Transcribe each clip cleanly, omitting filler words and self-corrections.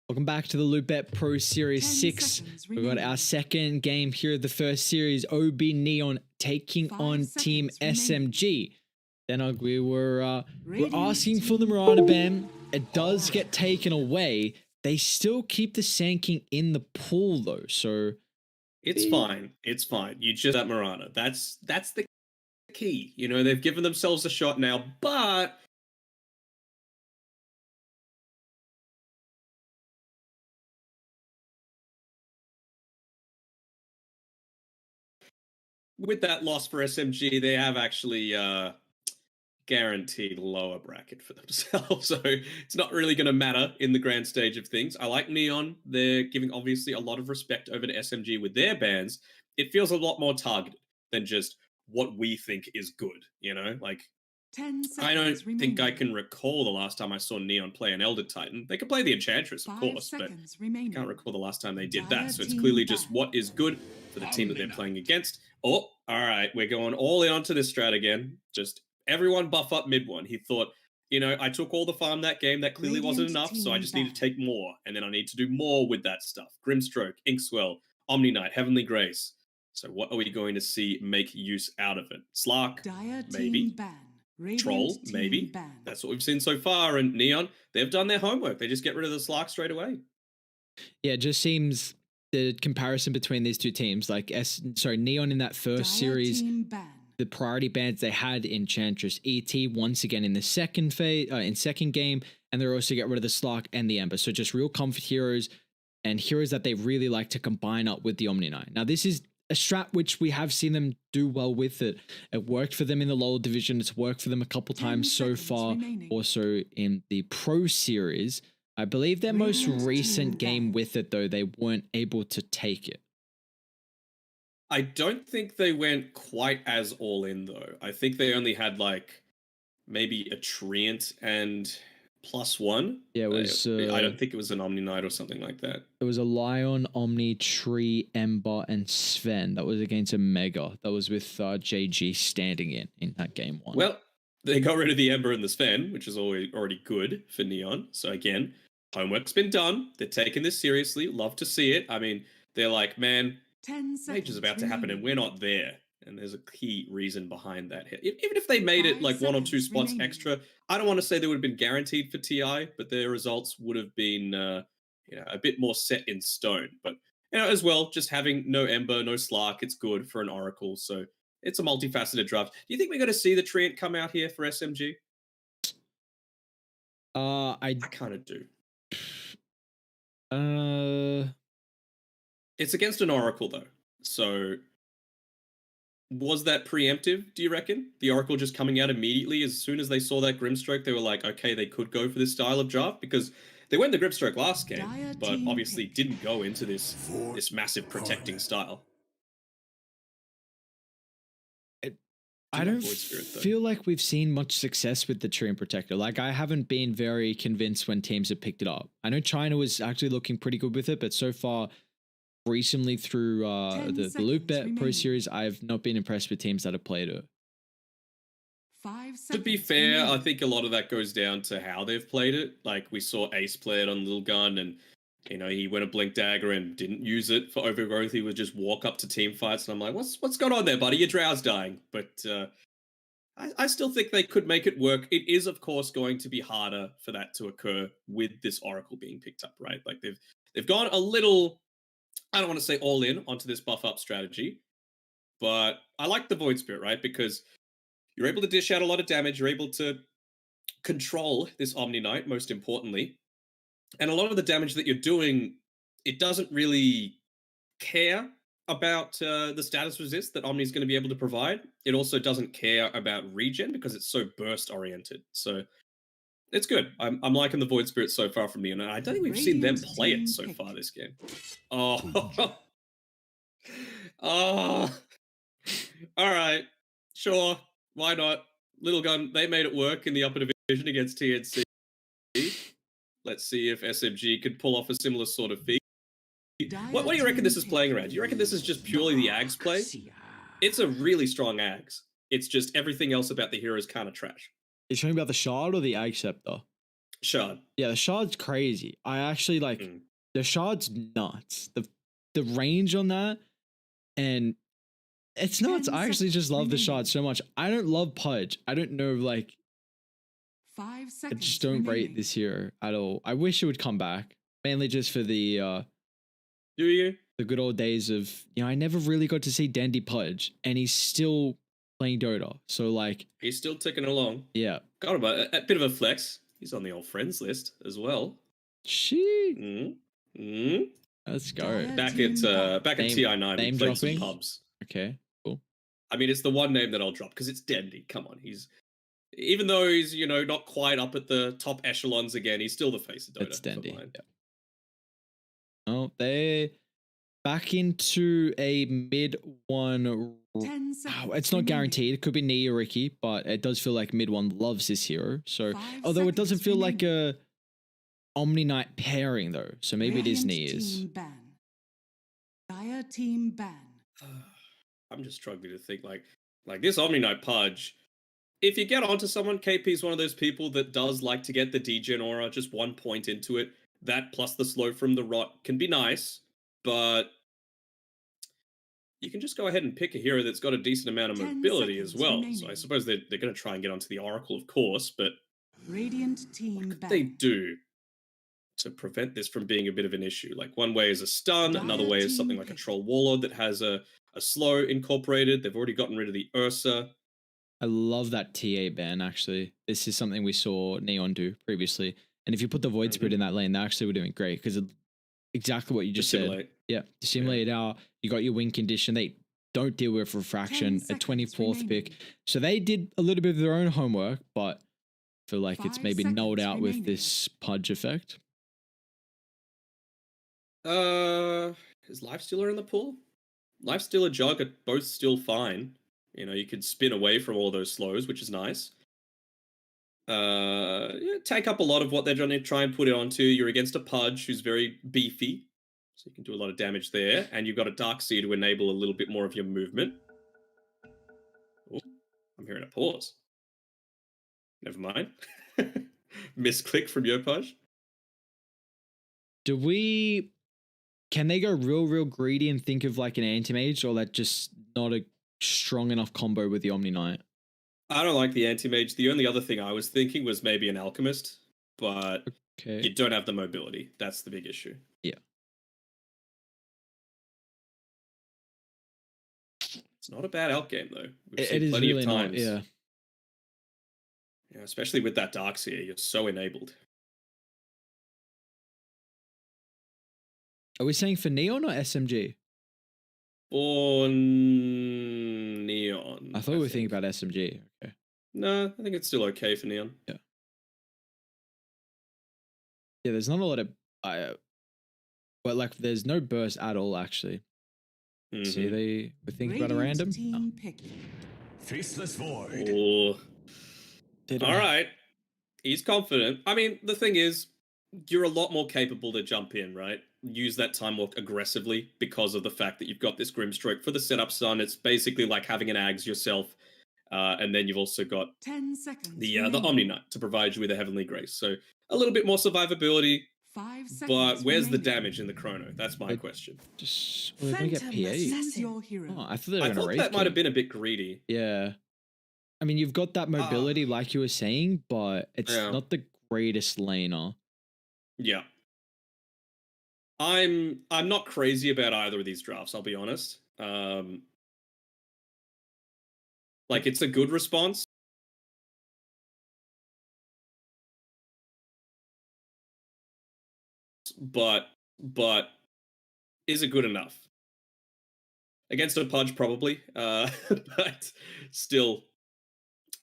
Welcome back to the Loopbet Pro Series 6. We've got our second game here of the first series, OB.Neon taking on Team SMG. Then we're asking for the Marana ban. It does get taken away. They still keep the Sand in the pool though, so it's fine. It's fine. You just that Marana. That's the key. You know, they've given themselves a shot now, but with that loss for SMG, they have actually guaranteed lower bracket for themselves. So it's not really going to matter in the grand stage of things. I like Neon. They're giving obviously a lot of respect over to SMG with their bans. It feels a lot more targeted than just what we think is good, you know? Like, I don't think I can recall the last time I saw Neon play an Elder Titan. They could play the Enchantress, of course, but I can't recall the last time they did that. So it's clearly just what is good for the team that they're playing against. Oh, all right, we're going all in onto this strat again. Just everyone buff up mid one. He thought, you know, I took all the farm that game. That clearly wasn't enough, so I just need to take more. And then I need to do more with that stuff. Grimstroke, Inkswell, Omni Knight, Heavenly Grace. So what are we going to see make use out of it? Slark, maybe. Troll, maybe. That's what we've seen so far. And Neon, they've done their homework. They just get rid of the Slark straight away. Yeah, it just seems the comparison between these two teams, like Neon in that first series, the priority bans they had Enchantress, ET once again in the second game, and they're also get rid of the Slark and the Ember. So just real comfort heroes and heroes that they really like to combine up with the Omni Knight. Now this is a strat which we have seen them do well with it. It worked for them in the lower division. It's worked for them a couple times so far. Also in the Pro Series, I believe their most recent game with it, though, they weren't able to take it. I don't think they went quite as all in, though. I think they only had, like, maybe a Treant and +1. Yeah, it was... I don't think it was an Omni Knight or something like that. It was a Lion, Omni, Tree, Ember, and Sven. That was against a Mega. That was with JG standing in that game one. Well, they got rid of the Ember and the Sven, which is already good for Neon. So again, homework's been done. They're taking this seriously. Love to see it. I mean, they're like, man, Mage is about to happen and we're not there. And there's a key reason behind that. Even if they made it like 1 or 2 spots extra, I don't want to say they would have been guaranteed for TI, but their results would have been a bit more set in stone. But as well, just having no Ember, no Slark, it's good for an Oracle. So it's a multifaceted draft. Do you think we're going to see the Treant come out here for SMG? I kind of do. It's against an Oracle, though. So was that preemptive, do you reckon? The Oracle just coming out immediately as soon as they saw that Grimstroke, they were like, okay, they could go for this style of draft? Because they went the Grimstroke last game, but obviously didn't go into this massive protecting style. I don't feel like we've seen much success with the Treant Protector. Like, I haven't been very convinced when teams have picked it up. I know China was actually looking pretty good with it, but so far, recently through the Loopbet Pro Series, I've not been impressed with teams that have played it. To be fair, I think a lot of that goes down to how they've played it. Like, we saw Ace play it on Little Gun, and he went a Blink Dagger and didn't use it for overgrowth. He would just walk up to team fights, and I'm like, what's going on there, buddy? Your Drow's dying. But I still think they could make it work. It is, of course, going to be harder for that to occur with this Oracle being picked up, right? Like, they've gone a little, I don't want to say all in onto this buff up strategy, but I like the Void Spirit, right? Because you're able to dish out a lot of damage. You're able to control this Omni Knight, most importantly. And a lot of the damage that you're doing, it doesn't really care about the status resist that Omni's going to be able to provide. It also doesn't care about regen because it's so burst oriented. So it's good. I'm liking the Void Spirit so far from me, and I don't think we've seen them play it so far this game. Oh, oh, all right, sure, why not? Little Gun, they made it work in the upper division against TNC. Let's see if SMG could pull off a similar sort of feat. What do you reckon this is playing around? Do you reckon this is just purely the Ags play? It's a really strong Ags. It's just everything else about the hero is kind of trash. Are you talking about the Shard or the Ag Scepter? Shard. Yeah, the Shard's crazy. I actually like the Shard's nuts. The range on that, and it's nuts. I actually just love the Shard so much. I don't love Pudge. I don't know, like 5 I seconds. just don't rate this hero at all. I wish it would come back, mainly just for Do you? the good old days of, I never really got to see Dandy Pudge, and he's still playing Dota. So like He's still ticking along. Yeah. Got him a bit of a flex. He's on the old friends list as well. Let's go. Back at TI9, we played some pubs. Okay, cool. I mean, it's the one name that I'll drop because it's Dendy. Come on, even though he's not quite up at the top echelons again, he's still the face of Dota. It's Dendy. Yeah. Oh, they back into a mid one. It's not guaranteed. It could be Nia or Ricky, but it does feel like mid one loves this hero. So, although it doesn't feel like a Omni Knight pairing though, so maybe it is Nia's. Dire team ban. I'm just struggling to think like this Omni Knight Pudge. If you get onto someone, KP is one of those people that does like to get the degen aura just 1 point into it. That plus the slow from the rot can be nice, but you can just go ahead and pick a hero that's got a decent amount of mobility as well. Remaining. So I suppose they're going to try and get onto the Oracle, of course, but Radiant team what could they do to prevent this from being a bit of an issue? Like one way is a stun, another way is something like a Troll Warlord that has a slow incorporated. They've already gotten rid of the Ursa. I love that TA ban, actually. This is something we saw Neon do previously. And if you put the Void Spirit in that lane, they actually were doing great because exactly what you just said. Yeah, dissimulate out. You got your win condition. They don't deal with refraction, a 24th pick. So they did a little bit of their own homework, but I feel like it's maybe nulled out with this Pudge effect. Is Lifestealer in the pool? Lifestealer, Jug are both still fine. You could spin away from all those slows, which is nice. Take up a lot of what they're trying to try and put it onto. You're against a Pudge who's very beefy, so you can do a lot of damage there. And you've got a Darkseer to enable a little bit more of your movement. Ooh, I'm hearing a pause. Never mind. Misclick from your Pudge. Can they go real greedy and think of like an anti-mage, or that just not a strong enough combo with the Omni Knight? I don't like the anti-mage. The only other thing I was thinking was maybe an alchemist, but you don't have the mobility. That's the big issue. Yeah. It's not a bad out game though. We've seen plenty of times. Yeah, especially with that Darkseer, you're so enabled. Are we saying for Neon or SMG? For Neon. I thought we were thinking about SMG. Okay. No, I think it's still okay for Neon. Yeah. Yeah, there's not a lot of but like there's no burst at all actually. See, they were thinking about a random. Faceless Void. All right. He's confident. I mean, the thing is, you're a lot more capable to jump in, right? Use that time walk aggressively because of the fact that you've got this Grimstroke for the setup stun. It's basically like having an Ags yourself. And then you've also got 10 seconds the Omni Knight to provide you with a Heavenly Grace. So a little bit more survivability. 5 seconds but where's the remaining. damage in the chrono? That's my question. We're going to get PA. Your hero. Oh, I thought they were going to raise that might have been a bit greedy. Yeah. I mean, you've got that mobility like you were saying, but it's not the greatest laner. Yeah. I'm not crazy about either of these drafts, I'll be honest. Like, it's a good response. But is it good enough? Against a Pudge, probably. But still,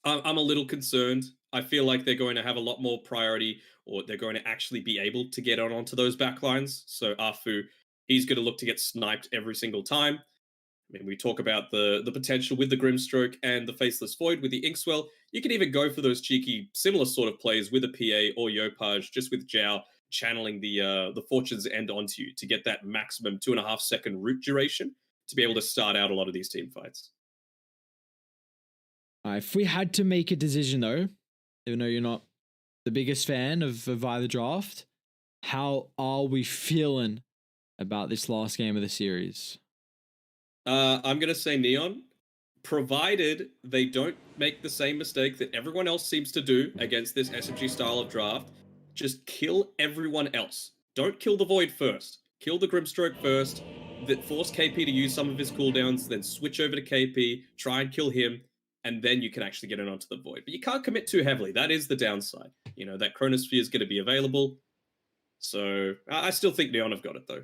I'm a little concerned. I feel like they're going to have a lot more priority, or they're going to actually be able to get onto those backlines. So Afu, he's going to look to get sniped every single time. I mean, we talk about the potential with the Grimstroke and the Faceless Void with the Inkswell. You can even go for those cheeky, similar sort of plays with a PA or Yopaj, just with Zhao channeling the Fortune's End onto you to get that maximum 2.5 second root duration to be able to start out a lot of these team fights. If we had to make a decision though, even though you're not the biggest fan of the draft. How are we feeling about this last game of the series? I'm gonna say Neon, provided they don't make the same mistake that everyone else seems to do against this SMG style of draft. Just kill everyone else. Don't kill the Void first. Kill the Grimstroke first. That force KP to use some of his cooldowns, then switch over to KP, try and kill him, and then you can actually get it onto the Void. But you can't commit too heavily. That is the downside. You know, that Chronosphere is going to be available. So I still think Neon have got it, though.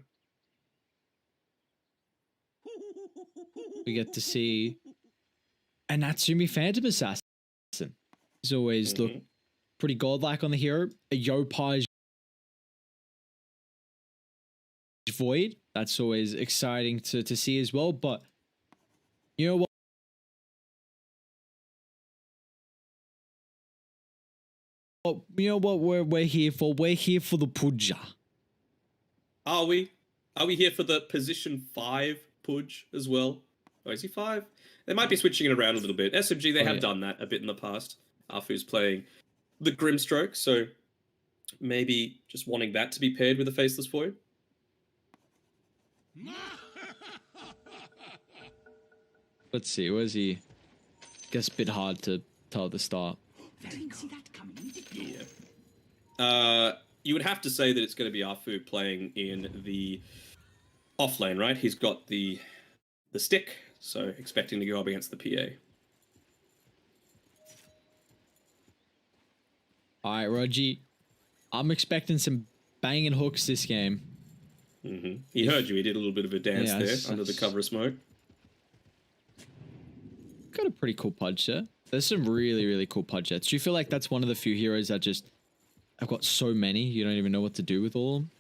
We get to see a Natsumi Phantom Assassin. He's always looked pretty godlike on the hero. A Yopaj Void. That's always exciting to see as well. But you know what? You know what we're here for? We're here for the Puja. Are we? Are we here for the position 5 Pudge as well? Oh, is he 5? They might be switching it around a little bit. SMG, they have done that a bit in the past. Afu's playing the Grimstroke, so maybe just wanting that to be paired with a Faceless Void. Let's see, where's he? Guess a bit hard to tell at the start. Didn't see that coming. Yeah. You would have to say that it's going to be Afu playing in the off lane, right? He's got the stick, so expecting to go up against the PA. All right, Rogi. I'm expecting some banging hooks this game. He heard you. He did a little bit of a dance there under the cover of smoke. Got a pretty cool Pudge there. There's some really, really cool Pudge sets. Do you feel like that's one of the few heroes that just... I've got so many, you don't even know what to do with all of them?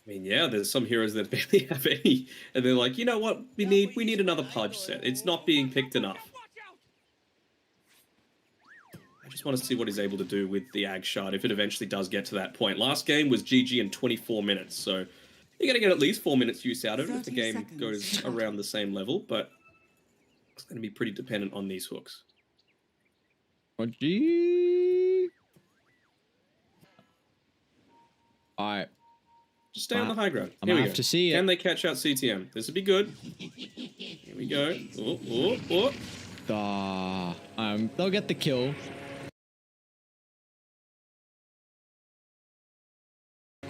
I mean, yeah, there's some heroes that barely have any, and they're like, you know what? We need another Pudge set. It's not being picked enough. I just want to see what he's able to do with the Ag Shard if it eventually does get to that point. Last game was GG in 24 minutes, so you're going to get at least 4 minutes use out of it if the game goes around the same level, but it's going to be pretty dependent on these hooks. Rogi. All right. Just stay on the high ground. I'm gonna have to see it. Can they catch out CTM? This would be good. Here we go. They'll get the kill.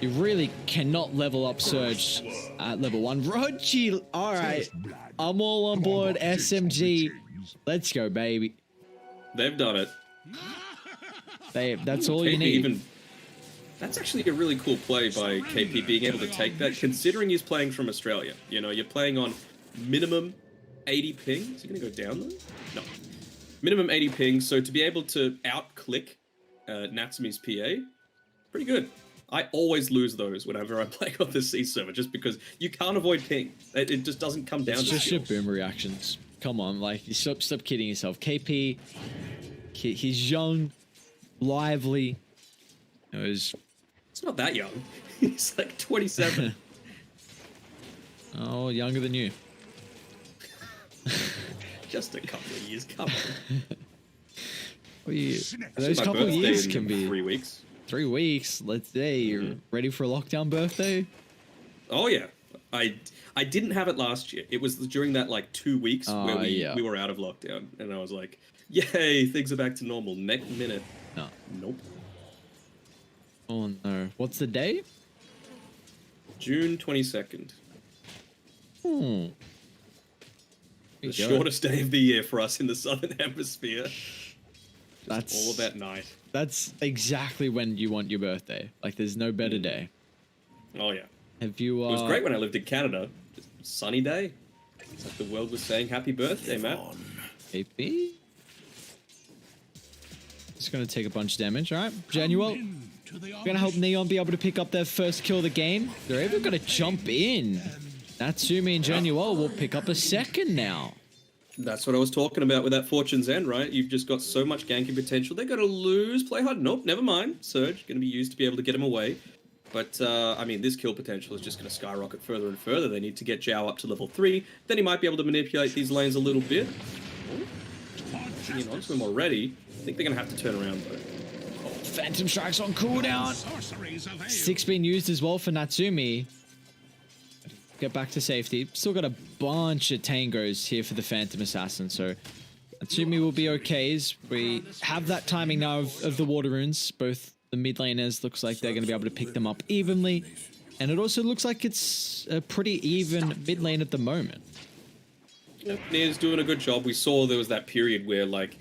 You really cannot level up Surge at level 1. Rogi, all right. I'm all on board. SMG. Let's go, baby. They've done it. That's all you need. That's actually a really cool play by KP being able to take that, considering he's playing from Australia. You know, you're playing on minimum 80 ping. Is he going to go down though? No. Minimum 80 ping, so to be able to out-click Natsumi's PA, pretty good. I always lose those whenever I play on the C server, just because you can't avoid ping. It just doesn't come down to skills. It's just your boom reactions. Come on, like, stop kidding yourself. KP, he's young, lively. It's not that young. He's like 27. Oh, younger than you. Just a couple of years. Come on. Those couple of years can be 3 weeks. 3 weeks. Let's say you're ready for a lockdown birthday. Oh yeah, I didn't have it last year. It was during that like 2 weeks where we were out of lockdown, and I was like, yay, things are back to normal. Next minute, nope. Oh no. What's the date? June 22nd. The shortest day of the year for us in the Southern Hemisphere. That's all that night. That's exactly when you want your birthday. Like, there's no better day. Oh yeah. Have you? It was great when I lived in Canada. Just sunny day. It's like the world was saying happy birthday, Matt. AP. Just gonna take a bunch of damage. All right, Januel. Gonna help Neon be able to pick up their first kill of the game. They're even gonna jump in. Natsumi and Januel will pick up a second now. That's what I was talking about with that Fortune's End, right? You've just got so much ganking potential. They're gonna lose play hard. Nope, never mind. Surge gonna be used to be able to get him away. But, I mean, this kill potential is just going to skyrocket further and further. They need to get Zhao up to level 3. Then he might be able to manipulate these lanes a little bit. Getting onto him already. I think they're going to have to turn around, though. Phantom Strike's on cooldown. 6 being used as well for Natsumi. Get back to safety. Still got a bunch of tangos here for the Phantom Assassin, so Natsumi will be okay as we have that timing now of the water runes. Both the mid laners looks like they're going to be able to pick them up evenly, and it also looks like it's a pretty even mid lane at the moment. Yep, Nia's doing a good job. We saw there was that period where like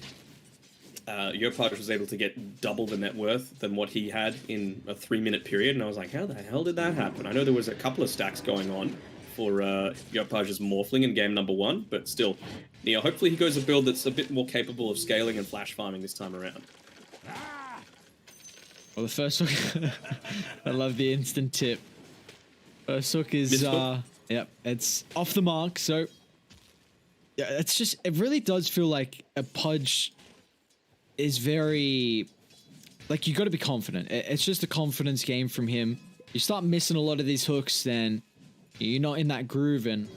Yopaj was able to get double the net worth than what he had in a 3-minute period, and I was like, how the hell did that happen? I know there was a couple of stacks going on for Yopaj's Morphling in game number 1, but still, Nia, hopefully he goes a build that's a bit more capable of scaling and flash farming this time around. Well, the first hook, I love the instant tip. First hook is, yep, it's off the mark, so yeah, it's just, it really does feel like a Pudge is very, like, you got to be confident. It's just a confidence game from him. You start missing a lot of these hooks, then you're not in that groove, and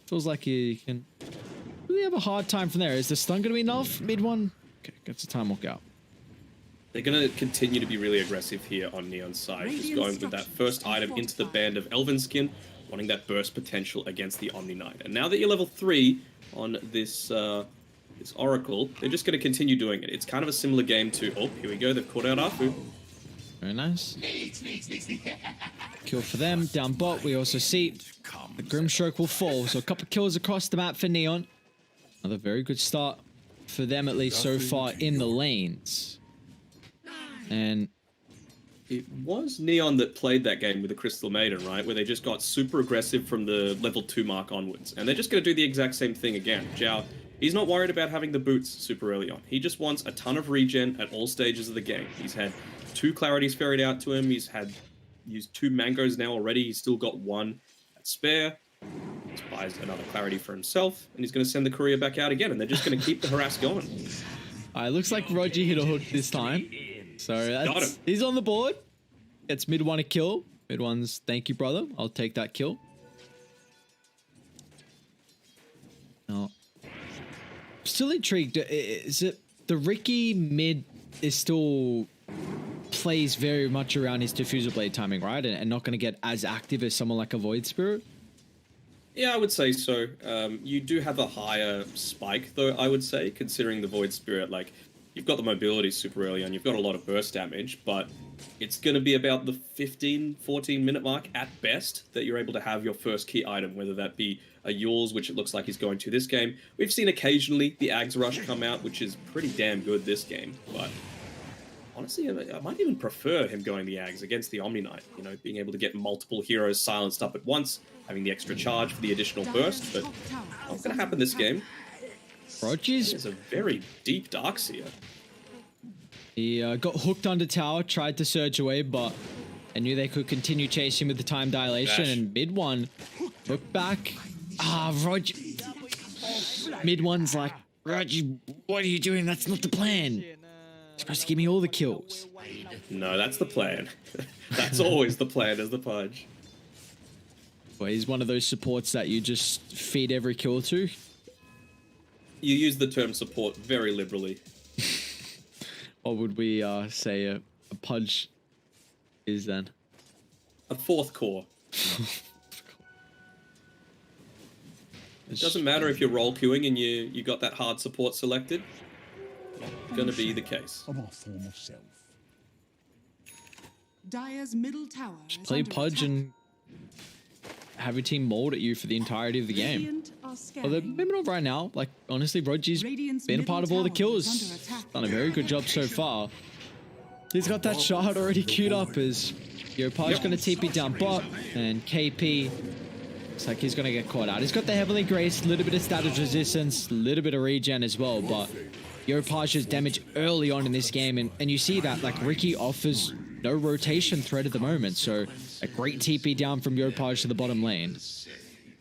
feels like you can really have a hard time from there. Is the stun going to be enough? Mid one? Okay, gets a time walk out. They're going to continue to be really aggressive here on Neon's side, just going with that first item into the band of Elven Skin, wanting that burst potential against the Omni Knight. And now that you're level 3 on this this Oracle, they're just going to continue doing it. It's kind of a similar game to, oh, here we go, they've caught out Afu. Very nice. Kill for them. Down bot, we also see the Grimstroke will fall. So a couple kills across the map for Neon. Another very good start for them, at least so far in the lanes. And it was Neon that played that game with the Crystal Maiden, right? Where they just got super aggressive from the level 2 mark onwards. And they're just going to do the exact same thing again. Zhao, he's not worried about having the boots super early on. He just wants a ton of regen at all stages of the game. He's had 2 clarities ferried out to him. He's had used 2 mangoes now already. He's still got 1 at spare. He buys another clarity for himself. And he's going to send the courier back out again. And they're just going to keep the harass going. It looks like Roger hit a hook this time. So that's, he's on the board. Gets mid one a kill. Mid one's thank you, brother. I'll take that kill. No. Still intrigued. Is it the Ricky mid is still plays very much around his diffuser blade timing, right? And not going to get as active as someone like a Void Spirit? Yeah, I would say so. You do have a higher spike, though, I would say, considering the Void Spirit. Like, you've got the mobility super early on, you've got a lot of burst damage, but it's going to be about the 15, 14-minute mark at best that you're able to have your first key item, whether that be a Yules, which it looks like he's going to this game. We've seen occasionally the Ags Rush come out, which is pretty damn good this game, but honestly, I might even prefer him going the Ags against the Omni Knight, you know, being able to get multiple heroes silenced up at once, having the extra charge for the additional burst, but not going to happen this game. Rogers is a very deep Darkseer. He got hooked under tower, tried to surge away, but I knew they could continue chasing with the time dilation. Dash. And mid one, hook back. Roger. Mid one's like, Roger, what are you doing? That's not the plan. You're supposed to give me all the kills. No, that's the plan. That's always the plan as the Pudge. Well, he's one of those supports that you just feed every kill to. You use the term support very liberally. What would we say a Pudge is then? A 4th core. It doesn't matter if you're role queuing and you got that hard support selected. It's going to be the case. Of our former self. Dire's middle tower Just is play under Pudge attack. and have your team mold at you for the entirety of the game. Radiant are Although scanning. maybe not right now. Like, honestly, Roger's Radiant's been a middle part of all the tower is kills. under attack. Done a very good job so far. He's got that shot already queued up as Yopaj's going to TP down bot, and KP looks like he's going to get caught out. He's got the Heavenly Grace, a little bit of status resistance, a little bit of regen as well, but Yopaj's damage early on in this game, and you see that, like, Ricky offers no rotation threat at the moment, so a great TP down from Yopaj to the bottom lane.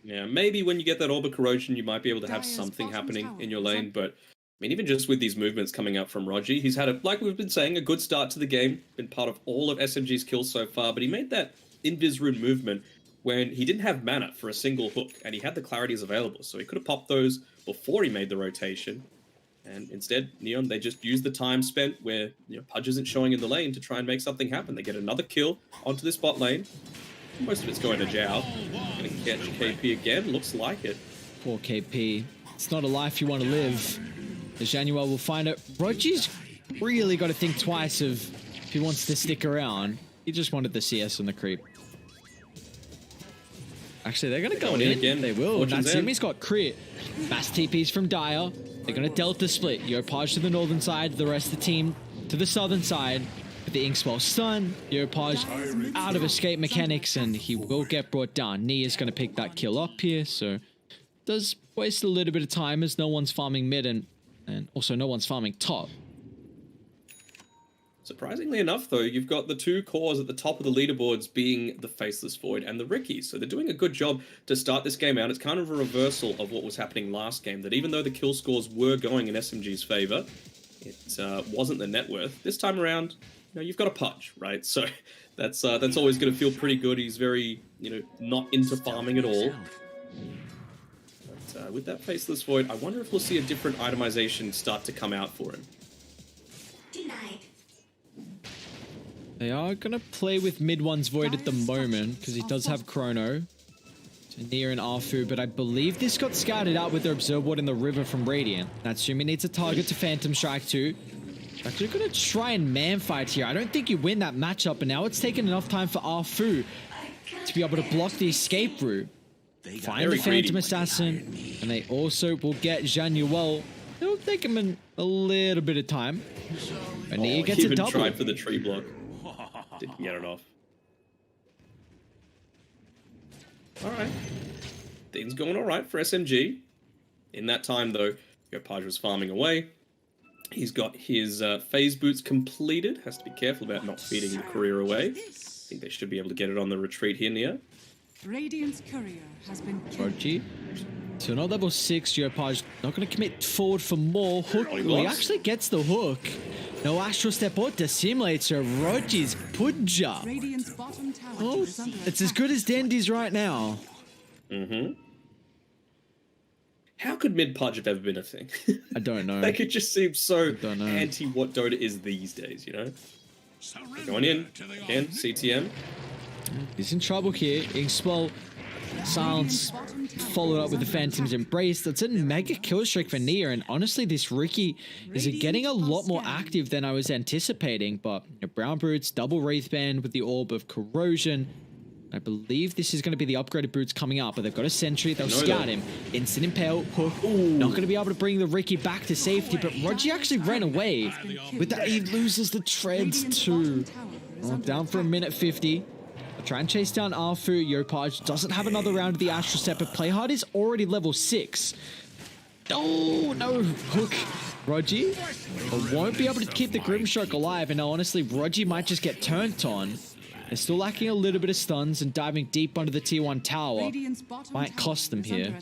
Yeah, maybe when you get that Orb of Corrosion, you might be able to have something happening in your lane, but I mean, even just with these movements coming out from Roger, he's had, like we've been saying, a good start to the game, been part of all of SMG's kills so far, but he made that Invis Rune movement when he didn't have mana for a single hook, and he had the clarities available, so he could have popped those before he made the rotation. And instead, Neon, they just use the time spent where Pudge isn't showing in the lane to try and make something happen. They get another kill onto this bot lane. Most of it's going to Zhao. Gonna catch KP again, looks like it. Poor KP. It's not a life you want to live. Januel will find it. Rogi's really got to think twice if he wants to stick around. He just wanted the CS on the creep. Actually, they're going to go in. Again. They will. Natsumi's Natsumi's got crit. Mass TPs from Dire. They're going to Delta split. Yopaj to the northern side, the rest of the team to the southern side. With the Inkswell stun, Yopaj out of escape mechanics, and he will get brought down. Ni is going to pick that kill up here, so does waste a little bit of time as no one's farming mid and also no one's farming top. Surprisingly enough, though, you've got the two cores at the top of the leaderboards being the Faceless Void and the Rickies. So they're doing a good job to start this game out. It's kind of a reversal of what was happening last game, that even though the kill scores were going in SMG's favor, it wasn't the net worth. This time around, you've got a Pudge, right? So that's always going to feel pretty good. He's very, not into farming at all. But with that Faceless Void, I wonder if we'll see a different itemization start to come out for him. They are going to play with mid one's Void at the moment, because he does have Chrono to Nia and Arfu, but I believe this got scouted out with their Observe Ward in the river from Radiant. Natsumi needs a target to Phantom Strike too. Actually going to try and man fight here. I don't think you win that matchup, but now it's taken enough time for Arfu to be able to block the escape route. Find the Phantom Assassin, and they also will get Januel. It'll take him a little bit of time. And Nia gets a double. Tried for the tree block. Didn't get it off. Alright. Things going alright for SMG. In that time, though, Yopaj was farming away. He's got his phase boots completed. Has to be careful about not feeding the courier away. I think they should be able to get it on the retreat here, Nia. Radiant's courier has been killed. Rogi. So not level 6, Yopaj not going to commit forward for more. Hook. Well, he actually gets the hook. No Astral Step or Dissimulator. Rogi's Pudja. Radiant's bottom tower Oh, is under it's as attack. good as Dandy's right now. Mm-hmm. How could mid Pudge have ever been a thing? I don't know. Like, it just seems so don't know. anti what Dota is these days, Going in. Again, CTM. He's in trouble here. Inkswell, Silence, followed up with the Phantom's Embrace. That's a mega kill streak for Nia, and honestly, this Ricky is getting a lot more active than I was anticipating, but Brown Brutes, double Wraith Band with the Orb of Corrosion. I believe this is going to be the upgraded boots coming up, but they've got a sentry. They'll scout him. Instant Impale, hook. Not going to be able to bring the Ricky back to safety, but Rogi actually ran away. With that, he loses the treads too. Down for a minute 50. I'll try and chase down Arfu. Yopaj doesn't have another round of the Astral Step, but Playhard is already level 6. Oh, no. Hook. Rogi won't be able to keep the Grimstroke alive, and now honestly, Rogi might just get turned on. They're still lacking a little bit of stuns, and diving deep under the tier 1 tower might cost them here.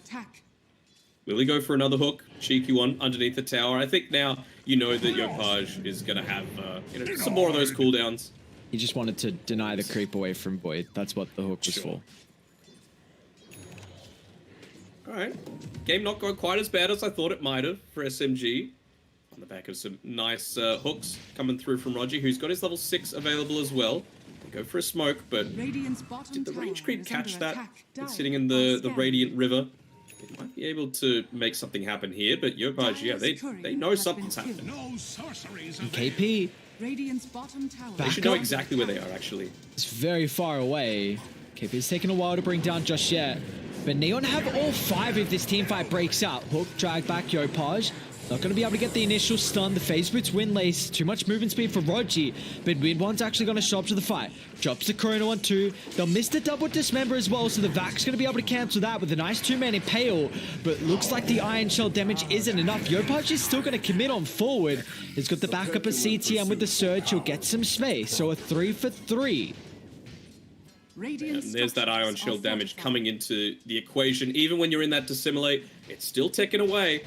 Will he go for another hook? Cheeky one underneath the tower. I think now you know that Yopaj is going to have some more of those cooldowns. He just wanted to deny the creep away from Void. That's what the hook was for. Alright. Game not going quite as bad as I thought it might have for SMG. On the back of some nice hooks coming through from Rogi, who's got his level 6 available as well. Go for a smoke, but did the range creep catch that? It's sitting in the Radiant River. They might be able to make something happen here, but Yopaj, yeah, they know something's happening. And KP. They should know exactly where they are, actually. It's very far away. KP's taking a while to bring down just yet. But Neon have all 5 if this teamfight breaks out. Hook, drag back, Yopaj. Not going to be able to get the initial stun. The phase boots win lace. Too much movement speed for Rogi. But Mid One's actually going to show up to the fight. Drops the Chrono on 2. They'll miss the double dismember as well, so the Vac's going to be able to cancel that with a nice 2-man Impale. But looks like the Iron Shell damage isn't enough. Yopaj is still going to commit on forward. He's got the backup of CTM with the Surge. He'll get some space. So a 3 for 3. And there's that Ion Shell damage coming into the equation. Even when you're in that Dissimulate, it's still ticking away.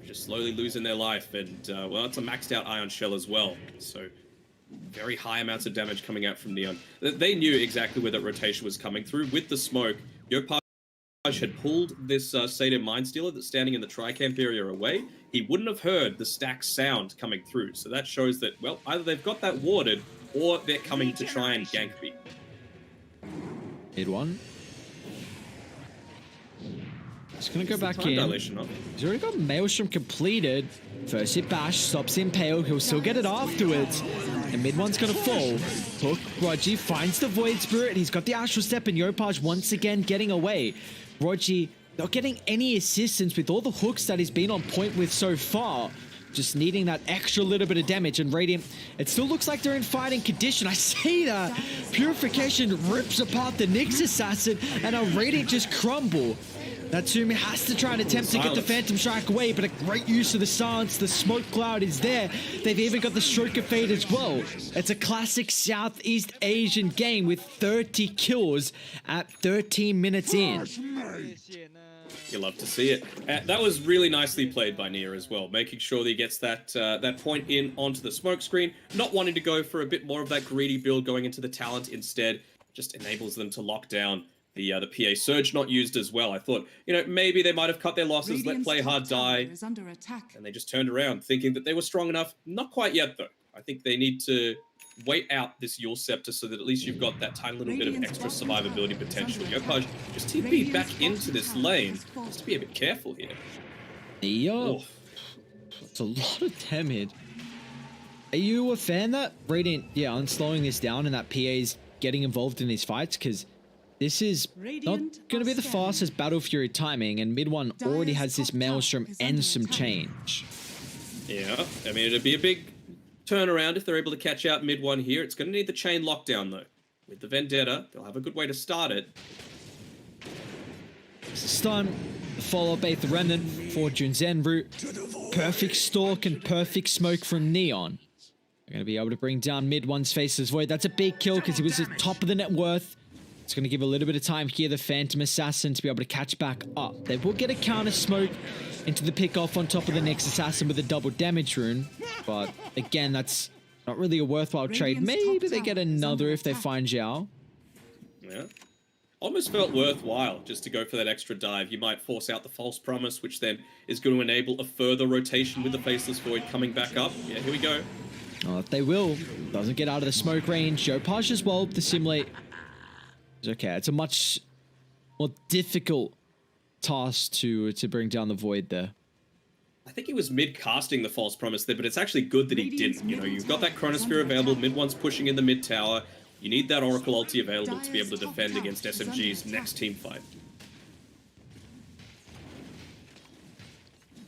Just slowly losing their life, and well, it's a maxed out Ion Shell as well, so very high amounts of damage coming out from Neon. They knew exactly where that rotation was coming through. With the smoke, Yopaj had pulled this Satyr Mindstealer that's standing in the Tri-Camp area away. he wouldn't have heard the stack sound coming through. So that shows that, well, either they've got that warded or they're coming to try and gank me. Mid one. He's going to go back in. Dilation up. He's already got Maelstrom completed. First hit bash, stops the Impale. He'll still get it afterwards. And mid one's going to fall. Hook, Rogi finds the Void Spirit. He's got the Astral Step, and Yopaj once again getting away. Rogi not getting any assistance with all the hooks that he's been on point with so far. Just needing that extra little bit of damage. And Radiant, it still looks like they're in fighting condition. I see that. Purification rips apart the Nyx Assassin, and our Radiant just crumble. Natsumi has to try and attempt to get the Phantom Strike away, but a great use of the silence. The smoke cloud is there. They've even got the Stroke of Fate as well. It's a classic Southeast Asian game with 30 kills at 13 minutes in. You love to see it. That was really nicely played by Nia as well, making sure that he gets that that point in onto the smoke screen, not wanting to go for a bit more of that greedy build going into the talent instead, just enables them to lock down the PA surge not used as well. I thought, you know, maybe they might have cut their losses, let play hard die, and they just turned around thinking that they were strong enough. Not quite yet, though. I think they need to wait out this Yule Scepter so that at least you've got that tiny little bit of extra survivability potential. Yopaj just TP back into this lane, just to be a bit careful here. Yo, it's a lot of damage. Are you a fan that Radiant, unslowing this down and that PA's getting involved in these fights? Because this is not going to be the fastest Battle Fury timing, and mid one already has this Maelstrom and some change. Yeah, I mean, it'd be a big turnaround if they're able to catch out mid one here. It's going to need the chain lockdown, though. With the Vendetta, they'll have a good way to start it. Stun, follow-up Aether Remnant, Fortune Zen Root, perfect Stalk and perfect Smoke from Neon. They're going to be able to bring down mid one's Faceless Void. That's a big kill because he was at top of the net worth. It's going to give a little bit of time here, the Phantom Assassin, to be able to catch back up. They will get a counter smoke into the pick-off on top of the Nyx Assassin with a double damage rune. But again, that's not really a worthwhile trade. Maybe they get another if they find Zhao. Yeah. Almost felt worthwhile just to go for that extra dive. You might force out the False Promise, which then is going to enable a further rotation with the Faceless Void coming back up. Yeah, here we go. Oh, if they will. Doesn't get out of the smoke range. Yopaj as well to simulate. It's okay. It's a much more difficult task to bring down the Void there. I think he was mid-casting the False Promise there, but it's actually good that he didn't. You know, you've got that Chronosphere available, mid one's pushing in the mid tower. You need that Oracle ulti available to be able to defend against SMG's next team fight.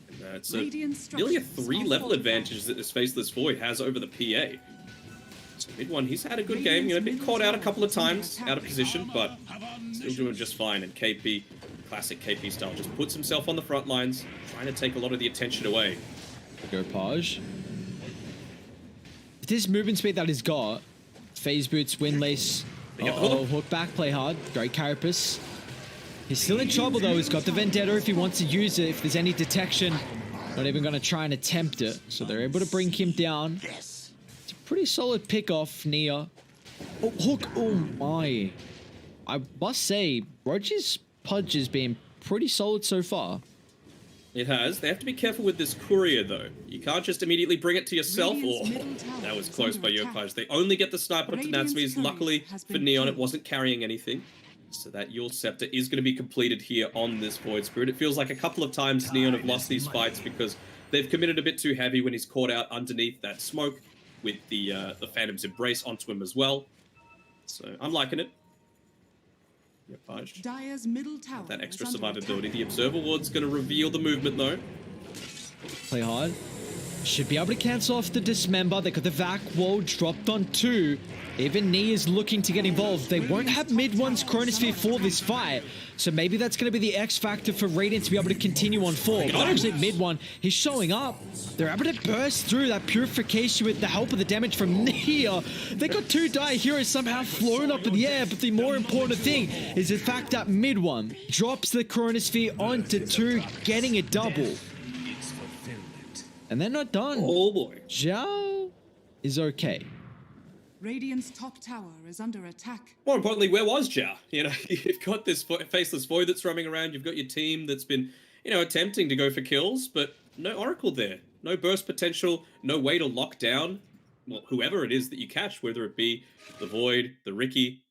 And it's nearly a 3-level advantage that this Faceless Void has over the PA. So mid one, he's had a good game, you know, been caught out a couple of times, out of position, but still doing just fine. And KP, classic KP style, just puts himself on the front lines, trying to take a lot of the attention away. Yopaj. This movement speed that he's got, Phase Boots, Windlace, hook back, play hard, great Carapace. He's still in trouble though, he's got the Vendetta if he wants to use it, if there's any detection. Not even going to try and attempt it, so they're able to bring him down. It's a pretty solid pick off, Nia. Oh, hook, oh my. I must say, Roger's punch has been pretty solid so far. It has. They have to be careful with this courier, though. You can't just immediately bring it to yourself. Oh, that was close by Yopaj. They only get the sniper onto Natsumi's. Luckily for Neon, it wasn't carrying anything. So that Yule Scepter is going to be completed here on this Void Spirit. It feels like a couple of times Neon have lost these fights because they've committed a bit too heavy when he's caught out underneath that smoke with the Phantom's Embrace onto him as well. So I'm liking it. Dire's middle tower that extra survivability. The Observer Ward's going to reveal the movement, though. Play hard. Should be able to cancel off the Dismember. They got the Vac Wall dropped on 2. Even Knee is looking to get involved. They won't have mid one's Chronosphere for this fight. So maybe that's going to be the X factor for Radiant to be able to continue on 4. But actually mid one, he's showing up. They're able to burst through that Purification with the help of the damage from Nia. They got 2 Dire Heroes somehow flown up in the air. But the more important thing is the fact that mid one drops the Chronosphere onto 2, getting a double. And they're not done. Oh boy. Zhao is okay. Radiant's top tower is under attack. More importantly, where was Jia? You know, you've got this Faceless Void that's roaming around. You've got your team that's been, you know, attempting to go for kills, but no Oracle there. No burst potential, no way to lock down whoever it is that you catch, whether it be the Void, the Ricky.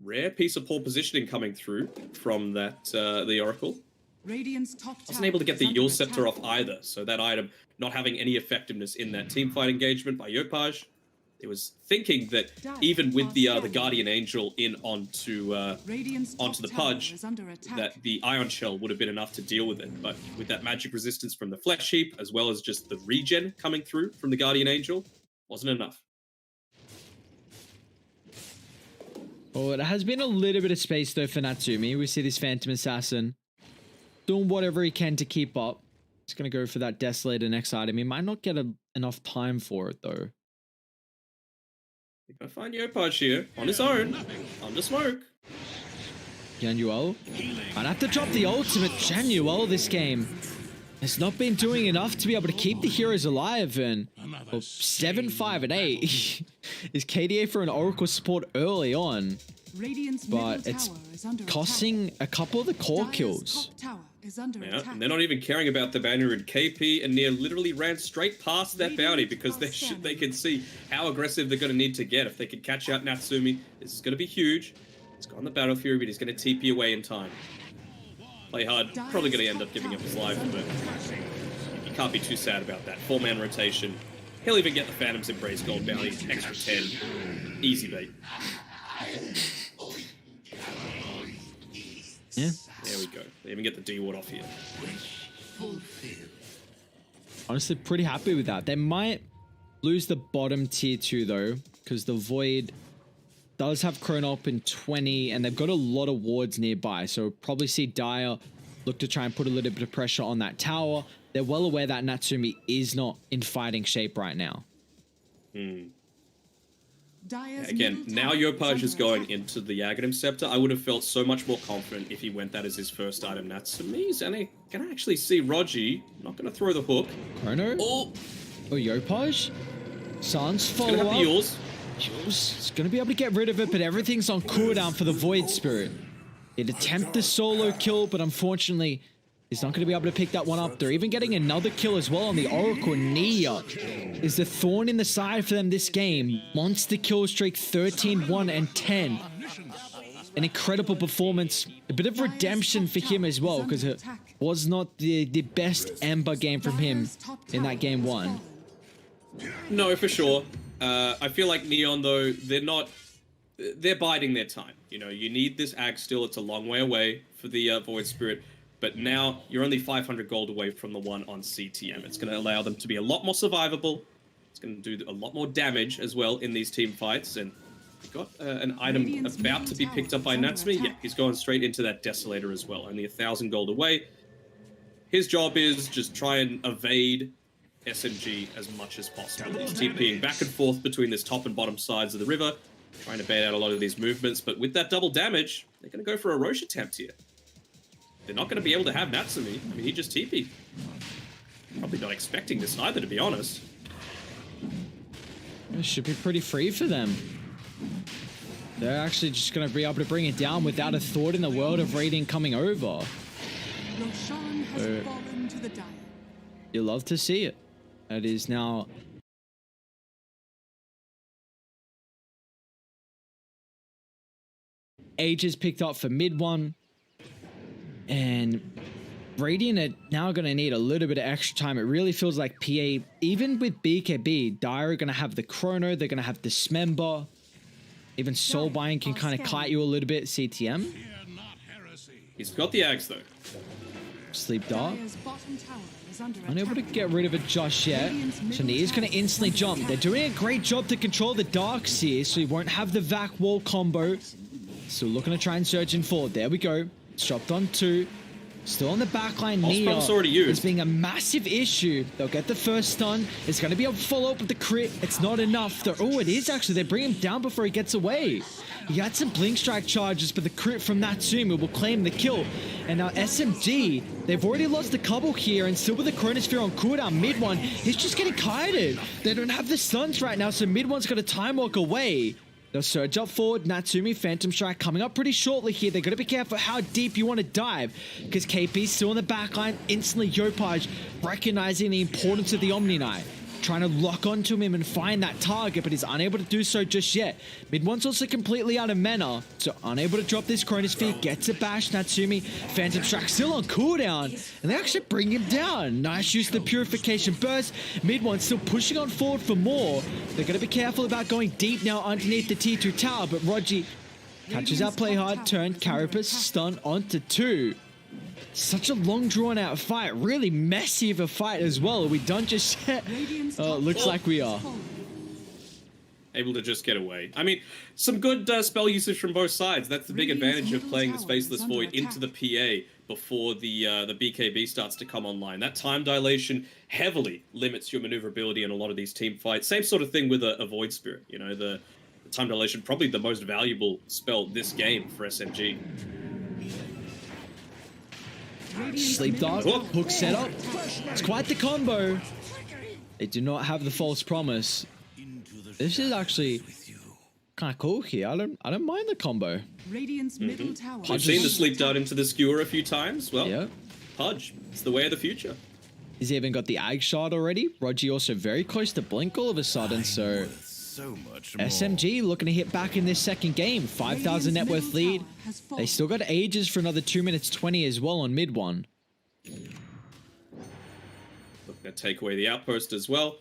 Rare piece of poor positioning coming through from that the Oracle. Radiant's top tower Wasn't able to get the is under Yule Scepter attack. off either, so that item not having any effectiveness in that teamfight engagement by Yopaj. It was thinking that even with the Guardian Angel in onto Radiant's top the tower Pudge, is under attack. that the Ion Shell would have been enough to deal with it. But with that magic resistance from the Flesh Heap, as well as just the regen coming through from the Guardian Angel, wasn't enough. Oh, it has been a little bit of space though for Natsumi. We see this Phantom Assassin doing whatever he can to keep up. He's going to go for that Desolator next item. He might not get enough time for it though. You're gonna find Yopaj here on his own, under smoke. Januel. I'd have to drop the ultimate. Januel this game has not been doing enough to be able to keep the heroes alive, and well, 7, 5, and 8 is KDA for an Oracle support early on, Radiant's but middle it's tower is under costing attack. a couple of the core Dire's kills. top tower is under Yeah, attack. and they're not even caring about the banner, and KP and Nia literally ran straight past that bounty because they can see how aggressive they're going to need to get. If they can catch out Natsumi, this is going to be huge. He's got on the Battle Fury, but he's going to TP away in time. Play hard, probably going to end up giving up his life, but you can't be too sad about that. 4-man rotation. He'll even get the Phantom's Embrace Gold Bounty, extra 10. Easy bait. Yeah. There we go. They even get the D-Ward off here. Honestly, pretty happy with that. They might lose the bottom tier 2 though, because the Void does have Chrono up in 20, and they've got a lot of wards nearby. So probably see Dire look to try and put a little bit of pressure on that tower. They're well aware that Natsumi is not in fighting shape right now. Again, now Yopaj is going into the Aghanim Scepter. I would have felt so much more confident if he went that as his first item. Natsumi's, and I can actually see Rogi not going to throw the hook. Chrono? Oh, Yopaj? Sans he's going to have the follow-up. Yules. He's going to be able to get rid of it, but everything's on cooldown for the Void Spirit. He'd attempt the solo kill, but unfortunately, he's not going to be able to pick that one up. They're even getting another kill as well on the Oracle. Nia is the thorn in the side for them this game. Monster kill streak 13, 1, and 10. An incredible performance. A bit of redemption for him as well, because it was not the best Ember game from him in that game 1. No, for sure. I feel like Neon, though, they're biding their time. You know, you need this Ag still. It's a long way away for the Void Spirit. But now you're only 500 gold away from the one on CTM. It's going to allow them to be a lot more survivable. It's going to do a lot more damage as well in these team fights. And we've got an item about to be picked up by Natsumi. Yeah, he's going straight into that Desolator as well. Only 1,000 gold away. His job is just try and evade SMG as much as possible. He's TPing back and forth between this top and bottom sides of the river, trying to bait out a lot of these movements. But with that double damage, they're going to go for a Roche attempt here. They're not going to be able to have Natsumi. I mean, he just TP'd. Probably not expecting this either, to be honest. It should be pretty free for them. They're actually just going to be able to bring it down without a thought in the world of Radiant coming over. Roshan has fallen to the Dire. You love to see it. That is now... Ages picked up for mid 1. And Radiant are now going to need a little bit of extra time. It really feels like PA, even with BKB, Dire are going to have the Chrono, they're going to have Dismember. Even Soulbind can kind of kite you a little bit, CTM. He's got the Ags, though. Sleep Dark. Dire's bottom tower is under Unable to attack. get rid of it just yet. So Nia's going to instantly jump. They're doing a great job to control the Darks here, so he won't have the Vac Wall combo. Still looking to try and surge in forward. There we go. Dropped on 2. Still on the backline. Nia already used. is being a massive issue. They'll get the first stun. It's going to be able to follow up with the crit. It's not enough. Oh, it is actually. They bring him down before he gets away. He had some Blink Strike charges, but the crit from Natsumi will claim the kill. And now SMG, they've already lost a couple here, and still with the Chronosphere on cooldown, mid 1, he's just getting kited. They don't have the stuns right now, so mid 1's got a time walk away. They'll surge up forward. Natsumi, Phantom Strike coming up pretty shortly here. They've got to be careful how deep you want to dive because KP's still in the backline. Instantly, Yopaj recognizing the importance of the Omni Knight. Trying to lock onto him and find that target, but he's unable to do so just yet. Mid one's also completely out of mana, so unable to drop this Chronosphere. Gets a bash. Natsumi, Phantom Strike still on cooldown, and they actually bring him down. Nice use of the Purification Burst. Mid one still pushing on forward for more. They're going to be careful about going deep now underneath the tier 2 tower, but Rogi catches out play hard, turn, Carapace stun onto 2. Such a long drawn out fight, really messy of a fight as well. Are we done just yet? Looks like we are. Able to just get away. I mean, some good spell usage from both sides. That's the big advantage of playing this Faceless Void into the PA before the BKB starts to come online. That time dilation heavily limits your maneuverability in a lot of these team fights. Same sort of thing with a Void Spirit. You know, the time dilation, probably the most valuable spell this game for SMG. Sleep Dart, hook setup. It's quite the combo. They do not have the false promise. This is actually kind of cool here. I don't mind the combo. Radiant's middle tower. I've seen the Sleep Dart into the skewer a few times. Well, yeah. Pudge, it's the way of the future. He's even got the Ag shot already. Rogi also very close to blink all of a sudden, so much more. SMG looking to hit back in this second game. 5,000 net worth lead. They still got ages for another 2 minutes 20 as well on mid one. Looking to take away the outpost as well.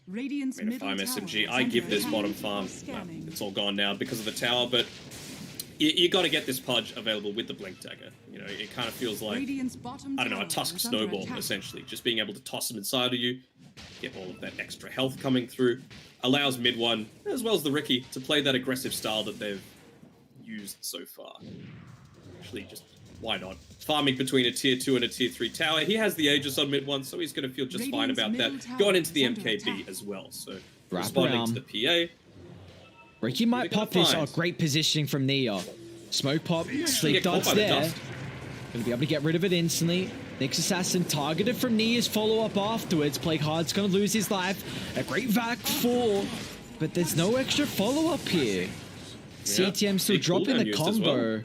Radiant's I mean, if I'm SMG, I give this bottom farm. Well, it's all gone now because of the tower, but you got to get this Pudge available with the Blink Dagger. You know, it kind of feels like, I don't know, a Tusk Snowball, essentially. Just being able to toss them inside of you, get all of that extra health coming through, allows mid one, as well as the Riki, to play that aggressive style that they've used so far. Actually, just, why not? Farming between a tier 2 and a tier 3 tower. He has the Aegis on mid one, so he's going to feel just fine about that. Going into the MKB as well, so responding to the PA. Riki might pop this. Oh, great positioning from Nia. Smoke pop, Sleep Dart's there. Gonna be able to get rid of it instantly. Nyx Assassin targeted from Nia's follow-up afterwards. Plague Heart's gonna lose his life. A great vac 4, but there's no extra follow-up here. Yeah, CTM still dropping the combo.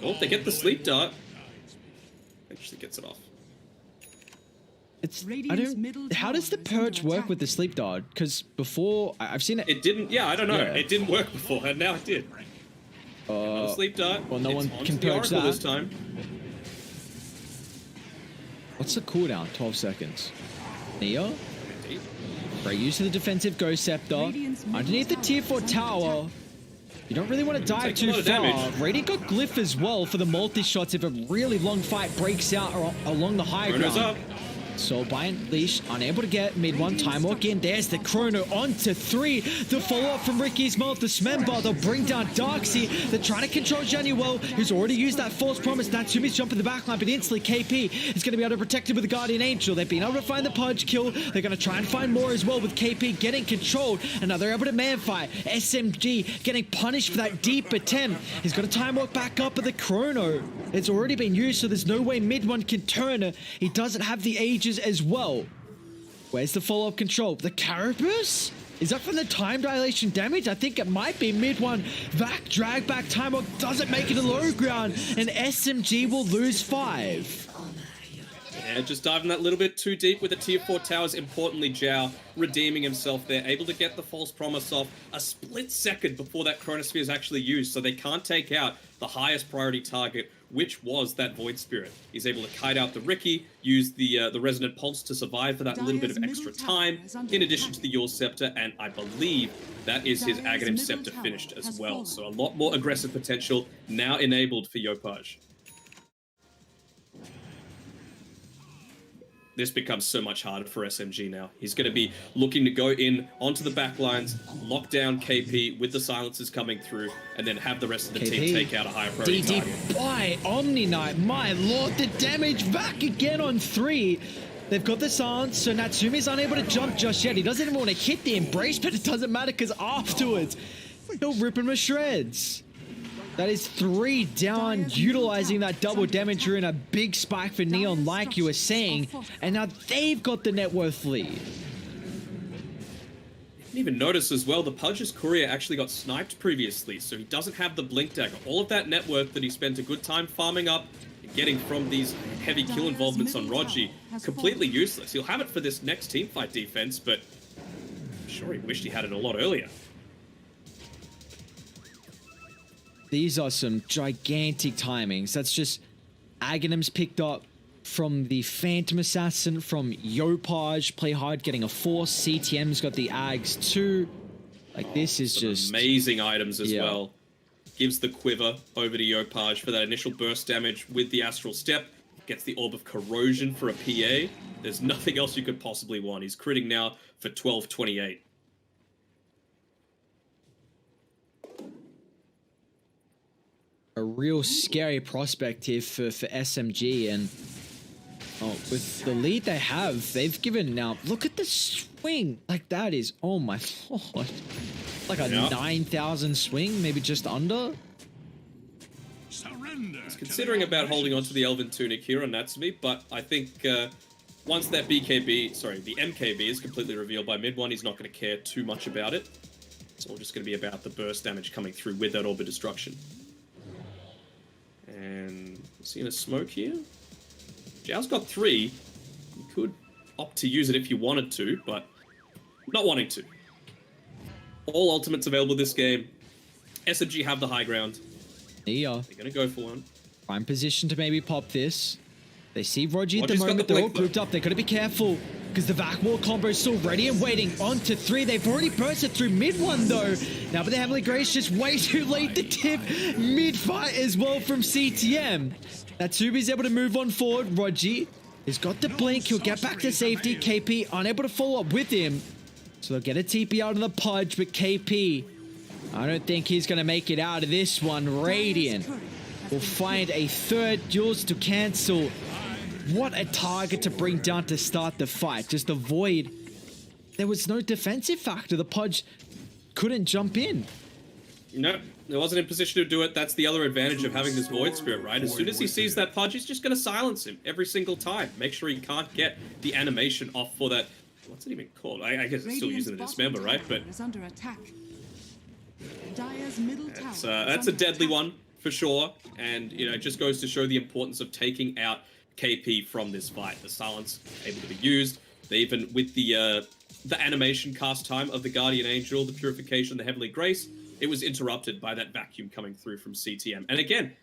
Well. Oh, they get the Sleep Dart. Actually gets it off. How does the purge work with the Sleep Dart? Because before I've seen it. It didn't. Yeah, I don't know. Yeah. It didn't work before, and now it did. Sleep Dart. Well, no one can purge that this time. What's the cooldown? 12 seconds. Nia. Great use of the defensive Ghost Scepter. Underneath the tier 4 tower. You don't really want to dive too far. Radiant got Glyph as well for the multi-shots if a really long fight breaks out along the high ground. Soulbind, Leash, unable to get mid one, time walk in, there's the Chrono onto 3, the follow-up from Ricky's mouth, the Smember, they'll bring down Darkseid, they're trying to control Januel, who's already used that false promise. Natsumi's jumping the backline, but instantly KP is going to be able to protect it with the Guardian Angel. They've been able to find the Pudge kill, they're going to try and find more as well with KP getting controlled, and now they're able to man fight. SMG getting punished for that deep attempt. He's got a time walk back up, but the Chrono, it's already been used, so there's no way mid one can turn it. He doesn't have the ages as well. Where's the follow-up control? The Carapace? Is that from the time dilation damage? I think it might be mid one. Vac drag back time walk doesn't make it to low ground, and SMG will lose 5. Yeah, just diving that little bit too deep with the tier 4 towers. Importantly, Zhao redeeming himself there, able to get the false promise off a split second before that Chronosphere is actually used, so they can't take out the highest priority target, which was that Void Spirit. He's able to kite out the Riki, use the Resonant Pulse to survive for that little bit of extra time, in addition to the Yule Scepter, and I believe that is his Aghanim Scepter finished as well. So a lot more aggressive potential now enabled for Yopaj. This becomes so much harder for SMG now. He's going to be looking to go in onto the back lines, lock down KP with the silencers coming through, and then have the rest of the team take out a higher priority target. By Omni Knight, my lord, the damage back again on 3. They've got the silence, so Natsumi's unable to jump just yet. He doesn't even want to hit the embrace, but it doesn't matter because afterwards, he'll rip him to shreds. That is 3 down, utilizing that double damage in a big spike for Neon, like you were saying. And now they've got the net worth lead. Didn't even notice as well, the Pudge's courier actually got sniped previously, so he doesn't have the Blink Dagger. All of that net worth that he spent a good time farming up and getting from these heavy kill involvements on Rogi, completely useless. He'll have it for this next teamfight defense, but I'm sure he wished he had it a lot earlier. These are some gigantic timings. That's just Aghanim's picked up from the Phantom Assassin, from Yopaj, play hard, getting a force. CTM's got the Ags too. Like, this is just amazing items as well. Gives the quiver over to Yopaj for that initial burst damage with the Astral Step. Gets the Orb of Corrosion for a PA. There's nothing else you could possibly want. He's critting now for 1228. a real scary prospect here for SMG, and with the lead they have, they've given now. Look at the swing, like that is, oh my lord, like a 9,000 swing, maybe just under. He's considering about holding on to the Elven Tunic here on Natsumi, but I think once that the MKB is completely revealed by mid one, he's not going to care too much about it. It's all just going to be about the burst damage coming through with that Orb of Destruction. And seeing a smoke here. Zhao's got 3. You could opt to use it if you wanted to, but not wanting to. All ultimates available this game. SMG have the high ground. Yeah. They're going to go for one. Prime position to maybe pop this. They see Rogi at the moment. They're all grouped up. They've got to be careful because the Vac Wall combo is still ready and waiting. On to 3. They've already bursted through mid one though. Now, but the Heavenly Grace just way too late to tip mid fight as well from CTM. Natsubi's able to move on forward. Rogi has got the blink. He'll get back to safety. KP unable to follow up with him. So they'll get a TP out on the Pudge, but KP, I don't think he's going to make it out of this one. Radiant will find a third Jules to cancel. What a target to bring down to start the fight. Just avoid. There was no defensive factor. The Pudge couldn't jump in. No, he wasn't in position to do it. That's the other advantage of having this Void Spirit, right? As soon as he sees that Pudge, he's just going to silence him every single time. Make sure he can't get the animation off for that. What's it even called? I guess it's still using the Dismember, right? But that's a deadly one for sure. And, you know, it just goes to show the importance of taking out KP from this fight. The silence able to be used. They even with the animation cast time of the Guardian Angel, the Purification, the Heavenly Grace, it was interrupted by that vacuum coming through from CTM. And again,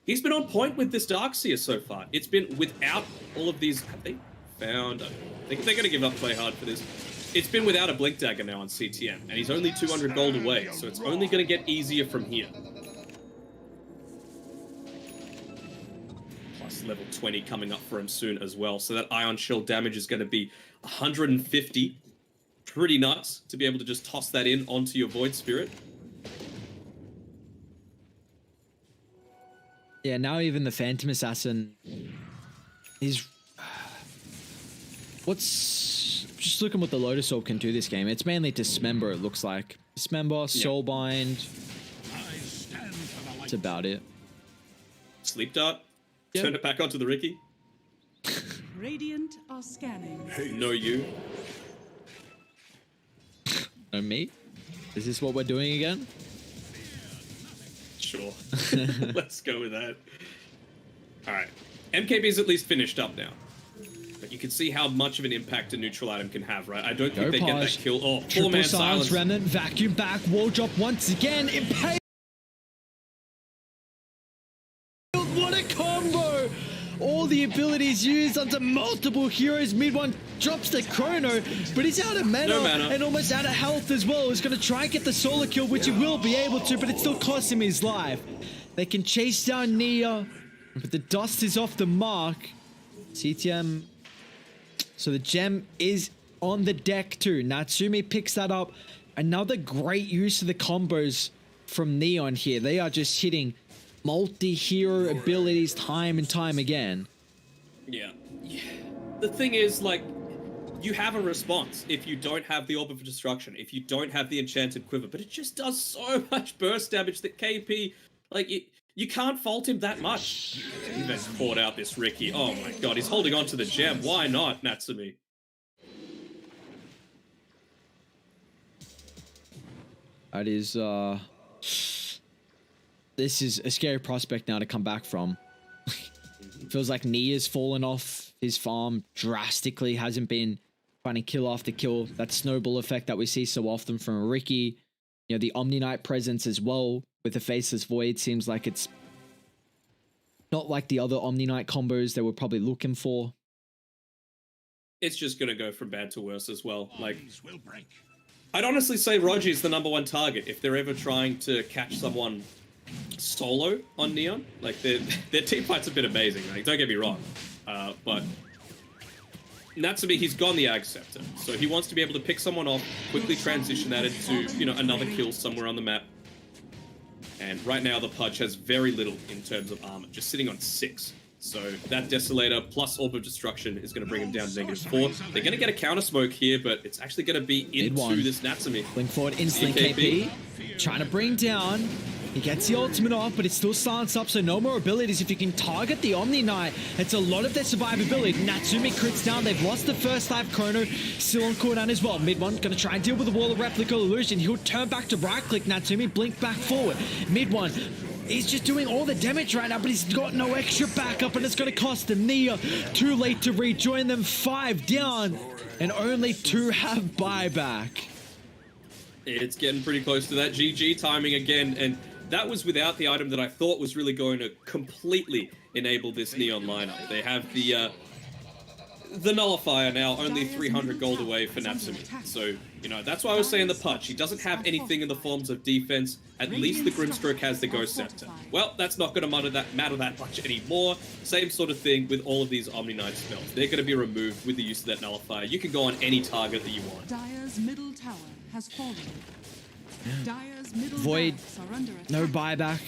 he's been on point with this Darkseer so far. It's been without all of these. Have they found? I think they're going to give up play hard for this. It's been without a Blink Dagger now on CTM, and he's only 200 gold away, so it's only going to get easier from here. Plus level 20 coming up for him soon as well, so that Ion Shell damage is going to be 150. Pretty nuts to be able to just toss that in onto your Void Spirit. Yeah, now even the Phantom Assassin is... Just looking what the Lotus Orb can do this game. It's mainly Dismember, it looks like. Dismember, Soulbind. That's about it. Sleep Dart. Yep. Turn it back onto the Ricky. Radiant are scanning. No you. No me? Is this what we're doing again? Sure. Let's go with that. Alright. MKB's at least finished up now. But you can see how much of an impact a neutral item can have, right? I don't think they get that kill. Oh, Triple silence Remnant, vacuum back, wall drop once again. Impale. What a combo! All the abilities used onto multiple heroes. Mid one drops the Chrono, but he's out of mana, and almost out of health as well. He's going to try and get the solo kill, which he will be able to, but it still costs him his life. They can chase down Nia, but the dust is off the mark. CTM... So the gem is on the deck too. Natsumi picks that up. Another great use of the combos from Neon here. They are just hitting multi-hero abilities time and time again. Yeah. The thing is, like, you have a response if you don't have the Orb of Destruction, if you don't have the Enchanted Quiver, but it just does so much burst damage that KP, like, you can't fault him that much. He has caught out this Ricky. Oh my god, he's holding on to the gem. Why not, Natsumi? That is, this is a scary prospect now to come back from. Feels like Nia's fallen off his farm drastically, hasn't been finding kill after kill. That snowball effect that we see so often from Ricky. You know, the Omni Knight presence as well with the Faceless Void seems like it's not like the other Omni Knight combos they were probably looking for. It's just going to go from bad to worse as well. Like, I'd honestly say Roger's the #1 target if they're ever trying to catch someone solo on Neon. Like, their team fights have been amazing. Like, don't get me wrong. But Natsumi, he's gone the Ag Scepter. So he wants to be able to pick someone off, quickly transition that into, you know, another kill somewhere on the map. And right now, the Pudge has very little in terms of armor, just sitting on 6. So that Desolator plus Orb of Destruction is going to bring him down to -4. They're going to get a counter smoke here, but it's actually going to be into this Natsumi. Blink forward, instant KP. Trying to bring down. He gets the ultimate off, but it's still silenced up, so no more abilities. If you can target the Omni Knight, it's a lot of their survivability. Natsumi crits down. They've lost the first life. Chrono still on cooldown as well. Mid one going to try and deal with the Wall of Replica Illusion. He'll turn back to right-click Natsumi, blink back forward. Mid one, he's just doing all the damage right now, but he's got no extra backup, and it's going to cost him. Nia, too late to rejoin them. 5 down, and only 2 have buyback. It's getting pretty close to that GG timing again, and that was without the item that I thought was really going to completely enable this Neon lineup. They have the Nullifier now, only 300 gold away for Natsumi. So, you know, that's why I was saying the Pudge. He doesn't have anything in the forms of defense. At least the Grimstroke has the Ghost Scepter. Well, that's not going to matter that much anymore. Same sort of thing with all of these Omni Knight spells. They're going to be removed with the use of that Nullifier. You can go on any target that you want. Dire's middle tower has fallen. Dire's middle Void, barracks are under attack. no buyback.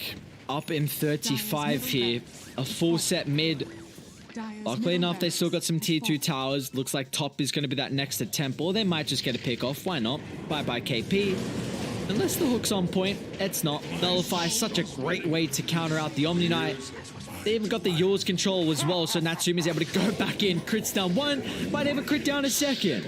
Up in 35 here. A full set mid. Dire's Luckily middle enough, they still got barracks some has tier 2 fallen. towers. Looks like top is going to be that next attempt, or they might just get a pick off. Why not? Bye-bye KP. Unless the hook's on point, it's not. Nullify is such a great way to counter out the Omni Knight. They even got the Yours control as well, so Natsumi's able to go back in. Crits down 1, might even crit down a 2nd.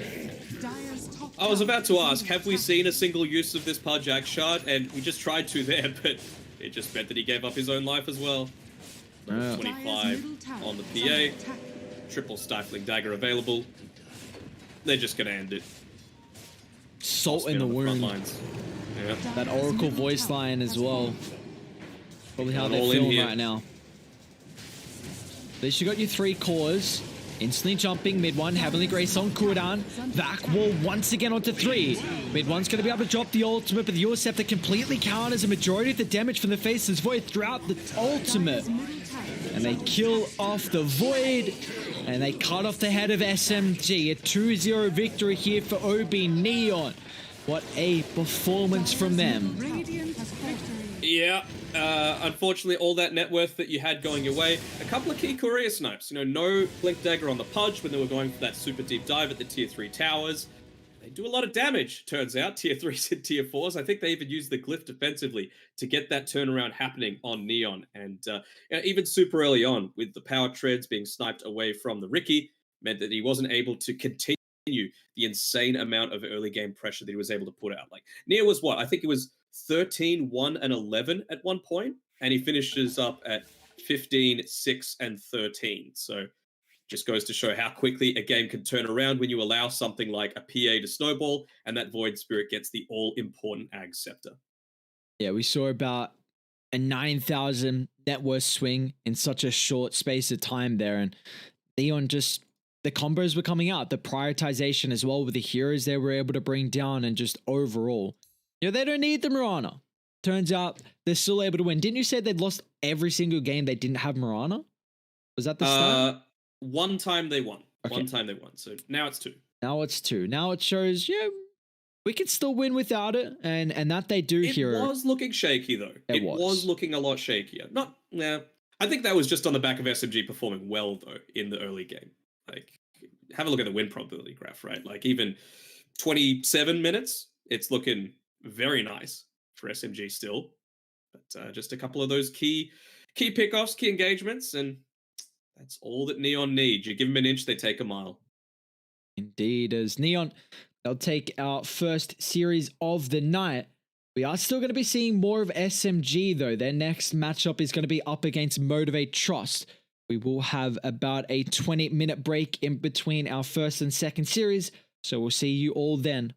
Dire's top I was tower about to is ask, under have we attack. seen a single use of this Pudge Axe Shard? And we just tried to there, but it just meant that he gave up his own life as well. Level Yeah. 25 on the PA. Triple Stifling Dagger available. They're just going to end it. Salt in the On front wound. lines. Yeah. That Oracle voice line as well. Probably how they're All in feeling here. right now. At least you got your 3 cores. Instantly jumping, mid one, Heavenly Grace on cooldown. Back wall once again onto 3. Mid one's going to be able to drop the ultimate, but the Yours Scepter completely counters a majority of the damage from the Faceless Void throughout the ultimate. And they kill off the Void, and they cut off the head of SMG. A 2-0 victory here for OB.Neon. What a performance from them. Radiant has victory. Yeah, unfortunately, all that net worth that you had going your way. A couple of key career snipes. You know, no Blink Dagger on the Pudge when they were going for that super deep dive at the tier 3 towers. They do a lot of damage, turns out, tier 3s and tier 4s. I think they even used the Glyph defensively to get that turnaround happening on Neon. And you know, even super early on, with the power treads being sniped away from the Ricky, meant that he wasn't able to continue the insane amount of early game pressure that he was able to put out. Like, Nia was what? I think it was 13, 1, and 11 at one point, and he finishes up at 15, 6, and 13. So just goes to show how quickly a game can turn around when you allow something like a PA to snowball, and that Void Spirit gets the all-important Ag Scepter. Yeah, we saw about a 9,000 net worth swing in such a short space of time there, and Neon just, the combos were coming out, the prioritization as well with the heroes they were able to bring down, and just overall, you know, they don't need the Mirana. Turns out they're still able to win. Didn't you say they'd lost every single game they didn't have Mirana? Was that the start? One time they won. Okay. One time they won. So now it's 2. Now it's 2. Now it shows, yeah, we can still win without it, and that they do here. It was looking shaky though. It was looking a lot shakier. I think that was just on the back of SMG performing well though in the early game. Like, have a look at the win probability graph, right? Like, even 27 minutes, it's looking very nice for SMG still. But just a couple of those key pickoffs, key engagements, and that's all that Neon need. You give them an inch, they take a mile. Indeed, as Neon, they'll take our first series of the night We are still going to be seeing more of SMG though. Their next matchup is going to be up against Motivate.Trust. We will have about a 20-minute break in between our first and second series, so we'll see you all then.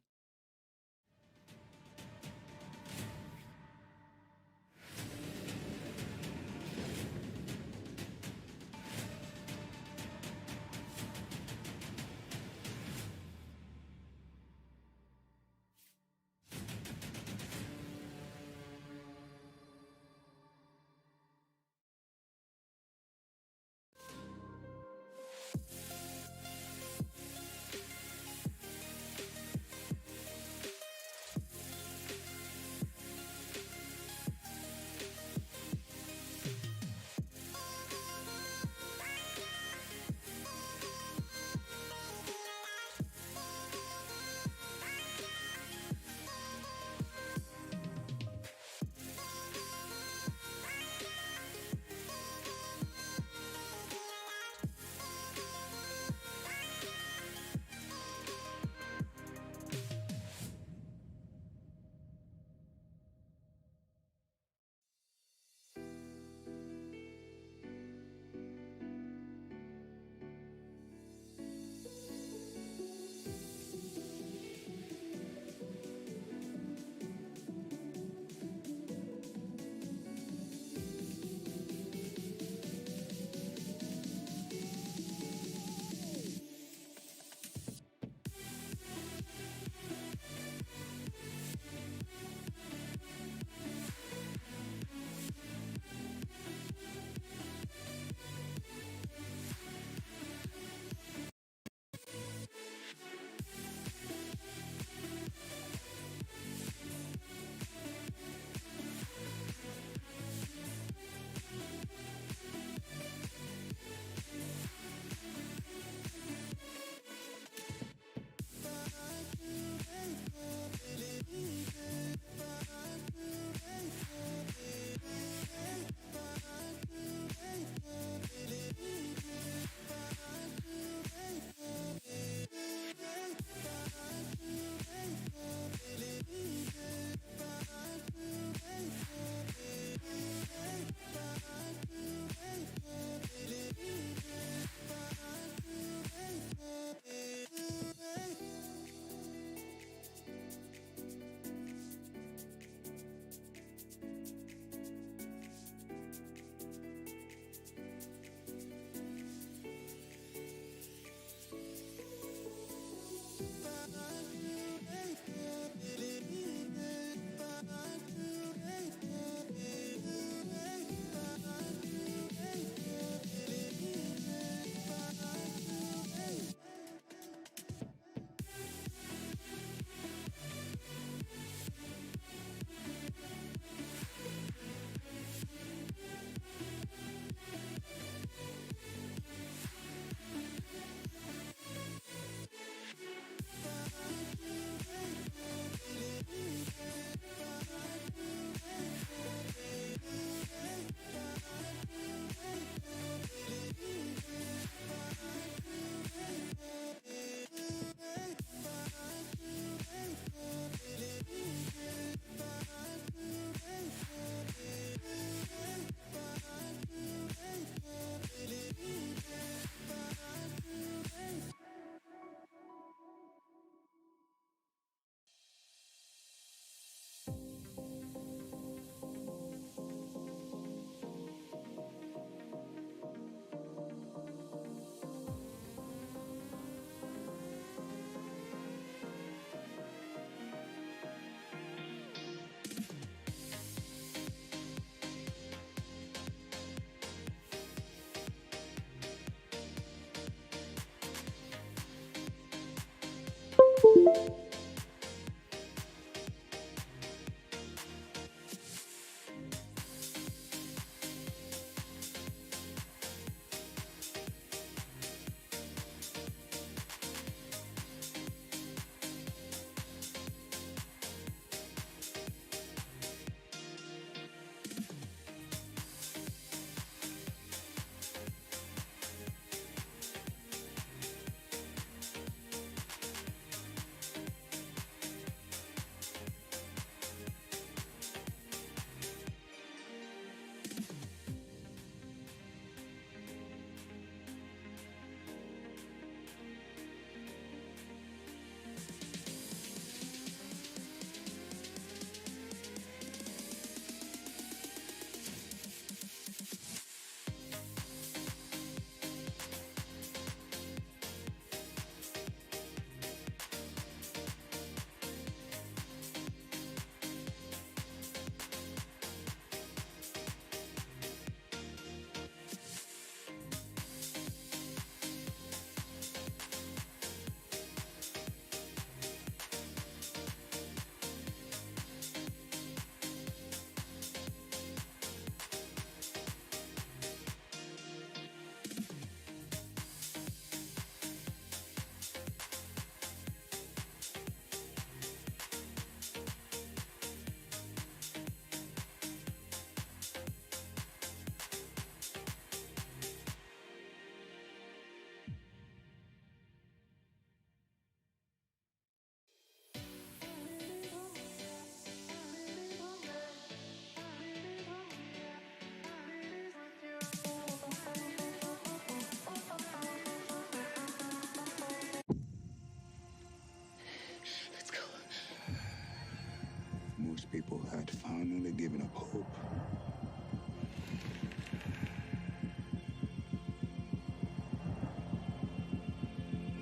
people had finally given up hope.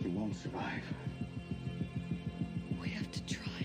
You won't survive. We have to try.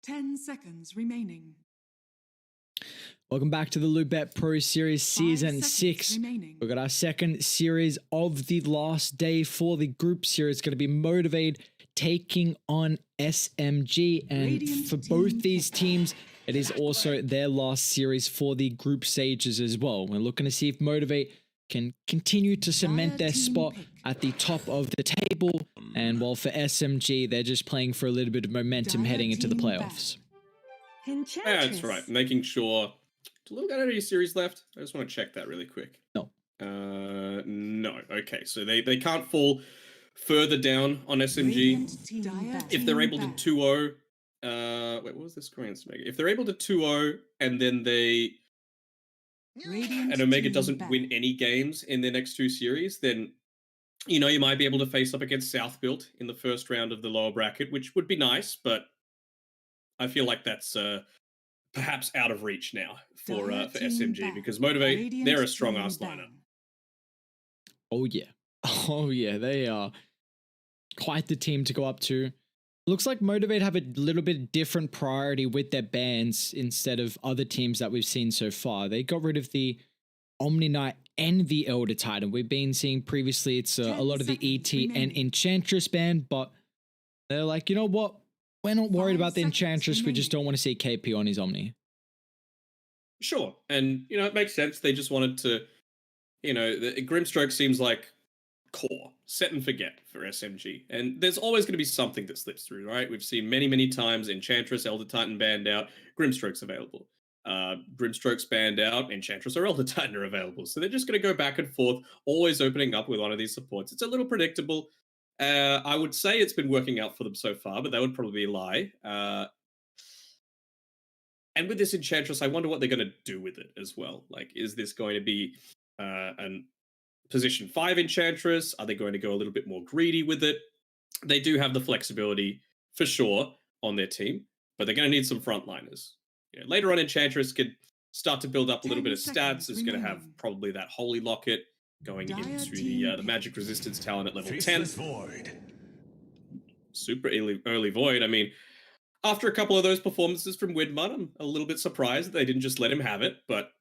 10 seconds remaining. Welcome back to the Lubet Pro Series Season 6. Remaining. We've got our second series of the last day for the group series. It's going to be Motivate taking on SMG. And Radiant for team both these teams, it is also their last series for the group stages as well. We're looking to see if Motivate can continue to cement their spot at the top of the table. And while for SMG, they're just playing for a little bit of momentum heading into the playoffs. Yeah, that's right. Making sure. Do Little got any series left? I just want to check that really quick. No. No. Okay, so they can't fall further down on SMG if they're able to 2-0. Wait, what was the scoring? If they're able to 2-0 and then and Omega doesn't win any games in their next two series, then you might be able to face up against South Built in the first round of the lower bracket, which would be nice, but I feel like that's perhaps out of reach now for SMG because Motivate, they're a strong ass lineup. Oh yeah. Oh yeah, they are quite the team to go up to. Looks like Motivate have a little bit different priority with their bans instead of other teams that we've seen so far. They got rid of the Omni Knight and the Elder Titan. We've been seeing previously it's a lot of the ET and Enchantress ban, but they're like, you know what? We're not worried about the Enchantress. We just don't want to see KP on his Omni. Sure. And, it makes sense. They just wanted to, the Grimstroke seems like core, set and forget for SMG. And there's always going to be something that slips through, right? We've seen many, many times Enchantress, Elder Titan banned out, Grimstroke's available. Grimstroke's banned out, Enchantress or Elder Titan are available. So they're just going to go back and forth, always opening up with one of these supports. It's a little predictable. I would say it's been working out for them so far, but that would probably be a lie. And with this Enchantress, I wonder what they're going to do with it as well. Like, is this going to be an position 5 Enchantress? Are they going to go a little bit more greedy with it? They do have the flexibility, for sure, on their team, but they're going to need some frontliners. Later on, Enchantress could start to build up a little bit of stats. It's going to have probably that Holy Locket going into the magic resistance talent at level 10. Void. Super early Void. I mean, after a couple of those performances from Widmut, I'm a little bit surprised that they didn't just let him have it, but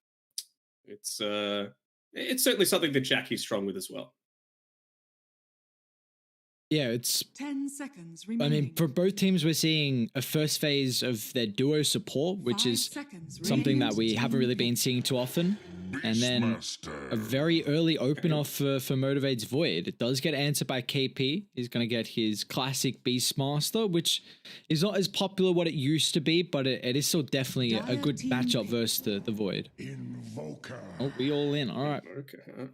it's certainly something that Jackie's strong with as well. Yeah, it's 10 seconds remaining. I mean, for both teams, we're seeing a first phase of their duo support, which is something that we haven't really been seeing too often. And then a very early open off for Motivate's Void. It does get answered by KP. He's going to get his classic Beastmaster, which is not as popular what it used to be, but it is still definitely a good matchup versus the Void. Oh, we all in. All right.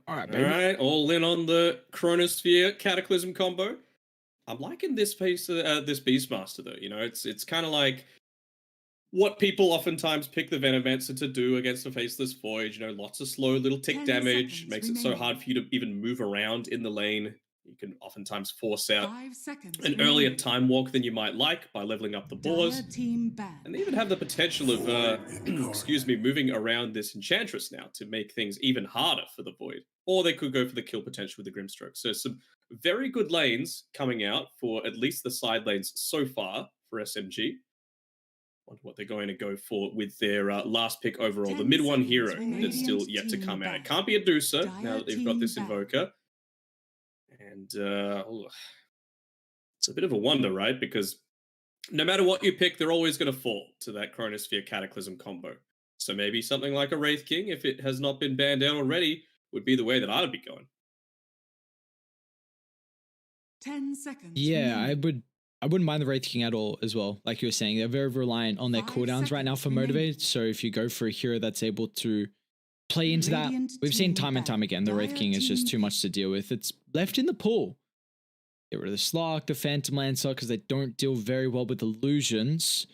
All right, baby. All right, all in on the Chronosphere Cataclysm combo. I'm liking this piece, this Beastmaster though. It's kind of like what people oftentimes pick the Venomancer to do against a Faceless Void. Lots of slow little tick damage, makes it so hard for you to even move around in the lane. You can oftentimes force out an earlier time walk than you might like by leveling up the boars. And they even have the potential of, moving around this Enchantress now to make things even harder for the Void. Or they could go for the kill potential with the Grimstroke. So some very good lanes coming out for at least the side lanes so far for SMG. Wonder what they're going to go for with their last pick overall. The mid one hero that's still yet to come out. It can't be a Deucer now that they've got this Invoker. And it's a bit of a wonder, right? Because no matter what you pick, they're always going to fall to that Chronosphere Cataclysm combo. So maybe something like a Wraith King, if it has not been banned out already, would be the way that I'd be going. 10 seconds. Yeah, I wouldn't mind the Wraith King at all as well. Like you were saying, they're very reliant on their cooldowns right now for Motivate. So if you go for a hero that's able to play into that, we've seen time and time again, the Wraith King is just too much to deal with. It's left in the pool. Get rid of the Slark, the Phantom Lancer, because they don't deal very well with illusions.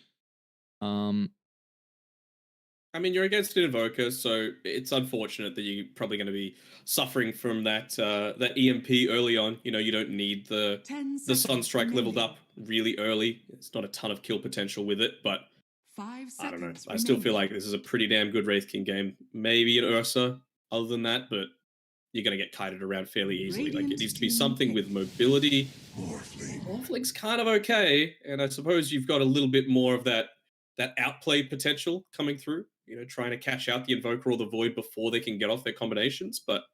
I mean, you're against an Invoker, so it's unfortunate that you're probably going to be suffering from that that EMP early on. You don't need the Sunstrike leveled up really early. It's not a ton of kill potential with it, but I don't know. I still feel like this is a pretty damn good Wraith King game. Maybe an Ursa other than that, but you're going to get kited around fairly easily. Like, it needs to be something with mobility. Morphling's kind of okay, and I suppose you've got a little bit more of that that outplay potential coming through. You know, trying to catch out the Invoker or the Void before they can get off their combinations. But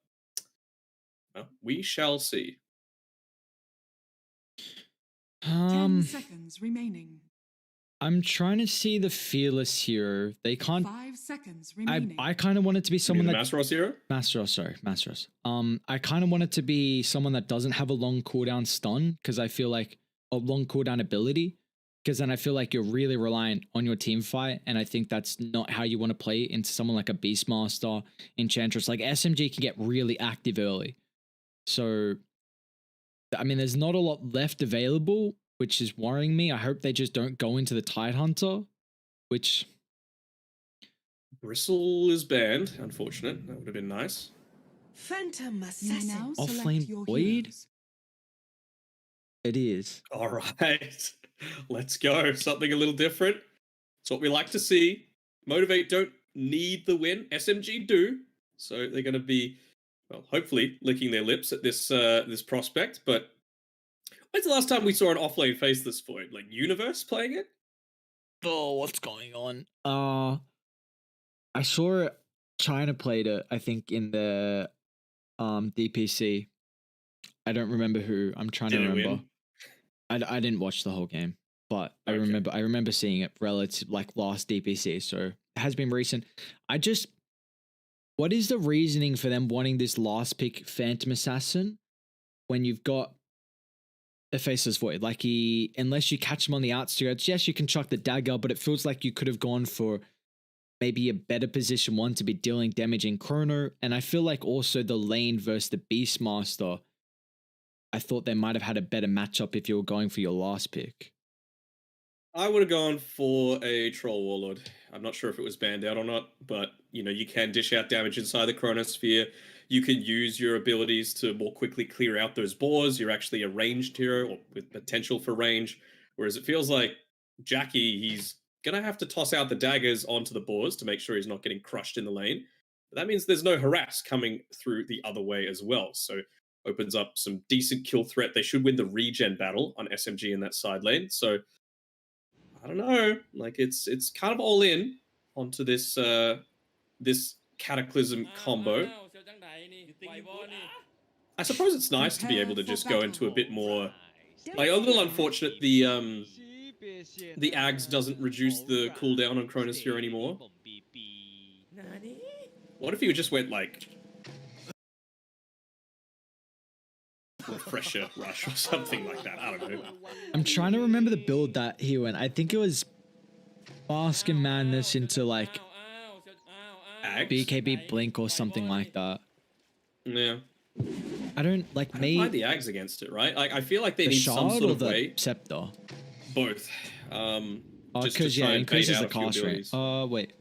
well, we shall see. 10 seconds remaining. I'm trying to see the fearless hero. They can't. 5 seconds remaining. I kind of want it to be someone that Masteros hero. Masteros. I kind of want it to be someone that doesn't have a long cooldown stun, because I feel like a long cooldown ability, because then I feel like you're really reliant on your team fight, and I think that's not how you want to play into someone like a Beastmaster, Enchantress. Like SMG can get really active early, so I mean, there's not a lot left available, which is worrying me. I hope they just don't go into the Tidehunter, which... Bristle is banned, unfortunate. That would have been nice. Phantom Assassin. Offlane Void? It is. All right. Let's go. Something a little different. It's what we like to see. Motivate don't need the win. SMG do. So they're going to be, well, hopefully licking their lips at this this prospect, but when's the last time we saw an offlane face this Void? Like Universe playing it? Oh, what's going on? I saw China played it, I think, in the DPC. I don't remember who. I'm trying to remember. I didn't watch the whole game, but okay. I remember seeing it relative like last DPC, so it has been recent. What is the reasoning for them wanting this last pick Phantom Assassin when you've got a Faceless Void? Like unless you catch him on the outskirts, yes, you can chuck the dagger, but it feels like you could have gone for maybe a better position one to be dealing damage in Chrono. And I feel like also the lane versus the Beastmaster, I thought they might have had a better matchup if you were going for your last pick. I would have gone for a Troll Warlord. I'm not sure if it was banned out or not, but you know, you can dish out damage inside the Chronosphere. You can use your abilities to more quickly clear out those boars. You're actually a ranged hero or with potential for range. Whereas it feels like Jackie, he's going to have to toss out the daggers onto the boars to make sure he's not getting crushed in the lane. But that means there's no harass coming through the other way as well. So opens up some decent kill threat. They should win the regen battle on SMG in that side lane. So I don't know. Like it's kind of all in onto this this Cataclysm combo. I suppose it's nice to be able to just go into a bit more. Like a little unfortunate the Ags doesn't reduce the cooldown on Chronosphere anymore. What if you just went like Refresher Rush or something like that? I don't know. I'm trying to remember the build that he went. I think it was Mask and Madness into like Ags? BKB Blink or something like that. Yeah. I don't like me. Find the Ags against it, right? Like I feel like they need Shard some sort or of the way. Scepter. Both. Because yeah, increases the cast rate. Wait.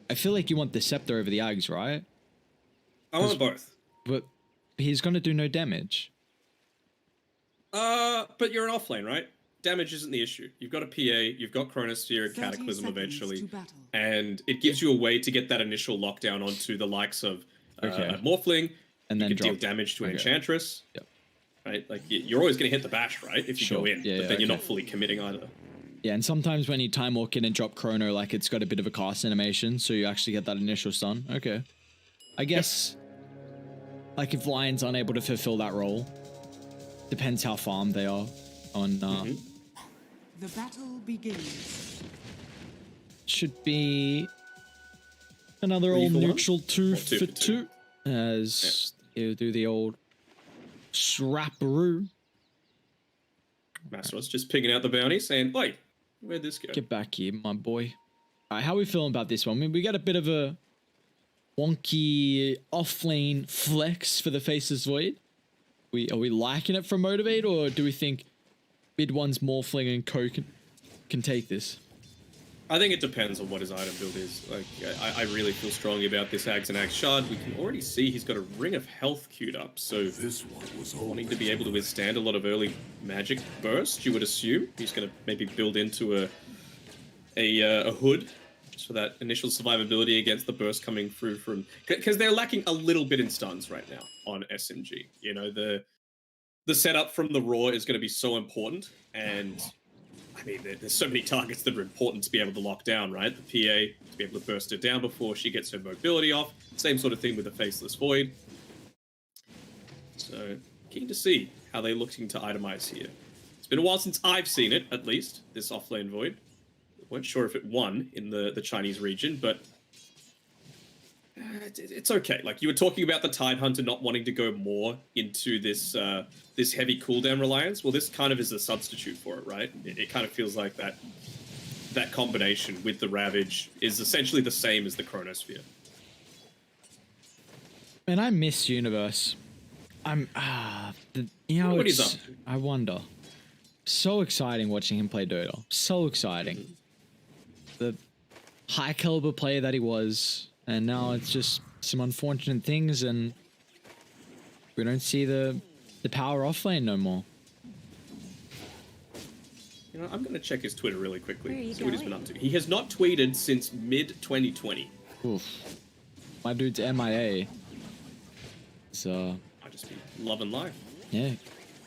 I feel like you want the Scepter over the Ags, right? I want both. But he's gonna do no damage. But you're an offlane, right? Damage isn't the issue. You've got a PA, you've got Chronosphere and Cataclysm eventually, and it gives you a way to get that initial lockdown onto the likes of Morphling, and then you can deal damage to an Enchantress. Yep. Right? Like you're always going to hit the bash, right? If you go in, but then you're not fully committing either. Yeah, and sometimes when you time walk in and drop Chrono, like it's got a bit of a cast animation, so you actually get that initial stun. Okay. I guess, like if Lion's unable to fulfill that role, depends how farmed they are on. The battle begins. Should be another old neutral 2 for 2, as you do the old Shrapperoo. Masteros just picking out the bounty, saying, "Wait, where'd this go? Get back here, my boy." All right, how are we feeling about this one? I mean, we got a bit of a wonky off-lane flex for the Faceless Void. Are we liking it from Motivate, or do we think mid one's Morphling and Co can take this? I think it depends on what his item build is. Like, I really feel strongly about this Ags and Ags Shard. We can already see he's got a Ring of Health queued up, so This one was wanting to be able to withstand a lot of early magic burst, you would assume. He's going to maybe build into a hood just for that initial survivability against the burst coming through from... Because they're lacking a little bit in stuns right now on SMG. You know, the setup from the Raw is going to be so important, and I mean, there's so many targets that are important to be able to lock down, right? The PA, to be able to burst it down before she gets her mobility off. Same sort of thing with the Faceless Void. So, keen to see how they're looking to itemize here. It's been a while since I've seen it, at least, this offlane Void. Weren't sure if it won in the Chinese region, but it's okay. Like, you were talking about the Tidehunter not wanting to go more into this this heavy cooldown reliance. Well, this kind of is a substitute for it, right? It kind of feels like that combination with the Ravage is essentially the same as the Chronosphere. And I miss Universe. You know, what he's up to. I wonder. So exciting watching him play Dota. So exciting. The high caliber player that he was, and now it's just some unfortunate things, and we don't see the power offlane no more. You know, I'm going to check his Twitter really quickly, see what he's been up to. He has not tweeted since mid-2020. Oof. My dude's MIA. So I just be loving life. yeah,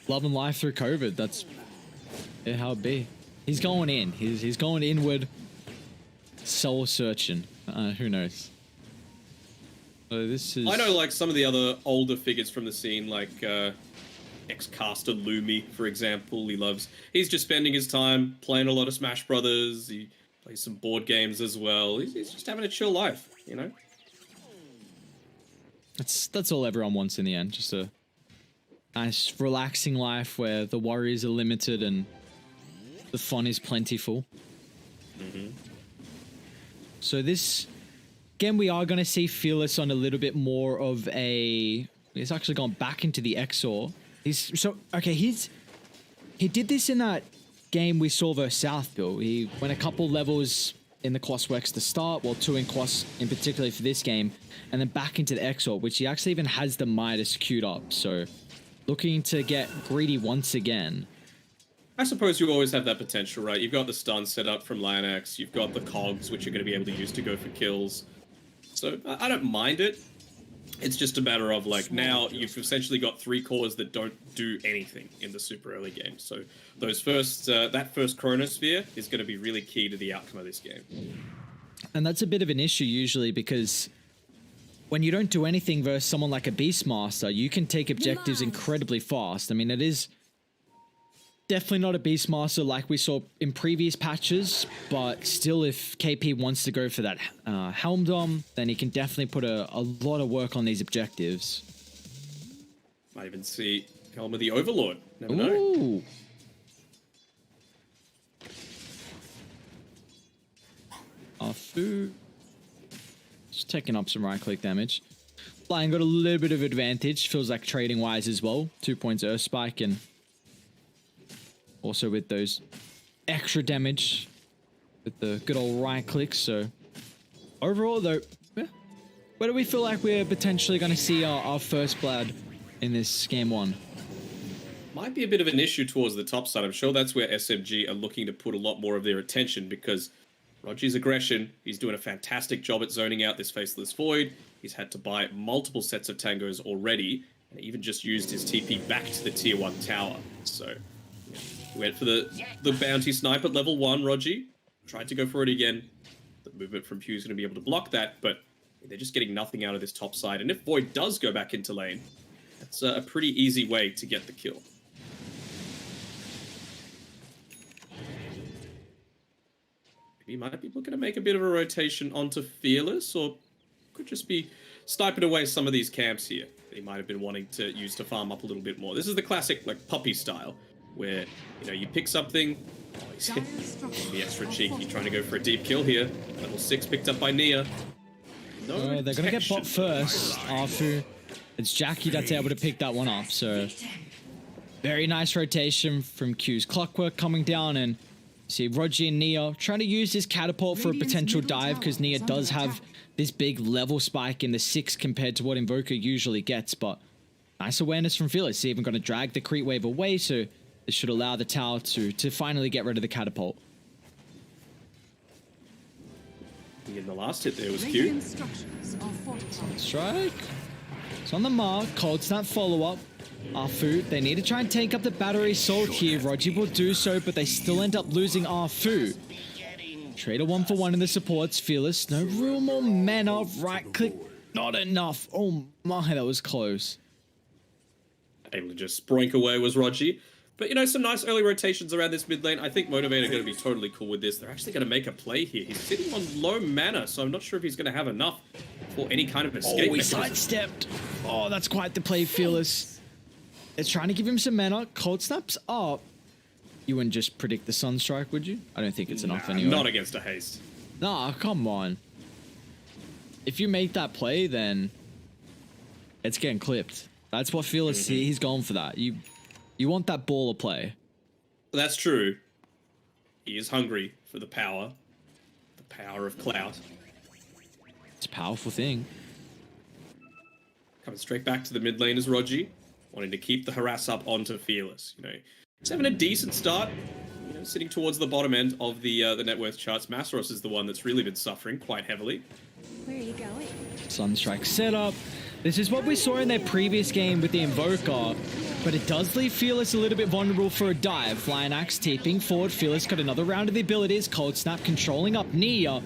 loving life through COVID. That's how it be. He's going in. He's going inward. Soul searching. Who knows? So this is. I know, like some of the other older figures from the scene, like ex-caster Lumi, for example. He's just spending his time playing a lot of Smash Brothers. He plays some board games as well. He's just having a chill life, you know. That's all everyone wants in the end. Just a nice, relaxing life where the worries are limited and the fun is plentiful. So this, again, we are going to see Fearless on a little bit more of a... He's actually gone back into the XOR. He did this in that game we saw versus South Bill. He went a couple levels in the Crossworks to start, well, 2 in Cross in particular for this game, and then back into the XOR, which he actually even has the Midas queued up. So looking to get greedy once again. I suppose you always have that potential, right? You've got the stun set up from Lanax, you've got the cogs, which you're going to be able to use to go for kills. So I don't mind it. It's just a matter of, like, now you've essentially got 3 cores that don't do anything in the super early game. So those that first Chronosphere is going to be really key to the outcome of this game. And that's a bit of an issue usually, because when you don't do anything versus someone like a Beastmaster, you can take objectives incredibly fast. I mean, it is definitely not a Beastmaster like we saw in previous patches, but still, if KP wants to go for that Helm Dom, then he can definitely put a lot of work on these objectives. Might even see Helm of the Overlord. Never know. Afu. Just taking up some right-click damage. Lion got a little bit of advantage. Feels like trading-wise as well. 2 points Earth Spike, and also with those extra damage with the good old right clicks. So overall though, where do we feel like we're potentially going to see our first blood in this game 1? Might be a bit of an issue towards the top side. I'm sure that's where SMG are looking to put a lot more of their attention, because Roger's aggression, he's doing a fantastic job at zoning out this Faceless Void. He's had to buy multiple sets of tangos already, and even just used his TP back to the tier 1 tower. So he went for the bounty snipe at level 1, Rogi. Tried to go for it again. The movement from Pew's going to be able to block that, but they're just getting nothing out of this top side. And if Void does go back into lane, that's a pretty easy way to get the kill. He might be looking to make a bit of a rotation onto Fearless, or could just be sniping away some of these camps here that he might have been wanting to use to farm up a little bit more. This is the classic, like, puppy style, where, you know, you pick something. Oh, he's be extra cheeky, trying to go for a deep kill here. Level 6 picked up by Nia. No, they're going to get bot first. Afu. It's Jackie that's able to pick that one up. So very nice rotation from Q's Clockwork coming down, and see Roger and Nia trying to use this catapult for a potential dive, because Nia does have this big level spike in the 6 compared to what Invoker usually gets. But nice awareness from Fearless. He's even going to drag the creep wave away, so this should allow the tower to finally get rid of the catapult. In the last hit there was Q. Strike. It's on the mark. Cold snap follow-up. Arfu, they need to try and tank up the battery assault here. Roger will do so, but they still end up losing Arfu. Trader 1-for-1 in the supports. Fearless, no real more mana. Right click, not enough. Oh my, that was close. Able to just sproink away was Roger. But, you know, some nice early rotations around this mid lane. I think Motivate are going to be totally cool with this. They're actually going to make a play here. He's sitting on low mana, so I'm not sure if he's going to have enough for any kind of escape. Oh, he sidestepped. Oh, that's quite the play, Fearless. It's trying to give him some mana. Cold snaps up. You wouldn't just predict the Sunstrike, would you? I don't think it's enough anyway. Not against a haste. Nah, come on. If you make that play, then it's getting clipped. That's what Fearless, he's going for that. You want that baller play. That's true. He is hungry for the power of clout. It's a powerful thing. Coming straight back to the mid lane is Roger, wanting to keep the harass up onto Fearless. You know, he's having a decent start. You know, sitting towards the bottom end of the net worth charts. Masros is the one that's really been suffering quite heavily. Where are you going? Sunstrike setup. This is what we saw in their previous game with the Invoker, but it does leave Fearless a little bit vulnerable for a dive. Flying Axe tipping forward. Fearless got another round of the abilities. Cold Snap controlling up Nia.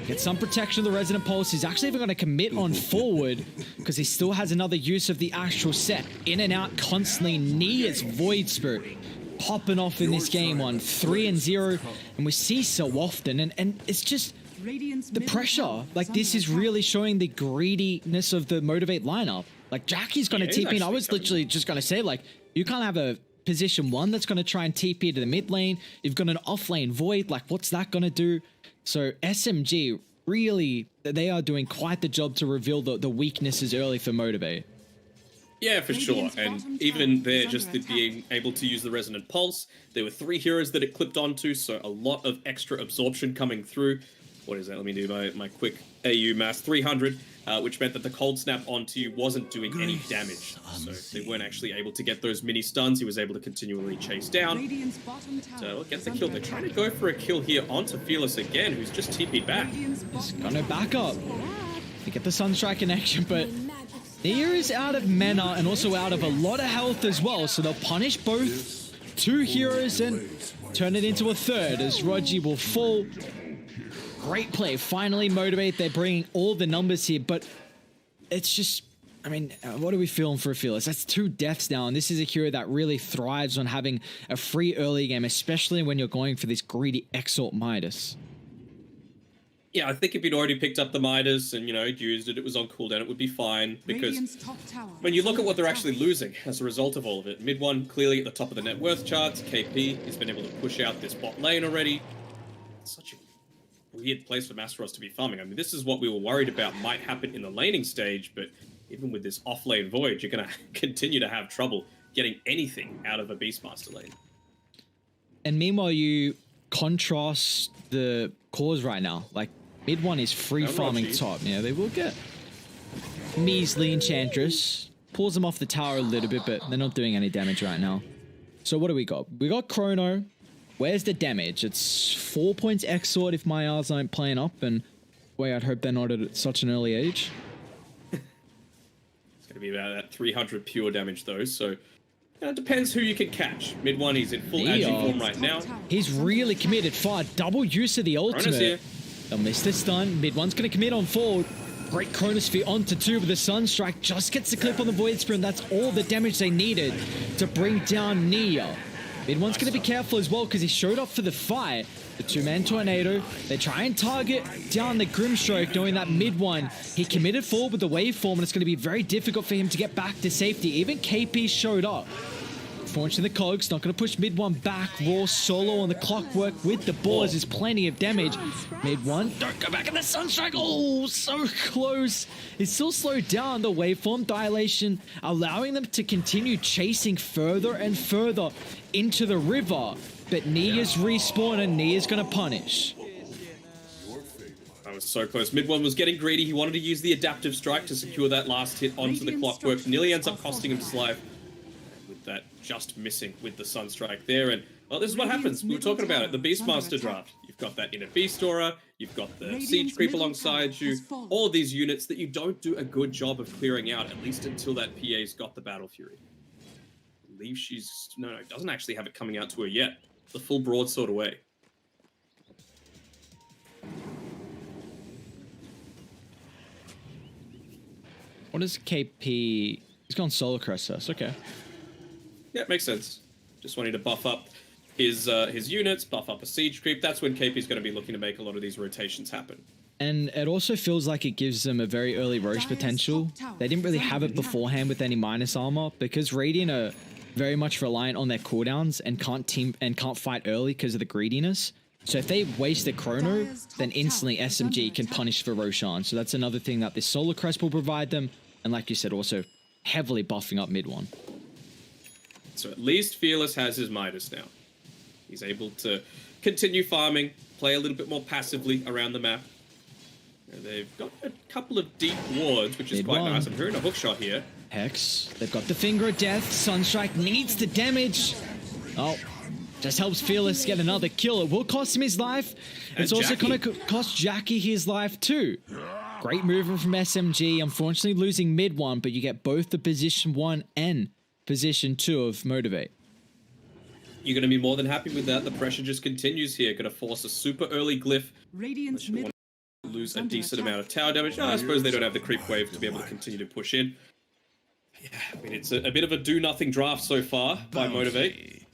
Gets some protection of the Resonant Pulse. He's actually even going to commit on forward because he still has another use of the actual set. In and out constantly. Nia's Void Spirit popping off in this game on 3-0, and we see so often, and it's just the pressure. Like, this is really showing the greediness of the Motivate lineup. Like, Jackie's going to TP in. I was literally just going to say, like, you can't have a position one that's going to try and TP to the mid lane. You've got an off lane Void. Like, what's that going to do? So SMG, really, they are doing quite the job to reveal the weaknesses early for Motivate. Yeah, for sure. And even there, just being able to use the Resonant Pulse, there were 3 heroes that it clipped onto, so a lot of extra absorption coming through. What is that? Let me do my quick AU math. 300, which meant that the Cold Snap onto you wasn't doing any damage. So they weren't actually able to get those mini stuns. He was able to continually chase down. So get the kill. They're trying to go for a kill here onto Fearless again, who's just TP'd back. He's gonna back up. They get the Sunstrike connection, but Nia is out of mana and also out of a lot of health as well. So they'll punish both 2 heroes and turn it into a third as Roger will fall. Great play. Finally Motivate. They're bringing all the numbers here, but it's just, I mean, what are we feeling for Fearless? That's 2 deaths now, and this is a hero that really thrives on having a free early game, especially when you're going for this greedy Exalt Midas. Yeah, I think if you'd already picked up the Midas and, you know, used it, it was on cooldown, it would be fine. Because when you look at what they're actually losing as a result of all of it, mid one clearly at the top of the net worth charts. KP has been able to push out this bot lane already. It's such a weird place for Masros to be farming. I mean, this is what we were worried about might happen in the laning stage, but even with this off-lane Void, you're going to continue to have trouble getting anything out of a Beastmaster lane. And meanwhile, you contrast the cores right now. Like, mid one is free farming top. Yeah, they will get measly Enchantress. Pulls them off the tower a little bit, but they're not doing any damage right now. So what do we got? We got Chrono. Where's the damage? It's 4 points Exort if my R's aren't playing up, and boy, I'd hope they're not at such an early age. It's going to be about that 300 pure damage though, so it depends who you can catch. Mid one, he's in full agi form right now. He's really committed. Far double use of the ultimate. They'll miss the stun. Mid one's going to commit on forward. Great Chronosphere onto 2 with the Sunstrike. Just gets the clip on the Void Spirit, and that's all the damage they needed to bring down Nia. Mid one's going to be careful as well because he showed up for the fight. The 2-man tornado. They try and target down the Grimstroke, knowing that mid one, he committed forward with the waveform, and it's going to be very difficult for him to get back to safety. Even KP showed up. Fortunately, the Cogs not going to push mid one back. Raw solo on the clockwork with the balls is plenty of damage. Mid one, don't go back in the Sunstrike. Oh, so close. It's still slowed down the waveform dilation, allowing them to continue chasing further and further into the river. But Nia's respawn and Nia's going to punish. That was so close. Mid one was getting greedy. He wanted to use the adaptive strike to secure that last hit onto the clockwork. Nearly ends up costing him his life. With that just missing with the Sunstrike there. And, well, this is what happens. We were talking about it. The Beastmaster draft. You've got that Inner Beast Aura. You've got the Siege Creep alongside you. All of these units that you don't do a good job of clearing out, at least until that PA's got the Battle Fury. believe she's... No, doesn't actually have it coming out to her yet. The full broadsword away. What is KP? He's gone Solar Crest first. Okay. Yeah, makes sense. Just wanting to buff up his units, buff up a siege creep. That's when KP's going to be looking to make a lot of these rotations happen. And it also feels like it gives them a very early Roche potential. They didn't really have it beforehand with any minus armor because Radiant are very much reliant on their cooldowns and can't fight early because of the greediness. So if they waste their chrono, then instantly SMG can punish for Roshan. So that's another thing that this Solar Crest will provide them. And like you said, also heavily buffing up mid one. So at least Fearless has his Midas now. He's able to continue farming, play a little bit more passively around the map. And they've got a couple of deep wards, which is Mid quite one. nice. I'm hearing a hook shot here. Hex, they've got the Finger of Death. Sunstrike needs the damage. Oh, just helps Fearless get another kill. It will cost him his life. And It's also Jackie. going to cost Jackie his life too. Great movement from SMG. Unfortunately losing mid one, but you get both the position 1 and position 2 of Motivate. You're going to be more than happy with that. The pressure just continues here. Going to force a super early glyph. Radiant's Which mid want to lose a under decent attack. amount of tower damage. No, I suppose they don't have the creep wave to be able to continue to push in. Yeah, I mean, it's a bit of a do-nothing draft so far by Motivate.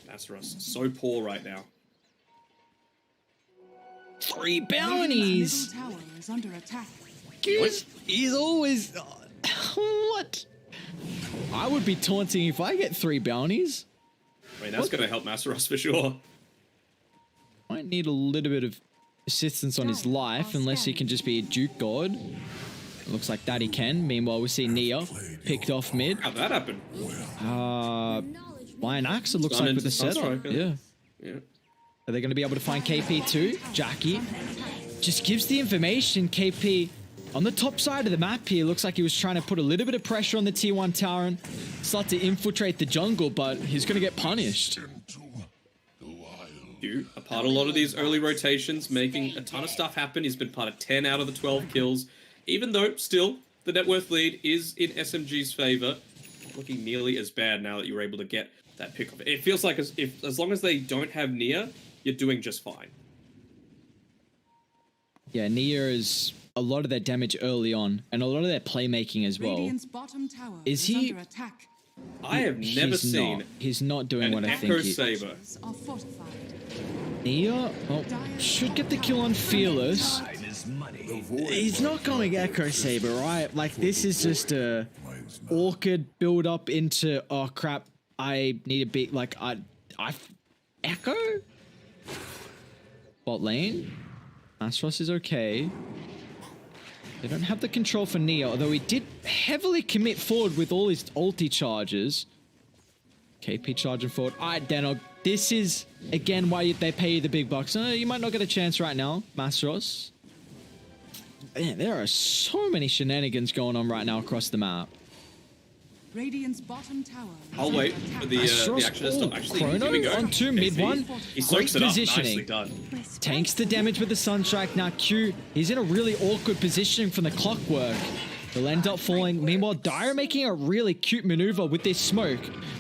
Nasros, so poor right now. 3 Radiant's bounties. middle tower is under attack. He's always... What? I would be taunting if I get 3 bounties. I mean, that's going to help Nasros for sure. Might need a little bit of assistance on his life, unless he can just be a Duke God. It looks like that he can. Meanwhile, we see Nia picked off mid. How'd that happen? Lion Axe, it looks Gone like with into the setup. Sunstriker. Yeah. Yeah. Are they going to be able to find KP too? Jackie just gives the information. KP on the top side of the map here. Looks like he was trying to put a little bit of pressure on the T1 tower and start to infiltrate the jungle, but he's going to get punished. A part of a lot of these early rotations, making a ton of stuff happen. He's been part of 10 out of the 12 kills, even though still the net worth lead is in SMG's favor. Not looking nearly as bad now that you're able to get that pick off. It feels like as long as they don't have Nia, you're doing just fine. Yeah, Nia is a lot of their damage early on, and a lot of their playmaking as well. Radiant's bottom tower Is he- under attack. I have never seen He's not doing an what I Echo think he... Saber. Are fortified. Nia, oh, should get the kill on Fearless. He's not going Echo Saber, right? Like, this is just a awkward build up into, oh crap, I need a bit, like, I Echo? Bot lane? Astros is okay. They don't have the control for Nia, although he did heavily commit forward with all his ulti charges. KP charging forward. Alright, Denog. This is, again, why they pay you the big bucks. You might not get a chance right now, Mastros. Man, there are so many shenanigans going on right now across the map. Radiant's bottom tower. is I'll under wait attack. for the action to stop. Actually, Chrono here we go. on 2 mid KP. one. He Great soaks it up. positioning. Nicely done. Tanks the damage with the Sunstrike. Now Q, he's in a really awkward positioning from the clockwork. They'll end up falling. Meanwhile, Dire making a really cute maneuver with this smoke.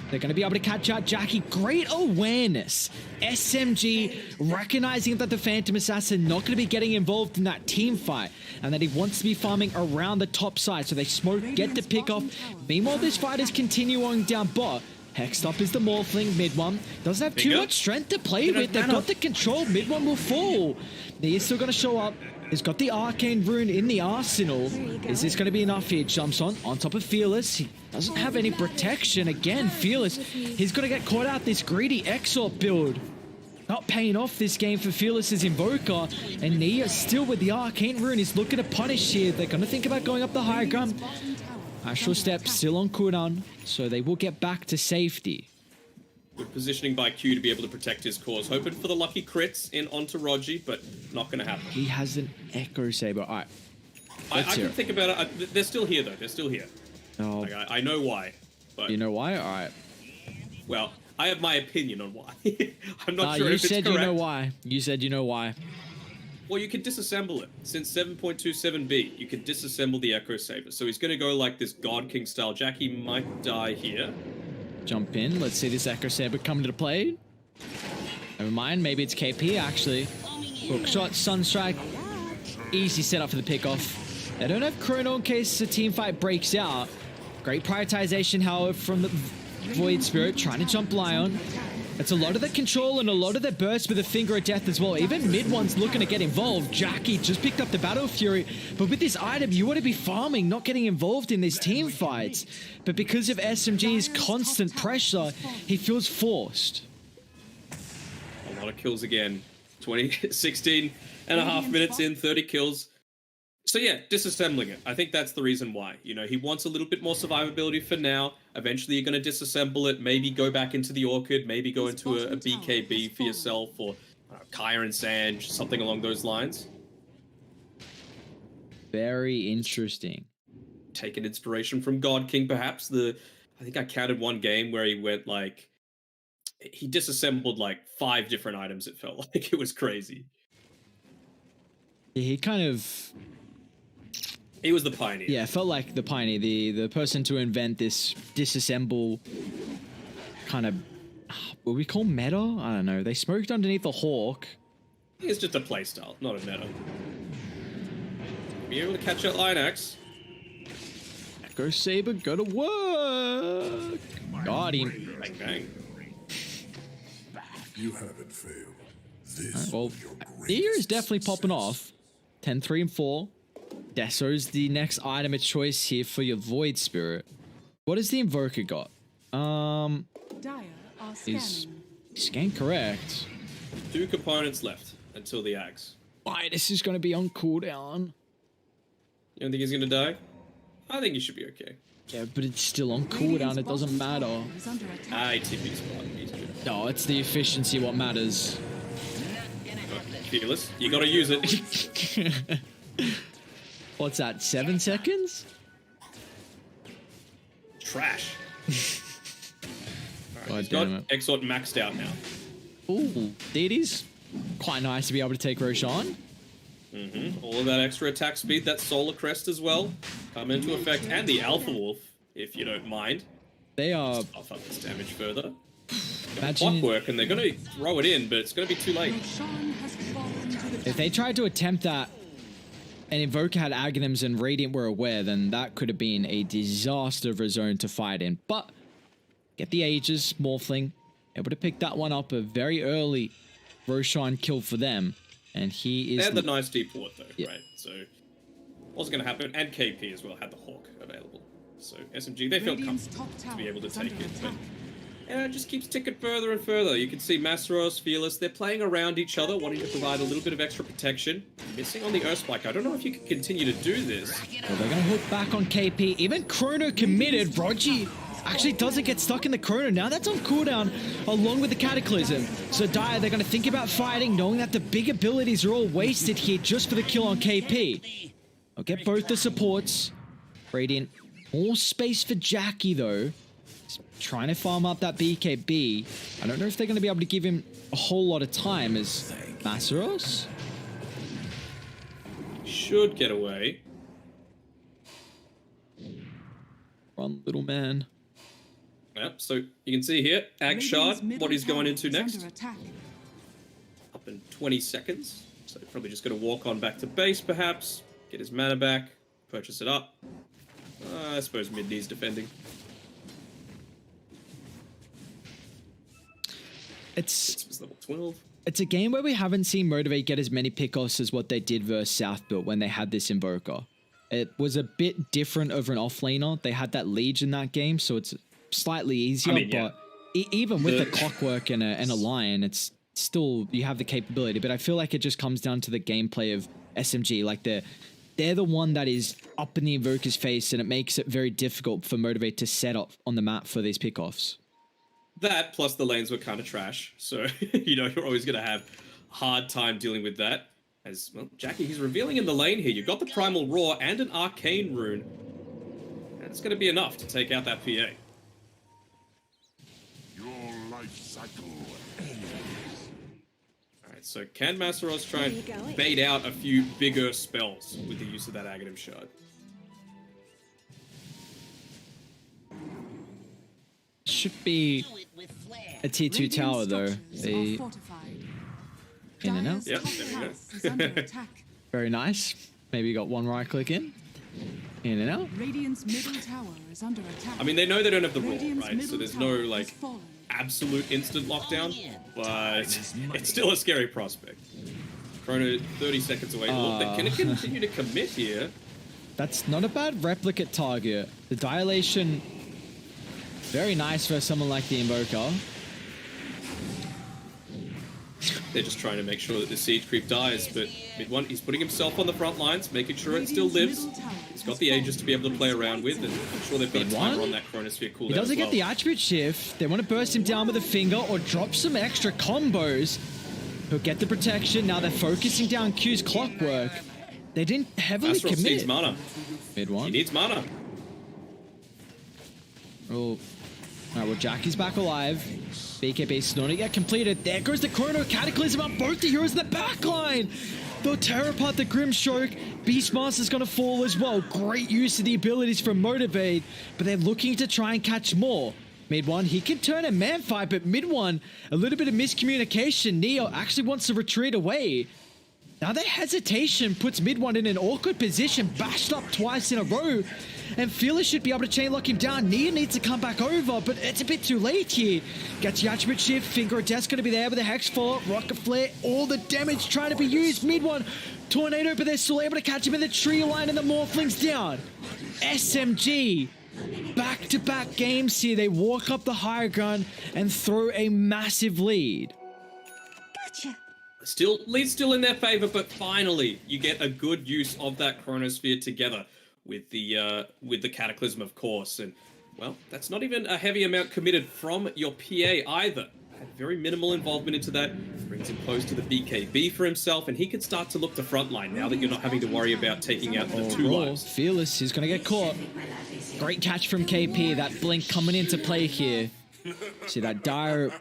They're going to be able to catch out Jackie. Great awareness. SMG recognizing that the Phantom Assassin not going to be getting involved in that team fight and that he wants to be farming around the top side. So they smoke, get the pick off. Meanwhile, this fight is continuing down bot. Hexed up is the Morphling. Mid one doesn't have too Bigger. much strength to play with. They've got the control. Mid one will fall. He is still going to show up. He's got the Arcane Rune in the arsenal. Is this going to be enough here? Jumps on top of Fearless. He doesn't have any protection. Again, Fearless. He's going to get caught out this greedy Exort build. Not paying off this game for Fearless's Invoker. And Nia still with the Arcane Rune is looking to punish here. They're going to think about going up the higher ground. Astral Step still on cooldown, so they will get back to safety. Good positioning by Q to be able to protect his cause. Hoping for the lucky crits in onto Rogi, but not going to happen. He has an Echo Saber. All right. I Let's hear can it. think about it. They're still here, though. They're still here. Oh, Like, I know why. But, you know why? All right. well, I have my opinion on why. I'm not sure You if it's said correct. you know why. You said you know why. Or you could disassemble it. Since 7.27B, you could disassemble the Echo Saber. So he's going to go like this God King style. Jackie might die here. Jump in. Let's see this Echo Saber come into play. Never mind. Maybe it's KP, actually. Hook shot, Sunstrike. Easy setup for the pickoff. They don't have Chrono in case the team fight breaks out. Great prioritization, however, from the Void Spirit. Trying to jump Lion. It's a lot of the control and a lot of the bursts with a Finger of Death as well. Even mid one's looking to get involved. Jackie just picked up the Battle Fury. But with this item, you want to be farming, not getting involved in these team fights. But because of SMG's constant pressure, he feels forced. A lot of kills again. 16 and a half minutes in, 30 kills. So yeah, disassembling it. I think that's the reason why. You know, he wants a little bit more survivability for now. Eventually you're going to disassemble it, maybe go back into the Orchid, maybe go into a BKB for yourself, or Kaya and Sanj, something along those lines. Very interesting. Take an inspiration from God King, perhaps. I think I counted one game where he went like, he disassembled like 5 different items, it felt like. It was crazy. Yeah, he kind of... He was the pioneer. Yeah, felt like the pioneer, the person to invent this disassemble kind of, what we call meta? I don't know. They smoked underneath the Hawk. It's just a playstyle, not a meta. Be able to catch that Lionax. Echo Saber, go to work. Got him. Bang, bang. You haven't failed. Right, well, the year is definitely popping off. 10, 3, and 4. Deso's the next item of choice here for your Void Spirit. What does the Invoker got? Dire are Is scanning. scan correct? 2 components left until the axe. Why, this is going to be on cooldown. You don't think he's gonna die? I think he should be okay. Yeah, but it's still on cooldown. It doesn't matter. He TP spot. He's good. No, it's the efficiency what matters. Fearless. You gotta use it. What's that, 7 seconds? Trash. God He's damn got it. Exort maxed out now. Ooh, deities. Quite nice to be able to take Roshan. All of that extra attack speed, that Solar Crest as well, come into effect. And the Alpha Wolf, if you don't mind. They are... Buff up this damage further. Imagine Clockwork, and they're gonna throw it in, but it's gonna be too late. if they tried to attempt that and Invoker had Aghanims and Radiant were aware, then that could have been a disaster of a zone to fight in. But get the Aegis, Morphling, able to pick that one up, a very early Roshan kill for them. And he is... They had the nice deep port though, Yeah. right? So, what's gonna happen? And KP as well had the Hawk available. So, SMG, they felt comfortable to be able to take it. But it just keeps ticking further and further. You can see Masteros, Fearless, they're playing around each other, wanting to provide a little bit of extra protection. Missing on the Earth Spike. I don't know if you can continue to do this. Well, they're going to hook back on KP. Even Chrono committed. Rogi actually doesn't get stuck in the Chrono. Now that's on cooldown along with the Cataclysm. So Dire, they're going to think about fighting, knowing that the big abilities are all wasted here just for the kill on KP. I'll get both the supports. Radiant. More space for Jackie, though. He's trying to farm up that BKB. I don't know if they're going to be able to give him a whole lot of time as Masteros. Should get away. Run, little man. Yep, so you can see here, Ag Shard, what he's going into next. Up in 20 seconds. So probably just going to walk on back to base, perhaps. Get his mana back. Purchase it up. I suppose mid needs defending. It's level 12. It's a game where we haven't seen Motivate get as many pickoffs as what they did versus South Built when they had this Invoker. It was a bit different over an offlaner. They had that Liege in that game, so it's slightly easier. But even with the Clockwork and a Lion, it's still, you have the capability. But I feel like it just comes down to the gameplay of SMG. Like they're the one that is up in the Invoker's face, and it makes it very difficult for Motivate to set up on the map for these pickoffs. That, plus the lanes were kind of trash. So, you know, you're always going to have a hard time dealing with that. As, well, Jackie, he's revealing in the lane here. You've got the Primal Roar and an Arcane Rune. And it's going to be enough to take out that PA. Your life cycle ends. Alright, so can Masaros try and bait out a few bigger spells with the use of that Aghanim Shard? Should be a tier 2 tower though. The in and out. Yep, there we go. Very nice. Maybe you got one right click in and out. Radiant's middle tower is under attack. I mean, they know they don't have the raw, Radiant's right? So middle there's tower no, has like, fallen. absolute instant lockdown, but it's still a scary prospect. Chrono 30 seconds away. Look, they can continue to commit here. That's not a bad replicate target. The dilation, very nice for someone like the Invoker. They're just trying to make sure that the siege creep dies, but mid-one, he's putting himself on the front lines, making sure it still lives. He's got the Aegis to be able to play around with, and I'm sure they've got a timer on that Chronosphere cooldown. He doesn't as well. get the attribute shift. They want to burst him down with a finger or drop some extra combos. He'll get the protection. Now they're focusing down Q's clockwork. They didn't heavily Astros commit. needs mana. Mid-one. He needs mana. Oh. Alright, well, Jackie's back alive. BKB's not yet completed. There goes the Chrono Cataclysm on both the heroes in the backline. They'll tear apart the Grimstroke. Beastmaster's going to fall as well. Great use of the abilities from Motivate, but they're looking to try and catch more. Mid-one, he can turn a man fight, but mid-one, a little bit of miscommunication. Neo actually wants to retreat away. Now their hesitation puts mid-one in an awkward position, bashed up twice in a row, and Fearless should be able to chain lock him down. Nia needs to come back over, but it's a bit too late here. Gets the attribute shift, Finger of Death's going to be there with the Hex Follow, Rocket Flare, all the damage trying to be used. Mid-one, Tornado, but they're still able to catch him in the tree line and the Morphling's down. SMG, back-to-back games here. They walk up the higher ground and throw a massive lead. Lead's still in their favor, but finally you get a good use of that Chronosphere together with the Cataclysm, of course. And well, that's not even a heavy amount committed from your PA either. Had very minimal involvement into that. Brings him close to the BKB for himself, and he can start to look to frontline now that you're not having to worry about taking out the two lives. Fearless is going to get caught. Great catch from KP. That blink coming into play here. See that dire.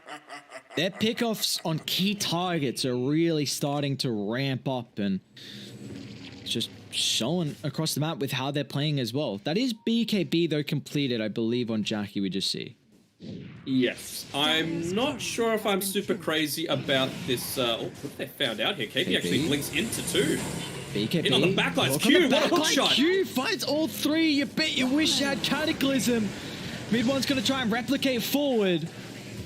Their pickoffs on key targets are really starting to ramp up, and it's just showing across the map with how they're playing as well. That is BKB though completed, I believe, on Jackie we just see. Yes, I'm not sure if I'm super crazy about this. What they found out here? KP actually blinks into two. BKB. In on the backlines. Q, what a hook shot. Q finds all three. You bet you wish you had Cataclysm. Mid-one's going to try and replicate forward.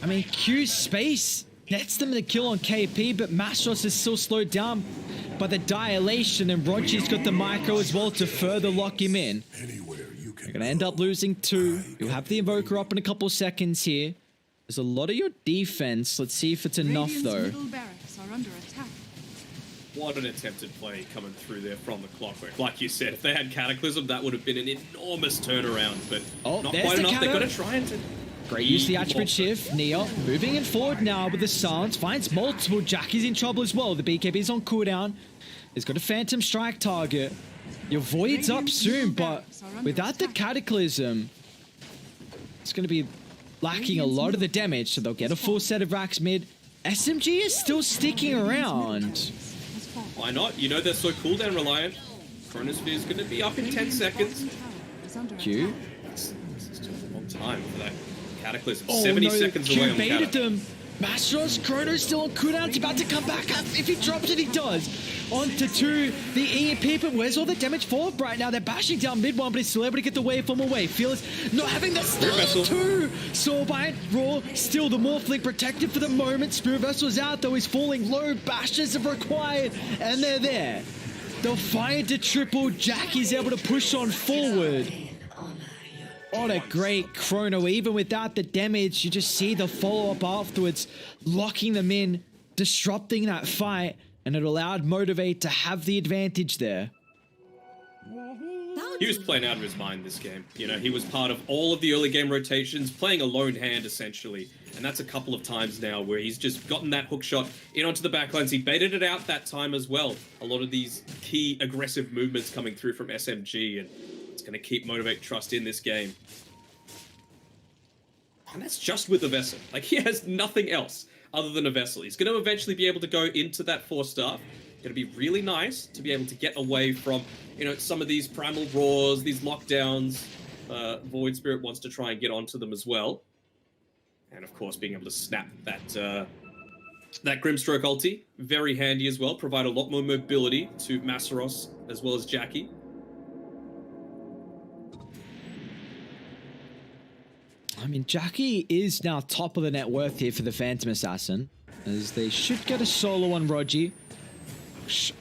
I mean, Q's space nets them the kill on KP, but Mastros is still slowed down by the dilation, and Rochi's got the micro as well to further lock him in. You're going to end up losing two. You'll have the Invoker up in a couple seconds here. There's a lot of your defense. Let's see if it's enough, though. Middle barracks are under attack. What an attempted play coming through there from the Clockwork. Like you said, if they had Cataclysm, that would have been an enormous turnaround, but not quite enough. They've got to try and... Great use the attribute shift. Neo moving in forward now with the silence. Finds multiple. Jackie's in trouble as well. The BKB's on cooldown. He's got a Phantom Strike target. Your Void's up soon, but without the Cataclysm, it's going to be lacking a lot of the damage, so they'll get a full set of racks mid. SMG is still sticking around. Why not? You know they're so cooldown reliant. Chronosphere is going to be up in 10 seconds. Q. This is just a long time for that Cataclysm. 70 seconds away on the baited them. Mastros, Chrono's still on cooldown. It's about to come back up. If he drops it, he does. On to two. The EMP, but where's all the damage for right now? They're bashing down mid-one, but he's still able to get the waveform away. Fearless not having the stun two. Soulbind, Raw, still the Morphling protected for the moment. Spirit Vessel's out, though he's falling low. Bashes are required, and they're there. They'll find to triple. Jackie's able to push on forward. What a great Chrono. Even without the damage, you just see the follow-up afterwards, locking them in, disrupting that fight, and it allowed Motivate to have the advantage there. He was playing out of his mind this game. You know, he was part of all of the early game rotations, playing a lone hand, essentially. And that's a couple of times now where he's just gotten that hook shot in onto the backlines. He baited it out that time as well. A lot of these key aggressive movements coming through from SMG, and it's going to keep MG.Trust in this game. And that's just with the Vessel. Like, he has nothing else. other than a vessel. He's going to eventually be able to go into that 4-star. Going to be really nice to be able to get away from, you know, some of these primal roars, these lockdowns. Void Spirit wants to try and get onto them as well. And of course, being able to snap that Grimstroke ulti, very handy as well. Provide a lot more mobility to Masaros as well as Jackie. I mean, Jackie is now top of the net worth here for the Phantom Assassin, as they should get a solo on Rogi.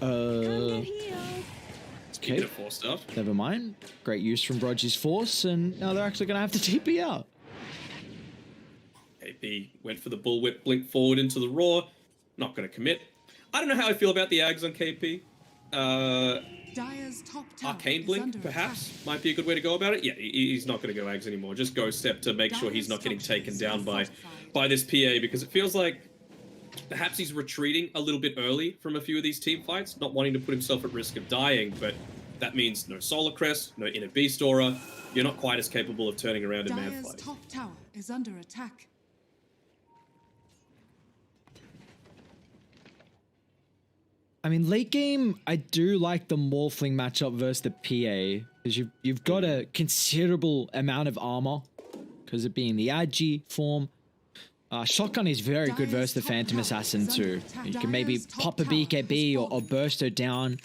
Okay, 4-star. Never mind. Great use from Rogi's force, and now they're actually going to have to TP out. AP went for the bullwhip, blink forward into the roar. Not going to commit. I don't know how I feel about the Ags on KP. Dyer's top tower Arcane Blink, perhaps, might be a good way to go about it. Yeah, he's not going to go Ags anymore. Just Ghost Step to make sure he's not getting taken down by this PA, because it feels like perhaps he's retreating a little bit early from a few of these team fights, not wanting to put himself at risk of dying, but that means no Solar Crest, no Inner Beast Aura. You're not quite as capable of turning around in man fights. Top tower is under attack. I mean, late game, I do like the Morphling matchup versus the PA, because you've got a considerable amount of armor, because of being the Agi form. Shotgun is very good versus the Phantom Assassin too. You can maybe pop a BKB or burst her down.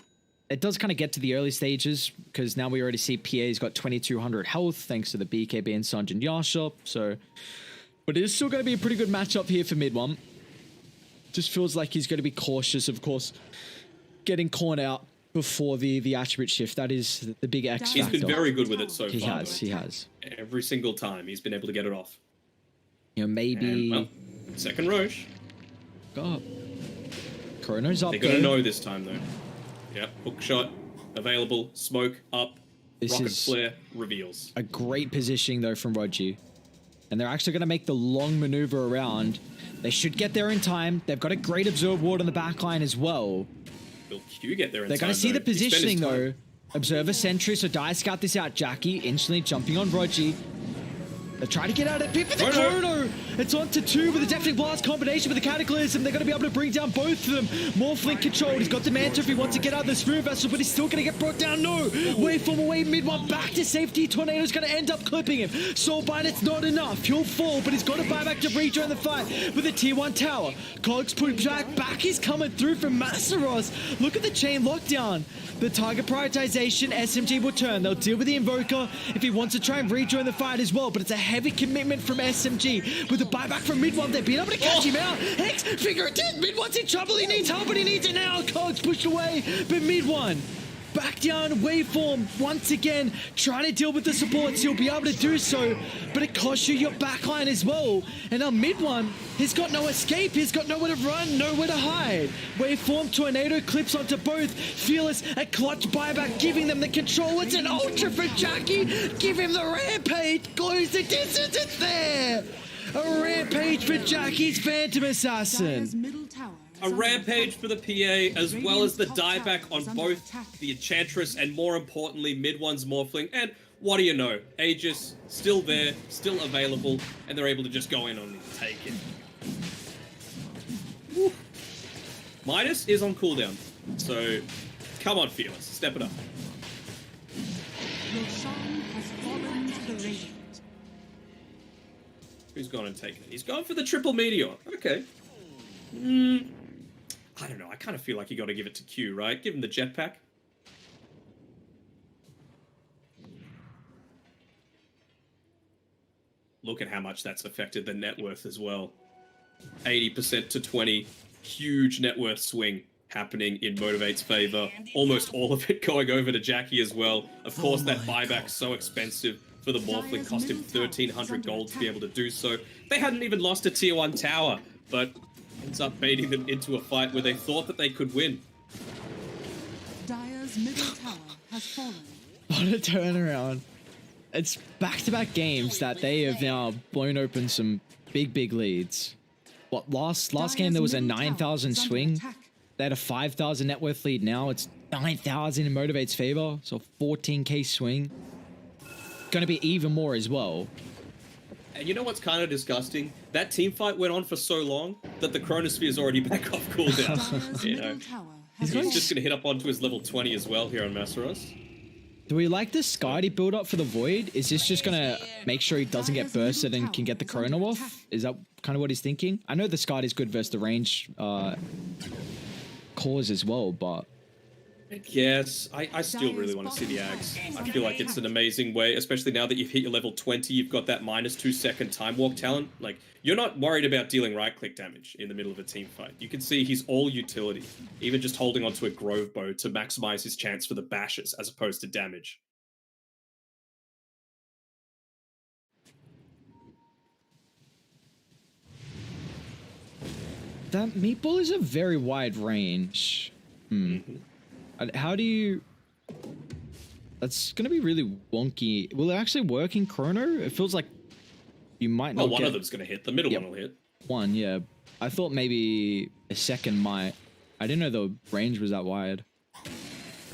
It does kind of get to the early stages, because now we already see PA's got 2200 health thanks to the BKB and Sanjin Yasha. So, but it is still going to be a pretty good matchup here for mid one. Just feels like he's going to be cautious, of course, getting caught out before the attribute shift. That is the big X factor. He's been very good with it so he far. He has. Every single time he's been able to get it off. You know, maybe... And, well, second Roche. God. Chrono's up They're going to know this time, though. Yep, hook shot, available, smoke, up, rocket flare, reveals. A great positioning, though, from Rogi. And they're actually going to make the long maneuver around. They should get there in time. They've got a great Observe Ward on the back line as well. Will Q get there in time? They're going to see the positioning, though. Observer Sentry, so Dire scout this out. Jackie instantly jumping on Rogi. They're trying to get out of it. With the Chrono! It's on to 2 with a Deafening Blast combination with the Cataclysm. They're going to be able to bring down both of them. Morphling controlled. He's got the Manta if he wants to get out of the Spoon Vessel, but he's still going to get brought down. No! Waveform away mid one. Back to safety. Tornado's going to end up clipping him. Soulbind, it's not enough. He'll fall, but he's got to buy back to rejoin the fight with the Tier 1 tower. Cogs put back. Back is coming through from Masaros. Look at the chain lockdown. The target prioritization, SMG will turn. They'll deal with the Invoker if he wants to try and rejoin the fight as well, but it's a heavy commitment from SMG. With the buyback from mid one, they've been able to catch him out. Hex, figure it out. Mid one's in trouble. He needs help, but he needs it now. Cogs pushed away, but mid one back down. Waveform once again trying to deal with the supports. He'll be able to do so, but it costs you your backline as well. And now mid one, he's got no escape. He's got nowhere to run, nowhere to hide. Waveform tornado clips onto both. Fearless, a clutch buyback, giving them the control. It's an ultra for Jackie. Give him the rampage. Close the distance. It's there. A rampage for Jackie's Phantom Assassin. A rampage for the PA, as well as the dieback on both the Enchantress and, more importantly, mid one's Morphling. And what do you know? Aegis still there, still available, and they're able to just go in on and take it. Woo. Midas is on cooldown, so come on, Fearless, step it up. Who's gone and taken it? He's gone for the triple meteor. Okay. I don't know. I kind of feel like you got to give it to Q, right? Give him the jetpack. Look at how much that's affected the net worth as well. 80% to 20. Huge net worth swing happening in Motivate's favor. Almost all of it going over to Jackie as well. Of course, that buyback's so expensive for the Morphling. Cost him 1,300 gold to be able to do so. They hadn't even lost a tier 1 tower, but ends up baiting them into a fight where they thought that they could win. Dire's middle tower has fallen. What a turnaround. It's back-to-back games that they have now blown open some big leads. What, last game there was a 9,000 swing. They had a 5,000 net worth lead. Now it's 9,000 in Motivate's favor. So 14k swing. Going to be even more as well. And you know what's kind of disgusting? That team fight went on for so long that the Chronosphere is already back off cooldown. You know, he's just going to hit up onto his level 20 as well here on Masaros. Do we like this Skadi build up for the Void? Is this just going to make sure he doesn't get bursted and can get the Chrono off? Is that kind of what he's thinking? I know the Skadi is good versus the range cores as well, but... Yes, I still really want to see the Axe. I feel like it's an amazing way, especially now that you've hit your level 20, you've got that -2 second time walk talent. Like, you're not worried about dealing right-click damage in the middle of a team fight. You can see he's all utility, even just holding onto a Grove Bow to maximize his chance for the bashes as opposed to damage. That Meatball is a very wide range. How do you... That's going to be really wonky. Will it actually work in Chrono? It feels like you might not one of them's going to hit. The middle one will hit. One, yeah. I thought maybe a second might. I didn't know the range was that wide.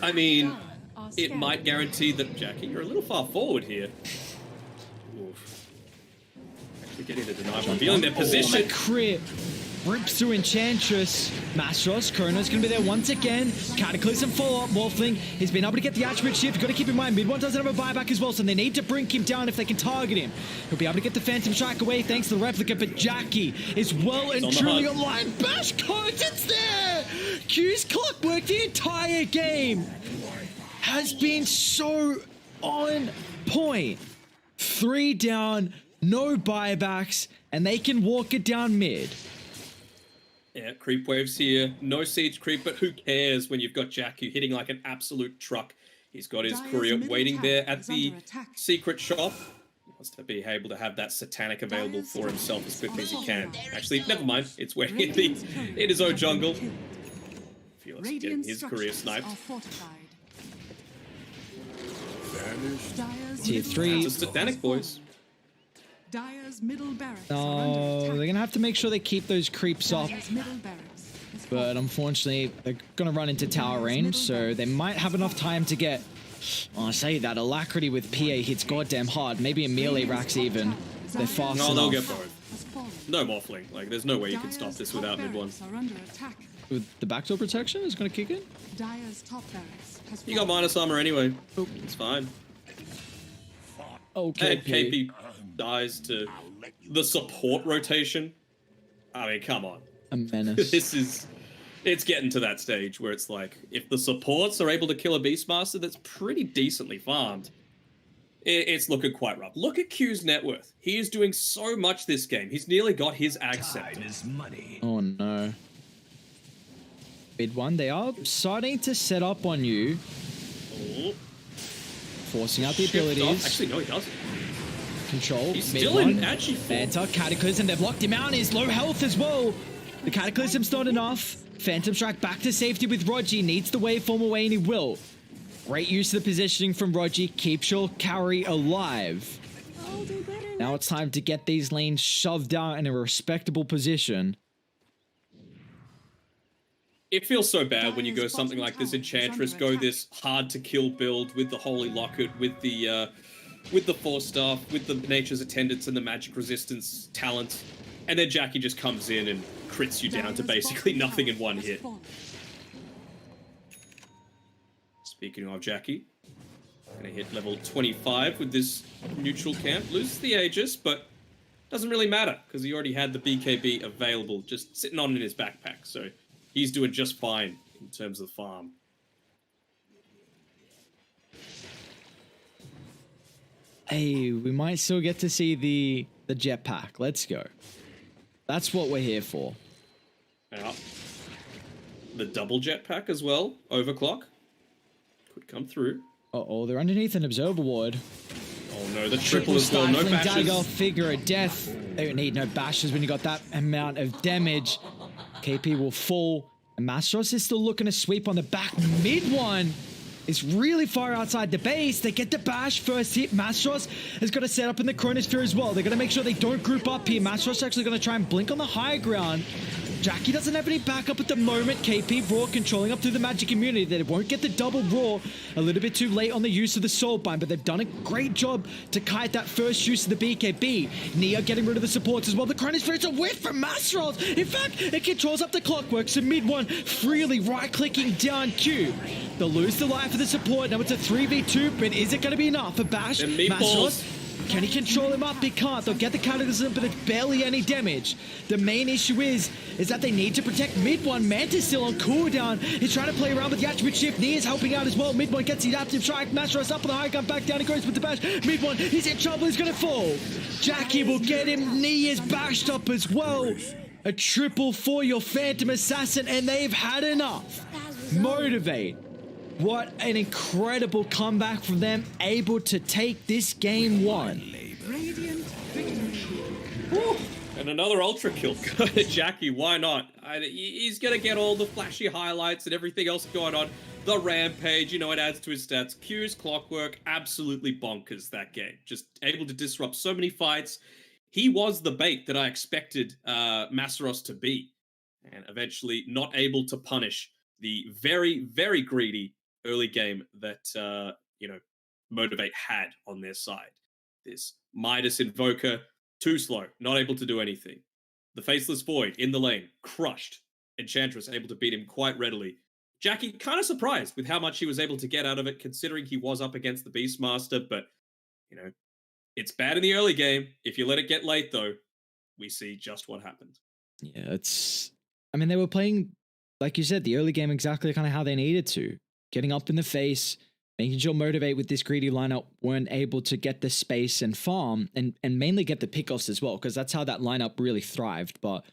I mean, it might guarantee that... Jackie, you're a little far forward here. Oof. Actually getting the denial. Revealing their position. Oh, the crit. Rips through Enchantress. Mastros, Chrono's going to be there once again. Cataclysm follow-up. Morphling, he's been able to get the attribute shift. You've got to keep in mind, mid one doesn't have a buyback as well, so they need to bring him down if they can target him. He'll be able to get the Phantom Strike away thanks to the replica, but Jackie is well and truly online. Bash codes, it's there! Q's clockwork the entire game has been so on point. 3 down, no buybacks, and they can walk it down mid. Yeah, creep waves here. No siege creep, but who cares when you've got Jackie hitting like an absolute truck. He's got his courier waiting there at the secret shop. He wants to be able to have that satanic available for himself as quickly as he can. Actually, never mind. It's waiting in his own jungle. Felix getting his courier sniped. Tier 3. It's a satanic, boys. Dire's middle barracks Oh, they're going to have to make sure they keep those creeps up. But unfortunately, they're going to run into tower range, so they might have enough time to get... Oh, I say that. Alacrity with PA hits goddamn hard. Maybe a melee racks even. They're fast enough. They'll get both. No morphling. Like, there's no way you can stop this without mid one. With the backdoor protection is going to kick in? You got minus armor anyway. Oh, it's fine. Okay. And KP dies to the support rotation. I mean, come on. A menace. It's getting to that stage where it's like, if the supports are able to kill a Beastmaster that's pretty decently farmed, it's looking quite rough. Look at Q's net worth. He is doing so much this game. He's nearly got his Ag Scepter. Oh no. Mid one, they are starting to set up on you. Oh. Forcing out the abilities. Actually, no, he doesn't. Control. He's still in Agi form. Phantom Cataclysm, they've locked him out. He's low health as well. The Cataclysm's not enough. Phantom Strike back to safety with Rogi. Needs the waveform away, and he will. Great use of the positioning from Rogi. Keeps your carry alive. Now it's time to get these lanes shoved out in a respectable position. It feels so bad when you go something like this Enchantress, go this hard-to-kill build with the Holy Locket, with the 4-staff, with the Nature's Attendants and the Magic Resistance talent, and then Jackie just comes in and crits you down to basically nothing in one hit. Speaking of Jackie, gonna hit level 25 with this neutral camp. Loses the Aegis, but doesn't really matter, because he already had the BKB available, just sitting on in his backpack, so he's doing just fine in terms of the farm. Hey, we might still get to see the jetpack. Let's go. That's what we're here for. Yeah. The double jetpack as well, overclock. Could come through. Uh-oh, they're underneath an observer ward. Oh no, the triple as well, no bashes. Dagger, figure of death. They don't need no bashes when you got that amount of damage. KP will fall. And Mastros is still looking to sweep on the back. Mid one is really far outside the base. They get the bash first hit. Mastros has got to set up in the Chronosphere as well. They're going to make sure they don't group up here. Mastros is actually going to try and blink on the high ground. Jackie doesn't have any backup at the moment. KP Raw controlling up through the magic immunity. They won't get the double Raw. A little bit too late on the use of the Soul Bind, but they've done a great job to kite that first use of the BKB. Nia getting rid of the supports as well. The Chrono Spirit's a whiff from Nasol. In fact, it controls up the clockwork, so mid one freely right-clicking down Q. They'll lose the life of the support. Now it's a 3v2, but is it going to be enough for Bash? Nasol, can he control him up? He can't. They'll get the cataclysm, but it's barely any damage. The main issue is that they need to protect mid one. Manta's still on cooldown. He's trying to play around with the attribute shift. Nia's helping out as well. Mid one gets the adaptive strike. Nasol up on the high gun, back down. He goes with the bash. Mid one, he's in trouble. He's going to fall. Jackie will get him. Nia's bashed up as well. A triple for your Phantom Assassin, and they've had enough. Motivate. What an incredible comeback from them, able to take this game one. Radiant victory. Woo. And another ultra kill. Jackie, why not? He's going to get all the flashy highlights and everything else going on. The rampage, you know, it adds to his stats. Q's clockwork, absolutely bonkers that game. Just able to disrupt so many fights. He was the bait that I expected Masaros to be. And eventually not able to punish the very, very greedy early game that, you know, Motivate had on their side. This Midas Invoker, too slow, not able to do anything. The Faceless Void in the lane, crushed. Enchantress able to beat him quite readily. Jackie, kind of surprised with how much he was able to get out of it, considering he was up against the Beastmaster, but, you know, it's bad in the early game. If you let it get late, though, we see just what happened. Yeah, I mean, they were playing, like you said, the early game exactly kind of how they needed to. Getting up in the face, making sure Motivate with this greedy lineup weren't able to get the space and farm and mainly get the pickoffs as well, because that's how that lineup really thrived. But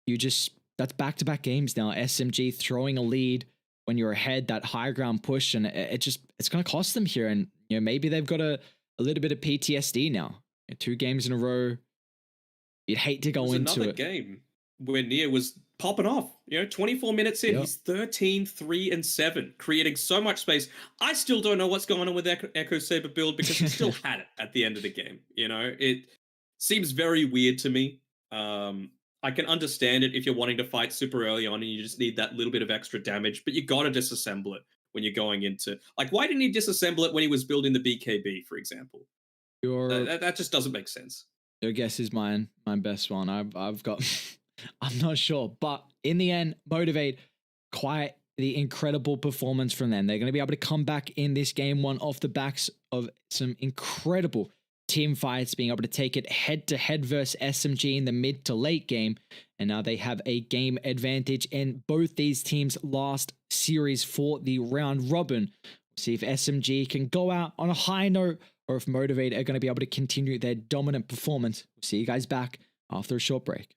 that's back-to-back games now. SMG throwing a lead when you're ahead, that high ground push, and it's going to cost them here. And, you know, maybe they've got a little bit of PTSD now. 2 games in a row. You'd hate to go into another game where Nia was popping off. You know, 24 minutes in, he's 13, 3, and 7, creating so much space. I still don't know what's going on with Echo Saber build, because he still had it at the end of the game. You know, it seems very weird to me. I can understand it if you're wanting to fight super early on and you just need that little bit of extra damage, but you got to disassemble it when you're going into... Like, why didn't he disassemble it when he was building the BKB, for example? That just doesn't make sense. Your guess is my best one. I've got... I'm not sure, but in the end, Motivate, quite the incredible performance from them. They're going to be able to come back in this game one off the backs of some incredible team fights, being able to take it head-to-head versus SMG in the mid to late game, and now they have a game advantage in both these teams' last series for the round robin. We'll see if SMG can go out on a high note, or if Motivate are going to be able to continue their dominant performance. We'll see you guys back after a short break.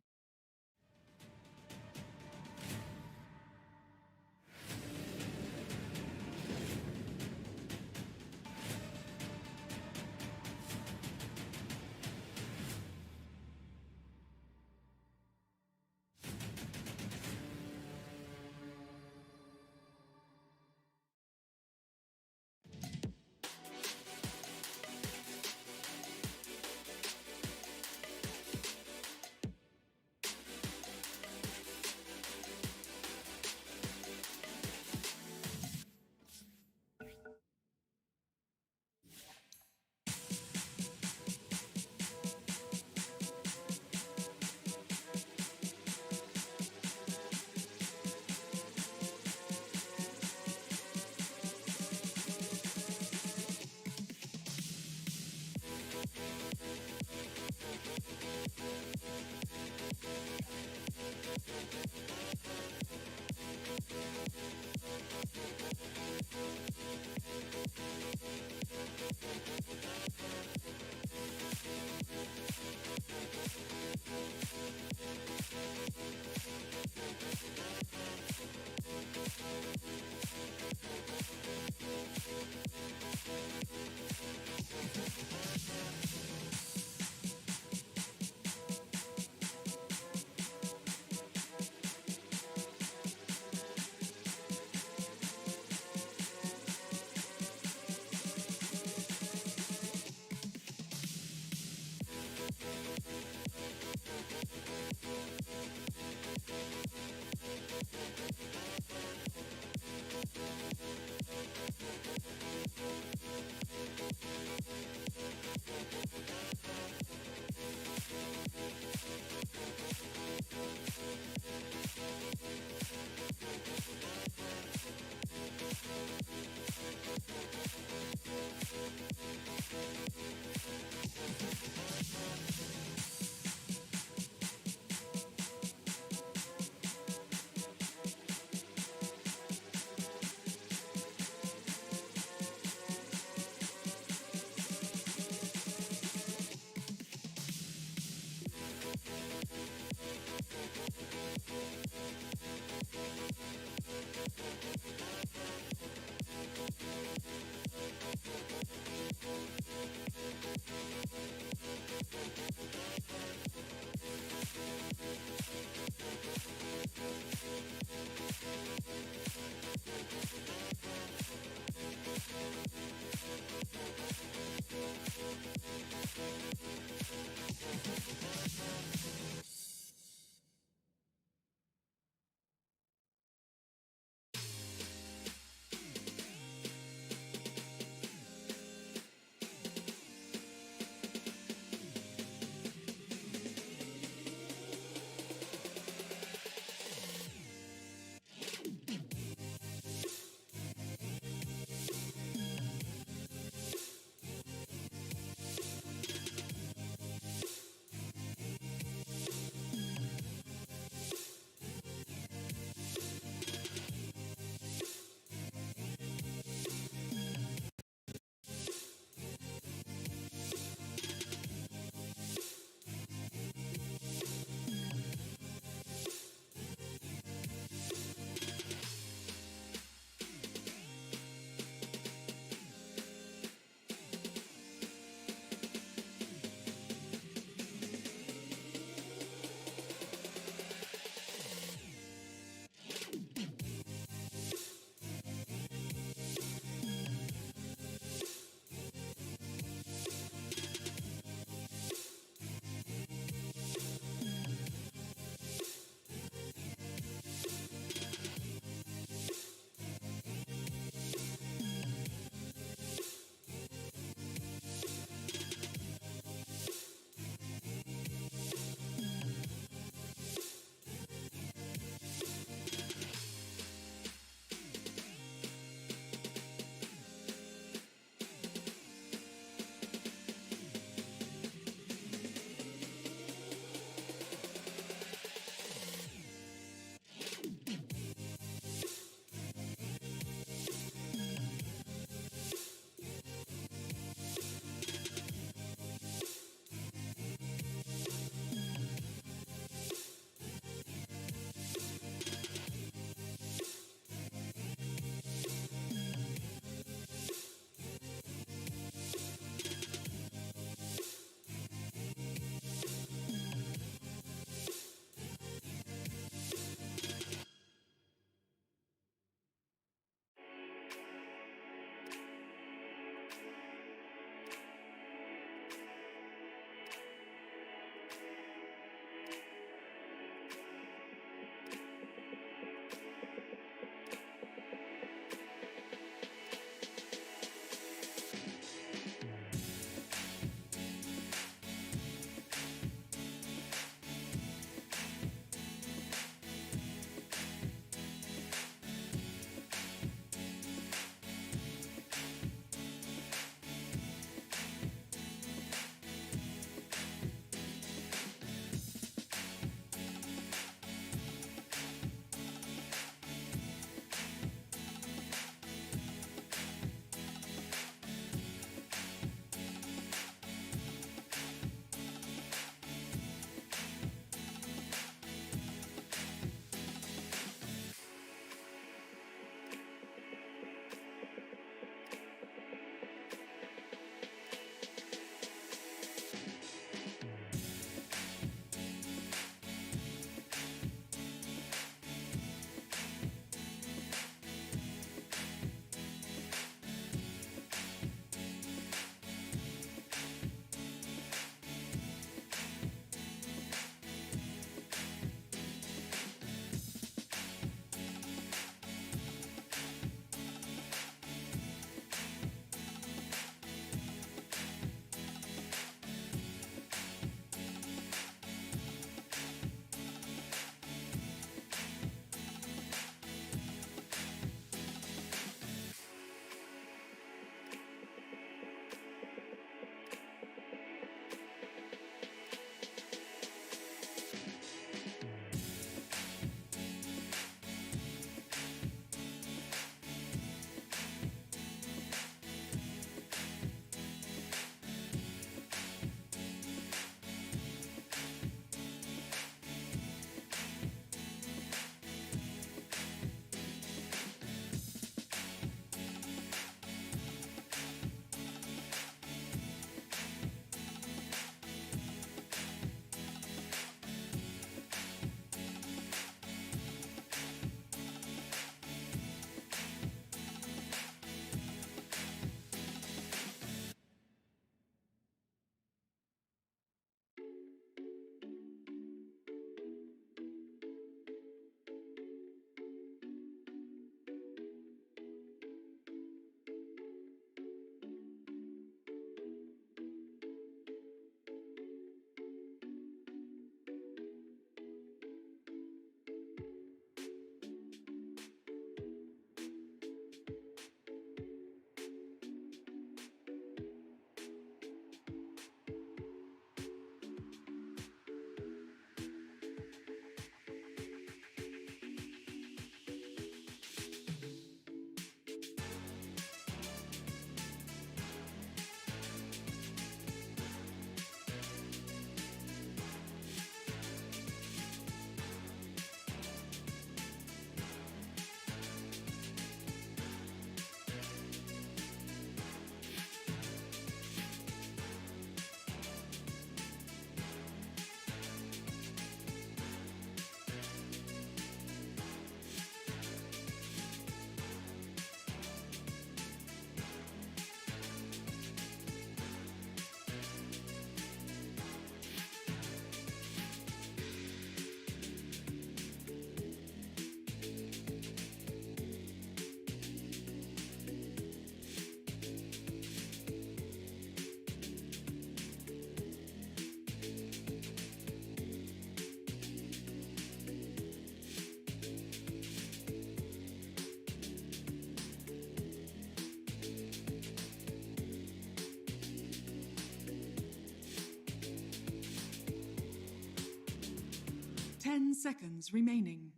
seconds remaining.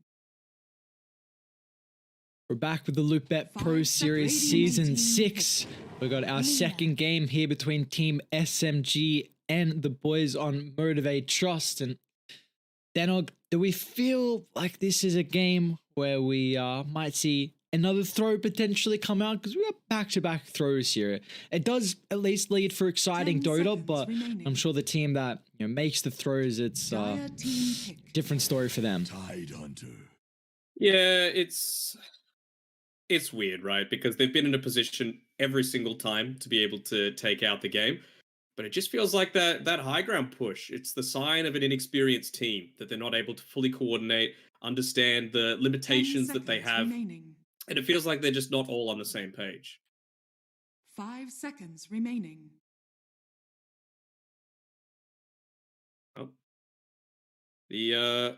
We're back with the Loop Bet Pro Five Series seconds. Season Team 6. We got our second game here between Team SMG and the boys on MG.Trust. And Danog, do we feel like this is a game where we might see another throw potentially come out? Because we got back-to-back throws here. It does at least lead for exciting 10 Dota, seconds but remaining. I'm sure the team that makes the throws, it's Dire team pick. different story for them. Yeah, it's weird, right? Because they've been in a position every single time to be able to take out the game. But it just feels like that high ground push. It's the sign of an inexperienced team that they're not able to fully coordinate, understand the 10 limitations that they seconds have. remaining. And it feels like they're just not all on the same page. 5 seconds remaining. Oh. The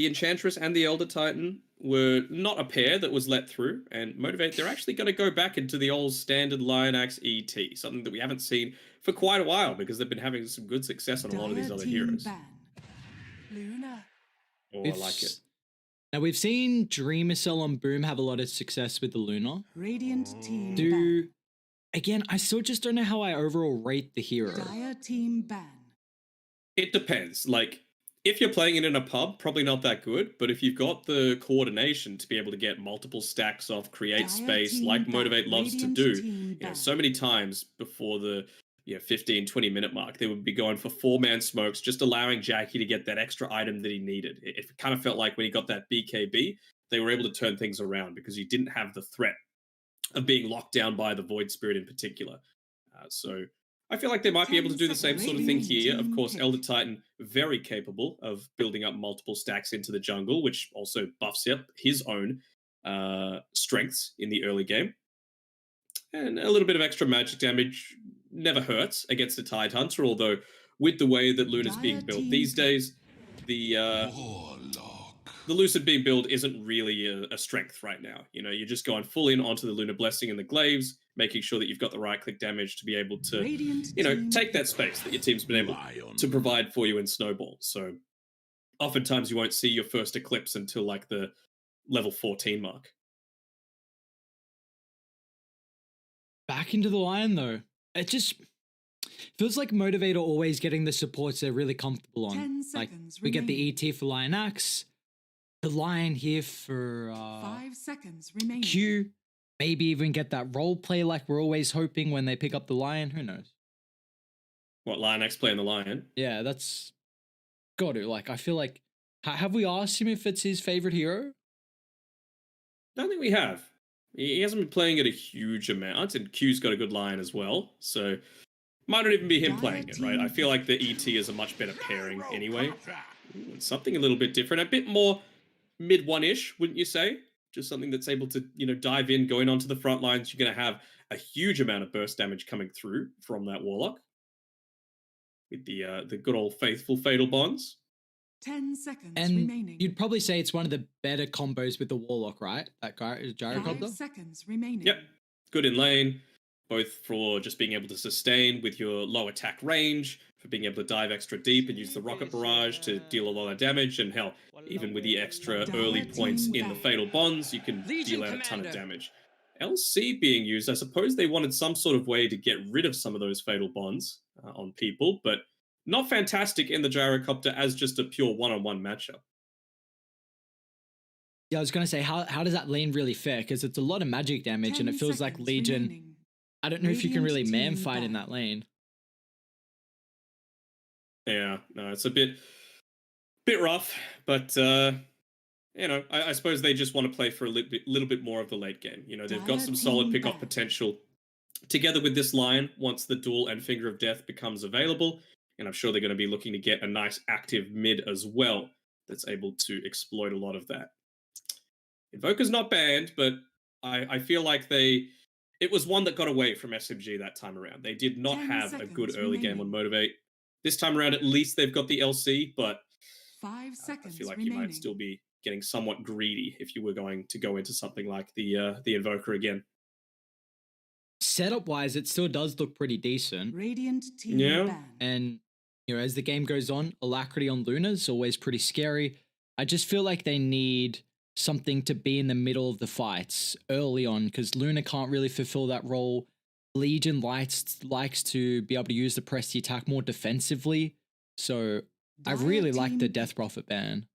Enchantress and the Elder Titan were not a pair that was let through, and Motivate, they're actually going to go back into the old standard Lion Axe ET, something that we haven't seen for quite a while because they've been having some good success on a lot of these Dire other team heroes. ban. Luna. Oh, I like it. Now we've seen Dreamcell on Boom have a lot of success with the Luna. Radiant team Do ban. again, I still just don't know how I overall rate the hero. Dire team ban. It depends. Like, if you're playing it in a pub, probably not that good, but if you've got the coordination to be able to get multiple stacks off, create Dire space, team like ban. Motivate loves Radiant to do, team ban. so many times before the 15, 20-minute mark, they would be going for 4-man smokes, just allowing Jackie to get that extra item that he needed. It kind of felt like when he got that BKB, they were able to turn things around because you didn't have the threat of being locked down by the Void Spirit in particular. So I feel like they might be able to do the same sort of thing here. Of course, Elder Titan, very capable of building up multiple stacks into the jungle, which also buffs up his own strengths in the early game. And a little bit of extra magic damage never hurts against a Tide Hunter, although with the way that Luna's being built these days, the Lucid Beam build isn't really a strength right now. You're just going full in onto the Lunar Blessing and the Glaives, making sure that you've got the right-click damage to be able to, take that space that your team's been able to provide for you in Snowball. So oftentimes you won't see your first Eclipse until like the level 14 mark. Back into the line though. It just feels like Motivator always getting the supports they're really comfortable on. 10 Like seconds we get the remaining. ET for Lion Axe, the Lion here for 5 seconds remaining. Q, maybe even get that role play like we're always hoping when they pick up the Lion. Who knows? What, Lion X playing the Lion? Yeah, that's got to. Like, I feel like, have we asked him if it's his favorite hero? I don't think we have. He hasn't been playing it a huge amount, and Q's got a good Lion as well, so might not even be him playing it, right? I feel like the ET is a much better pairing anyway. It's something a little bit different, a bit more mid-one-ish, wouldn't you say? Just something that's able to, dive in, going onto the front lines. You're going to have a huge amount of burst damage coming through from that Warlock with the good old faithful Fatal Bonds. 10 seconds And remaining. you'd probably say it's one of the better combos with the Warlock, right? That guy is 5 Gyrocopter. seconds remaining. Yep, good in lane, both for just being able to sustain with your low attack range, for being able to dive extra deep and use the rocket barrage to deal a lot of damage, and hell, even with the extra early points in the Fatal Bonds, you can deal out a ton of damage. LC being used, I suppose they wanted some sort of way to get rid of some of those Fatal Bonds on people, but not fantastic in the Gyrocopter as just a pure one-on-one matchup. Yeah, I was going to say, how does that lane really fare? Because it's a lot of magic damage, and it feels like Legion, remaining. I don't know if you can really Radiant man fight team in that lane. Yeah, no, it's a bit rough, but I suppose they just want to play for a little bit more of the late game. They've got some solid pick-off potential together with this Lion once the Duel and Finger of Death becomes available, and I'm sure they're going to be looking to get a nice active mid as well that's able to exploit a lot of that. Invoker's not banned, but I feel like it was one that got away from SMG that time around. They did not 10 have a good seconds early game on remaining. Motivate. This time around, at least they've got the LC, but 5 I seconds feel like remaining. you might still be getting somewhat greedy if you were going to go into something like the Invoker again. Setup wise, it still does look pretty decent. Radiant team Yeah. ban. And as the game goes on, Alacrity on Luna is always pretty scary. I just feel like they need something to be in the middle of the fights early on because Luna can't really fulfill that role. Legion likes to be able to use the press the attack more defensively. So I really like the Death Prophet ban.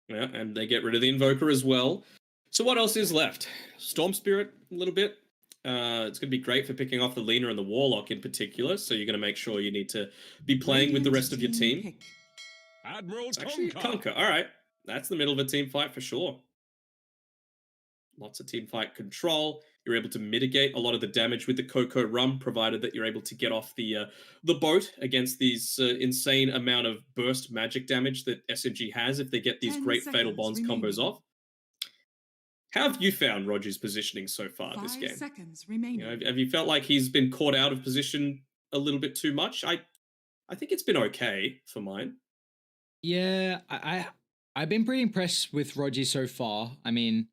Yeah, and they get rid of the Invoker as well. So what else is left? Storm Spirit, a little bit. It's going to be great for picking off the Lena and the Warlock in particular. So you're going to make sure you need to be playing with the rest of your team. Admiral It's actually a Conquer. All right. That's the middle of a team fight for sure. Lots of team fight control. You're able to mitigate a lot of the damage with the Coco Rum, provided that you're able to get off the boat against these insane amount of burst magic damage that SMG has if they get these great Fatal Bonds combos off. How have you found Roger's positioning so far this game? 5 seconds remaining. You know, have you felt like he's been caught out of position a little bit too much? I think it's been okay for mine. Yeah, I've been pretty impressed with Roger so far. I mean,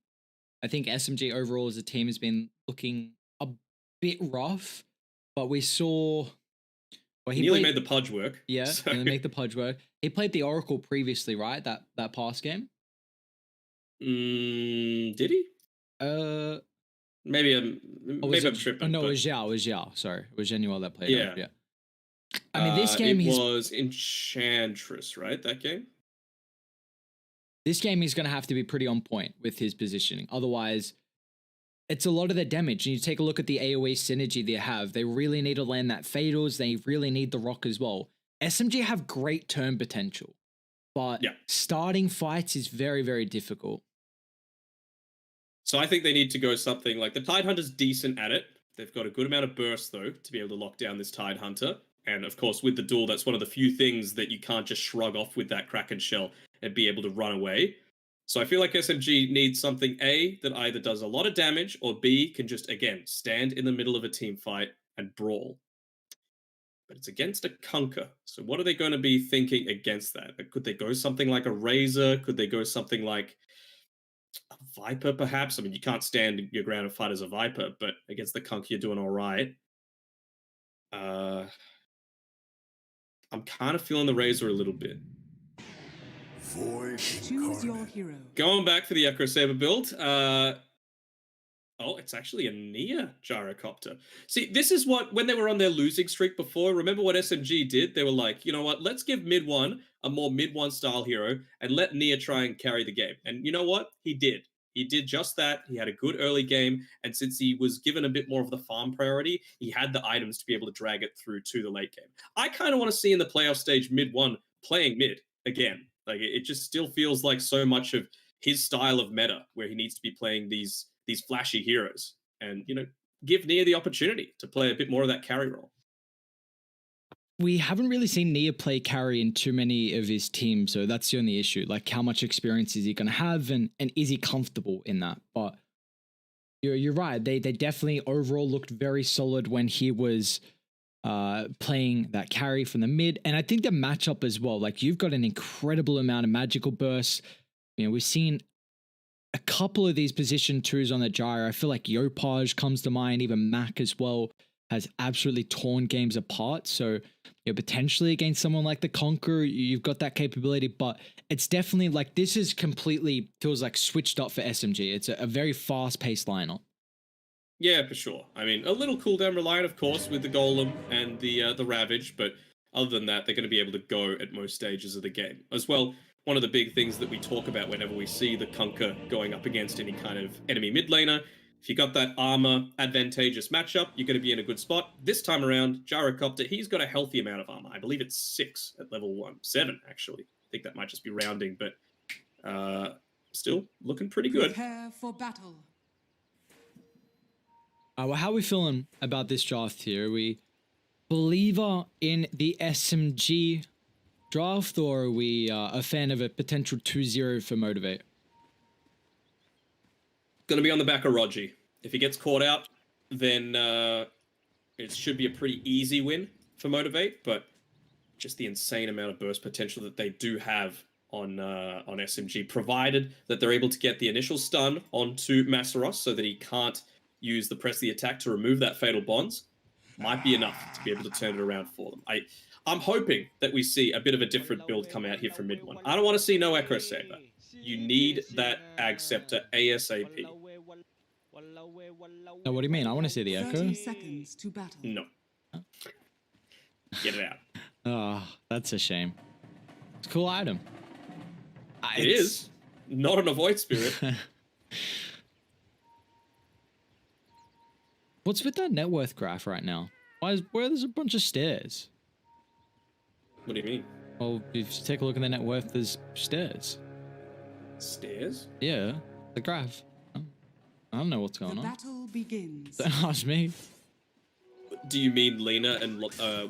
I think SMG overall as a team has been looking a bit rough, but we saw. Well, he nearly made the Pudge work. Yeah, so. Nearly make the Pudge work. He played the Oracle previously, right? That past game. Did he? Maybe I'm tripping. Oh no, it was Zhao. Sorry, it was Genuel that played. Yeah, yeah. I mean, this game was Enchantress, right? That game. This game he's going to have to be pretty on point with his positioning. Otherwise, it's a lot of the damage. And you take a look at the AoE synergy they have. They really need to land that Fatals. They really need the Rock as well. SMG have great turn potential, but starting fights is very, very difficult. So I think they need to go something like the Tidehunter's decent at it. They've got a good amount of burst, though, to be able to lock down this Tidehunter. And of course, with the duel, that's one of the few things that you can't just shrug off with that Kraken Shell and be able to run away. So I feel like SMG needs something, A, that either does a lot of damage, or B, can just, again, stand in the middle of a team fight and brawl. But it's against a Kunkka. So what are they going to be thinking against that? Could they go something like a Razor? Could they go something like a Viper, perhaps? I mean, you can't stand your ground and fight as a Viper, but against the Kunkka, you're doing all right. I'm kind of feeling the Razor a little bit. Choose your hero. Going back for the Echo Saber build. Oh, it's actually a Nia Gyrocopter. See, this is what, when they were on their losing streak before, remember what SMG did? They were like, you know what, let's give mid one a more mid one style hero and let Nia try and carry the game. And you know what? He did. He did just that. He had a good early game. And since he was given a bit more of the farm priority, he had the items to be able to drag it through to the late game. I kind of want to see in the playoff stage mid one playing mid again. Like, it just still feels like so much of his style of meta where he needs to be playing these flashy heroes and, you know, give Nia the opportunity to play a bit more of that carry role. We haven't really seen Nia play carry in too many of his teams, so that's the only issue. Like, how much experience is he going to have, and is he comfortable in that? But you're right. They definitely overall looked very solid when he was playing that carry from the mid. And I think the matchup as well, like, you've got an incredible amount of magical bursts. You know, we've seen a couple of these position twos on the gyro. I feel like Yopaj comes to mind, even Mac as well has absolutely torn games apart. So, you know, potentially against someone like the Conqueror, you've got that capability, but it's definitely like, this is completely feels like switched up for SMG. It's a very fast paced lineup. Yeah, for sure. I mean, a little cooldown reliant, of course, with the Golem and the Ravage, but other than that, they're going to be able to go at most stages of the game. As well, one of the big things that we talk about whenever we see the Kunkka going up against any kind of enemy mid laner, if you got that armor advantageous matchup, you're going to be in a good spot. This time around, Gyrocopter, he's got a healthy amount of armor. I believe it's 6 at level 1. 7, actually. I think that might just be rounding, but still looking pretty good. Prepare for battle. Well, how are we feeling about this draft here? Are we believer in the SMG draft, or are we a fan of a potential 2-0 for Motivate? Going to be on the back of Rogi. If he gets caught out, then it should be a pretty easy win for Motivate, but just the insane amount of burst potential that they do have on SMG, provided that they're able to get the initial stun onto Masaros so that he can't use the press the attack to remove that Fatal Bonds, might be enough to be able to turn it around for them. I'm hoping that we see a bit of a different build come out here from mid one. I don't want to see no Echo Saber. You need that Ag Scepter ASAP. No, what do you mean? I want to see the 30 Echo. seconds to battle. No. Get it out. Oh, that's a shame. It's a cool item. It is. Not an Avoid Spirit. What's with that net worth graph right now? Where there's a bunch of stairs? What do you mean? Well, if you take a look at the net worth, there's stairs. Stairs? Yeah, the graph. I don't know what's going The on. battle begins. Don't ask me. Do you mean Lena and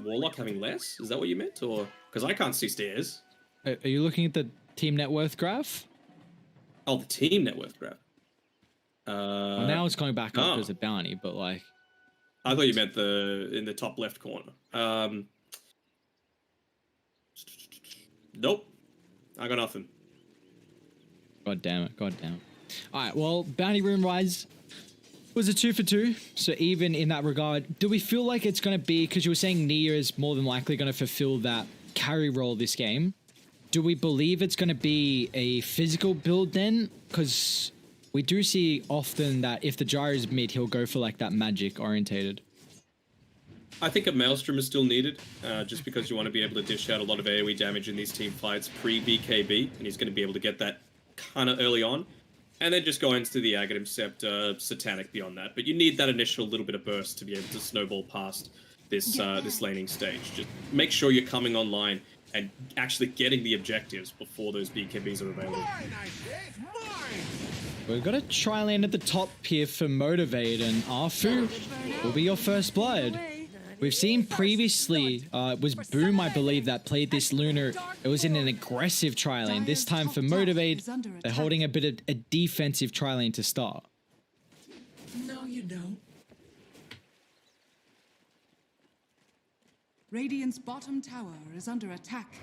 Warlock having less? Is that what you meant? Or because I can't see stairs. Are you looking at the team net worth graph? Oh, the team net worth graph. Well, now it's going back up as a bounty, but like... I thought you meant in the top left corner. Nope. I got nothing. God damn it. God damn it. Alright, well, bounty room wise was a 2 for 2. So even in that regard, do we feel like it's going to be, because you were saying Nia is more than likely going to fulfill that carry role this game. Do we believe it's going to be a physical build then? Because we do see often that if the gyro is mid, he'll go for like that magic orientated. I think a Maelstrom is still needed, just because you want to be able to dish out a lot of AoE damage in these team fights pre-BKB, and he's going to be able to get that kind of early on. And then just go into the Aghanim Scepter, Satanic beyond that. But you need that initial little bit of burst to be able to snowball past this this laning stage. Just make sure you're coming online and actually getting the objectives before those BKBs are available. We've got a tri-lane at the top here for Motivate, and Arfu will be your first blood. We've seen previously, it was Boom, I believe, that played this Lunar. It was in an aggressive tri-lane. This time for Motivate, they're holding a bit of a defensive tri-lane to start. No, you don't. Radiant's bottom tower is under attack.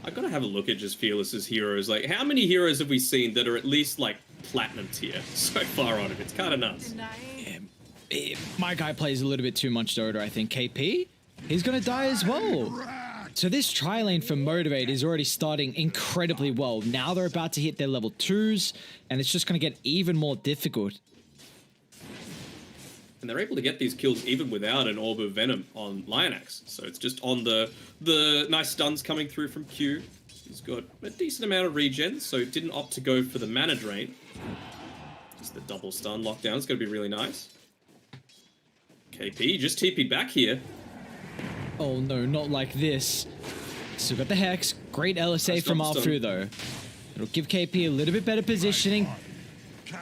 I've got to have a look at just Fearless's heroes. Like, how many heroes have we seen that are at least, like, platinum tier so far on him? It's kind of nuts. My guy plays a little bit too much Dota, I think. KP, he's going to die as well. So this tri-lane for Motivate is already starting incredibly well. Now they're about to hit their level 2s, and it's just going to get even more difficult. And they're able to get these kills even without an Orb of Venom on Lionax. So it's just on the nice stuns coming through from Q. He's got a decent amount of regen, so didn't opt to go for the mana drain. Just the double stun lockdown is going to be really nice. KP just TP'd back here. Oh no, not like this. Still got the Hex. Great LSA from Arfu though. It'll give KP a little bit better positioning.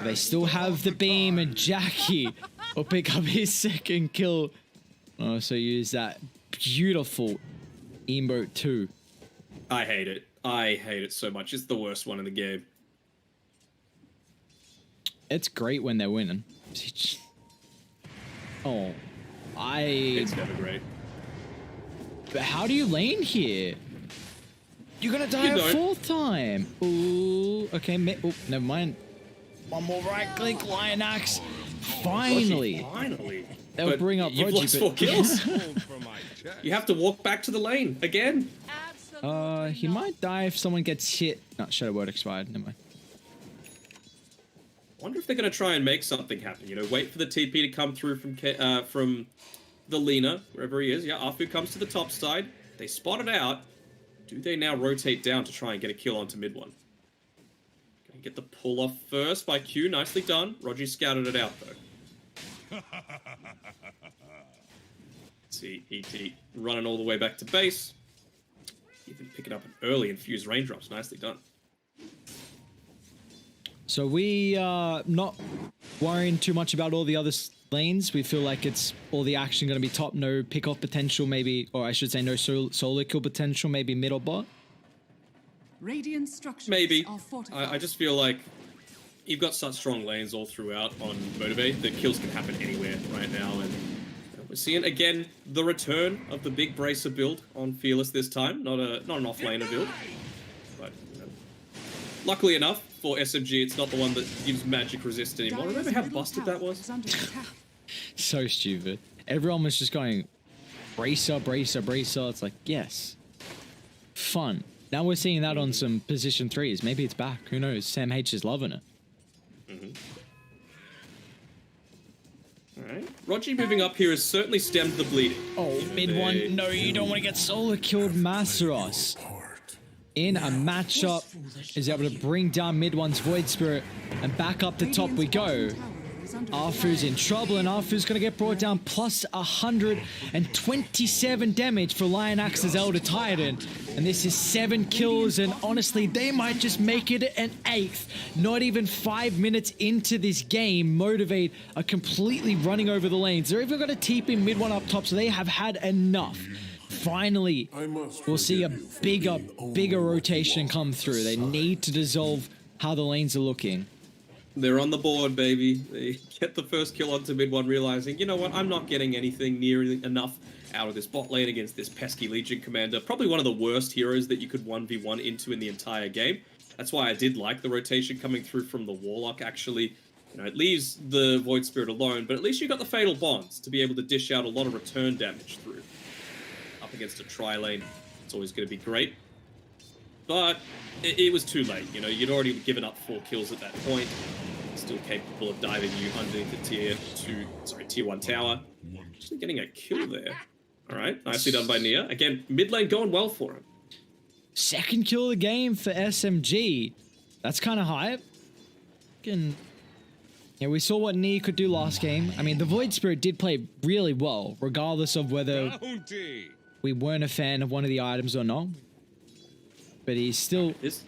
They still have the beam, and Jackie will pick up his second kill. Also use that beautiful emote too. I hate it. I hate it so much. It's the worst one in the game. It's great when they're winning. Oh, It's never great. But how do you lane here? You're gonna die a fourth time. Ooh, okay. Oh, never mind. One more right click, Lionax. Finally. Finally. They'll bring up You've Roger, lost 4 kills. You have to walk back to the lane again. He might die if someone gets hit. No, Shadow Word expired. Never mind. I wonder if they're going to try and make something happen. You know, wait for the TP to come through from the Lena, wherever he is. Yeah, Arfu comes to the top side. They spot it out. Do they now rotate down to try and get a kill onto mid one? Gonna get the pull off first by Q. Nicely done. Roger scouted it out though. Let's see, ET running all the way back to base. Even picking up an early infused raindrops. Nicely done. So we are not worrying too much about all the other lanes. We feel like it's all the action going to be top, no pick-off potential maybe, or I should say no solo kill potential, maybe middle bot. Radiant structures Maybe. are fortified. I just feel like you've got such strong lanes all throughout on Motivate that kills can happen anywhere right now, and we're seeing again the return of the big bracer build on Fearless this time, not an off-laner build. But you know, luckily enough for SMG, it's not the one that gives magic resist anymore. Remember how busted that was? So stupid. Everyone was just going, bracer, bracer, bracer. It's like, yes, fun. Now we're seeing that on some position 3s. Maybe it's back. Who knows? Sam H is loving it. All right. Roger moving up here has certainly stemmed the bleeding. Oh, mid one. No, you don't want to get solo killed. Masteros in a matchup is able to bring down mid one's Void Spirit, and back up the top we go. Arfu's in trouble, and Arfu's going to get brought down plus 127 damage for Lion Axe's Elder Titan. And this is 7 kills, and honestly, they might just make it an 8th. Not even 5 minutes into this game, Motivate are completely running over the lanes. They're even going to TP mid one up top, so they have had enough. Finally, we'll see a bigger rotation come through. They need to dissolve how the lanes are looking. They're on the board, baby. They get the first kill onto mid one, realizing, you know what, I'm not getting anything near enough out of this bot lane against this pesky Legion commander. Probably one of the worst heroes that you could 1v1 into in the entire game. That's why I did like the rotation coming through from the Warlock, actually. You know, it leaves the Void Spirit alone, but at least you got the Fatal Bonds to be able to dish out a lot of return damage through. Up against a tri-lane, it's always going to be great. But it was too late, you know, you'd already given up 4 kills at that point. Still capable of diving you underneath the tier 1 tower. Actually getting a kill there. Alright, nicely done by Nia. Again, mid lane going well for him. Second kill of the game for SMG. That's kind of hype. Yeah, we saw what Nia could do last game. I mean, the Void Spirit did play really well, regardless of whether we weren't a fan of one of the items or not. But he's still... This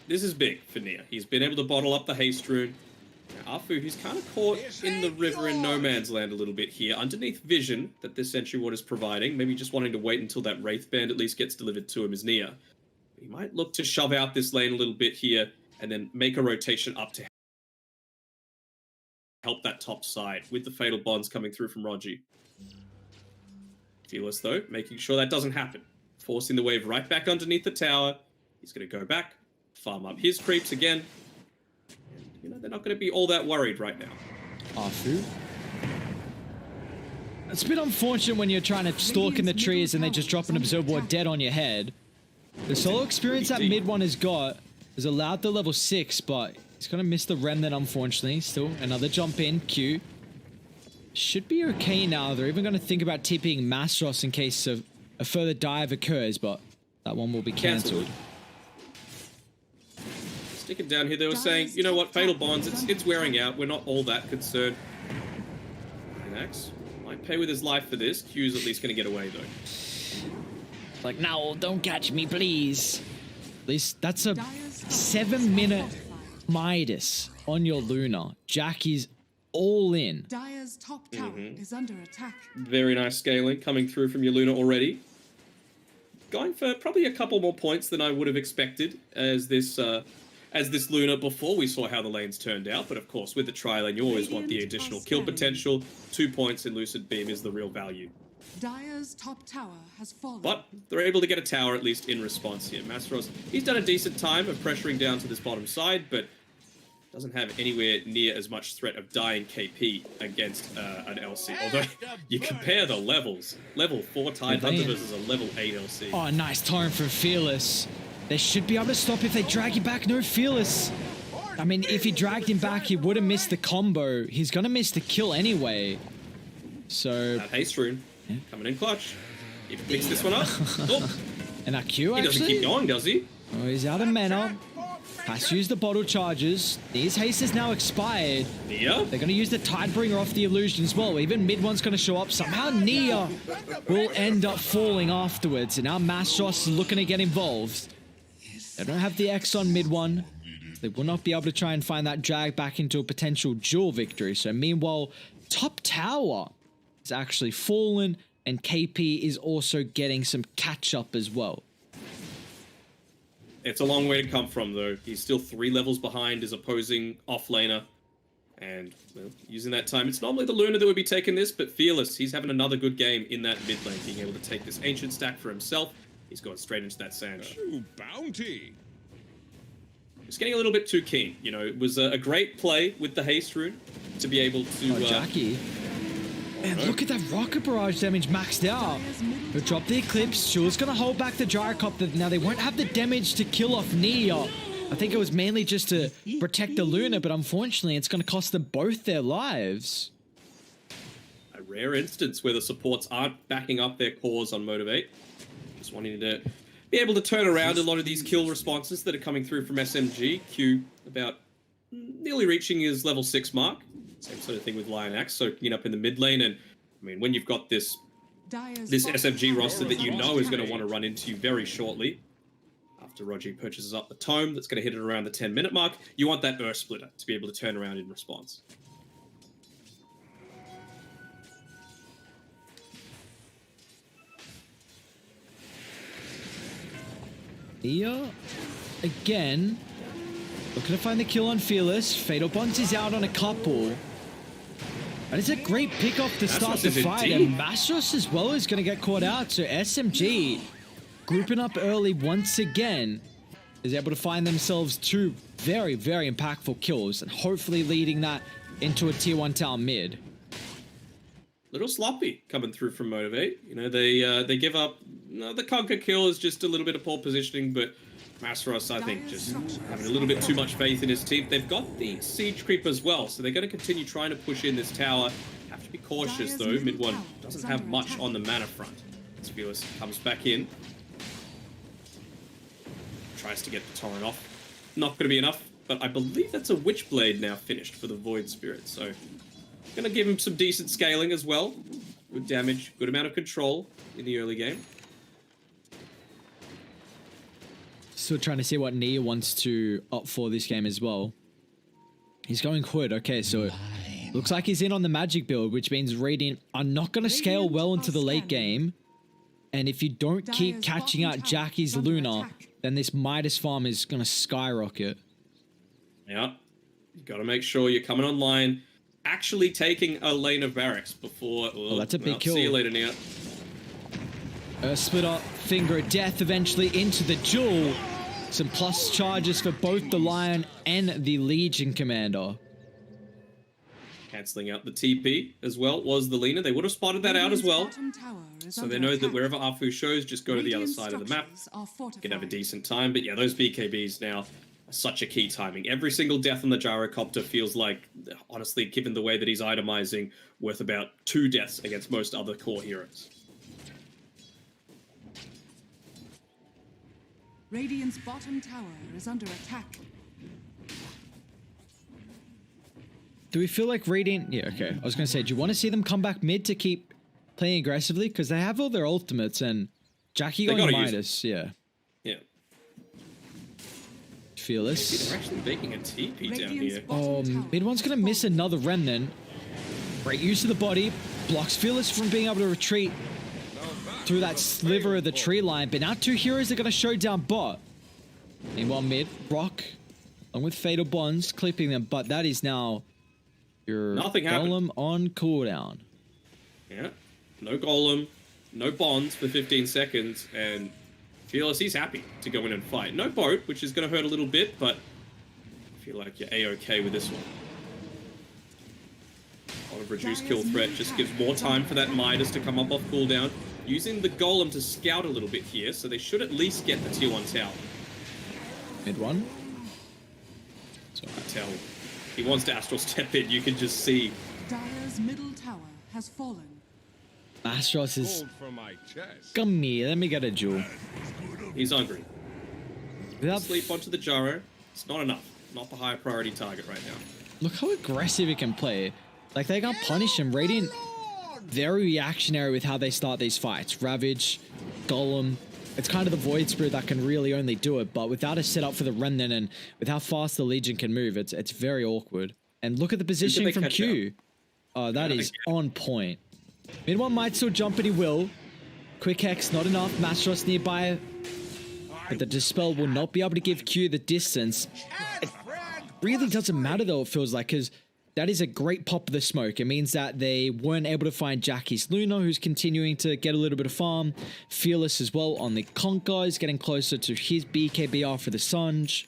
is big for Nia. He's been able to bottle up the haste rune. Now, Arfu, he's kind of caught in the river in no man's land a little bit here. Underneath vision that this Sentry Ward is providing, maybe just wanting to wait until that Wraith Band at least gets delivered to him as Nia. He might look to shove out this lane a little bit here and then make a rotation up to help that top side with the Fatal Bonds coming through from Rogi. Fearless, though, making sure that doesn't happen. Forcing the wave right back underneath the tower. He's going to go back, farm up his creeps again. And, you know, they're not going to be all that worried right now. Arfu. It's a bit unfortunate when you're trying to stalk in the trees and they just drop an Absorb Ward dead on your head. The solo experience that mid one has got is allowed to level 6, but he's going to miss the Remnant, unfortunately. Still, another jump in, Q. Should be okay now. They're even going to think about TPing Mastros in case of a further dive occurs, but that one will be cancelled. Sticking down here, they were saying, you know what, Fatal Bonds, it's wearing out. We're not all that concerned. Axe might pay with his life for this. Q's at least going to get away, though. Like, no, don't catch me, please. At least that's a 7-minute Midas on your Luna. Jackie's all in. Dire's top tower is under attack. Very nice scaling coming through from your Luna already. Going for probably a couple more points than I would have expected as this Luna before we saw how the lanes turned out. But of course, with the tri-lane, you always want the additional kill potential. 2 points in Lucid Beam is the real value. Dire's top tower has fallen. But they're able to get a tower at least in response here. Mastros, he's done a decent time of pressuring down to this bottom side, but doesn't have anywhere near as much threat of dying KP against an LC. Although you compare the levels, level 4 Tidehunter versus a level 8 LC. Oh, nice time from Fearless. They should be able to stop if they drag you back. No, Fearless. I mean, if he dragged him back, he would have missed the combo. He's going to miss the kill anyway. So... That haste rune coming in clutch. He picks this one up. Oh. And that Q, actually? He doesn't keep going, does he? Oh, he's out of mana. Has to use the bottle charges. His haste is now expired. Nia? They're going to use the Tidebringer off the illusion as well. Even mid one's going to show up. Somehow Nia will end up falling afterwards. And now Mastros is looking to get involved. They don't have the X on mid one. They will not be able to try and find that drag back into a potential duel victory. So meanwhile, top tower is actually fallen. And KP is also getting some catch up as well. It's a long way to come from, though. He's still 3 levels behind his opposing offlaner. And, well, using that time, it's normally the Luna that would be taking this, but Fearless, he's having another good game in that mid lane, being able to take this Ancient stack for himself. He's going straight into that Sand. Bounty! He's getting a little bit too keen. You know, it was a great play with the haste rune to be able to... Jackie. Man, look at that rocket barrage damage maxed out. He'll drop the Eclipse. Shul's going to hold back the Gyrocopter. Now, they won't have the damage to kill off Nia. I think it was mainly just to protect the Luna, but unfortunately, it's going to cost them both their lives. A rare instance where the supports aren't backing up their cores on Motivate. Just wanting to be able to turn around a lot of these kill responses that are coming through from SMG. Q about nearly reaching his level 6 mark. Same sort of thing with Lion Axe, soaking up in the mid lane. And I mean, when you've got this SMG roster that you know is going to want to run into you very shortly, after Roger purchases up the tome that's going to hit it around the 10-minute mark, you want that Earth Splitter to be able to turn around in response. Nia, again, looking to find the kill on Fearless. Fatal Bonds is out on a couple. That is a great pick off to start the fight, and Mastros as well is going to get caught out. So SMG, grouping up early once again, is able to find themselves 2 very, very impactful kills, and hopefully leading that into a tier 1 tower mid. Little sloppy coming through from Motivate. You know, they give up. The Conquer kill is just a little bit of poor positioning, but Mastros, I think, just having a little bit too much faith in his team. They've got the siege creep as well, so they're going to continue trying to push in this tower. Have to be cautious, though. Mid one doesn't have much on the mana front. As Fearless comes back in. Tries to get the torrent off. Not going to be enough, but I believe that's a Witchblade now finished for the Void Spirit, so going to give him some decent scaling as well. Good damage, good amount of control in the early game. Still trying to see what Nia wants to opt for this game as well. He's going Hood. Okay, so looks like he's in on the magic build, which means Radiant are not going to scale well into the late game. And if you don't keep catching out Jackie's Luna, then this Midas farm is going to skyrocket. Yeah, you got to make sure you're coming online, actually taking a lane of barracks before... Oh, that's a big kill. See you later, Nia. Split up, Finger of Death eventually into the Jewel. Some plus charges for both the Lion and the Legion Commander. Cancelling out the TP as well was the Lina. They would have spotted that out as well. So they know that wherever Afu shows, just go to the other side of the map. You can have a decent time. But yeah, those BKBs now are such a key timing. Every single death on the Gyrocopter feels like, honestly, given the way that he's itemizing, worth about 2 deaths against most other core heroes. Radiant's bottom tower is under attack. Do we feel like Radiant... Yeah, okay. I was going to say, do you want to see them come back mid to keep playing aggressively? Because they have all their ultimates, and Jackie going Midas, yeah. Yeah. Fearless. They're actually making a TP down here. Mid one's going to miss another Remnant. Great use of the body. Blocks Fearless from being able to retreat through that sliver of the tree line. But now 2 heroes are going to show down bot. Meanwhile, mid, Rock, along with Fatal Bonds, clipping them. But that is now your Golem on cooldown. Yeah, no Golem, no Bonds for 15 seconds, and Fearless, he's happy to go in and fight. No boat, which is going to hurt a little bit, but I feel like you're A-okay with this one. A lot of reduced kill threat just gives more time for that Midas to come up off cooldown. Using the Golem to scout a little bit here, so they should at least get the tier 1 tower. Mid one. So I tell, he wants to astral step in. You can just see. Dire's middle tower has fallen. Mastros is... Come here, let me get a jewel. He's hungry. Sleep onto the Gyro. It's not enough. Not the high priority target right now. Look how aggressive he can play. Like, they can't punish him. Radiant, very reactionary with how they start these fights. Ravage, Golem. It's kind of the Void Spirit that can really only do it, but without a setup for the Remnant and with how fast the Legion can move, it's very awkward. And look at the positioning from Q. Oh, that is on point. Mid one might still jump, but he will. Quick Hex, not enough. Mastros nearby. But the Dispel will not be able to give Q the distance. It really doesn't matter, though, it feels like, because that is a great pop of the smoke. It means that they weren't able to find Jackie's Luna, who's continuing to get a little bit of farm. Fearless as well on the Conquer is getting closer to his BKB after the Sunge.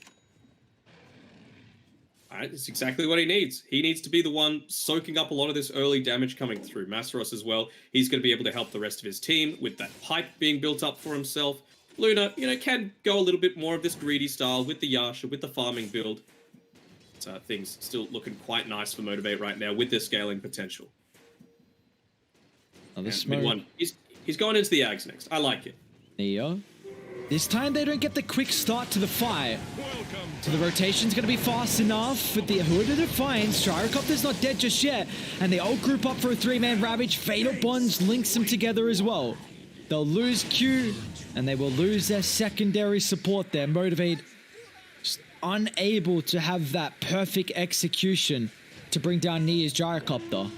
Right, it's exactly what he needs. He needs to be the one soaking up a lot of this early damage coming through. Masteros as well. He's going to be able to help the rest of his team with that pipe being built up for himself. Luna, can go a little bit more of this greedy style with the Yasha, with the farming build. Things still looking quite nice for Motivate right now with their scaling potential. Oh, this mid one, he's going into the Ags next. I like it. Neo. This time they don't get the quick start to the fight. So the rotation's going to be fast enough with the Hood of Defiance. Gyrocopter's not dead just yet. And they all group up for a 3-man Ravage. Fatal Bonds links them together as well. They'll lose Q and they will lose their secondary support there. Motivate just unable to have that perfect execution to bring down Nia's Gyrocopter.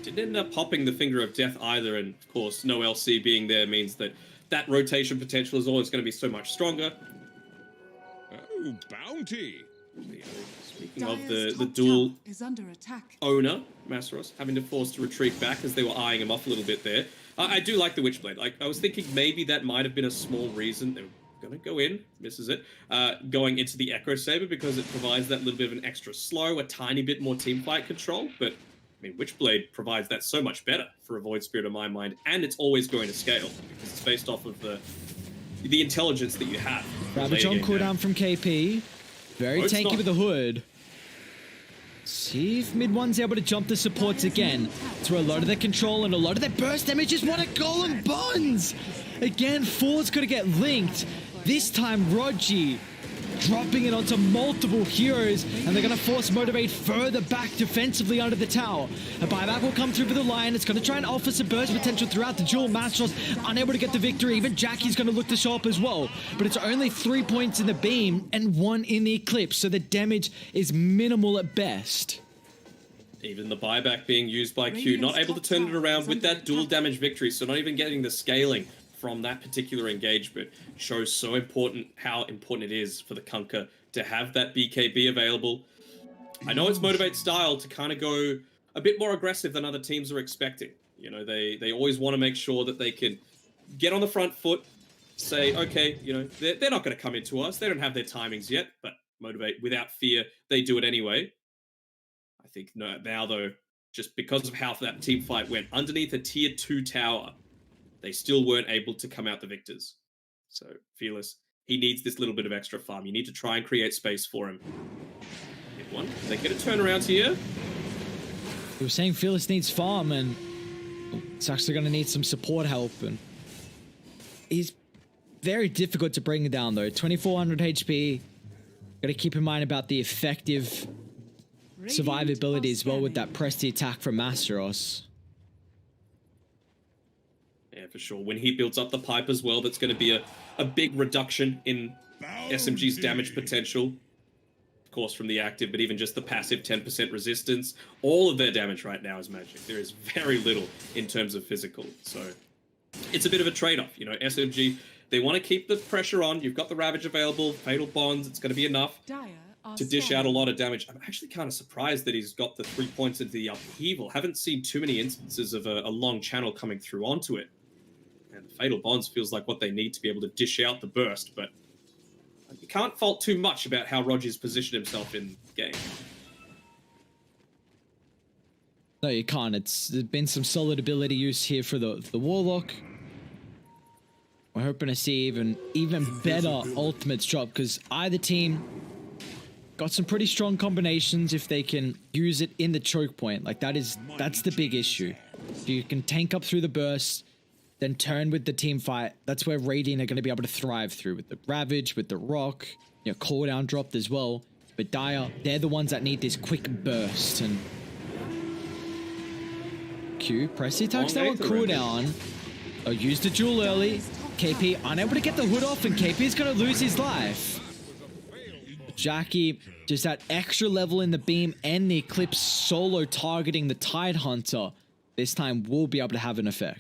Didn't end up popping the Finger of Death either. And of course, no LC being there means that rotation potential is always going to be so much stronger. Oh, bounty! Speaking of the dual is under attack. owner, Masteros, having to force to retreat back as they were eyeing him off a little bit there. I do like the Witchblade. Like, I was thinking maybe that might have been a small reason. They were going to go in, misses it, going into the Echo Saber because it provides that little bit of an extra slow, a tiny bit more teamfight control, but I mean, Witchblade provides that so much better for a Void Spirit in my mind, and it's always going to scale because it's based off of the intelligence that you have. Ravage on cooldown from KP. Very it's tanky not. with the Hood. See if mid one's able to jump the supports again through a lot of their control and a lot of their burst damage is what a golem bonds. Again, Four's got to get linked. This time, Rogi dropping it onto multiple heroes, and they're going to force Motivate further back defensively under the tower. A buyback will come through for the Lion. It's going to try and offer some burst potential throughout the duel. Mastros unable to get the victory. Even Jackie's going to look to show up as well. But it's only 3 points in the beam and 1 in the Eclipse, so the damage is minimal at best. Even the buyback being used by Q, not able to turn it around with that dual damage victory, so not even getting the scaling from that particular engagement shows so how important it is for the Kunkka to have that BKB available. I know it's Motivate style to kind of go a bit more aggressive than other teams are expecting. They always want to make sure that they can get on the front foot, say, okay, they're not going to come into us. They don't have their timings yet, but Motivate without fear, they do it anyway. I think now though, just because of how that team fight went underneath a tier 2 tower, they still weren't able to come out the victors. So, Fearless, he needs this little bit of extra farm. You need to try and create space for him. Hit one. They get a turnaround here. We were saying Fearless needs farm, and it's actually going to need some support help. And he's very difficult to bring down, though. 2400 HP. Got to keep in mind about the effective survivability as well with that press the attack from Masteros. Yeah, for sure. When he builds up the pipe as well, that's going to be a big reduction in SMG's damage potential. Of course, from the active, but even just the passive 10% resistance. All of their damage right now is magic. There is very little in terms of physical. So it's a bit of a trade-off. SMG, they want to keep the pressure on. You've got the Ravage available, Fatal Bonds. It's going to be enough to dish out a lot of damage. I'm actually kind of surprised that he's got the 3 points into the upheaval. Haven't seen too many instances of a long channel coming through onto it. And the Fatal Bonds feels like what they need to be able to dish out the burst, but you can't fault too much about how Roger's positioned himself in the game. No, you can't. There's been some solid ability use here for the Warlock. We're hoping to see even better ultimates drop, because either team got some pretty strong combinations if they can use it in the choke point. Like that's the big issue. If you can tank up through the burst, then turn with the team fight, that's where Radiant are going to be able to thrive through with the Ravage, with the Rock, cooldown dropped as well. But Dire, they're the ones that need this quick burst. And Q, press the attacks now on cooldown. Oh, use the jewel early. KP unable to get the hood off, and KP is going to lose his life. Jackie, just that extra level in the beam and the Eclipse solo targeting the Tidehunter, this time will be able to have an effect.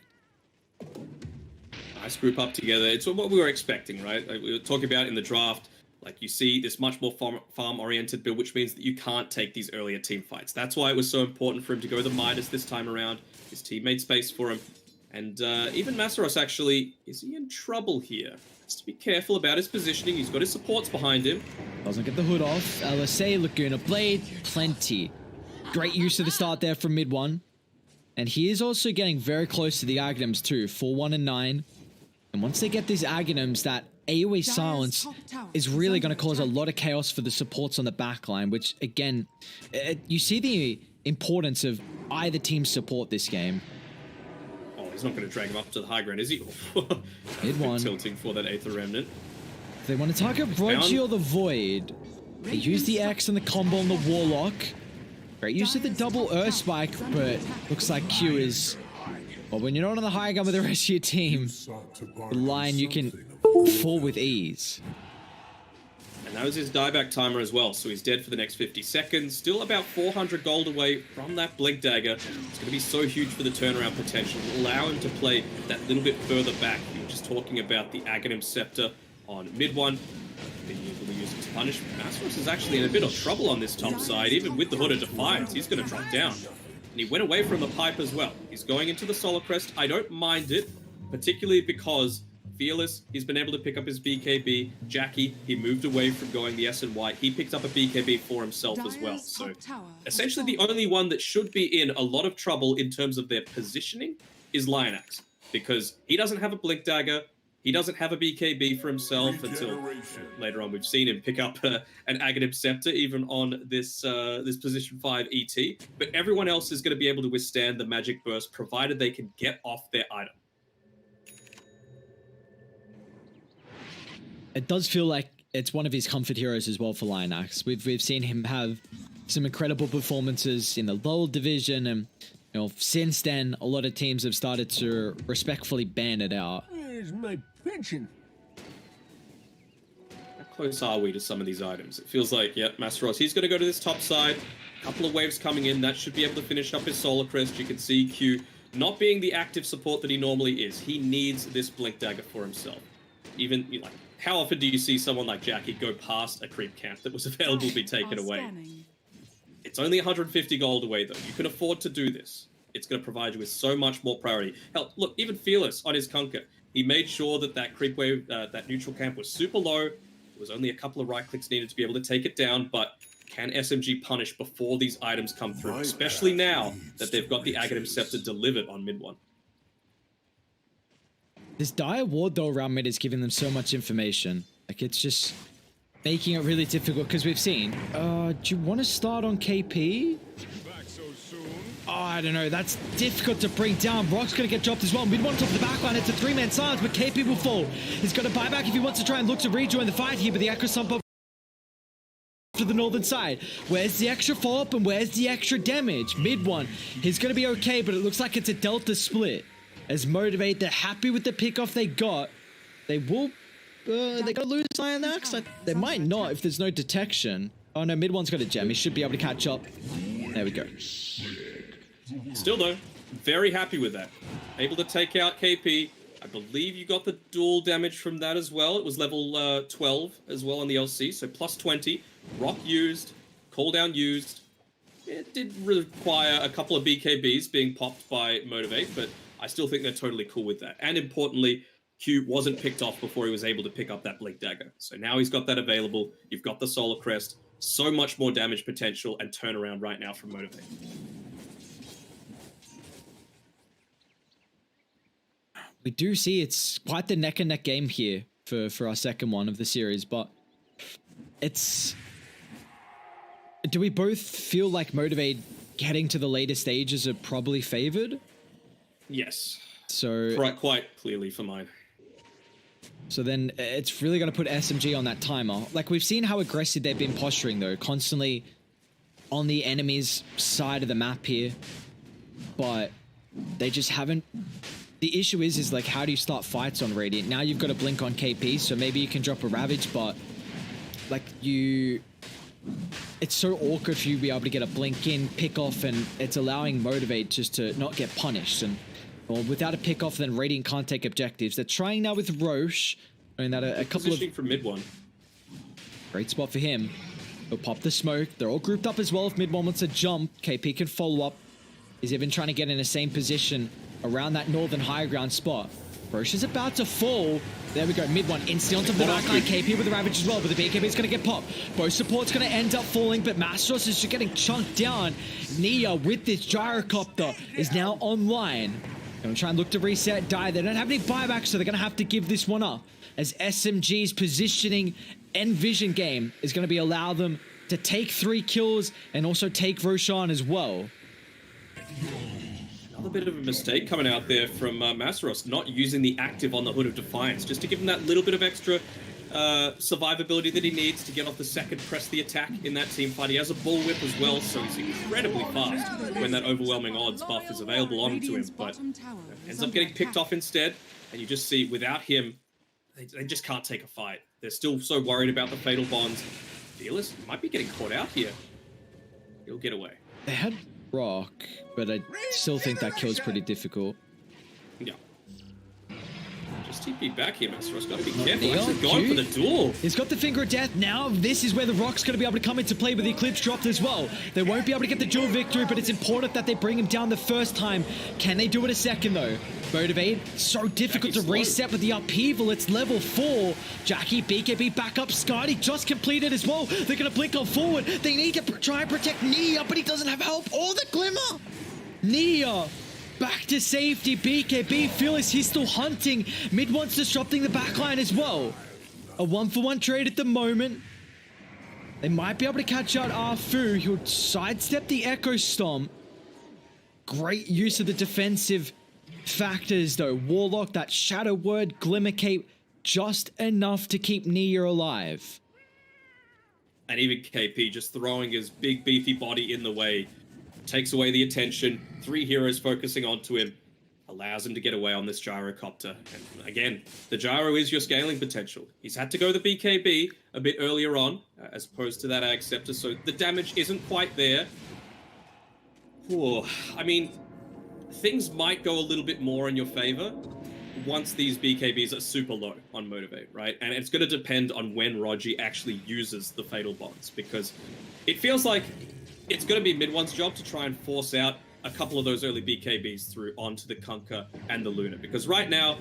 Nice group up together. It's what we were expecting, right? Like we were talking about in the draft. Like you see this much more farm-oriented build, which means that you can't take these earlier team fights. That's why it was so important for him to go the Midas this time around. His team made space for him. And even Masaros actually, is he in trouble here? Has to be careful about his positioning. He's got his supports behind him. Doesn't get the hood off. LSA, Laguna Blade, plenty. Great use of the start there from mid one. And he is also getting very close to the Aghanims too, 4-1 and 9. And once they get these Aghanims, that AoE silence is really going to cause a lot of chaos for the supports on the backline, which again, you see the importance of either team's support this game. Oh, he's not going to drag him up to the high ground, is he? Mid one. Tilting for that Aether Remnant. They want to target Brochi or the Void. They use the X and the combo on the Warlock. Great use of the double Earth Spike, but looks like Q is... Well, when you're not on the high gun with the rest of your team, the line you can fall with ease. And that was his dieback timer as well, so he's dead for the next 50 seconds. Still about 400 gold away from that Blink Dagger. It's going to be so huge for the turnaround potential. It'll allow him to play that little bit further back. You were just talking about the Aghanim Scepter on mid one. Being able to use it to punish. Masaros is actually in a bit of trouble on this top side. Even with the Hood of Defiance, he's going to drop down. And he went away from the pipe as well. He's going into the Solar Crest. I don't mind it, particularly because Fearless, he's been able to pick up his BKB. Jackie, he moved away from going the S and Y. He picked up a BKB for himself as well. So essentially the only one that should be in a lot of trouble in terms of their positioning is Lionax, because he doesn't have a Blink Dagger. He doesn't have a BKB for himself until later on we've seen him pick up an Aghanim Scepter even on this this position 5 ET. But everyone else is going to be able to withstand the Magic Burst provided they can get off their item. It does feel like it's one of his comfort heroes as well for Lionax. We've seen him have some incredible performances in the lower division, and you know, since then a lot of teams have started to respectfully ban it out. Where's my pension? How close are we to some of these items? It feels like, yeah, Masaros, he's going to go to this top side. A couple of waves coming in. That should be able to finish up his Solar Crest. You can see Q not being the active support that he normally is. He needs this Blink Dagger for himself. Even, like, how often do you see someone like Jackie go past a creep camp that was available to be taken away? It's only 150 gold away, though. You can afford to do this. It's going to provide you with so much more priority. Hell, look, even Fearless on his Conquer, he made sure that that creep wave, that neutral camp was super low. There was only a couple of right clicks needed to be able to take it down, but can SMG punish before these items come through, especially now that they've got the Aghanim Scepter delivered on mid one? This dire ward though around mid is giving them so much information. Like, it's just making it really difficult because we've seen. Do you want to start on KP? Back so soon? Oh, I don't know. That's difficult to bring down. Rock's going to get dropped as well. Mid one top of the backline. It's a three-man silence, but KP will fall. He's got to buy back if he wants to try and look to rejoin the fight here, but the Echo Sump to the northern side. Where's the extra follow-up and where's the extra damage? Mid one. He's going to be okay, but it looks like it's a Delta split. As Motivate, they're happy with the pickoff they got. They will... they gotta lose Lionax? They might not if there's no detection. Oh no, mid one's got a gem. He should be able to catch up. There we go. Still though, very happy with that. Able to take out KP. I believe you got the dual damage from that as well. It was level 12 as well on the LC, so plus 20. Rock used, cooldown used. It did require a couple of BKBs being popped by Motivate, but I still think they're totally cool with that. And importantly, Q wasn't picked off before he was able to pick up that Blink Dagger. So now he's got that available. You've got the Solar Crest. So much more damage potential and turnaround right now from Motivate. We do see it's quite the neck and neck game here for our second one of the series, but it's... Do we both feel like Motivate getting to the later stages are probably favored? Yes. So quite clearly for mine. So then it's really going to put SMG on that timer. Like, we've seen how aggressive they've been posturing though, constantly on the enemy's side of the map here. But they just haven't... The issue is like, how do you start fights on Radiant? Now you've got a blink on KP, so maybe you can drop a Ravage, but like it's so awkward for you to be able to get a blink in, pick off, and it's allowing Motivate just to not get punished. And well, without a pick off, then Radiant can't take objectives. They're trying now with Roche. I mean, that a couple of... from mid one. Great spot for him. He'll pop the smoke. They're all grouped up as well. If mid one wants to jump, KP can follow up. He's even trying to get in the same position around that northern high ground spot. Roche is about to fall. There we go, mid one, instantly onto the backline. KP with the Ravage as well, but the BKB is going to get popped. Both support's going to end up falling, but Mastros is just getting chunked down. Nia with this gyrocopter is now online. Going to try and look to reset, die. They don't have any buybacks, so they're going to have to give this one up, as SMG's positioning and vision game is going to be allow them to take 3 kills and also take Roshan as well. Another bit of a mistake coming out there from Masteros, not using the active on the Hood of Defiance, just to give him that little bit of extra survivability that he needs to get off the second, press the attack in that team fight. He has a bullwhip as well, so he's incredibly fast when that overwhelming odds buff is available onto him, but ends up getting picked off instead, and you just see, without him, they just can't take a fight. They're still so worried about the fatal bonds. Fearless might be getting caught out here. He'll get away. They had Rock, but I still think that kill's pretty difficult. Yeah. Just TP back here, Masteros. Gotta be careful. Actually going for the duel. He's got the Finger of Death. Now this is where the Rock's going to be able to come into play with the Eclipse dropped as well. They won't be able to get the duel victory, but it's important that they bring him down the first time. Can they do it a second though? Motivate. So difficult to reset with the upheaval. It's level 4. Jackie, BKB back up. Scotty just completed as well. They're going to blink on forward. They need to try and protect Nia, but he doesn't have help or the Glimmer. Nia back to safety. BKB, Fearless, he's still hunting. Mid wants disrupting the backline as well. A 1-for-1 trade at the moment. They might be able to catch out Arfu. He'll sidestep the Echo Stomp. Great use of the defensive factors though. Warlock, that Shadow Word, Glimmer Cape, just enough to keep Nia alive. And even KP just throwing his big beefy body in the way. Takes away the attention. 3 heroes focusing onto him. Allows him to get away on this gyrocopter. And again, the gyro is your scaling potential. He's had to go the BKB a bit earlier on, as opposed to that Ag Scepter, so the damage isn't quite there. Ooh, I mean, things might go a little bit more in your favor once these BKBs are super low on Motivate, right? And it's going to depend on when Rogi actually uses the Fatal Bonds, because it feels like it's going to be Mid-One's job to try and force out a couple of those early BKBs through onto the Kunkka and the Luna, because right now,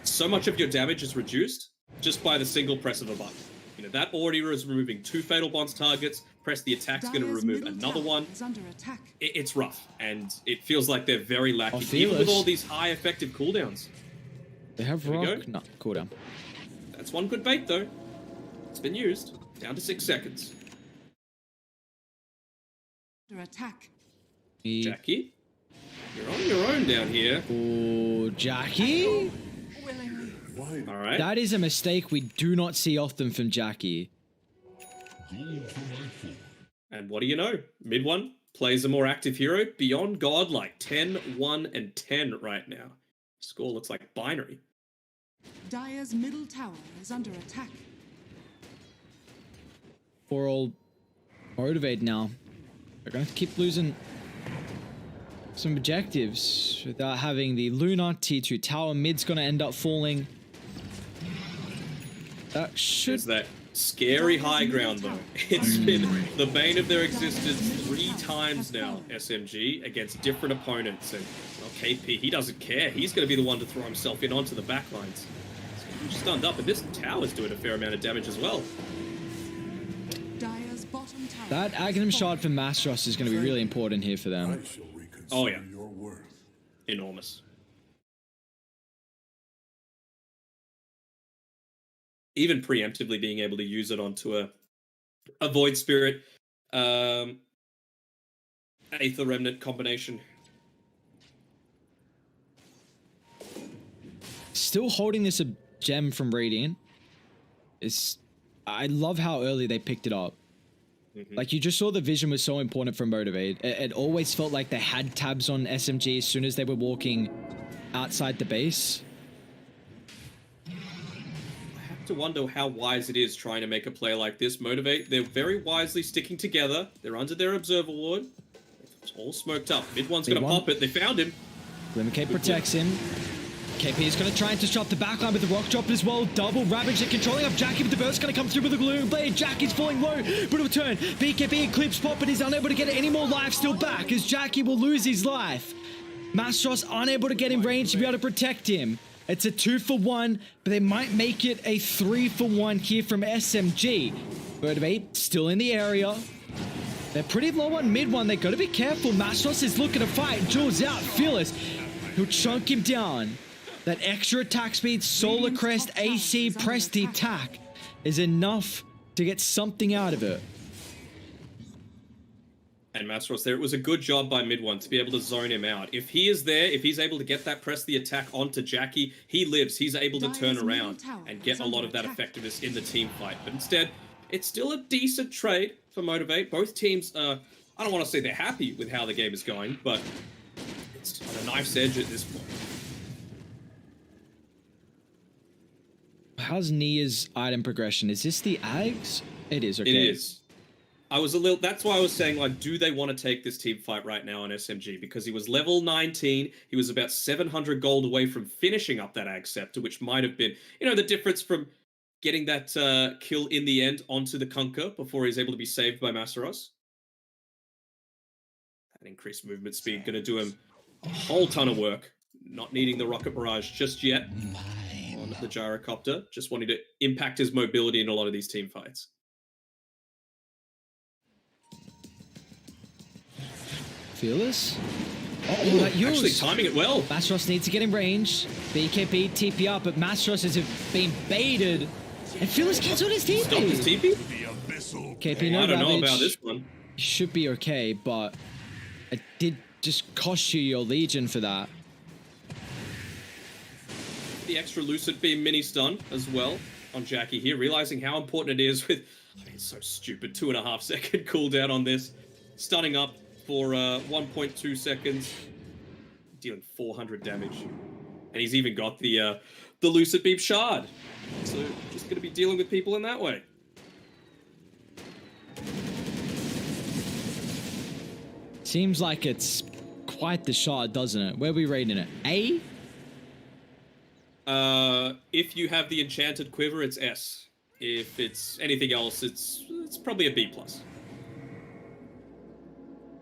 so much of your damage is reduced just by the single press of a button. You know, that already is removing 2 Fatal Bonds targets, press the attack's going to remove another one. It's rough, and it feels like they're very lacking, even with all these high effective cooldowns. They have Rock? No, cooldown. That's one good bait, though. It's been used. Down to 6 seconds. Attack. Jackie, you're on your own down here. Oh, Jackie? All right. That is a mistake we do not see often from Jackie. And what do you know? Mid-One plays a more active hero. Beyond God, like 10, 1, and 10 right now. Score looks like binary. Dire's middle tower is under attack. Poor old Motivate now. They're going to keep losing some objectives without having the Luna T2 tower. Mid's going to end up falling. That should... There's that scary high ground, though. It's been the bane of their existence 3 times now, SMG, against different opponents. And well, KP, he doesn't care. He's going to be the one to throw himself in onto the backlines. He's stunned up, and this tower's doing a fair amount of damage as well. That Aghanim shot from Mastros is going to be really important here for them. Oh, yeah. Enormous. Even preemptively being able to use it onto a Void Spirit, Aether Remnant combination. Still holding this gem from Radiant. I love how early they picked it up. Like, you just saw the vision was so important for Motivate. It always felt like they had tabs on SMG as soon as they were walking outside the base. I have to wonder how wise it is trying to make a play like this. Motivate, they're very wisely sticking together. They're under their Observer Ward. It's all smoked up. Mid-One's going to pop it. They found him. Glimmer Cape protects him. KP is going to try and disrupt the backline with the Rock Drop as well. Double Ravage. They're controlling up Jackie, but the burst going to come through with the Gloom Blade. Jackie's falling low. Brutal turn. BKB Eclipse pop, but he's unable to get any more life still back as Jackie will lose his life. MG.Trust unable to get in range to be able to protect him. It's a 2-for-1, but they might make it a 3-for-1 here from SMG. Motivate still in the area. They're pretty low on mid one. They got to be careful. MG.Trust is looking to fight. Jules out. Fearless. He'll chunk him down. That extra attack speed, Solar Crest, AC, press the attack is enough to get something out of it. And MG.Trust there, it was a good job by mid one to be able to zone him out. If he is there, if he's able to get that press the attack onto Jackie, he lives. He's able to turn around and get a lot of that effectiveness in the team fight. But instead, it's still a decent trade for Motivate. Both teams, I don't want to say they're happy with how the game is going, but it's on a knife's edge at this point. How's Nia's item progression? Is this the Ags? It is, okay. It is. I was a little, that's why I was saying, like, do they want to take this team fight right now on SMG? Because he was level 19, he was about 700 gold away from finishing up that Ag Scepter, which might have been, you know, the difference from getting that kill in the end onto the Kunkka before he's able to be saved by Masaros. That increased movement speed going to do him a whole ton of work. Not needing the Rocket Barrage just yet on the Gyrocopter. Just wanting to impact his mobility in a lot of these team fights. Fearless? Oh, actually timing it well. MG.Trust needs to get in range. BKB TP up, but MG.Trust has been baited. And Fearless cancelled his TP. Stop his TP? KP, no I don't know damage. about this one. Should be okay, but it did just cost you your Legion for that. The extra Lucid Beam mini stun as well on Jackie here, realizing how important it is with, I mean, it's so stupid, 2.5 second cooldown on this. Stunning up for 1.2 seconds, dealing 400 damage. And he's even got the Lucid Beam Shard. So just going to be dealing with people in that way. Seems like it's quite the shard, doesn't it? Where are we rating it? A? If you have the Enchanted Quiver, it's S. If it's anything else, it's probably a B+.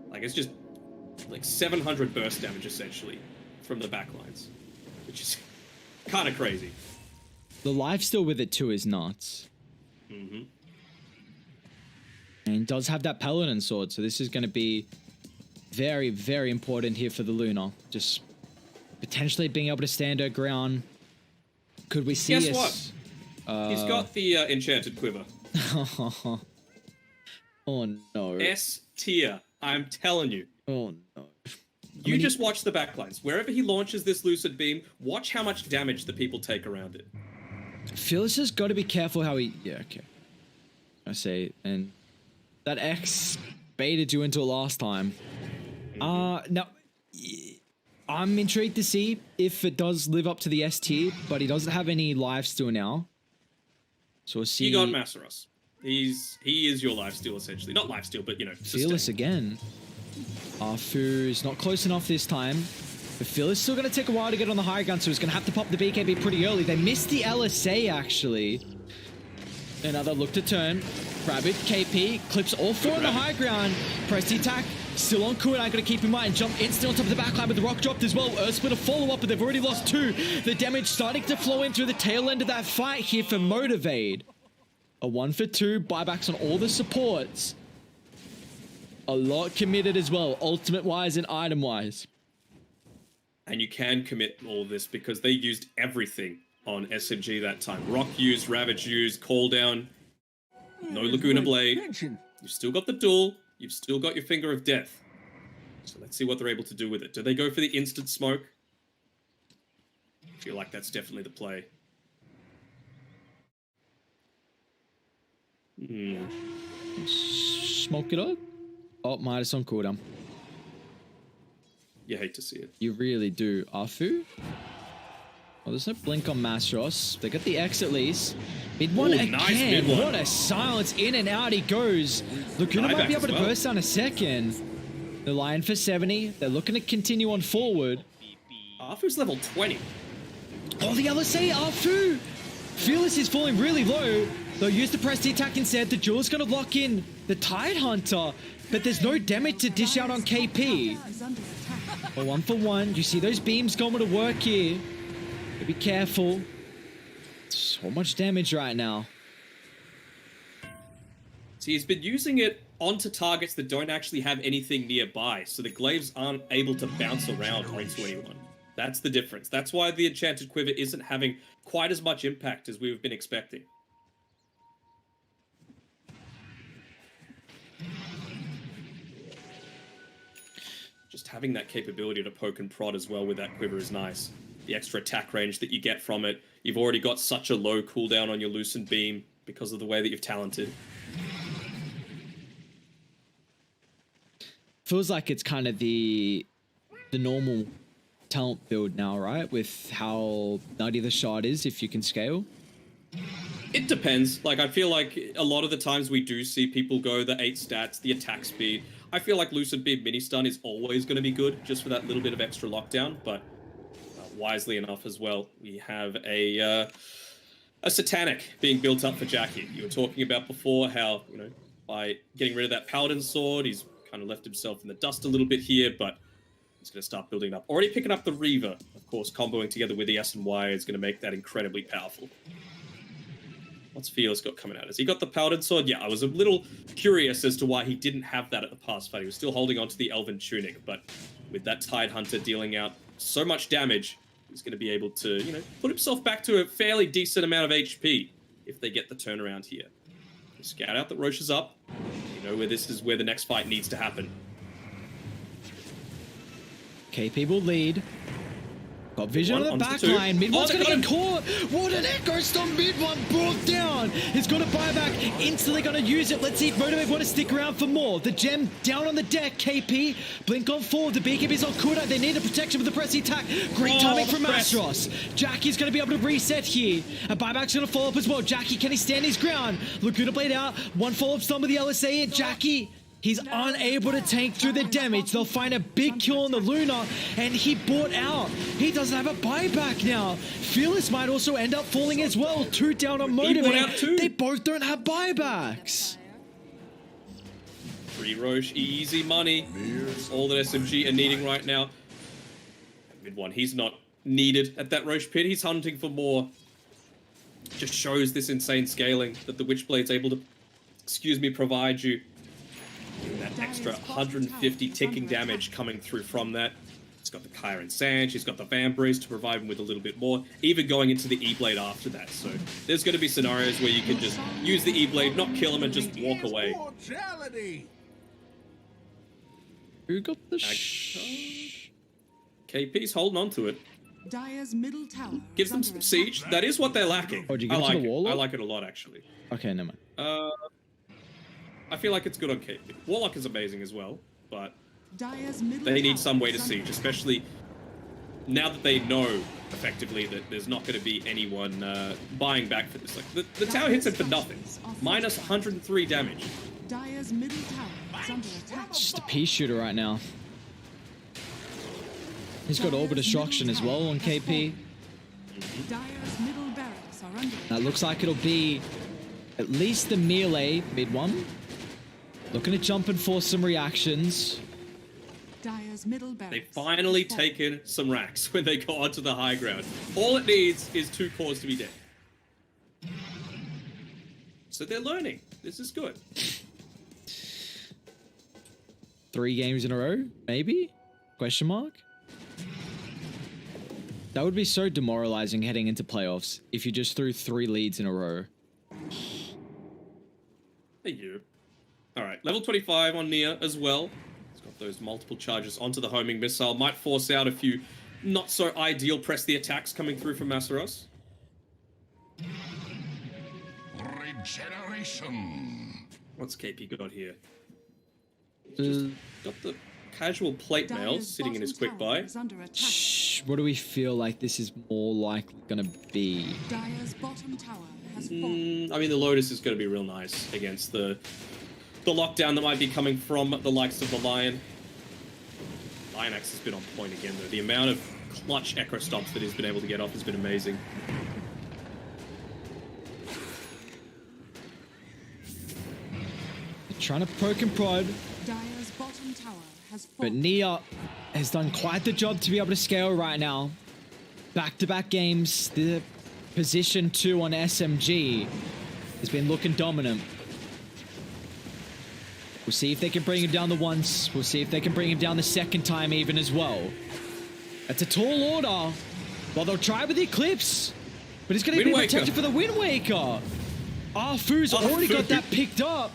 Like, it's just like 700 burst damage, essentially, from the backlines. Which is kind of crazy. The lifesteal with it, too, is nuts. Mm-hmm. And does have that Paladin sword, so this is going to be very, very important here for the Luna. Just potentially being able to stand her ground. Could we see Guess what? He's got the Enchanted Quiver. Oh, no. S tier. I'm telling you. Oh, no. You just watch the backlines. Wherever he launches this Lucid Beam, watch how much damage the people take around it. Fearless has got to be careful how he... Yeah, okay. I say, and that X baited you into it last time. Now, I'm intrigued to see if it does live up to the S tier, but he doesn't have any lifesteal now. So we'll see. You got Masaros. He is your lifesteal, essentially. Not lifesteal, but, you know, Fearless again. Arfu is not close enough this time. But Fearless still going to take a while to get on the high ground, so he's going to have to pop the BKB pretty early. They missed the LSA, actually. Another look to turn. Rabbit, KP, clips all four on the high ground. Press the attack. Still on cooldown, got to keep in mind. Jump instantly on top of the backline, but the rock dropped as well. Earthsplit a follow-up, but they've already lost 2. The damage starting to flow in through the tail end of that fight here for Motivate. A 1-for-2, buybacks on all the supports. A lot committed as well, ultimate-wise and item-wise. And you can commit all this because they used everything on SMG that time. Rock used, Ravage used, Call Down. No Laguna Blade. You've still got the duel. You've still got your Finger of Death. So let's see what they're able to do with it. Do they go for the instant smoke? I feel like that's definitely the play. Smoke it up. Oh, Midas on cooldown. You hate to see it. You really do. Arfu? Oh, there's no blink on MG.Trust. They got the X at least. Mid one again. Nice mid one. What a silence. In and out he goes. Laguna might be able to burst down a second. They're lying for 70. They're looking to continue on forward. Arfu's level 20. Oh, the LSA, Arfu! Fearless is falling really low. They'll use the press the attack instead. The Jewel's going to lock in the Tide Hunter, but there's no damage to dish out on KP. Well, 1 for 1. You see those beams going to work here. Be careful. So much damage right now. See, he's been using it onto targets that don't actually have anything nearby, so the glaives aren't able to bounce around onto anyone. That's the difference. That's why the Enchanted Quiver isn't having quite as much impact as we've been expecting. Just having that capability to poke and prod as well with that quiver is nice. The extra attack range that you get from it. You've already got such a low cooldown on your Lucent Beam because of the way that you've talented. Feels like it's kind of the normal talent build now, right? With how nutty the shot is if you can scale. It depends. Like, I feel like a lot of the times we do see people go the 8 stats, the attack speed. I feel like Lucent Beam Mini Stun is always going to be good, just for that little bit of extra lockdown, but wisely enough as well, we have a Satanic being built up for Jackie. You were talking about before how, you know, by getting rid of that Paladin Sword, he's kind of left himself in the dust a little bit here, but he's going to start building up. Already picking up the Reaver, of course, comboing together with the S and Y is going to make that incredibly powerful. What's Fearless got coming out? Has he got the Paladin Sword? Yeah, I was a little curious as to why he didn't have that at the past fight. He was still holding on to the Elven Tunic, but with that Tide Hunter dealing out so much damage, he's going to be able to, you know, put himself back to a fairly decent amount of HP if they get the turnaround here. Scout out that Roche is up. You know where this is where the next fight needs to happen. KP will lead. Got vision on the back line. Mid one's going to get caught. What an Echo Storm. Mid one brought down. He's got a buyback. Instantly going to use it. Let's see if Motivate want to stick around for more. The gem down on the deck. KP. Blink on forward. The beacon is on Kuda. They need a protection with the pressing attack. Great timing from Astros. Jackie's going to be able to reset here. A buyback's going to follow up as well. Jackie, can he stand his ground? Laguna played out. One follow-up stun with the LSA. And Jackie, he's unable to tank through the damage. They'll find a big kill on the Luna, and he bought out. He doesn't have a buyback now. Fearless might also end up falling as well. 2 down on Motivate. They both don't have buybacks. Free Roche, easy money. That's all that SMG are needing right now. Mid one, he's not needed at that Roche pit. He's hunting for more. Just shows this insane scaling that the Witchblade's able to, provide you. That extra 150 ticking damage coming through from that. He's got the Kyron Sand, she's got the Vambrace to provide him with a little bit more, even going into the E-Blade after that. So there's going to be scenarios where you can just use the E-Blade, not kill him, and just walk away. Who got the KP's holding on to it. Dire's middle tower Gives them some siege. That is what they're lacking. Oh, did you give it to the Warlock? I like it a lot, actually. Okay, never mind. I feel like it's good on KP. Warlock is amazing as well, but Dire's middle they need tower some way to is siege, especially now that they know effectively that there's not going to be anyone buying back for this. Like the tower hits him for nothing. Minus 103 damage. Dire's middle tower is under attack. It's just a pea shooter right now. He's got Orb of Destruction as well on KP. Dire's middle barracks are under That looks like it'll be at least the melee mid one. Looking to jump and force some reactions. Dire's middle barracks. They've finally taken some racks when they go onto the high ground. All it needs is 2 cores to be dead. So they're learning. This is good. 3 games in a row, maybe? Question mark? That would be so demoralizing heading into playoffs if you just threw 3 leads in a row. Hey, you. Alright, level 25 on Nia as well. He's got those multiple charges onto the homing missile. Might force out a few not so ideal press the attacks coming through from Masaros. Regeneration. What's KP got here? Just got the casual plate mail sitting in his quick buy. Shh, what do we feel like this is more likely gonna be? Dire's bottom tower has fallen. I mean, the Lotus is going to be real nice against the lockdown that might be coming from the likes of the Lion. Lion Axe has been on point again, though. The amount of clutch Echo Stomps that he's been able to get off has been amazing. They're trying to poke and prod. Dire's bottom tower has But fallen. Nia has done quite the job to be able to scale right now. Back-to-back games, the position 2 on SMG has been looking dominant. We'll see if they can bring him down the once. We'll see if they can bring him down the second time even as well. That's a tall order. Well, they'll try with the Eclipse, but it's going to be protected for the Wind Waker. Fu's already got that picked up.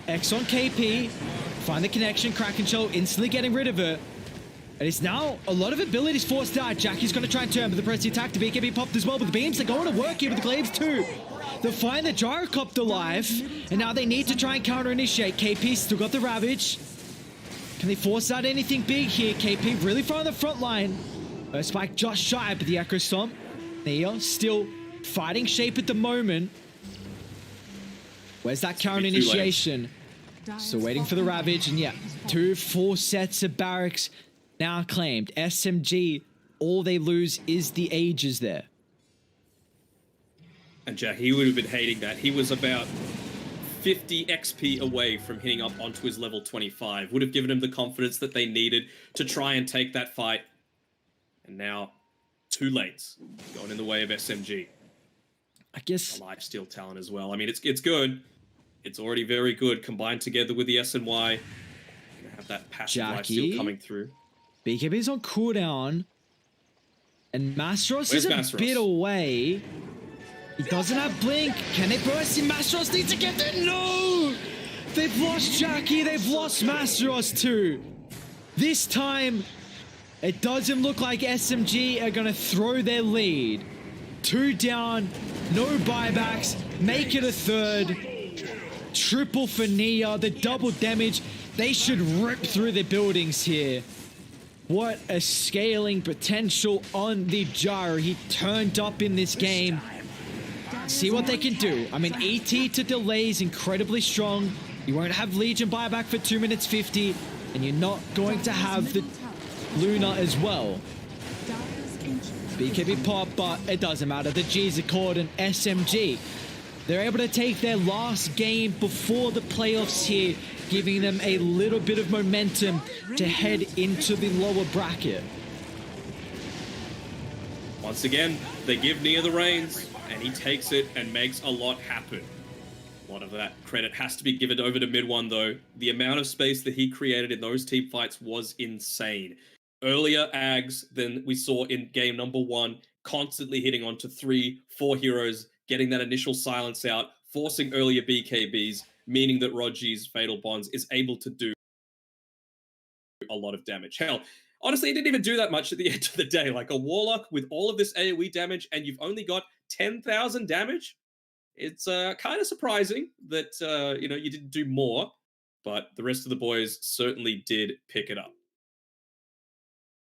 X on KP. Find the connection. Kraken Shell instantly getting rid of it. And it's now a lot of abilities forced out. Jackie's going to try and turn, but the press the attack to BKB popped as well. But the beams are going to work here with the Glaives too. They'll find the Gyrocopter alive, and now they need to try and counter-initiate. KP's still got the Ravage. Can they force out anything big here? KP really far on the front line. Spike just shy, but the Echo Stomp. Nia still fighting shape at the moment. Where's that counter-initiation? Still waiting for the Ravage, and yeah, 2 full sets of barracks now claimed. SMG, all they lose is the Ages there. And Jack, he would have been hating that. He was about 50 XP away from hitting up onto his level 25. Would have given him the confidence that they needed to try and take that fight. And now, too late. Going in the way of SMG. I guess... A lifesteal talent as well. I mean, it's good. It's already very good. Combined together with the SNY. Gonna have that passive lifesteal coming through. BKB's on cooldown. And Mastros is a bit away. He doesn't have Blink. Can they burst him? Mastros needs to get there. No! They've lost Jackie. They've lost Mastros too. This time, it doesn't look like SMG are going to throw their lead. 2 down. No buybacks. Make it a third. Triple for Nia. The double damage. They should rip through the buildings here. What a scaling potential on the Gyro. He turned up in this game. See what they can do. I mean, ET to delay is incredibly strong. You won't have Legion buyback for 2 minutes 50, and you're not going to have the Luna as well. BKB pop, but it doesn't matter. The G's are caught, and SMG, they're able to take their last game before the playoffs here, giving them a little bit of momentum to head into the lower bracket. Once again, they give Nia the reins. And he takes it and makes a lot happen. A lot of that credit has to be given over to mid one, though. The amount of space that he created in those team fights was insane. Earlier Ags than we saw in game number 1, constantly hitting onto 3, 4 heroes, getting that initial silence out, forcing earlier BKBs, meaning that Rogi's Fatal Bonds is able to do a lot of damage. Hell, honestly, he didn't even do that much at the end of the day. Like a Warlock with all of this AoE damage, and you've only got 10,000 damage. It's kind of surprising that you didn't do more, but the rest of the boys certainly did pick it up.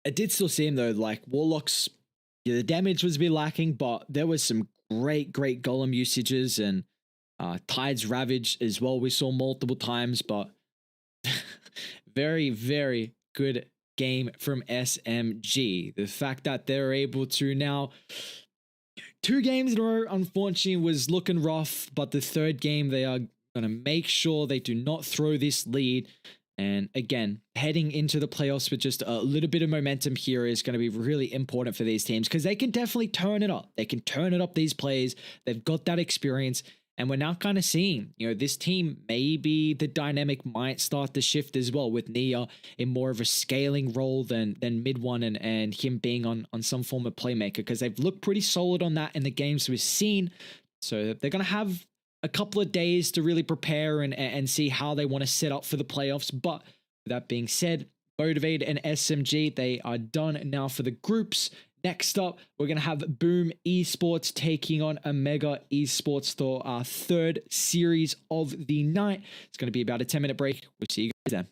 It did still seem though like Warlocks, the damage was a bit lacking, but there was some great Golem usages, and Tide's Ravage as well. We saw multiple times, but very good game from SMG. The fact that they're able to now 2 games in a row, unfortunately, was looking rough, but the 3rd game, they are going to make sure they do not throw this lead. And again, heading into the playoffs with just a little bit of momentum here is going to be really important for these teams, because they can definitely turn it up. They can turn it up, these players. They've got that experience. And we're now kind of seeing, this team, maybe the dynamic might start to shift as well, with Nia in more of a scaling role than mid one, and him being on some form of playmaker, because they've looked pretty solid on that in the games we've seen. So they're going to have a couple of days to really prepare and see how they want to set up for the playoffs. But with that being said, Motivate and SMG, they are done now for the groups. Next up, we're going to have Boom Esports taking on Omega Esports for our 3rd series of the night. It's going to be about a 10-minute break. We'll see you guys then.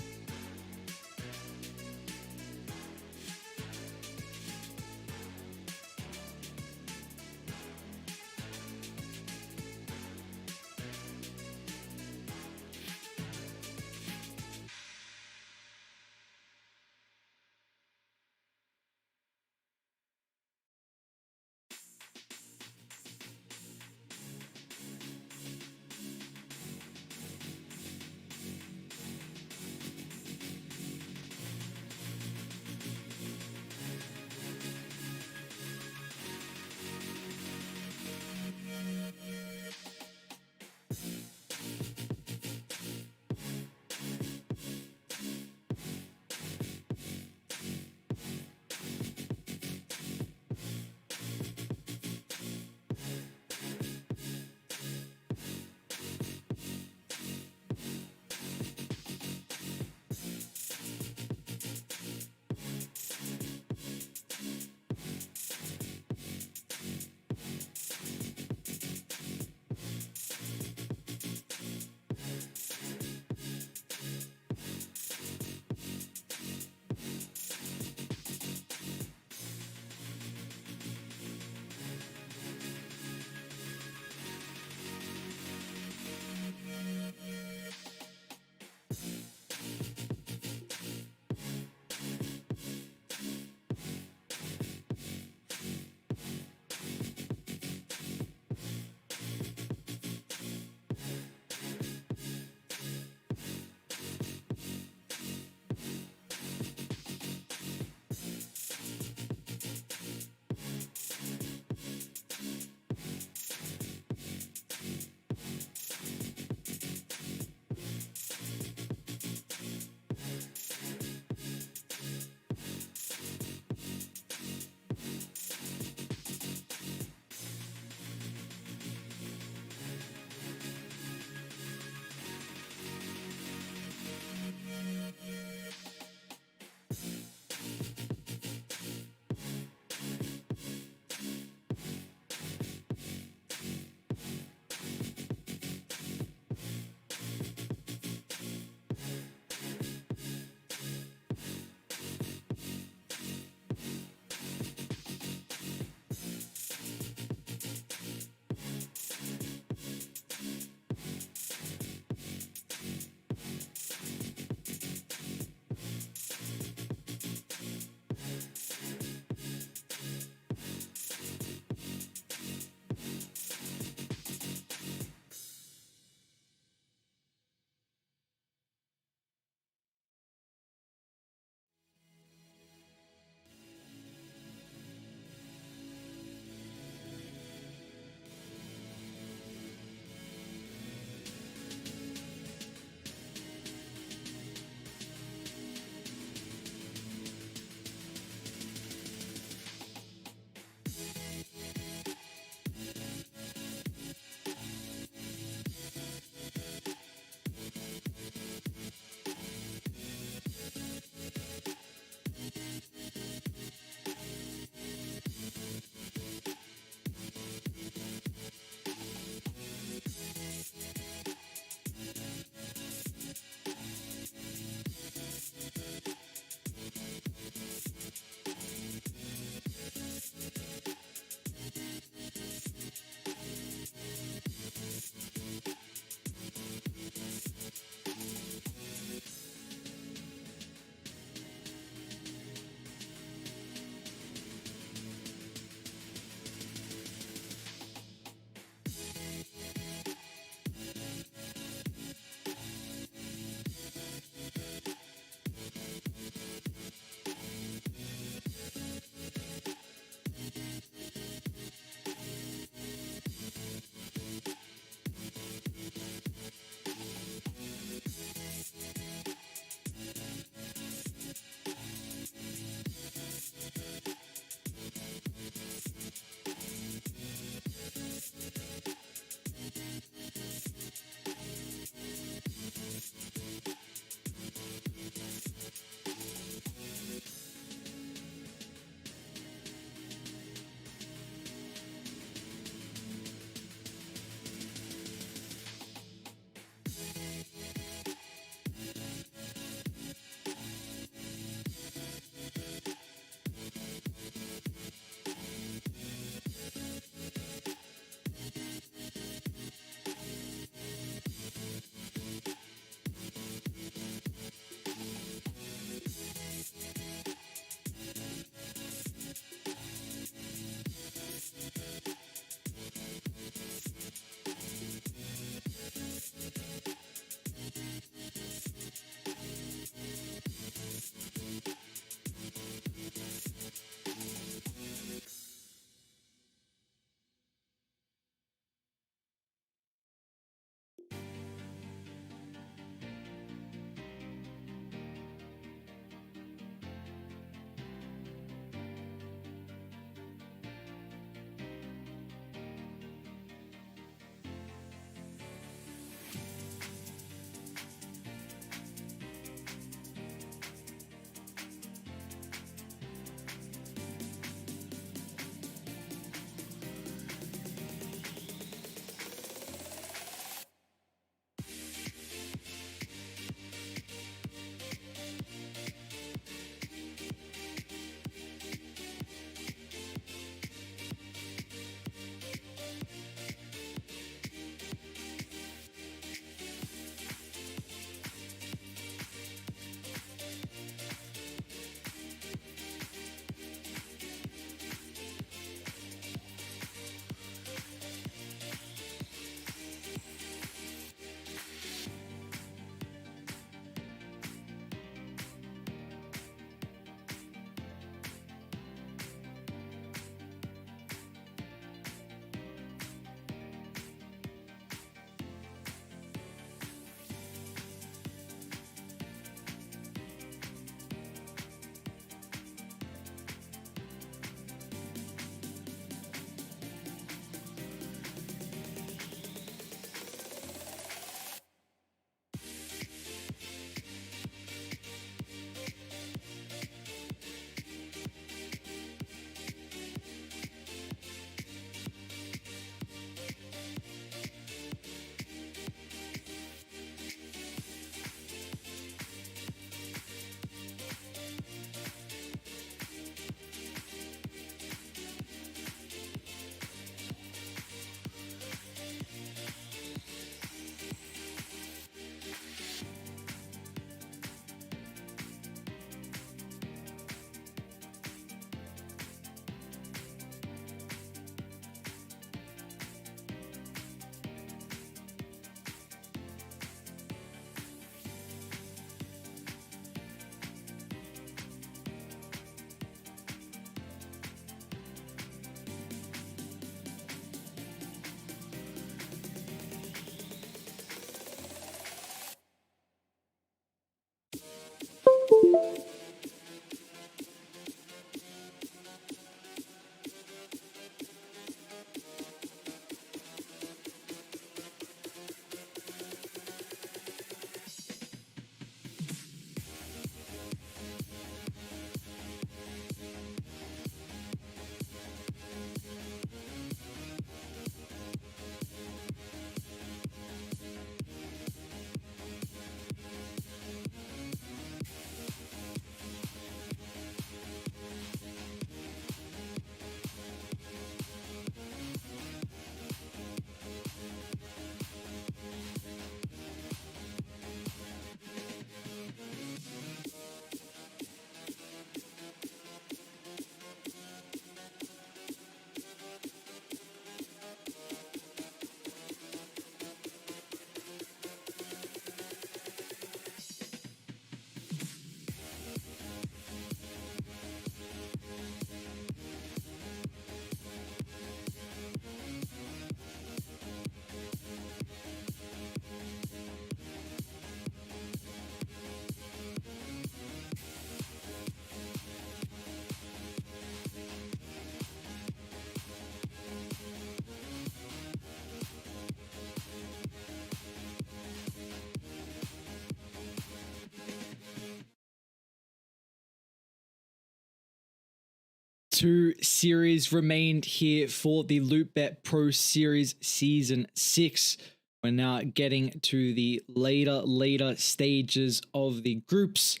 2 series remained here for the LootBet Pro Series Season 6. We're now getting to the later stages of the groups.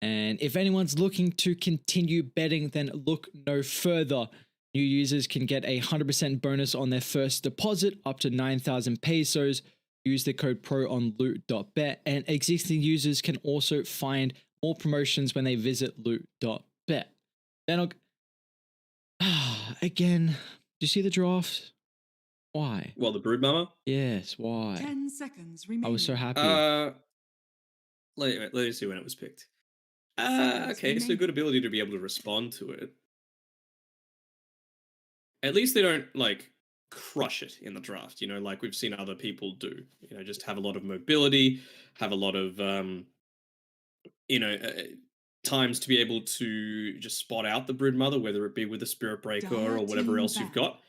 And if anyone's looking to continue betting, then look no further. New users can get a 100% bonus on their first deposit up to 9,000 pesos. Use the code PRO on loot.bet. And existing users can also find more promotions when they visit loot.bet. Then again, do you see the draft? Why? Well, the Brood Mama? Yes, why? 10 seconds remaining. I was so happy. Let me see when it was picked. Seconds Okay, so remaining. good ability to be able to respond to it. At least they don't, like, crush it in the draft, you know, like we've seen other people do. You know, just have a lot of mobility, have a lot of, times to be able to just spot out the Brood Mother, whether it be with a Spirit Breaker Dire or whatever team else you've ban. got.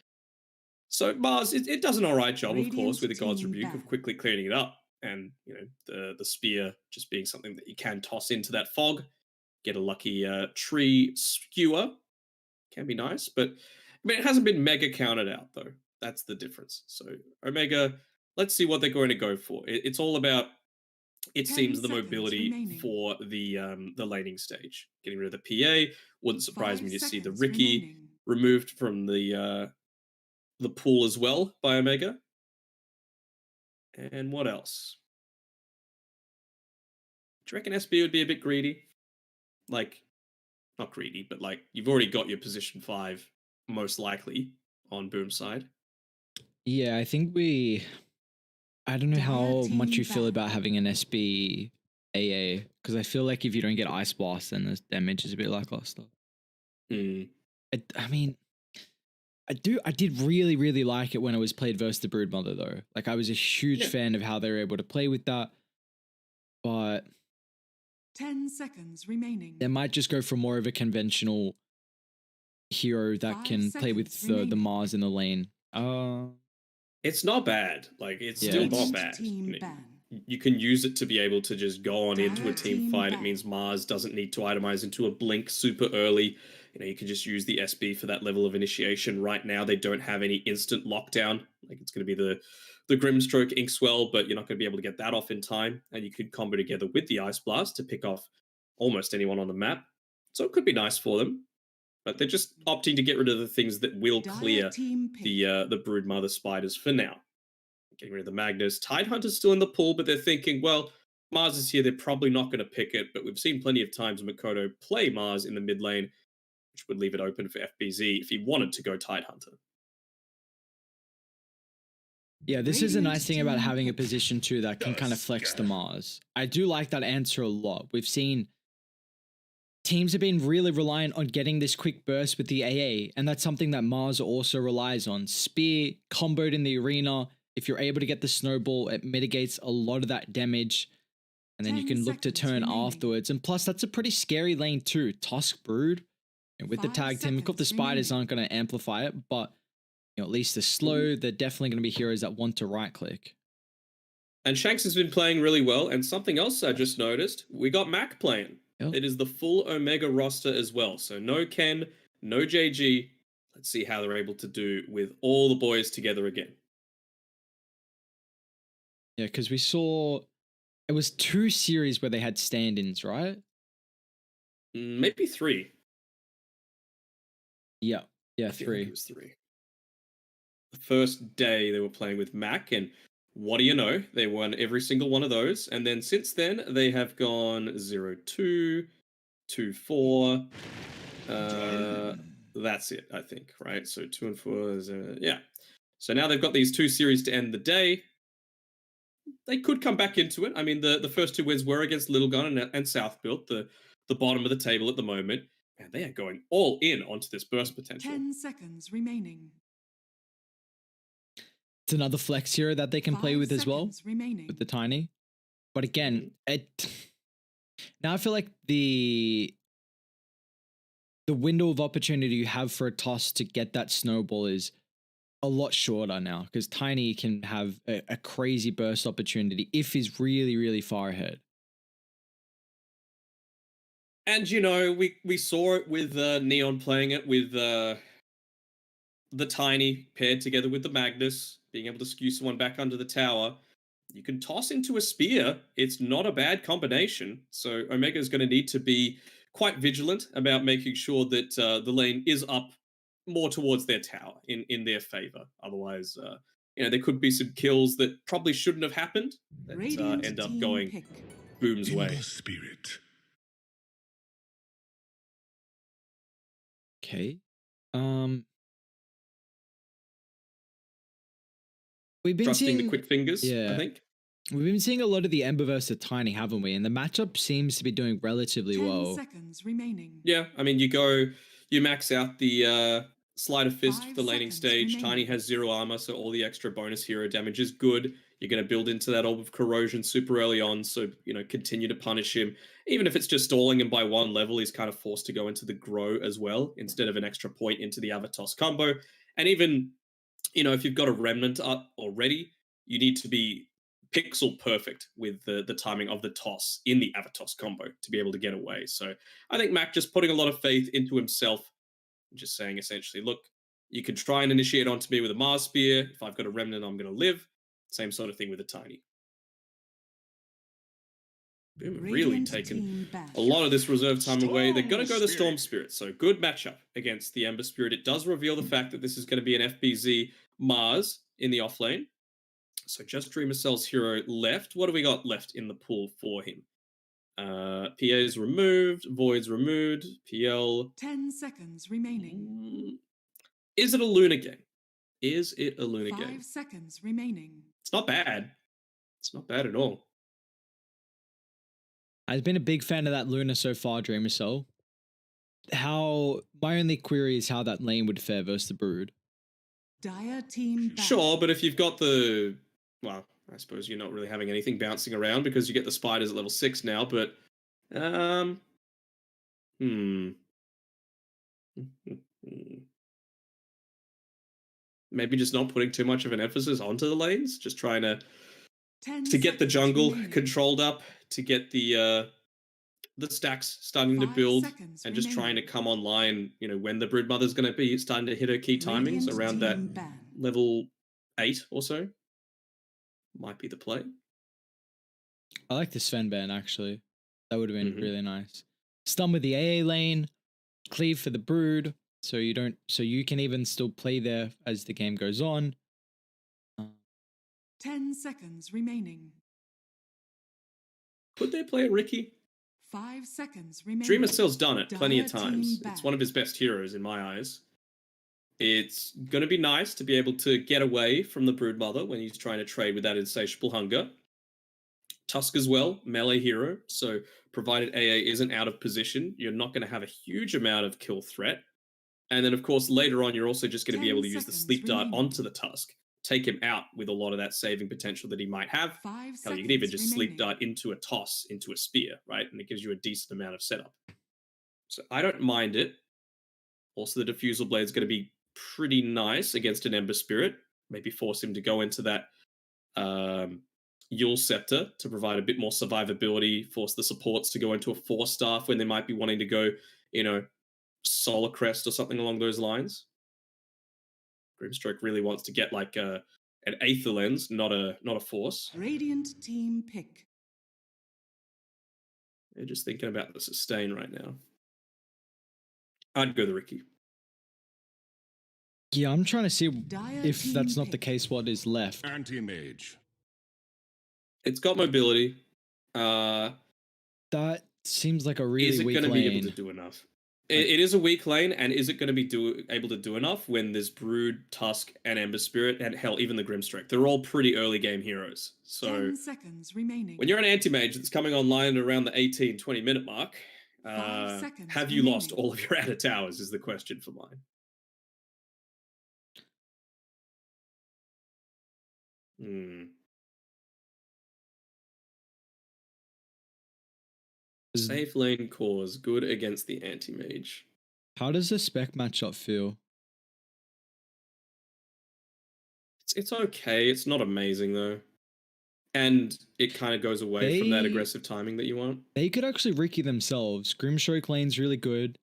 So Mars, it does an alright job, of course, Radiant with the God's team Rebuke ban. of quickly cleaning it up. And, you know, the spear just being something that you can toss into that fog, get a lucky tree skewer. Can be nice, but I mean, it hasn't been mega counted out, though. That's the difference. So, Omega, let's see what they're going to go for. It's all about, it 10 seems, the seconds mobility remaining. for the laning stage. Getting rid of the PA wouldn't surprise 5 me to see the seconds Ricky remaining. removed from the pool as well by Omega. And what else? Do you reckon SB would be a bit greedy? Like, not greedy, but like you've already got your position 5 most likely on Boom side. Yeah, I think I don't know Dire how much team you feel ban. about having an SB AA, because I feel like if you don't get Ice Blast, then the damage is a bit lackluster. Mm. I mean, I did really, really like it when it was played versus the Broodmother, though. Like, I was a huge Yeah. fan of how they were able to play with that. But 10 seconds remaining. they might just go for more of a conventional hero that 5 can play with seconds the remaining. Mars in the lane. It's not bad. Like, it's Yeah, still it's- not bad. Team You know, ban. you can use it to be able to just go on into a Dire team team fight. It ban. means Mars doesn't need to itemize into a blink super early. You know, you can just use the SB for that level of initiation. Right now, they don't have any instant lockdown. Like, it's going to be the Grimstroke Inkswell, but you're not going to be able to get that off in time. And you could combo together with the Ice Blast to pick off almost anyone on the map. So it could be nice for them. But they're just opting to get rid of the things that will Dire clear team pick. the Broodmother spiders for now. Getting rid of the Magnus. Tidehunter's still in the pool, but they're thinking, well, Mars is here. They're probably not going to pick it, but we've seen plenty of times Makoto play Mars in the mid lane, which would leave it open for FBZ if he wanted to go Tidehunter. Yeah, this is a Radiant nice thing about team having a pick. position 2 that can kind of flex the Mars. I do like that answer a lot. We've seen teams have been really reliant on getting this quick burst with the AA, and that's something that Mars also relies on. Spear, comboed in the arena, if you're able to get the snowball, it mitigates a lot of that damage, and then you 10 can look to seconds turn remaining. afterwards. And plus, that's a pretty scary lane too. Tusk Brood, and with the 5 tag team, of course the seconds spiders remaining. aren't going to amplify it, but you know, at least they're slow. They're definitely going to be heroes that want to right click. And Shanks has been playing really well. And something else I just noticed, we got Mac playing. Yep. It is the full Omega roster as well. So no Ken, no JG. Let's see how they're able to do with all the boys together again. Yeah, because we saw it was 2 series where they had stand-ins, right? Maybe 3. Yeah, I feel like 3. it was 3. The first day they were playing with Mac, and what do you know? They won every single one of those. And then since then, they have gone 0-2, 2-4. That's it, I think, right? So 2 and 4 is, yeah. So now they've got these 2 series to end the day. They could come back into it. I mean, the first 2 wins were against Little Gun and South Built, the bottom of the table at the moment. And they are going all in onto this burst potential. 10 seconds remaining. It's another flex hero that they can play 5 with as well, seconds remaining. with the Tiny. But again, now I feel like the window of opportunity you have for a toss to get that snowball is a lot shorter now, because Tiny can have a crazy burst opportunity if he's really, really far ahead. And you know, we saw it with Neon playing it with the Tiny paired together with the Magnus, being able to skew someone back under the tower. You can toss into a spear. It's not a bad combination. So Omega is going to need to be quite vigilant about making sure that the lane is up more towards their tower in their favor. Otherwise, there could be some kills that probably shouldn't have happened that end up going pick. Boom's way. Ember spirit. Okay. We've been Trusting seeing the quick fingers, yeah. I think. We've been seeing a lot of the Ember versus the Tiny, haven't we? And the matchup seems to be doing relatively 10 well. seconds remaining. Yeah, I mean, you max out the Sleight of Fist for 5 the laning seconds stage. remaining. Tiny has 0 armor, so all the extra bonus hero damage is good. You're going to build into that Orb of Corrosion super early on, so, continue to punish him. Even if it's just stalling him by 1 level, he's kind of forced to go into the Grow as well, instead of an extra point into the Avatos combo. And even, if you've got a Remnant up already, you need to be pixel perfect with the timing of the toss in the Avatos combo to be able to get away. So I think Mac just putting a lot of faith into himself, just saying essentially, look, you can try and initiate onto me with a Mars Spear. If I've got a Remnant, I'm going to live. Same sort of thing with a Tiny. Boom have really Radiant taken team back. a lot of this reserve time away. They're going to go the Storm Spirit. Spirit. So good matchup against the Ember Spirit. It does reveal the fact that this is going to be an FBZ Mars in the offlane. So just Dreamer Cell's hero left. What do we got left in the pool for him? PA's removed, Void's removed, PL. 10 seconds remaining. Is it a Luna game? Is it a Luna 5 game? seconds remaining. It's not bad. It's not bad at all. I've been a big fan of that Luna so far, Dreamer Soul. My only query is how that lane would fare versus the Brood. Dire team back. Sure, but if you've got well, I suppose you're not really having anything bouncing around because you get the spiders at level 6 now, but maybe just not putting too much of an emphasis onto the lanes, just trying to get the jungle controlled up, to get the stacks starting to 5 build, seconds and just trying to remaining. come online, when the Broodmother's going to be starting to hit her key timings Radiant around that team ban. level 8 or so. Might be the play. I like the Sven ban, actually. That would have been really nice. Stun with the AA lane, cleave for the Brood, so you can even still play there as the game goes on. 10 seconds remaining. Could they play a Ricky? 5 seconds remaining. Dreamer Cell's done it plenty of Dire times. team It's back. one of his best heroes in my eyes. It's going to be nice to be able to get away from the Broodmother when he's trying to trade with that insatiable hunger. Tusk as well, melee hero. So provided AA isn't out of position, you're not going to have a huge amount of kill threat. And then, of course, later on, you're also just going to be 10 able to use the seconds sleep dart remaining. onto the Tusk, take him out with a lot of that saving potential that he might have. 5 Hell, you can even seconds just sleep remaining. dart into a toss, into a spear, right? And it gives you a decent amount of setup. So I don't mind it. Also, the Diffusal Blade's going to be pretty nice against an Ember Spirit. Maybe force him to go into that Yule Scepter to provide a bit more survivability, force the supports to go into a 4-staff when they might be wanting to go, Solar Crest or something along those lines. Grimstroke really wants to get like an Aether Lens, not a Force. Radiant team pick. They're just thinking about the sustain right now. I'd go the Ricky. Yeah, I'm trying to see Dire if team that's not the pick. case, what is left. Anti-mage. It's got mobility. That seems like a really Is it weak going to lane. be able to do enough? It is a weak lane, and is it going to be able to do enough when there's Brood, Tusk, and Ember Spirit, and hell, even the Grimstrike? They're all pretty early game heroes. So 10 seconds remaining. when you're an anti-mage that's coming online around the 18, 20 minute mark, 5 seconds have you lost remaining. all of your outer towers is the question for mine. Safe lane cause, good against the anti-mage. How does the spec matchup feel? It's okay. It's not amazing though. and it kind of goes away from that They- aggressive timing that you want. They could actually Ricky themselves. Grimstroke lane's really good.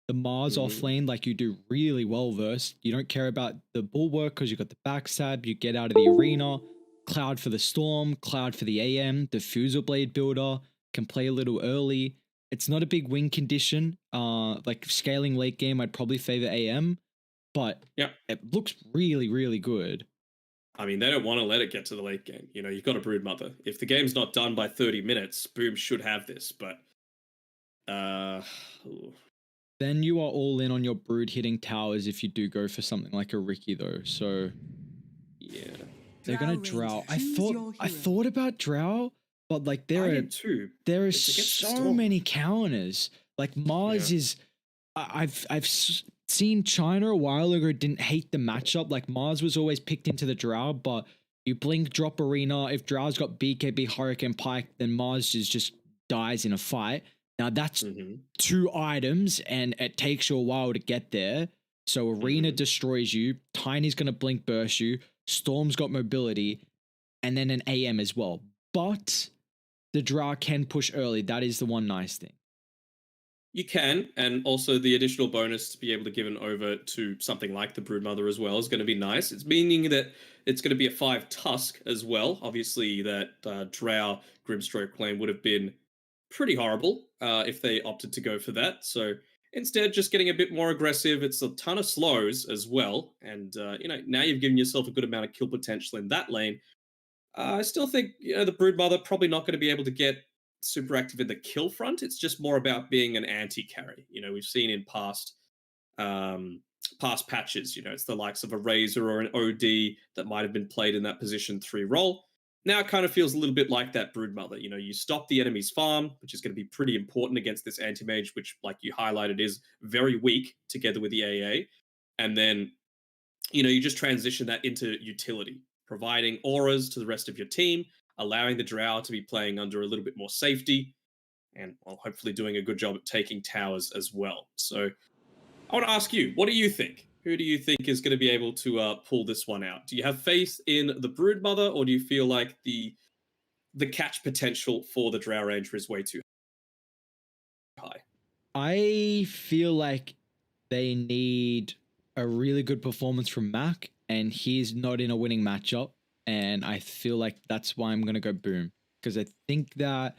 The Mars off lane, like you do really well versus. You don't care about the bulwark because you got the backstab. You get out of the arena. Cloud for the Storm, Cloud for the AM. Diffusal Blade builder can play a little early. It's not a big win condition. Like scaling late game, I'd probably favor AM, but Yeah. it looks really, really good. I mean, they don't want to let it get to the late game. You know, you've got a Broodmother. If the game's not done by 30 minutes, Boom should have this, but Then you are all in on your Brood hitting towers if you do go for something like a Ricky though. So yeah. they're gonna Drow. I thought about Drow, but like I there did too. are It's against so Storm. many counters. Like Mars is I've seen China a while ago didn't hate the matchup. Like Mars was always picked into the Drow, but you blink drop arena. If Drow's got BKB Hurricane Pike, then Mars just dies in a fight. Now that's 2 items and it takes you a while to get there. So arena destroys you. Tiny's gonna blink burst you. Storm's got mobility, and then an AM as well. But the Drow can push early. That is the one nice thing. You can, and also the additional bonus to be able to give an over to something like the Broodmother as well is going to be nice. It's meaning that it's going to be a 5 Tusk as well. Obviously, that Drow Grimstroke lane would have been pretty horrible if they opted to go for that. So instead, just getting a bit more aggressive. It's a ton of slows as well, and now you've given yourself a good amount of kill potential in that lane. I still think the Broodmother probably not going to be able to get super active in the kill front. It's just more about being an anti-carry. We've seen in past patches, it's the likes of a Razor or an OD that might have been played in that position 3 role. Now it kind of feels a little bit like that Broodmother. You stop the enemy's farm, which is going to be pretty important against this anti-mage, which, like you highlighted, is very weak together with the AA. And then, you just transition that into utility, providing auras to the rest of your team, allowing the Drow to be playing under a little bit more safety, and hopefully doing a good job at taking towers as well. So I want to ask you, what do you think? Who do you think is going to be able to pull this one out? Do you have faith in the Broodmother, or do you feel like the catch potential for the Drow Ranger is way too high? I feel like they need a really good performance from Mac, and he's not in a winning matchup. And I feel like that's why I'm going to go Boom. Because I think that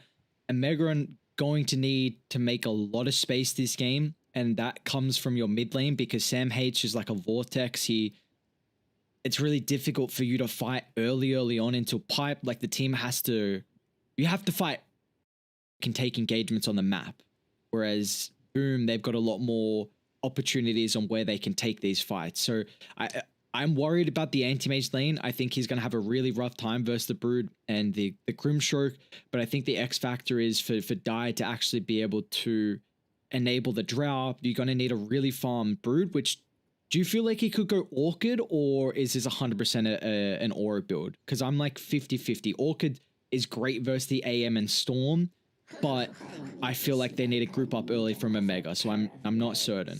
Omega are going to need to make a lot of space this game. And that comes from your mid lane because Sam H is like a vortex. It's really difficult for you to fight early on into pipe. Like the team you have to fight, can take engagements on the map. Whereas Boom, they've got a lot more opportunities on where they can take these fights. So I'm worried about the anti-mage lane. I think he's going to have a really rough time versus the Brood and the Grimstroke. But I think the X factor is for Dai to actually be able to enable the Drow. You're going to need a really farm Brood, which do you feel like he could go Orchid, or is this 100% an Aura build? Because I'm like 50-50. Orchid is great versus the AM and Storm, but I feel like they need to group up early from Omega, so I'm not certain.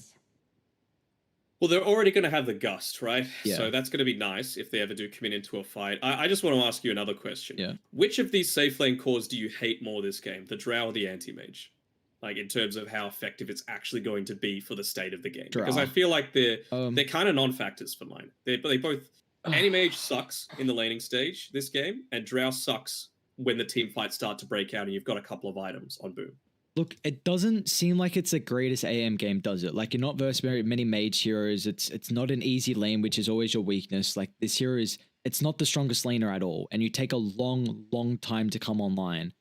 Well, they're already going to have the Gust, right? Yeah. So that's going to be nice if they ever do come into a fight. I just want to ask you another question. Yeah. Which of these safe lane cores do you hate more this game, the Drow or the Anti-Mage? Like, in terms of how effective it's actually going to be for the state of the game. Drow. Because I feel like they're kind of non-factors for mine. They both... Anti-Mage sucks in the laning stage this game, and Drow sucks when the team fights start to break out and you've got a couple of items on Boom. Look, it doesn't seem like it's the greatest AM game, does it? Like, you're not versus very many mage heroes. It's not an easy lane, which is always your weakness. Like, this hero it's not the strongest laner at all, and you take a long time to come online.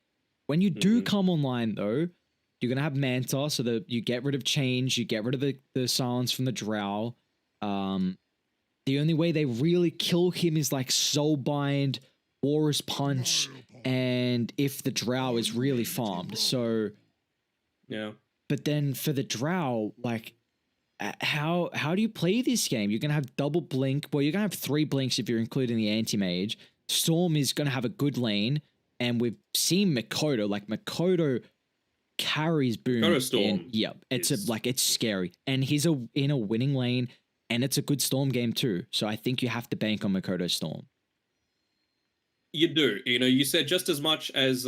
When you do come online, though, you're going to have Manta, so that you get rid of Change, you get rid of the silence from the Drow. The only way they really kill him is like Soulbind, Walrus Punch, and if the Drow is really farmed. So... yeah. But then for the Drow, like, how do you play this game? You're going to have double blink. Well, you're going to have 3 blinks if you're including the anti-mage. Storm is going to have a good lane. And we've seen Makoto. Like, Makoto carries Boom. Makoto Storm. Yep. It's scary. And he's in a winning lane. And it's a good Storm game too. So I think you have to bank on Makoto Storm. You do. You know, you said just as much as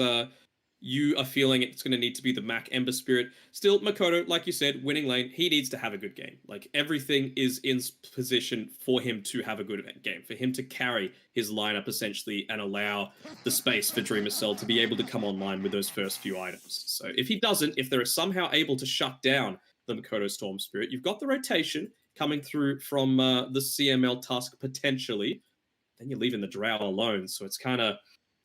you are feeling it's going to need to be the Mac Ember Spirit. Still, Makoto, like you said, winning lane, he needs to have a good game. Like, everything is in position for him to have a good game, for him to carry his lineup essentially and allow the space for Dreamer Cell to be able to come online with those first few items. So if he doesn't, if they're somehow able to shut down the Makoto Storm Spirit, you've got the rotation coming through from the CML Tusk potentially, then you're leaving the Drow alone. So it's kind of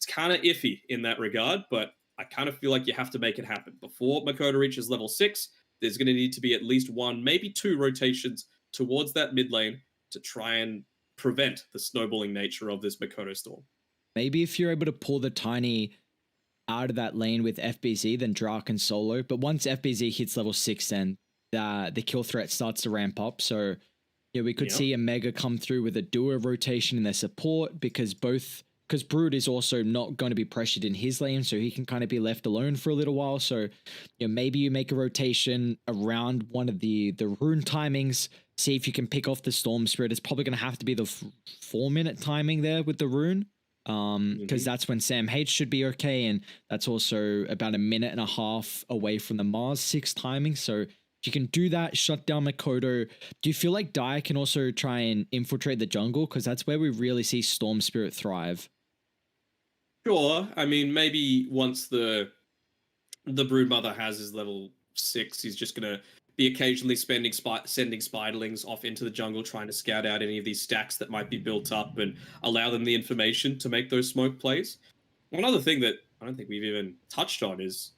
iffy in that regard, but I kind of feel like you have to make it happen. Before Makoto reaches level 6, there's going to need to be at least one, maybe two rotations towards that mid lane to try and prevent the snowballing nature of this Makoto Storm. Maybe if you're able to pull the Tiny out of that lane with FBZ, then Drak and Solo. But once FBZ hits level 6, then the kill threat starts to ramp up. So yeah, we could see Omega come through with a duo rotation in their support because Brood is also not going to be pressured in his lane, so he can kind of be left alone for a little while. So, you know, maybe you make a rotation around one of the rune timings, see if you can pick off the Storm Spirit. It's probably going to have to be the 4-minute timing there with the rune, because that's when Sam H should be okay, and that's also about 1.5 minutes away from the Mars 6 timing. So if you can do that, shut down Makoto. Do you feel like Dire can also try and infiltrate the jungle? Because that's where we really see Storm Spirit thrive. Sure. I mean, maybe once the Broodmother has his level 6, he's just going to be occasionally sending spiderlings off into the jungle, trying to scout out any of these stacks that might be built up and allow them the information to make those smoke plays. One other thing that I don't think we've even touched on is,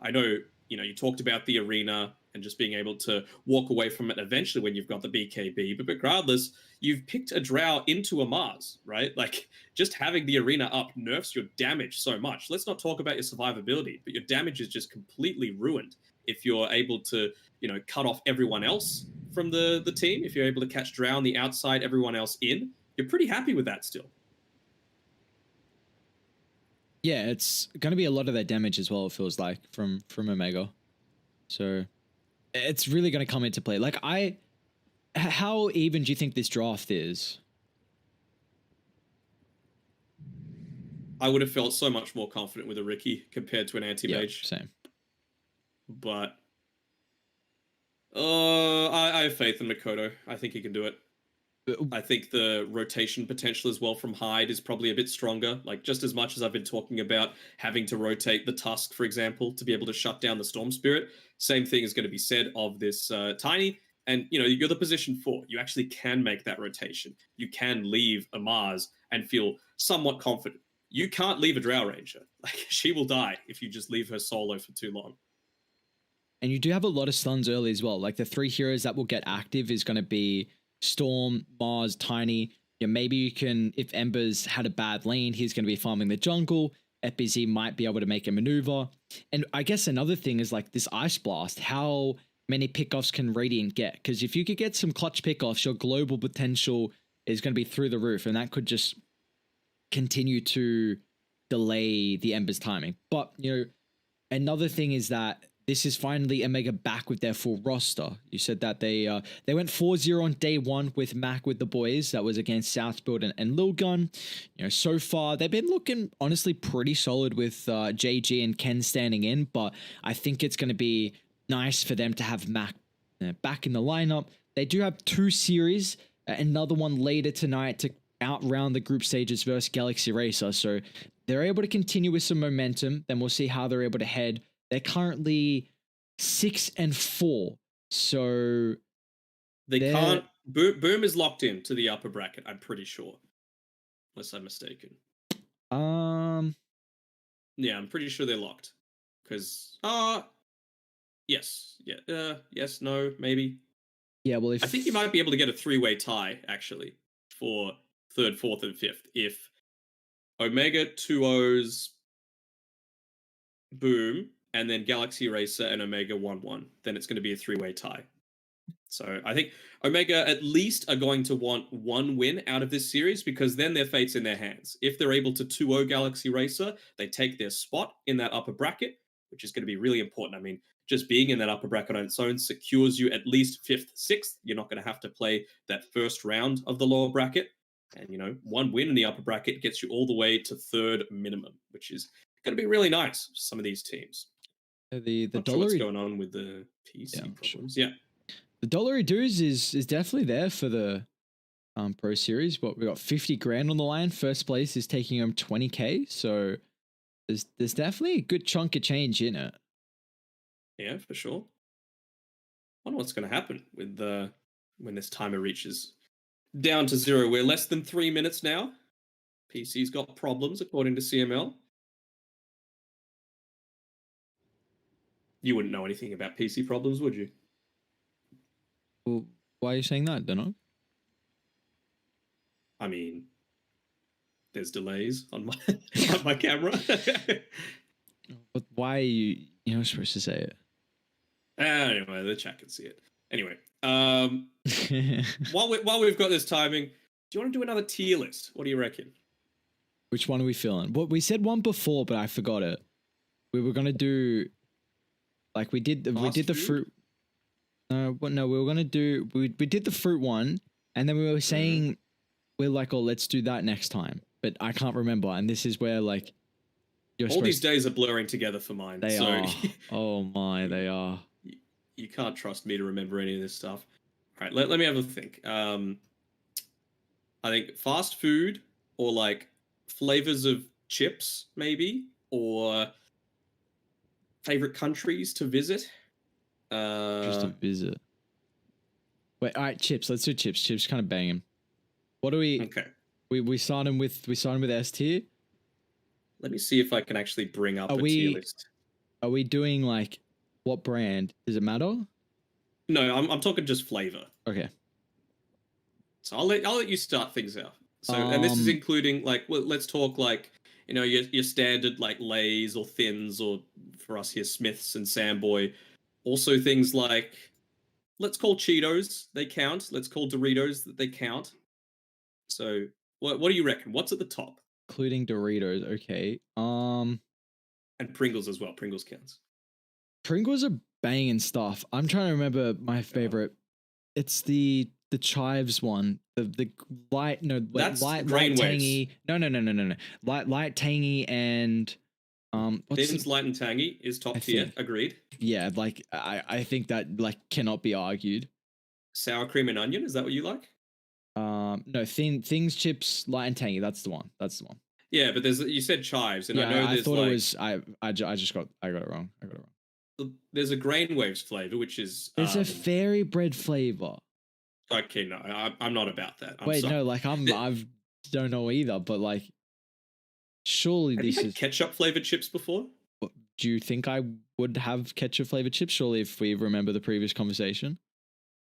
I know, you know, you talked about the arena and just being able to walk away from it eventually when you've got the BKB, but regardless, you've picked a Drow into a Mars, right? Like, just having the arena up nerfs your damage so much. Let's not talk about your survivability, but your damage is just completely ruined if you're able to, you know, cut off everyone else from the team. If you're able to catch Drow on the outside, everyone else in, you're pretty happy with that still. Yeah, it's going to be a lot of that damage as well, it feels like, from Omega. So it's really going to come into play. Like, how even do you think this draft is? I would have felt so much more confident with a Riki compared to an anti-mage. Yeah, same. But I have faith in Makoto. I think he can do it. I think the rotation potential as well from Hyde is probably a bit stronger. Like, just as much as I've been talking about having to rotate the Tusk, for example, to be able to shut down the Storm Spirit, same thing is going to be said of this Tiny. And, you know, you're the position 4. You actually can make that rotation. You can leave a Mars and feel somewhat confident. You can't leave a Drow Ranger. Like, she will die if you just leave her solo for too long. And you do have a lot of stuns early as well. Like, the 3 heroes that will get active is going to be Storm, Mars, Tiny. Yeah, maybe you can, if Ember's had a bad lane, he's going to be farming the jungle. FBZ might be able to make a maneuver. And I guess another thing is, like, this Ice Blast. How many pickoffs can Radiant get? Because if you could get some clutch pickoffs, your global potential is going to be through the roof, and that could just continue to delay the Ember's timing. But, you know, another thing is that this is finally Omega back with their full roster. You said that they went 4-0 on day 1 with Mac with the boys. That was against Southbuild and Lil Gun. You know, so far they've been looking honestly pretty solid with JG and Ken standing in, but I think it's going to be nice for them to have Mac back in the lineup. They do have 2 series, another one later tonight to outround the group stages versus Galaxy Racer. So they're able to continue with some momentum. Then we'll see how they're able to head. They're currently 6-4. So they can't. Boom is locked in to the upper bracket, I'm pretty sure. Unless I'm mistaken. Yeah, I'm pretty sure they're locked. Because yes. Yeah. Yes, no, maybe. Yeah, well, I think you might be able to get a 3-way tie, actually, for 3rd, 4th, and 5th. If Omega 2-0s Boom, and then Galaxy Racer and Omega 1-1, then it's going to be a 3-way tie. So I think Omega at least are going to want 1 win out of this series, because then their fate's in their hands. If they're able to 2-0 Galaxy Racer, they take their spot in that upper bracket, which is going to be really important. I mean, just being in that upper bracket on its own secures you at least 5th, 6th. You're not going to have to play that first round of the lower bracket. And, one win in the upper bracket gets you all the way to third minimum, which is going to be really nice for some of these teams. The Not sure what's going on with the PC problems. Sure. Yeah. The Dollary Doos is definitely there for the Pro Series. But we got 50 grand on the line. First place is taking home 20k. So there's definitely a good chunk of change in it. Yeah, for sure. I wonder what's going to happen with when this timer reaches down to 0. We're less than 3 minutes now. PC's got problems, according to CML. You wouldn't know anything about PC problems, would you? Well, why are you saying that, Dunno? I mean, there's delays on my on my camera. But why are you're not supposed to say it? Anyway, the chat can see it. Anyway, while we've got this timing, do you want to do another tier list? What do you reckon? Which one are we feeling? Well, we said one before, but I forgot it. We were gonna do, like we did the fruit. No, we were gonna do. We did the fruit one, and then we were saying we're like, oh, let's do that next time. But I can't remember, and this is where like all these days are blurring together for mine. They are. Oh my, they are. You can't trust me to remember any of this stuff. All right, let me have a think. I think fast food or like flavors of chips, maybe, or favorite countries to visit. Just to visit. Wait, all right, chips. Let's do chips. Chips kind of banging. What do we? Okay. We start him with S tier. Let me see if I can actually bring up a tier list. Are we doing like what brand? Does it matter? No, I'm talking just flavor. Okay. So I'll let you start things out. So and this is including like let's talk like your standard like Lay's or Thins or for us here Smiths and Samboy. Also things like let's call Cheetos, they count. Let's call Doritos, that they count. So what do you reckon? What's at the top? Including Doritos, okay. And Pringles as well. Pringles counts. Pringles are banging stuff. I'm trying to remember my favorite. It's the chives one. The light light tangy. No. Light tangy and Thins, light and tangy is top tier. Agreed. Yeah, like I think that like cannot be argued. Sour cream and onion, is that what you like? No, things, chips, light and tangy. That's the one. Yeah, but you said chives, and yeah, I know there's thought like, it was. I got it wrong. There's a grain waves flavor, which is there's a fairy bread flavor. Okay, no, I'm not about that. Wait, no, like I don't know either, but like surely have this you had is ketchup flavored chips before. Do you think I would have ketchup flavored chips? Surely, if we remember the previous conversation.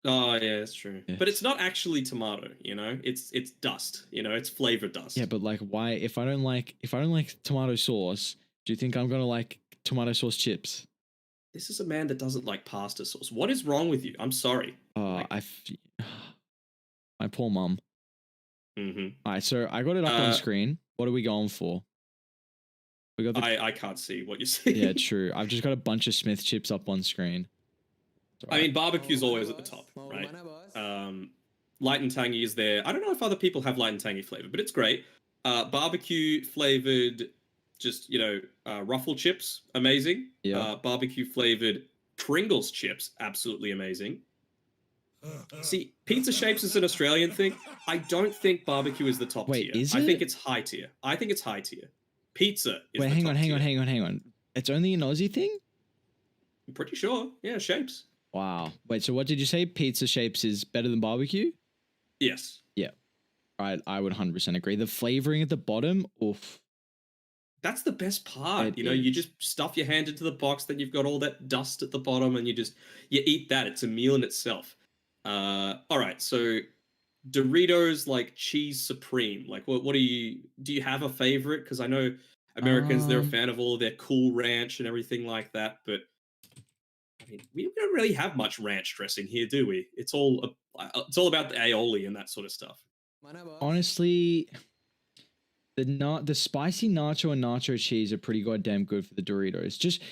Oh yeah, that's true. Yes. But it's not actually tomato, It's dust, it's flavor dust. Yeah, but like, why? If I don't like tomato sauce, do you think I'm gonna like tomato sauce chips? This is a man that doesn't like pasta sauce. What is wrong with you? I'm sorry. My poor mum. Mm-hmm. All right, so I got it up on screen. What are we going for? We got. I can't see what you're saying. Yeah, true. I've just got a bunch of Smith chips up on screen. I mean, barbecue's always at the top, right? Light and tangy is there. I don't know if other people have light and tangy flavor, but it's great. Barbecue flavored, just ruffle chips, amazing. Yeah. Barbecue flavored Pringles chips, absolutely amazing. See, pizza shapes is an Australian thing. I don't think barbecue is the top tier. Is I it? think it's high tier. Pizza is Wait, the hang top tier. on. It's only an Aussie thing? I'm pretty sure. Yeah, shapes. Wow. Wait, so what did you say? Pizza shapes is better than barbecue? Yes. Yeah. I would 100% agree. The flavoring at the bottom, oof. That's the best part. It you is. just stuff your hand into the box, then you've got all that dust at the bottom, and you eat that. It's a meal in itself. All right, so Doritos like cheese supreme. Like, what do you have a favorite? Because I know Americans, they're a fan of all of their Cool Ranch and everything like that, but I mean, we don't really have much ranch dressing here, do we? It's all about the aioli and that sort of stuff. Honestly, the spicy nacho and nacho cheese are pretty goddamn good for the Doritos. Just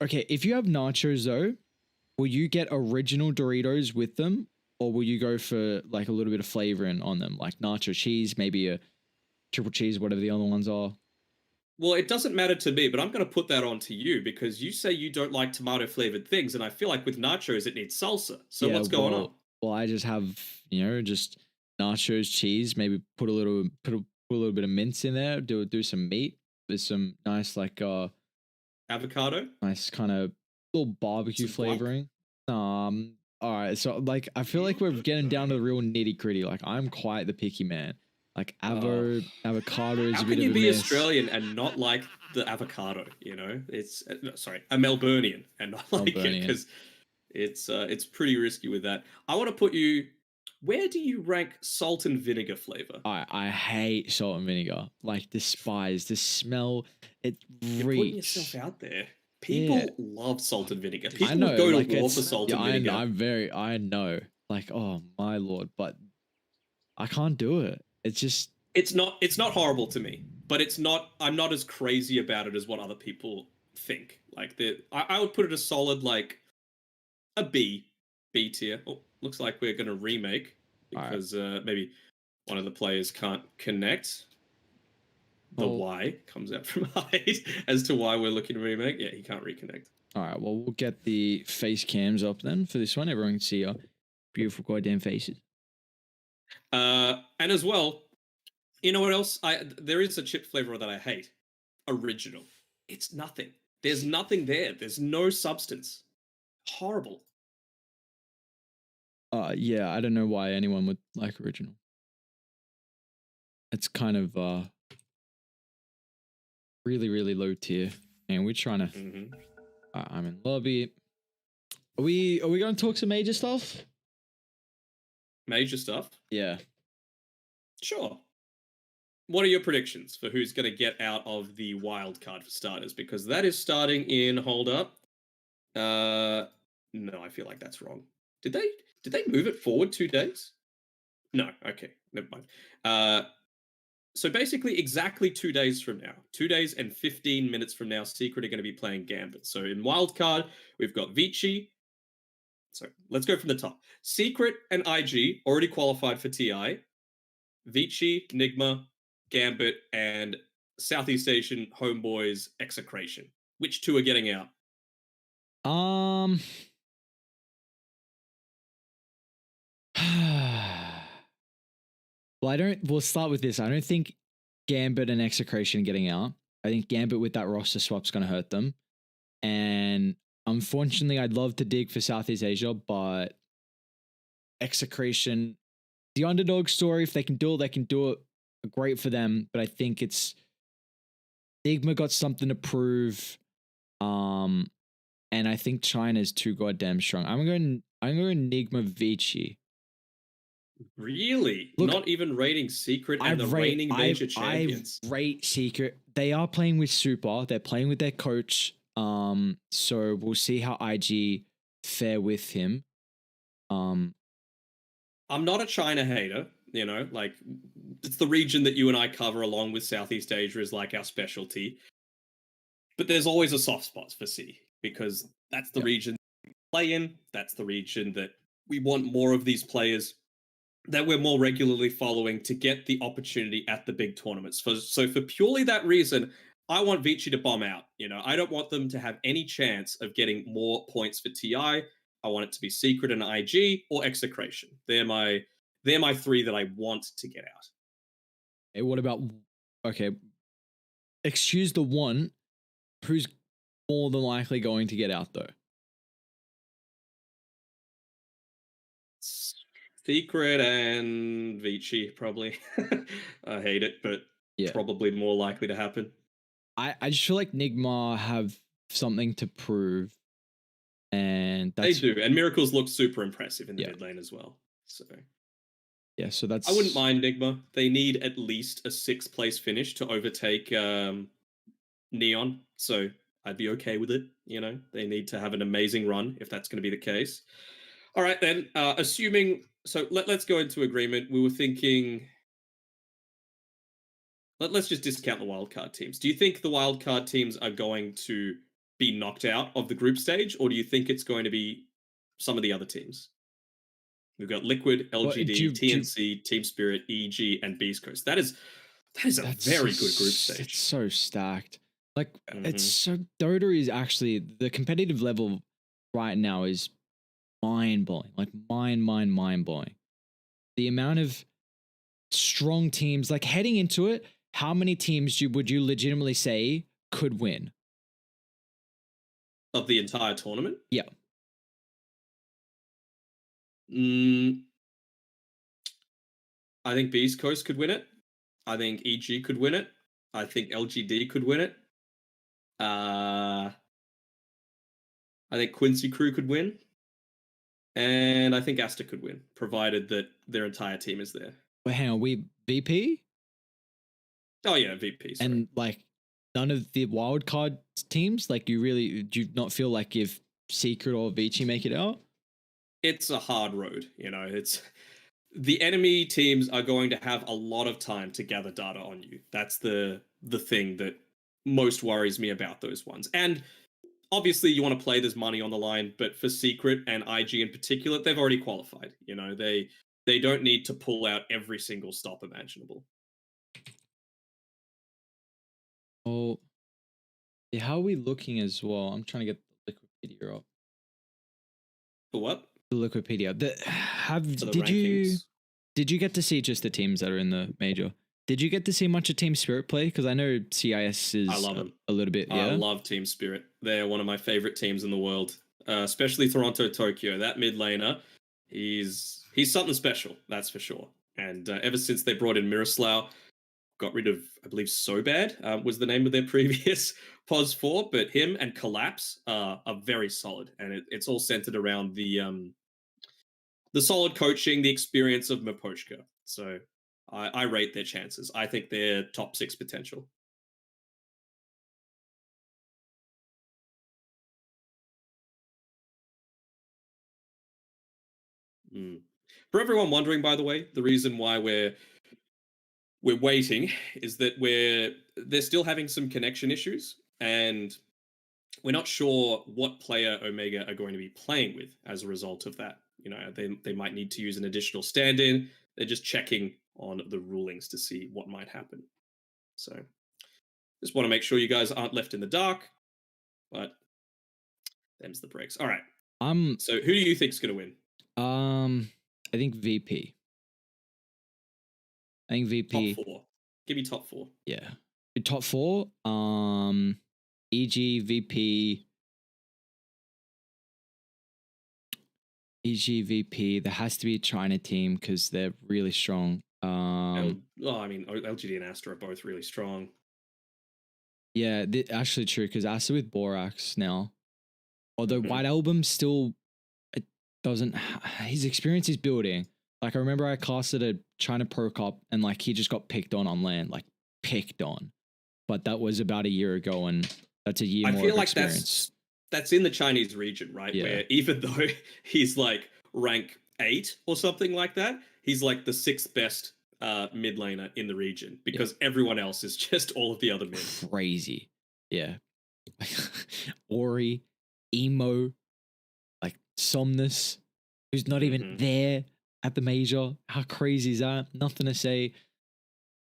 okay, if you have nachos though, will you get original Doritos with them, or will you go for like a little bit of flavoring on them, like nacho cheese, maybe a triple cheese, whatever the other ones are? Well, it doesn't matter to me, but I'm going to put that on to you because you say you don't like tomato flavored things, and I feel like with nachos it needs salsa. So Yeah, what's going on? well, I just have just nachos, cheese, maybe put a little bit of mince in there, do some meat with some nice like Avocado? nice kind of little barbecue Some guac? flavoring. All right, so like I feel like we're getting down to the real nitty gritty. Like I'm quite the picky man. Like avocado is How a can bit you of a be miss. Australian and not like the avocado? You know, it's no, sorry, a Melburnian and not like it Melburnian. because it's pretty risky with that. I want to put you. Where do you rank salt and vinegar flavor? I hate salt and vinegar. Like despise the smell. It You're putting yourself reeks. out there. People love salt and vinegar. I People know, would go like to war for it's salt yeah, and vinegar. I know. Like, oh my lord, but I can't do it. It's just It's not horrible to me, but I'm not as crazy about it as what other people think. Like I would put it a solid like a B tier. Oh, looks like we're gonna remake all right. because maybe one of the players can't connect. The Oh. Y comes out from height as to why we're looking to remake. Yeah, he can't reconnect. All right, well, we'll get the face cams up then for this one. Everyone can see our beautiful goddamn faces. And as well, you know what else? There is a chip flavor that I hate. Original. It's nothing. There's nothing there. There's no substance. Horrible. Yeah, I don't know why anyone would like original. It's kind of really, really low tier. And we're trying to I'm in lobby. Are we gonna talk some major stuff? Major stuff? Yeah. Sure. What are your predictions for who's going to get out of the wild card for starters? Because that is starting in. Hold up. No, I feel like that's wrong. Did they move it forward 2 days? No. Okay, never mind. So basically, exactly 2 days from now, 2 days and 15 minutes from now, Secret are going to be playing Gambit. So in wildcard, we've got Vici. So let's go from the top. Secret and IG already qualified for TI. Vici, Nigma, Gambit, and Southeast Asian Homeboys Execration. Which two are getting out? Well, we'll start with this. I don't think Gambit and Execration are getting out. I think Gambit with that roster swap's going to hurt them. And unfortunately, I'd love to dig for Southeast Asia, but Execration, the underdog story, if they can do it, they can do it. Great for them. But I think it's Nigma got something to prove. And I think China's too goddamn strong. I'm going Nigma Vici. Really? Look, not even rating Secret and the reigning major champions. I rate Secret. They are playing with Super. They're playing with their coach. So we'll see how IG fare with him. I'm not a China hater, you know, like it's the region that you and I cover along with Southeast Asia is like our specialty. But there's always a soft spot for C because that's the region we play in. That's the region that we want more of these players that we're more regularly following to get the opportunity at the big tournaments. So for purely that reason, I want Vici to bomb out. You know, I don't want them to have any chance of getting more points for TI. I want it to be Secret and IG or Execration. They're my three that I want to get out. Hey, what about excuse the one who's more than likely going to get out though? Secret and Vici, probably. I hate it, but probably more likely to happen. I just feel like Nigma have something to prove. And they do. And Miracles look super impressive in the mid lane as well. So yeah, so that's... I wouldn't mind Nigma. They need at least a 6th place finish to overtake Neon. So I'd be okay with it. You know, they need to have an amazing run if that's going to be the case. All right, then. Assuming... So let's go into agreement. We were thinking... Let's just discount the wildcard teams. Do you think the wildcard teams are going to be knocked out of the group stage, or do you think it's going to be some of the other teams? We've got Liquid, What, LGD, TNC, Team Spirit, EG, and Beast Coast. That is a very good group stage. It's so stacked. Like it's Mhm. so Dota is actually the competitive level right now is mind blowing. Like mind blowing. The amount of strong teams, like heading into it, how many teams would you legitimately say could win? Of the entire tournament? Yeah. Mm, I think Beast Coast could win it. I think EG could win it. I think LGD could win it. I think Quincy Crew could win. And I think Asta could win, provided that their entire team is there. But hang on, we VP? Oh yeah, VP. Sorry. And like none of the wildcard teams? Like do you not feel like if Secret or Vici make it out? It's a hard road, it's the enemy teams are going to have a lot of time to gather data on you. That's the thing that most worries me about those ones. And obviously you want to play, there's money on the line, but for Secret and IG in particular, they've already qualified. They don't need to pull out every single stop imaginable. Oh, yeah, how are we looking as well? I'm trying to get the Liquipedia up. For what? The Liquipedia. For the Did rankings? you get to see just the teams that are in the major? Did you get to see much of Team Spirit play? Because I know CIS is I love them. a little bit. I Yeah, love Team Spirit. They're one of my favorite teams in the world, especially Toronto Tokyo. That mid laner, he's something special, that's for sure. And ever since they brought in Miroslav, got rid of, I believe, So Bad was the name of their previous POS 4, but him and Collapse are very solid, and it's all centered around the solid coaching, the experience of Mapochka. So I rate their chances. I think they're top 6 potential. Mm. For everyone wondering, by the way, the reason why we're waiting is that they're still having some connection issues, and we're not sure what player Omega are going to be playing with as a result of that. They might need to use an additional stand-in. They're just checking on the rulings to see what might happen. So just want to make sure you guys aren't left in the dark, but them's the breaks. All right. So who do you think's going to win? I think VP. I think VP. Top 4. Give me top 4. Yeah. Top 4. EG, VP. EG, VP. There has to be a China team because they're really strong. LGD and Astra are both really strong. Yeah, actually true because Astra with Borax now. Although White Album still it doesn't. His experience is building. Like I remember I casted a China Pro Cup and like he just got picked on land, like picked on. But that was about a year ago, and that's a year more of experience. I feel like that's in the Chinese region, right? Yeah. Where even though he's like rank 8 or something like that, he's like the 6th best mid laner in the region because everyone else is just all of the other mid. Crazy. Yeah. Ori, Emo, like Somnus, who's not even there at the major. How crazy is that? Nothing to say.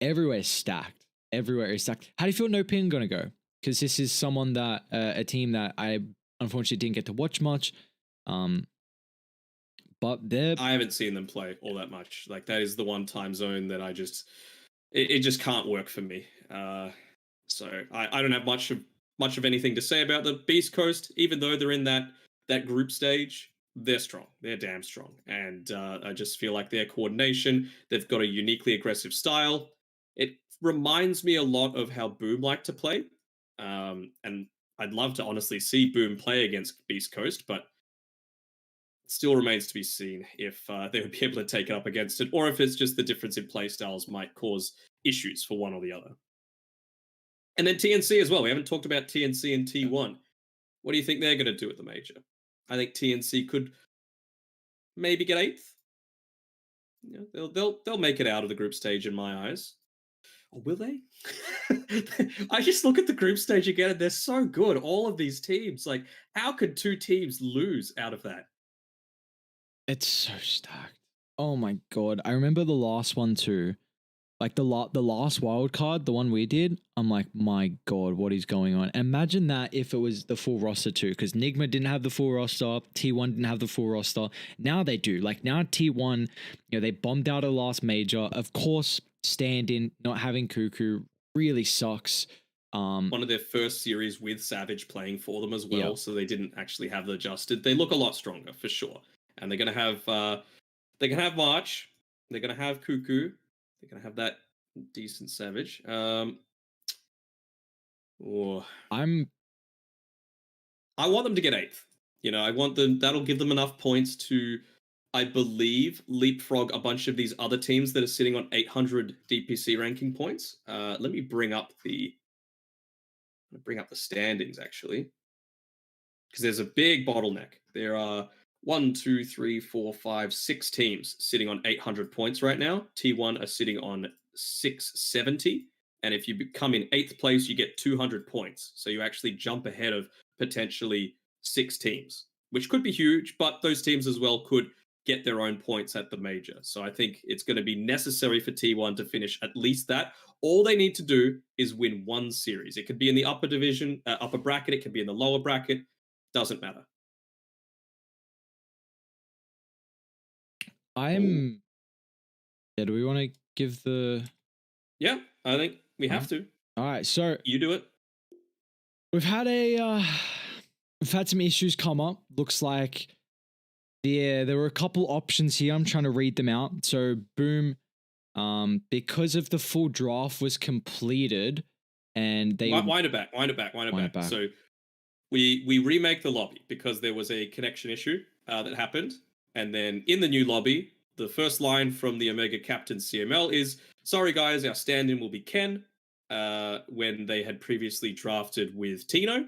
Everywhere's stacked. Everywhere is stacked. How do you feel No Pin gonna go? Because this is someone that a team that I unfortunately didn't get to watch much. But I haven't seen them play all that much. Like that is the one time zone that I just it just can't work for me. So I don't have much of anything to say about the Beast Coast, even though they're in that group stage. They're strong. They're damn strong. And I just feel like their coordination, they've got a uniquely aggressive style. It reminds me a lot of how Boom like to play. And I'd love to honestly see Boom play against Beast Coast, but it still remains to be seen if they would be able to take it up against it, or if it's just the difference in play styles might cause issues for one or the other. And then TNC as well. We haven't talked about TNC and T1. What do you think they're going to do at the major? I think TNC could maybe get 8th. Yeah, they'll make it out of the group stage in my eyes. Or will they? I just look at the group stage again and they're so good. All of these teams. Like, how could 2 teams lose out of that? It's so stacked. Oh my god, I remember the last one too. Like the last wild card, the one we did. I'm like, my god, what is going on? Imagine that if it was the full roster too, because Nigma didn't have the full roster, T1 didn't have the full roster. Now they do. Like now T1, they bombed out a last major. Of course, stand-in, not having Cuckoo really sucks. One of their first series with Savage playing for them as well, Yep. so they didn't actually have the adjusted. They look a lot stronger for sure, and they're gonna have March, they're gonna have Cuckoo, they're gonna have that decent Savage. Oh, I want them to get 8th. I want them. That'll give them enough points to, I believe, leapfrog a bunch of these other teams that are sitting on 800 DPC ranking points. Let me bring up the standings actually, because there's a big bottleneck. There are 1, 2, 3, 4, 5, 6 teams sitting on 800 points right now. T1 are sitting on 670. And if you come in 8th place, you get 200 points. So you actually jump ahead of potentially 6 teams, which could be huge, but those teams as well could get their own points at the major. So I think it's going to be necessary for T1 to finish at least that. All they need to do is win one series. It could be in the upper division, upper bracket. It could be in the lower bracket. Doesn't matter. Yeah, do we want to give the... Yeah, I think we have to. All right, so you do it. We've had some issues come up. Looks like there were a couple options here. I'm trying to read them out. So Boom, because of the full draft was completed, and they wind it back. So we remake the lobby because there was a connection issue that happened, and then in the new lobby, the first line from the Omega captain CML is, "Sorry guys, our stand-in will be Ken." When they had previously drafted with Tino,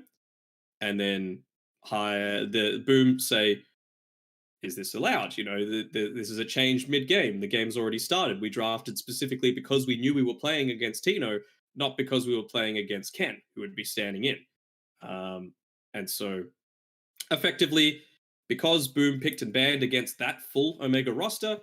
and then the Boom say, "Is this allowed? This is a change mid-game. The game's already started. We drafted specifically because we knew we were playing against Tino, not because we were playing against Ken, who would be standing in." And so, effectively, because Boom picked and banned against that full Omega roster,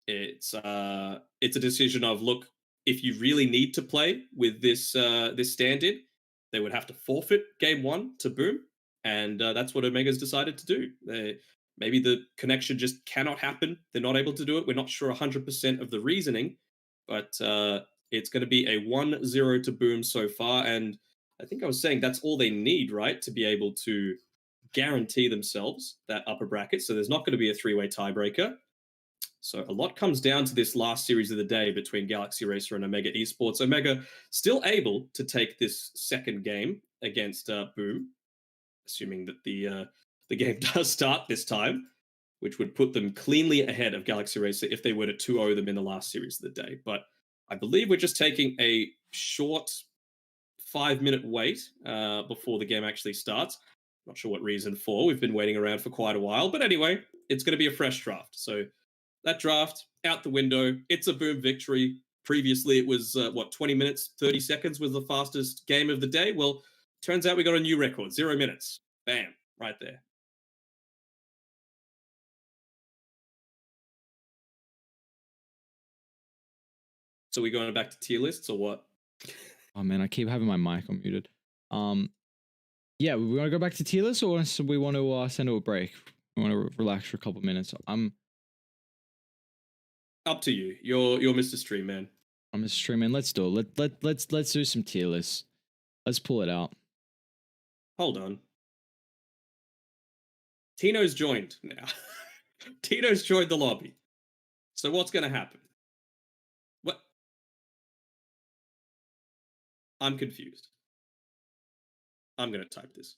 it's a decision of, look, if you really need to play with this stand-in, they would have to forfeit game 1 to Boom, and that's what Omega's decided to do. Maybe the connection just cannot happen. They're not able to do it. We're not sure 100% of the reasoning, but it's going to be a 1-0 to Boom so far, and I think I was saying that's all they need, right, to be able to guarantee themselves that upper bracket. So there's not going to be a 3-way tiebreaker. So a lot comes down to this last series of the day between Galaxy Racer and Omega Esports. Omega still able to take this second game against Boom, assuming that the game does start this time, which would put them cleanly ahead of Galaxy Racer if they were to 2-0 them in the last series of the day. But I believe we're just taking a short 5-minute wait before the game actually starts. Not sure what reason for. We've been waiting around for quite a while. But anyway, it's going to be a fresh draft. So that draft, out the window. It's a Boom victory. Previously, it was, 20 minutes, 30 seconds was the fastest game of the day. Well, turns out we got a new record, 0 minutes. Bam, right there. So we going back to tier lists or what? Oh man, I keep having my mic unmuted. Yeah, we want to go back to tier lists, or we want to send it a break? We want to relax for a couple minutes. Up to you. You're Mr. Stream Man. I'm Mr. Stream Man. Let's do it. Let's do some tier lists. Let's pull it out. Hold on. Tino's joined now. Tino's joined the lobby. So what's going to happen? What? I'm confused. I'm going to type this.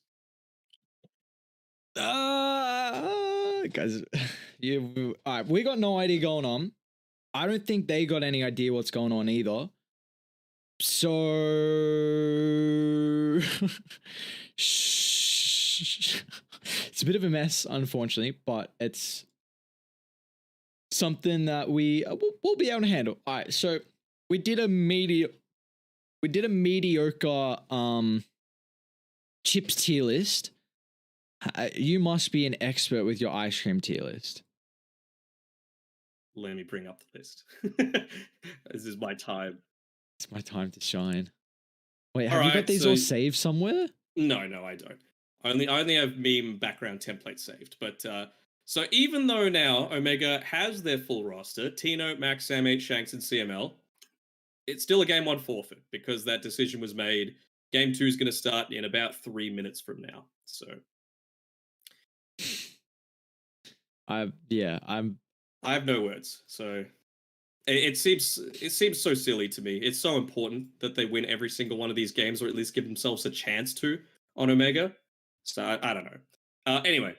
Guys, all right, we got no idea going on. I don't think they got any idea what's going on either. So it's a bit of a mess, unfortunately, but it's something that we'll be able to handle. All right, so we did a mediocre chips tier list. You must be an expert with your ice cream tier list. let me bring up the list. This is my time. It's my time to shine. Wait, All have you got right, these so- all saved somewhere? No, I don't. I only have meme background template saved. But so even though now Omega has their full roster, Tino, Max, Sam 8, Shanks, and CML, it's still a game 1 forfeit because that decision was made. Game 2 is going to start in about 3 minutes from now. So I'm I have no words. So it seems so silly to me. It's so important that they win every single one of these games, or at least give themselves a chance to on Omega. So I don't know. Anyway,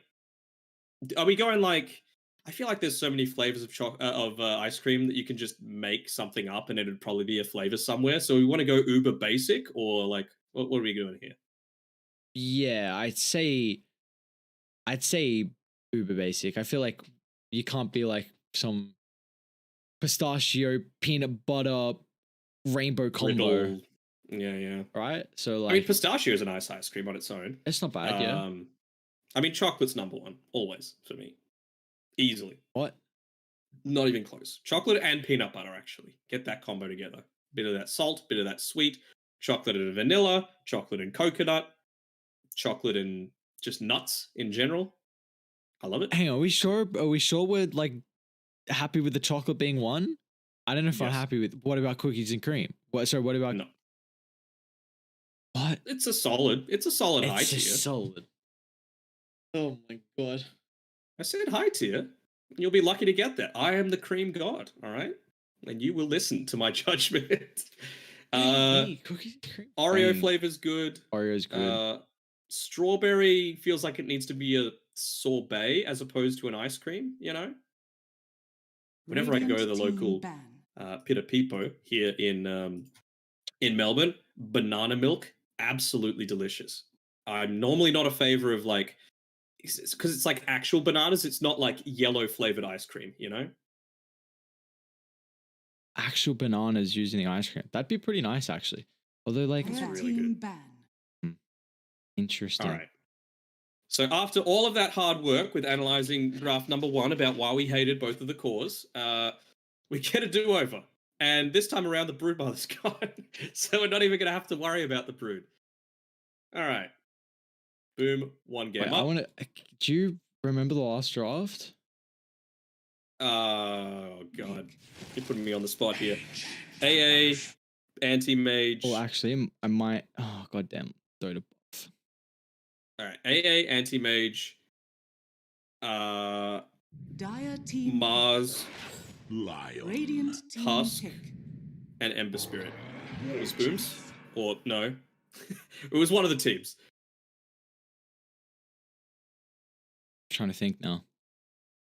are we going like? I feel like there's so many flavors of ice cream that you can just make something up, and it'd probably be a flavor somewhere. So we want to go uber basic, or like what are we doing here? yeah, I'd say uber basic. I feel like you can't be like some pistachio peanut butter rainbow combo, Riddle. Yeah. right? So I mean, like pistachio is a nice ice cream on its own. it's not bad, yeah. I mean, chocolate's number one always for me, easily. What? Not even close. Chocolate and peanut butter, actually. Get that combo together. Bit of that salt, bit of that sweet. Chocolate and vanilla, chocolate and coconut, chocolate and just nuts in general. I love it. Hang on, are we sure we're like happy with the chocolate being one? I don't know if I'm Yes. happy with what about cookies and cream? What about No. what? It's a solid high It's tier. just solid. Oh my god. I said high tier. You'll be lucky to get that. I am the cream god, all right? And you will listen to my judgment. Cookies and cream. Oreo Bang. flavor's good. Oreo's good. Strawberry feels like it needs to be a sorbet as opposed to an ice cream, you know? Whenever I go to the Radiant local team ban. Pita Pipo here in Melbourne, banana milk, absolutely delicious. I'm normally not a favor of like, because it's like actual bananas, it's not like yellow flavored ice cream, you know? Actual bananas using the ice cream. That'd be pretty nice actually. Although like It's Red really team good. ban. interesting. All right. So after all of that hard work with analyzing draft number 1 about why we hated both of the cores, we get a do-over. And this time around, the Broodmother's gone. So we're not even going to have to worry about the Brood. All right. Boom. 1 game Wait, up. do you remember the last draft? Oh, God. You're putting me on the spot here. AA, Anti-Mage. Oh, actually, I might. Oh, goddamn. Dota buff. All right. AA, Anti-Mage. Dire team. Mars, Lion. Radiant team Tusk. pick. and Ember Spirit. It was Booms? Or no? It was one of the teams. Trying to think now.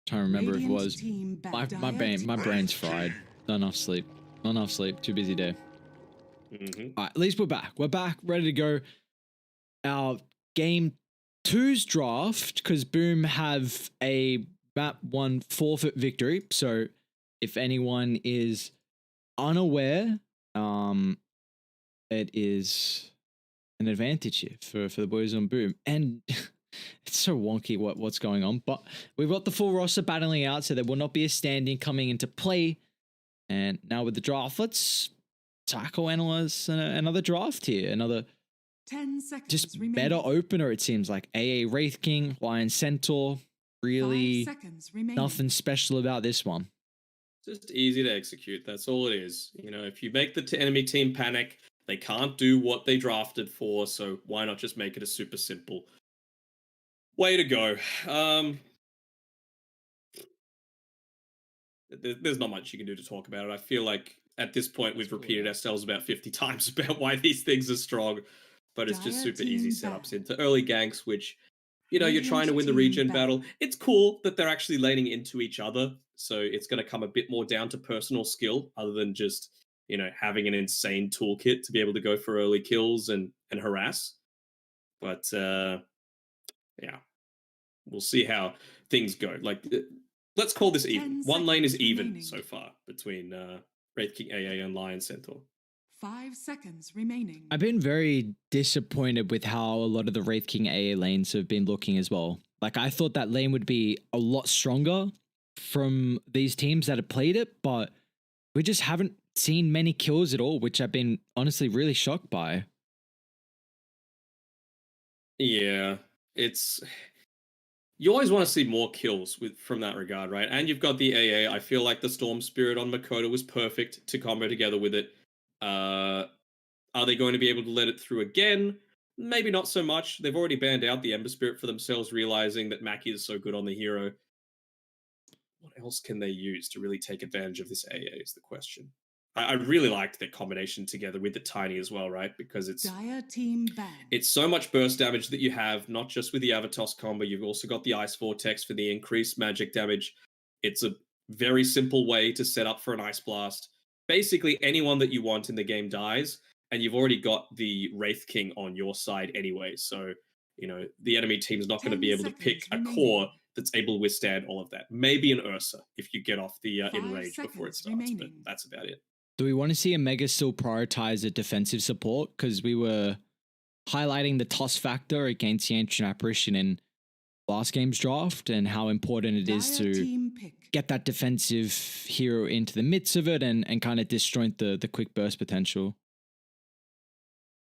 Trying to remember if it Radiant was. team ban. My brain's fried. Not enough sleep. Not enough sleep. Too busy day. Mm-hmm. All right, at least we're back. We're back, ready to go. Our game 2's draft, because Boom have a map 1 forfeit victory. So if anyone is unaware, it is an advantage here for the boys on Boom. And it's so wonky what's going on. But we've got the full roster battling out, so there will not be a standing coming into play. And now with the draft, let's tackle analyze another draft here. Another 10 seconds just remaining. better opener, it seems like. AA Wraith King, Lion Centaur. 5 Really seconds remaining. nothing special about this one. Just easy to execute. That's all it is. You know, if you make the enemy team panic, they can't do what they drafted for, so why not just make it a super simple way to go? There's not much you can do to talk about it. I feel like at this point we've repeated ourselves about 50 times about why these things are strong, but it's just Dire super easy team setups ban. into early ganks, which, you know, you're trying to Radiant win the team region ban. battle. It's cool that they're actually laning into each other, so it's going to come a bit more down to personal skill other than just, you know, having an insane toolkit to be able to go for early kills and harass. But yeah, we'll see how things go. Like, let's call this even. 10 One lane is seconds even remaining. so far between Wraith King AA and Lion Centaur. 5 seconds remaining. I've been very disappointed with how a lot of the Wraith King AA lanes have been looking as well. Like, I thought that lane would be a lot stronger. from these teams that have played it, but we just haven't seen many kills at all, which I've been honestly really shocked by. Yeah, it's you always want to see more kills from that regard, right? And you've got the AA. I feel like the Storm Spirit on Makoto was perfect to combo together with it. Are they going to be able to let it through again? Maybe not so much. They've already banned out the Ember Spirit for themselves, realizing that Maki is so good on the hero. What else can they use to really take advantage of this AA is the question. I really liked that combination together with the Tiny as well, right? Because it's Dire team ban. it's so much burst damage that you have, not just with the Avatos combo, you've also got the Ice Vortex for the increased magic damage. It's a very simple way to set up for an Ice Blast. Basically, anyone that you want in the game dies, and you've already got the Wraith King on your side anyway. So, you know, the enemy team's not going to be able to pick a core that's able to withstand all of that. Maybe an Ursa if you get off the Enrage before it starts, but that's about it. Do we want to see Omega still prioritize a defensive support? Because we were highlighting the toss factor against the Ancient Apparition in last game's draft and how important it is to get that defensive hero into the midst of it and kind of disjoint the quick burst potential.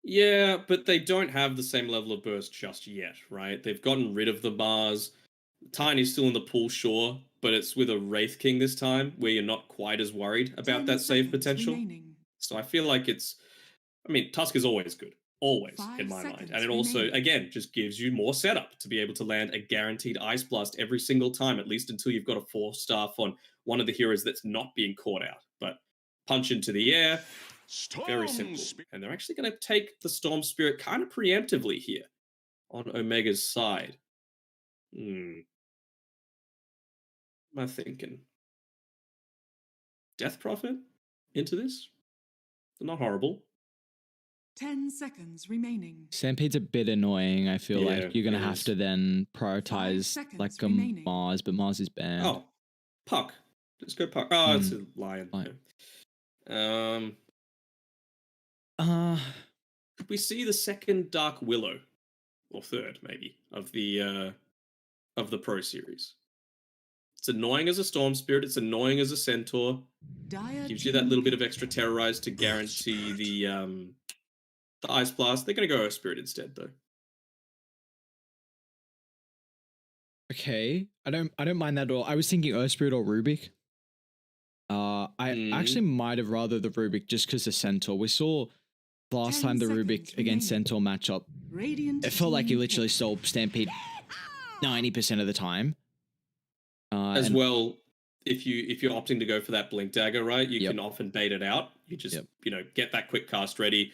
Yeah, but they don't have the same level of burst just yet, right? They've gotten rid of the bars. Tiny's still in the pool, sure, but it's with a Wraith King this time, where you're not quite as worried about that save potential. So I feel like Tusk is always good. Always, in my mind. And it also, again, just gives you more setup to be able to land a guaranteed Ice Blast every single time, at least until you've got a 4-star on one of the heroes that's not being caught out. But punch into the air, very simple. And they're actually going to take the Storm Spirit kind of preemptively here on Omega's side. What am I thinking? Death Prophet into this? They're not horrible. 10 seconds remaining. Stampede's a bit annoying. I feel like you're going to have to then prioritize like a Mars, but Mars is banned. Oh, Puck. Let's go Puck. Oh, it's a lion. We see the second Dark Willow, or third maybe, of the Pro Series. It's annoying as a Storm Spirit. It's annoying as a Centaur. Gives you that little bit of extra terrorize to guarantee the Ice Blast. They're going to go Earth Spirit instead, though. Okay, I don't mind that at all. I was thinking Earth Spirit or Rubik. I actually might have rather the Rubik just because the Centaur. We saw last time the Rubik against Centaur matchup. It felt like you literally stole Stampede 90% of the time. As well, if you're opting to go for that Blink Dagger, right, you can often bait it out. You just get that quick cast ready,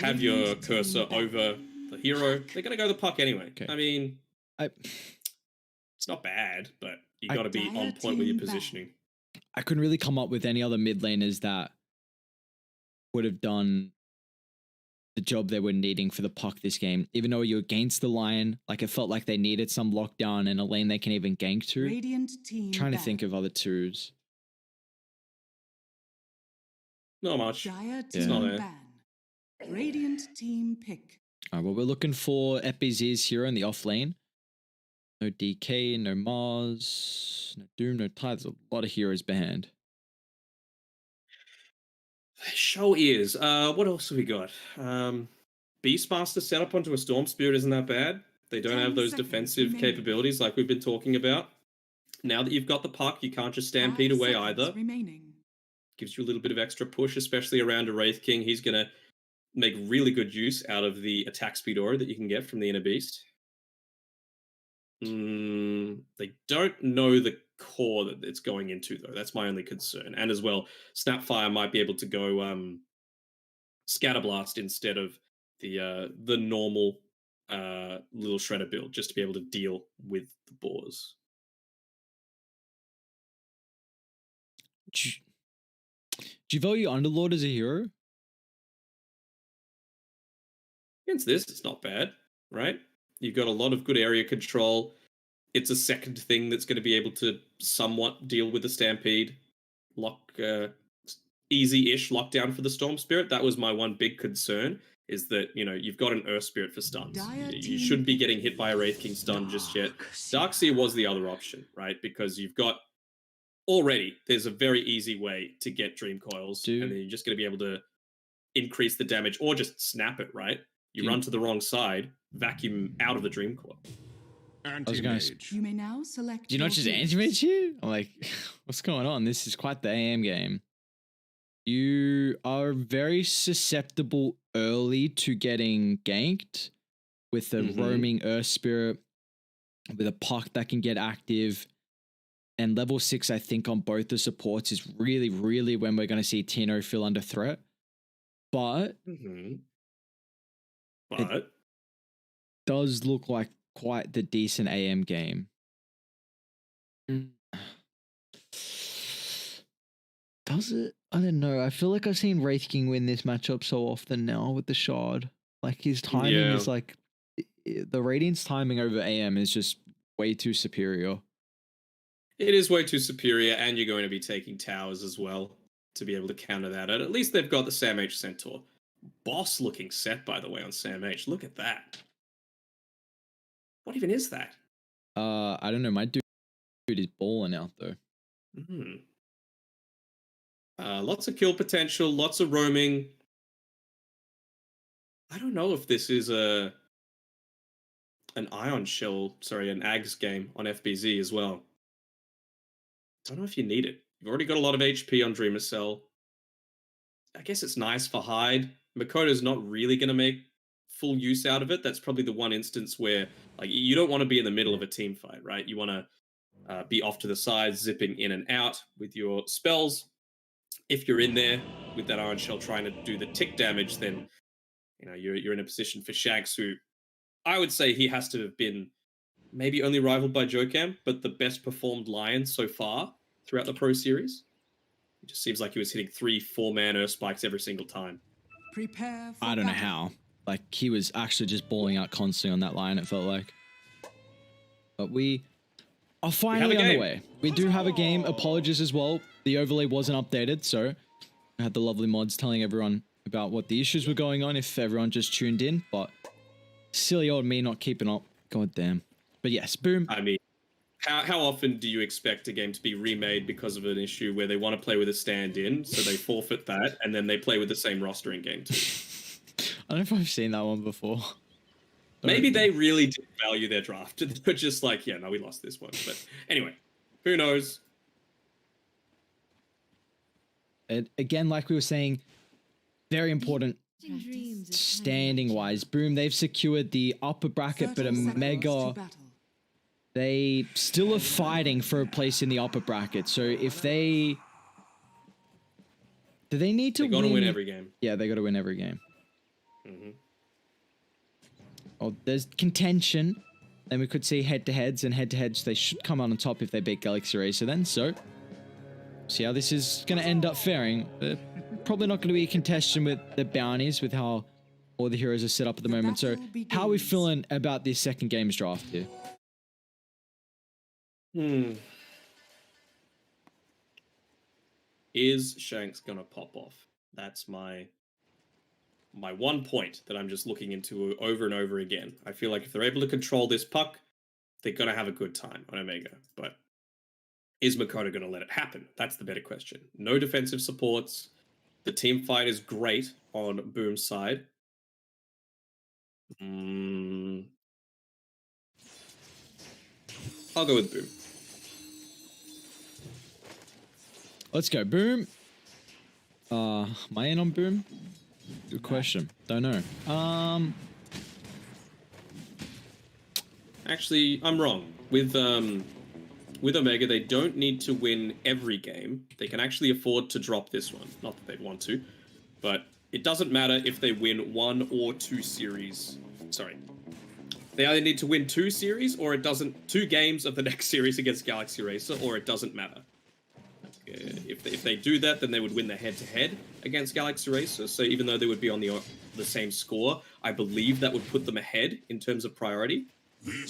have your cursor over the hero. They're gonna go the Puck anyway. Okay. I mean, it's not bad, but you got to be on point with your positioning. I couldn't really come up with any other mid laners that would have done the job they were needing for the Puck this game. Even though you're against the Lion, like it felt like they needed some lockdown and a lane they can even gank to. Trying to think of other twos. Not much. It's not there. Radiant team pick. Alright, well, we're looking for EpiZ's hero in the off lane. No DK, no Mars, no Doom, no Tide. There's a lot of heroes behind. Show is. What else have we got? Beastmaster set up onto a Storm Spirit isn't that bad. They don't have those defensive capabilities like we've been talking about. Now that you've got the Puck, you can't just Stampede away either. Gives you a little bit of extra push, especially around a Wraith King. He's going to make really good use out of the attack speed aura that you can get from the Inner Beast. They don't know the core that it's going into, though. That's my only concern. And as well, Snapfire might be able to go Scatterblast instead of the normal little Shredder build, just to be able to deal with the boars. Do you value Underlord as a hero? Against this, it's not bad, right? You've got a lot of good area control. It's a second thing that's going to be able to somewhat deal with the Stampede. Easy-ish lockdown for the Storm Spirit. That was my one big concern, is that, you've got an Earth Spirit for stuns. You shouldn't be getting hit by a Wraith King stun just yet. Darkseer was the other option, right? Because you've got already there's a very easy way to get Dream Coils, Dude. and then you're just going to be able to increase the damage or just snap it, right? You run to the wrong side, vacuum out of the Dream Coil. Anti-mage. You may now select. Do you not your just heroes. anti-mage here? I'm like, what's going on? This is quite the AM game. You are very susceptible early to getting ganked with a roaming Earth Spirit, with a puck that can get active. And level 6, I think, on both the supports is really, really when we're going to see Tino feel under threat. But But does look like quite the decent AM game. Does it? I don't know. I feel like I've seen Wraith King win this matchup so often now with the Shard. Like his timing is like the Radiant's timing over AM is just way too superior. it is way too superior, and you're going to be taking towers as well to be able to counter that. And at least they've got the Sam H Centaur. Boss looking set, by the way, on Sam H. Look at that. What even is that? I don't know. My dude is balling out though. Lots of kill potential, lots of roaming. I don't know if this is an Ion Shell, sorry, an Ags game on FBZ as well. Don't know if you need it. You've already got a lot of HP on Dreamer Cell. I guess it's nice for Hyde. Makoto's not really going to make full use out of it. That's probably the one instance where like you don't want to be in the middle of a team fight, right? You want to be off to the side, zipping in and out with your spells. If you're in there with that Iron Shell trying to do the tick damage, then you know you're in a position for Shanks, who I would say he has to have been maybe only rivaled by Jokam, but the best performed Lion so far throughout the Pro Series. It just seems like he was hitting 3-4 man Earth Spikes every single time. Prepare for I don't know battle. how. Like he was actually just balling out constantly on that line, it felt like. But we are finally on the way. We do have a game. Apologies as well. The overlay wasn't updated, so I had the lovely mods telling everyone about what the issues were going on if everyone just tuned in, but silly old me not keeping up. God damn. But yes, boom. I mean, how often do you expect a game to be remade because of an issue where they want to play with a stand-in, so they forfeit that, and then they play with the same roster in game 2? I don't know if I've seen that one before. Maybe they really did value their draft. But just like, yeah, no, we lost this one. But anyway, who knows? And again, like we were saying, very important standing wise. Boom, they've secured the upper bracket, but a 30 seconds mega. to battle. They still are fighting for a place in the upper bracket. So if they do, they need to They're going to win every game. Yeah, they got to win every game. Mm-hmm. Oh, there's contention. Then we could see head-to-heads, and head-to-heads they should come out on top if they beat Galaxy Racer then. So see how this is going to end up faring. Probably not going to be a contestation with the bounties, with how all the heroes are set up at the moment. So how are we feeling about this second games draft here? Is Shanks gonna pop off? That's my one point that I'm just looking into over and over again. I feel like if they're able to control this puck, they're gonna have a good time on Omega. But is Makoto gonna let it happen? That's the better question. No defensive supports. The team fight is great on Boom's side. I'll go with Boom. Let's go. Boom. Am I in on Boom? Good question. Don't know. Actually, I'm wrong. With Omega, they don't need to win every game. They can actually afford to drop this one. Not that they'd want to, but it doesn't matter if they win 1 or 2 series. Sorry. They either need to win 2 series, or it doesn't. 2 games of the next series against Galaxy Racer, or it doesn't matter. If they do that, then they would win the head-to-head against Galaxy Racer. So even though they would be on the same score, I believe that would put them ahead in terms of priority.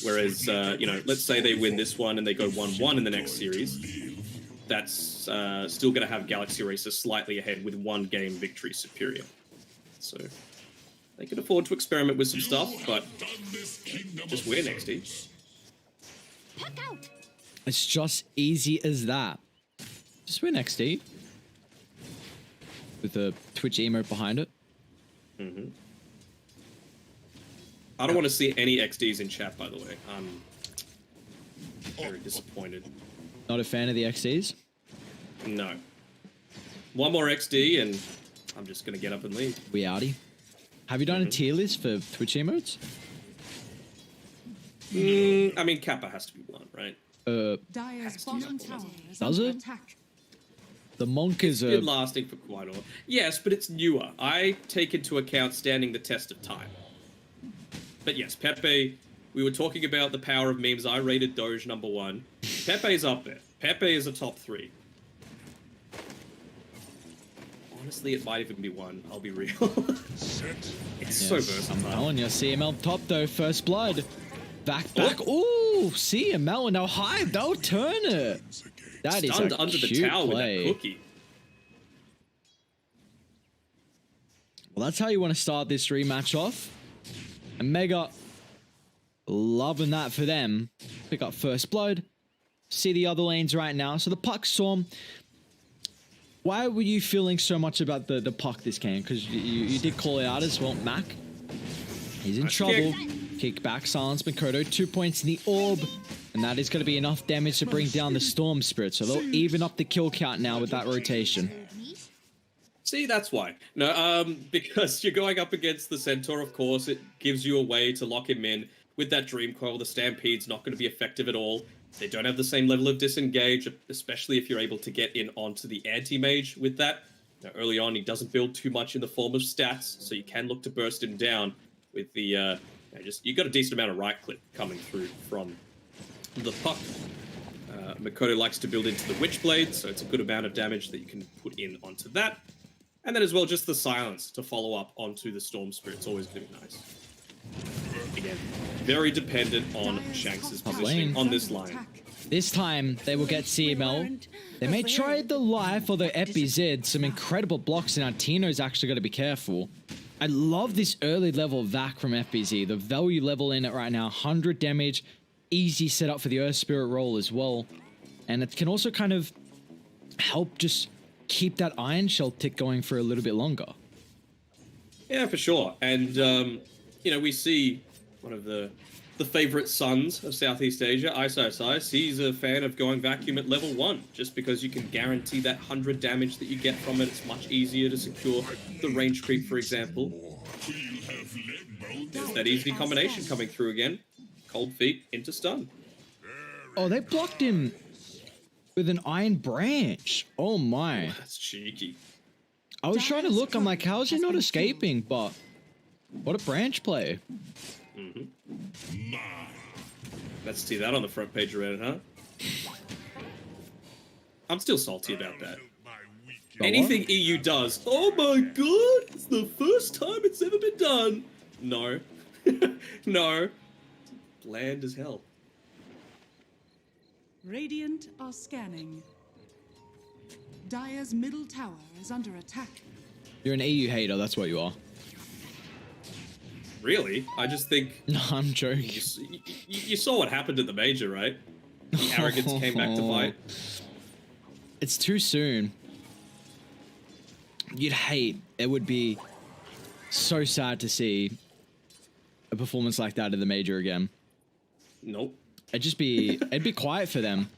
Whereas, let's say they win this one and they go 1-1 in the next series, that's still going to have Galaxy Racer slightly ahead with 1 game victory superior. So they can afford to experiment with some stuff, but just win XD. It's just easy as that. Just win XD with a Twitch emote behind it. Mm-hmm. I don't want to see any XDs in chat, by the way. I'm very disappointed. Not a fan of the XDs? No. One more XD and I'm just going to get up and leave. We outie. Have you done a tier list for Twitch emotes? I mean, Kappa has to be one, right? Dire's bottom tower is Does under it? attack. The Monk is It's been lasting for quite a while. Yes, but it's newer. I take into account standing the test of time. But yes, Pepe, we were talking about the power of memes. I rated Doge #1. Pepe's up there. Pepe is a top 3. Honestly, it might even be 1. I'll be real. It's so versatile. I'm telling you, CML top though, first blood. Back. Ooh, CML now high, they'll turn it. That is Stunned a under cute the tower play. with that cookie. Well, that's how you want to start this rematch off. And Mega loving that for them. Pick up first blood. See the other lanes right now. So the Puck Storm. Why were you feeling so much about the Puck this game? Because you did call it out as well, Mac. He's in trouble. Kick back, silence Makoto. 2 points in the orb. And that is going to be enough damage to bring down the Storm Spirit. So they'll even up the kill count now with that rotation. See, that's why. No, because you're going up against the Centaur, of course. It gives you a way to lock him in. With that Dream Coil, the Stampede's not going to be effective at all. They don't have the same level of disengage, especially if you're able to get in onto the anti-mage with that. Now, early on, he doesn't build too much in the form of stats, so you can look to burst him down with the... you got a decent amount of right-click coming through from the Puck. Makoto likes to build into the Witchblade, so it's a good amount of damage that you can put in onto that. And then as well, just the silence to follow up onto the Storm Spirit. It's always going to be nice. Again, very dependent on Shanks' positioning on this line. This time, they will get CML. They may try the life or the EpiZ. Some incredible blocks, and Tino's actually got to be careful. I love this early level vac from FBZ. The value level in it right now, 100 damage. Easy setup for the Earth Spirit roll as well. And it can also kind of help just keep that Iron Shell tick going for a little bit longer. Yeah, for sure. And, you know, we see one of the favorite sons of Southeast Asia, Ice. He's a fan of going vacuum at level 1, just because you can guarantee that 100 damage that you get from it. It's much easier to secure the range creep, for example. There's that easy combination coming through again. Cold feet into stun. Oh, they blocked him with an Iron Branch. Oh my. Oh, that's cheeky. I was trying to look, I'm like, how is he not escaping? But what a branch play. Let's see that on the front page of Reddit, huh? I'm still salty about that. Anything EU does, oh my god, it's the first time it's ever been done. No. No. Bland as hell. Radiant are scanning. Dire's middle tower is under attack. You're an EU hater, that's what you are. Really? I just think... No, I'm joking. You saw what happened at the major, right? The arrogance came back to bite. It's too soon. You'd hate. It would be so sad to see a performance like that in the major again. Nope. It'd be quiet for them.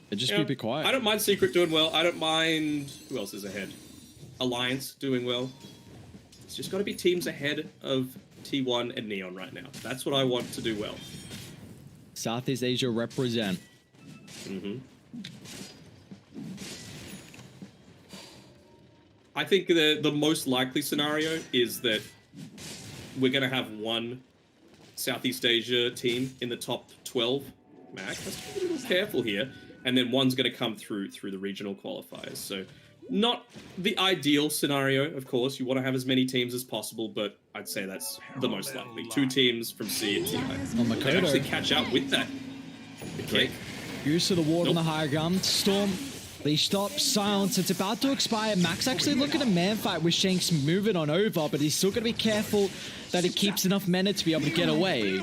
It'd just be a bit quiet. I don't mind Secret doing well. I don't mind... Who else is ahead? Alliance doing well. It's just got to be teams ahead of T1 and Neon right now. That's what I want to do well. Southeast Asia represent. I think the most likely scenario is that we're going to have one Southeast Asia team in the top 12. Mac, let's be a little careful here. And then one's going to come through the regional qualifiers. So not the ideal scenario, of course. You want to have as many teams as possible, but I'd say that's the most likely. 2 teams from C and T. They actually catch up with that. The kick. Use of the ward on the higher ground. Storm. They stop. Silence. It's about to expire. Max actually looking at a man fight with Shanks moving on over, but he's still going to be careful that he keeps enough mana to be able to get away.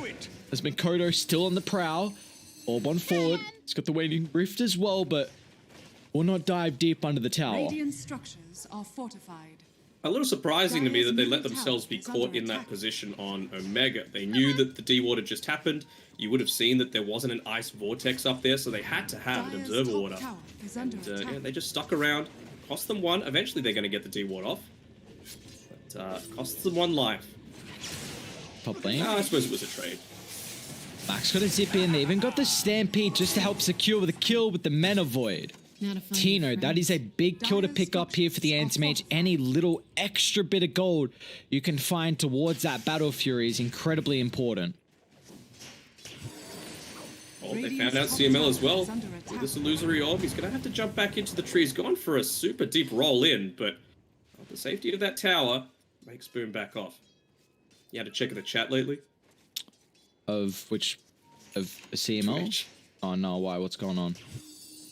There's Makoto still on the prowl. Orb on forward. It's got the Waning Rift as well, but or not dive deep under the tower. Radiant structures are fortified. A little surprising to me that they let themselves be caught in that position on Omega. They knew that the D-Water just happened. You would have seen that there wasn't an ice vortex up there, so they had to have an observer water. And yeah, they just stuck around. Cost them one. Eventually they're going to get the D-Ward off. But costs them one life. Top lane. I suppose it was a trade. Max got a zip in. They even got the Stampede just to help secure the kill with the Mana Void. Tino, that is a big kill to pick up here for the Anti-Mage. Any little extra bit of gold you can find towards that Battle Fury is incredibly important. Oh, they found out CML as well. With this illusory orb, he's going to have to jump back into the tree. He's gone for a super deep roll in, but the safety of that tower makes Boom back off. You had to check the chat lately? Of which? Of a CML? 2H. Oh no, why? What's going on?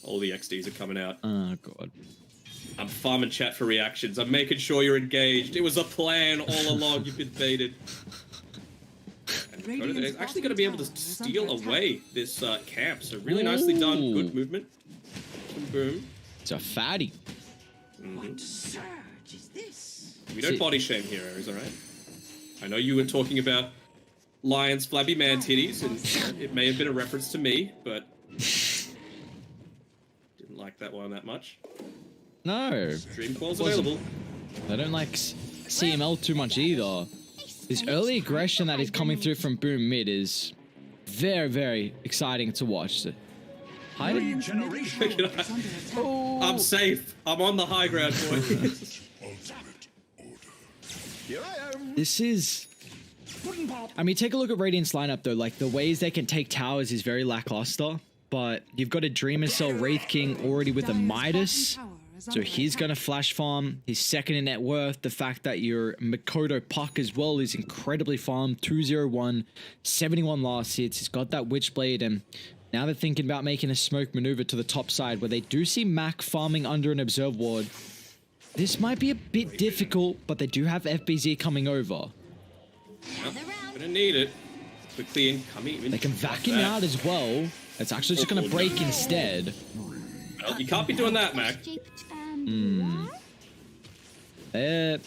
All the XDs are coming out. Oh god. I'm farming chat for reactions. I'm making sure you're engaged. It was a plan all along. You've been baited. And Dakota, they're actually going to be able to steal away this camp. So really nicely done. Good movement. Boom. It's a fatty. What surge is this? We don't body shame heroes, alright? I know you were talking about Lion's flabby man titties, and it may have been a reference to me, but didn't like that one that much. No. Dream Claw's available. I don't like CML too much either. This early aggression that is coming through from Boom mid is very, very exciting to watch. Hiding. Oh. I'm safe. I'm on the high ground, boys. This is... I mean, take a look at Radiant's lineup though. Like, the ways they can take towers is very lackluster. But you've got a Dreamer Cell Wraith King already with a Midas. So he's going to flash farm. He's second in net worth. The fact that your Makoto Puck as well is incredibly farmed. 201, 71 last hits. He's got that Witchblade, and now they're thinking about making a smoke maneuver to the top side where they do see Mac farming under an Observe Ward. This might be a bit difficult, but they do have FBZ coming over. Yep, gonna need it. Quickly incoming. They can vacuum out as well. It's actually just going to break instead. Well, you can't be doing that, Mac. They're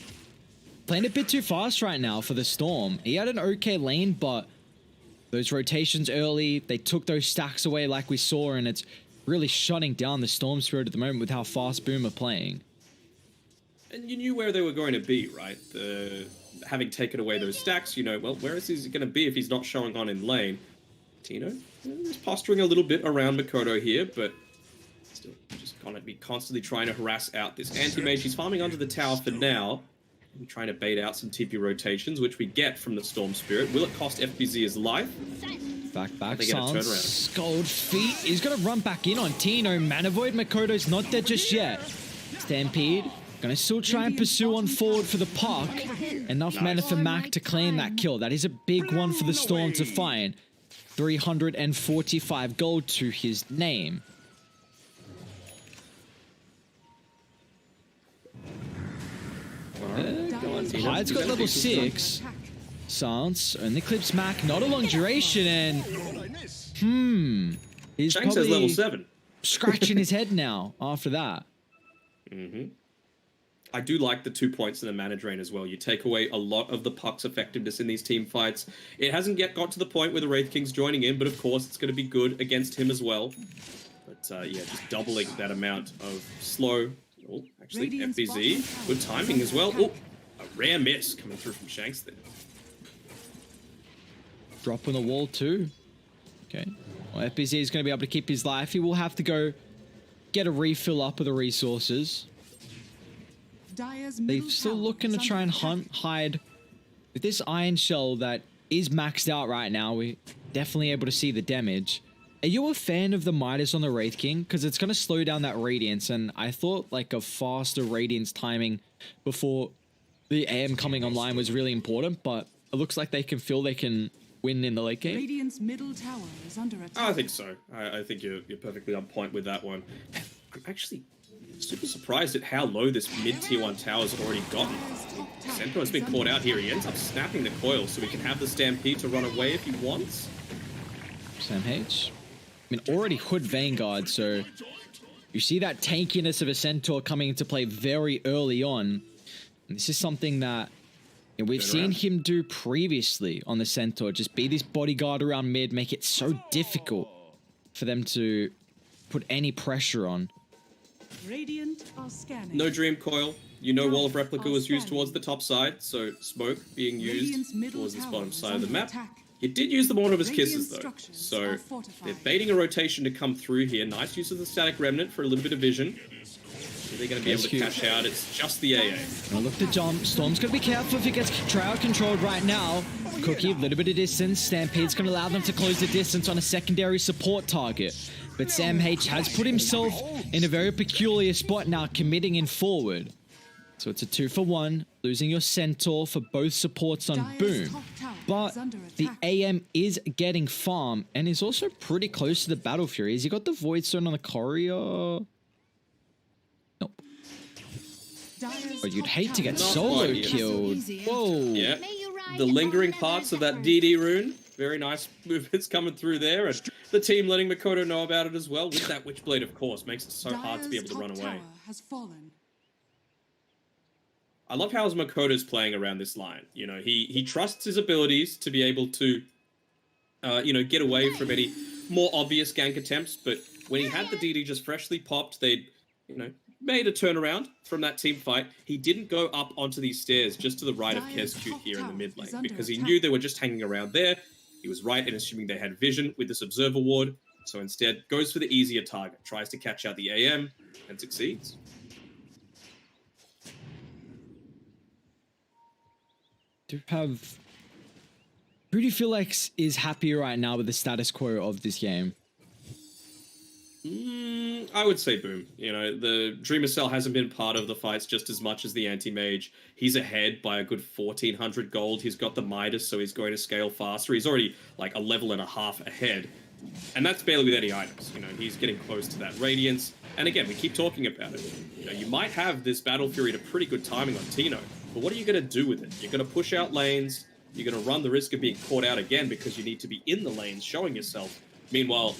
playing a bit too fast right now for the Storm. He had an okay lane, but those rotations early, they took those stacks away like we saw, and it's really shutting down the Storm Spirit at the moment with how fast Boom are playing. And you knew where they were going to be, right? Having taken away those stacks, you know, well, where is he going to be if he's not showing on in lane? Tino is posturing a little bit around Makoto here, but still just going to be constantly trying to harass out this anti-mage. He's farming under the tower for now. We're trying to bait out some TP rotations, which we get from the Storm Spirit. Will it cost FBZ his life? Back, silence. Gold feet. He's going to run back in on Tino. Mana Void. Makoto's not dead just yet. Stampede. Gonna still try and pursue on forward for the Puck. Enough mana for Mac to claim that kill. That is a big one for the Storm to find. 345 gold to his name. Hyde's got level 6. Silence only clips Mac. Not a long duration, and he's Shanks probably has level 7. Scratching his head now after that. I do like the 2 points in the mana drain as well. You take away a lot of the Puck's effectiveness in these team fights. It hasn't yet got to the point where the Wraith King's joining in, but of course it's going to be good against him as well. But yeah, just doubling that amount of slow. Oh, actually, FBZ. Good timing as well. Oh, a rare miss coming through from Shanks there. Drop on the wall too. Okay. Well, FBZ is going to be able to keep his life. He will have to go get a refill up of the resources. They're still looking to try and hunt Hyde with this Iron Shell that is maxed out right now. We're definitely able to see the damage. Are you a fan of the Midas on the Wraith King? Because it's going to slow down that Radiance, and I thought like a faster Radiance timing before the AM coming online was really important, but it looks like they can feel they can win in the late game. Radiant's middle tower is under attack. I think so. I think you're perfectly on point with that one. I'm actually super surprised at how low this mid-tier 1 tower's already gotten. Senko has been caught out here. He ends up snapping the coil so he can have the Stampede to run away if he wants. Sam H. I mean, already Hood Vanguard, so You see that tankiness of a Centaur coming into play very early on. And this is something that we've seen him do previously on the Centaur. Just be this bodyguard around mid, make it so difficult for them to put any pressure on. Radiant are scanning. No Dream Coil. You know Wall of Replica was used towards the top side, so smoke being used towards this bottom side of the map. He did use the one of his kisses though, so they're baiting a rotation to come through here. Nice use of the Static Remnant for a little bit of vision. Are they going to be able to cash out? It's just the AA. Now look to jump. Storm's going to be careful if he gets crowd controlled right now. Cookie, a little bit of distance. Stampede's going to allow them to close the distance on a secondary support target. But Sam H has put himself in a very peculiar spot now, committing in forward. So it's a 2-for-1, losing your Centaur for both supports on Boom. But the AM is getting farm and is also pretty close to the Battle Fury. Has he got the Void Stone on the Courier? Nope. But you'd hate to get solo killed. Whoa. Yeah. The lingering parts of that DD rune. Very nice movements coming through there. And the team letting Makoto know about it as well. With that Witchblade, of course, makes it so hard to be able to run away. I love how Makoto's playing around this line. You know, he trusts his abilities to be able to, you know, get away from any more obvious gank attempts. But when he had the DD just freshly popped, they'd, you know, made a turnaround from that team fight. He didn't go up onto these stairs just to the right of Kescute here in the mid lane because he knew they were just hanging around there. He was right in assuming they had vision with this Observer Ward. So instead, goes for the easier target, tries to catch out the AM, and succeeds. Who do you feel like is happier right now with the status quo of this game? I would say Boom. You know, the Dreamer Cell hasn't been part of the fights just as much as the Anti-Mage. He's ahead by a good 1,400 gold. He's got the Midas, so he's going to scale faster. He's already like a level and a half ahead. And that's barely with any items. You know, he's getting close to that Radiance. And again, we keep talking about it. You know, you might have this Battle Fury to pretty good timing on Tino. But what are you going to do with it? You're going to push out lanes. You're going to run the risk of being caught out again because you need to be in the lanes showing yourself. Meanwhile,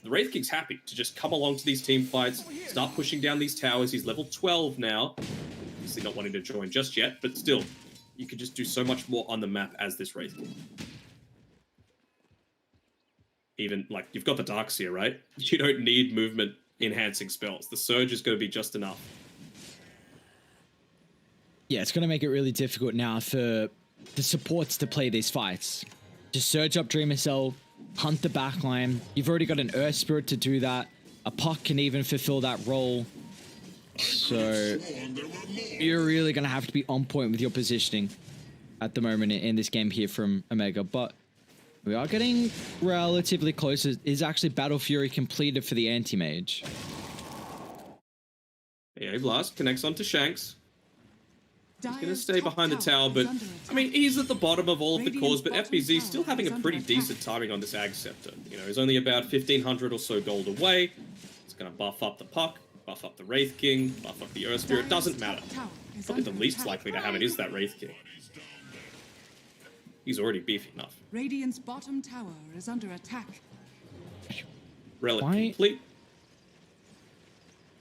the Wraith King's happy to just come along to these team fights, start pushing down these towers. He's level 12 now. Obviously not wanting to join just yet, but still, you can just do so much more on the map as this Wraith King. Even, like, you've got the Darkseer, right? You don't need movement enhancing spells. The Surge is going to be just enough. Yeah, it's going to make it really difficult now for the supports to play these fights. Just surge up Dreamer Cell, hunt the backline. You've already got an Earth Spirit to do that. A Puck can even fulfill that role. So you're really going to have to be on point with your positioning at the moment in this game here from Omega. But we are getting relatively close. Is actually Battle Fury completed for the Anti-Mage. Yeah, Blast connects onto Shanks. He's going to stay behind the tower, but, I mean, he's at the bottom of all of the cores, but FBZ still having a pretty decent timing on this Ag Scepter. You know, he's only about 1,500 or so gold away. It's going to buff up the Puck, buff up the Wraith King, buff up the Earth Spirit. Doesn't matter. Probably the least likely to have it is that Wraith King. He's already beefy enough. Radiant's bottom tower is under attack. Relic complete.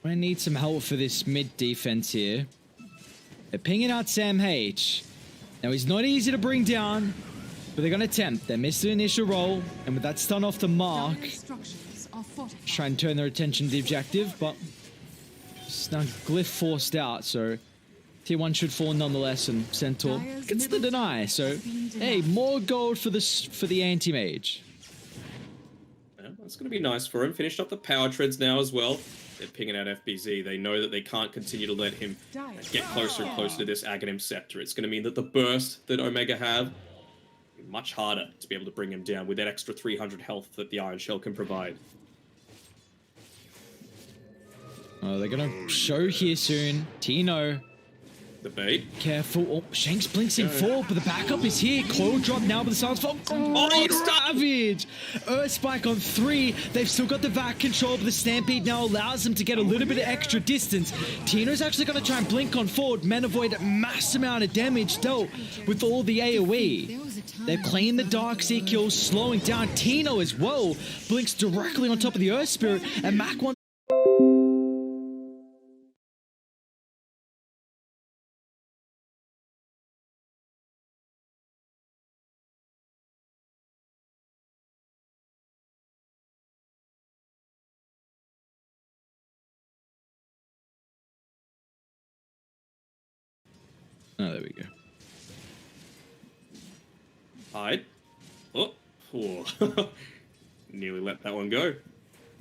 I need some help for this mid defense here. They're pinging out Sam H. Now, he's not easy to bring down, but they're going to attempt. They missed the initial roll, and with that stun off the mark, try and turn their attention to the objective, but it's now Glyph forced out, so T1 should fall nonetheless, and Centaur gets the deny. So, hey, more gold for the Anti-Mage. Yeah, that's going to be nice for him. Finished up the power treads now as well. They're pinging out FBZ. They know that they can't continue to let him get closer and closer to this Aghanim Scepter. It's going to mean that the burst that Omega have much harder to be able to bring him down with that extra 300 health that the Iron Shell can provide. Oh, they're going to show here soon. Tino. The bait. Careful. Oh, Shanks blinks in 4, but the backup is here. Coil drop now, but the silence fall. Oh, savage! Earth Spike on 3. They've still got the vac control, but the Stampede now allows them to get a little bit of extra distance. Tino's actually going to try and blink on forward. Men avoid a mass amount of damage dealt with all the AoE. They're playing the Darkseer kills, slowing down Tino as well. Blinks directly on top of the Earth Spirit, and Mac wants Oh, there we go. Hide. Oh. Nearly let that one go.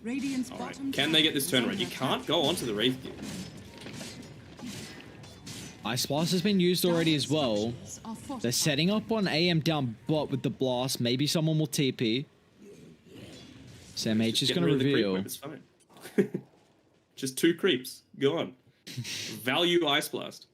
Radiant's All right. bottom Can they get this tower turnaround? is You under can't go onto the Wraith King. Ice Blast has been used already as well. structures are fortified. They're setting up on AM down bot with the blast. Maybe someone will TP. Sam H is Getting going to rid of the creep reveal. wave, it's fine. Just 2 creeps. Go on. Value Ice Blast.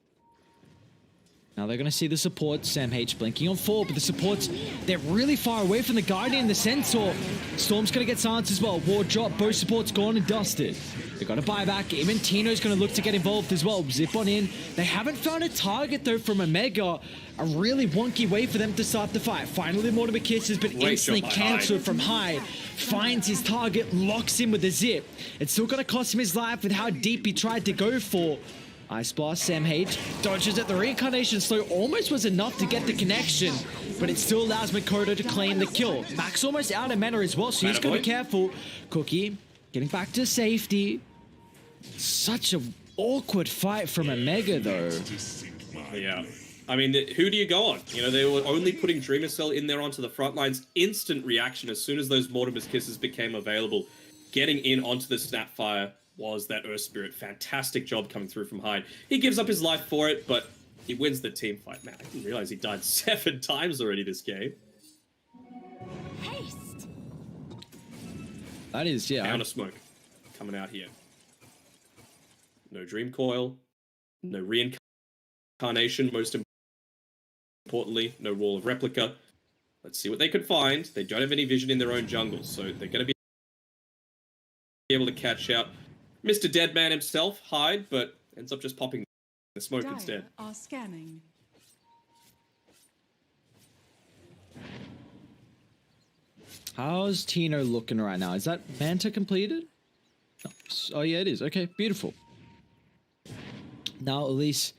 Now they're going to see the supports. Sam H blinking on 4, but the supports, they're really far away from the Guardian and the Centaur. Storm's going to get silenced as well. Ward drop, both supports gone and dusted. They got a buyback. Even Tino's going to look to get involved as well. Zip on in. They haven't found a target though from Omega. A really wonky way for them to start the fight. Finally, Mortimer Kiss has been Great instantly shot by cancelled from Hyde. Finds his target, locks in with a zip. It's still going to cost him his life with how deep he tried to go for. Ice Blast, Sam H dodges at the reincarnation slow, almost was enough to get the connection, but it still allows Makoto to claim the kill. Max almost out of mana as well, so he's got to be careful. Cookie getting back to safety. Such an awkward fight from Omega though. Yeah. I mean, who do you go on? You know, they were only putting Dreamer Cell in there onto the front lines. Instant reaction as soon as those Mortimer's Kisses became available. Getting in onto the Snapfire was that Earth Spirit. Fantastic job coming through from Hyde. He gives up his life for it, but he wins the team fight. Man, I didn't realize he died 7 times already this game. Haste. That is, yeah. Pound of smoke coming out here. No Dream Coil. No Reincarnation, most importantly. No Wall of Replica. Let's see what they could find. They don't have any vision in their own jungle, so they're going to be able to catch out Mr. Deadman himself, Hyde, but ends up just popping the smoke Dire instead. are scanning. How's Tino looking right now? Is that Manta completed? Oh yeah, it is. Okay, beautiful. Now at least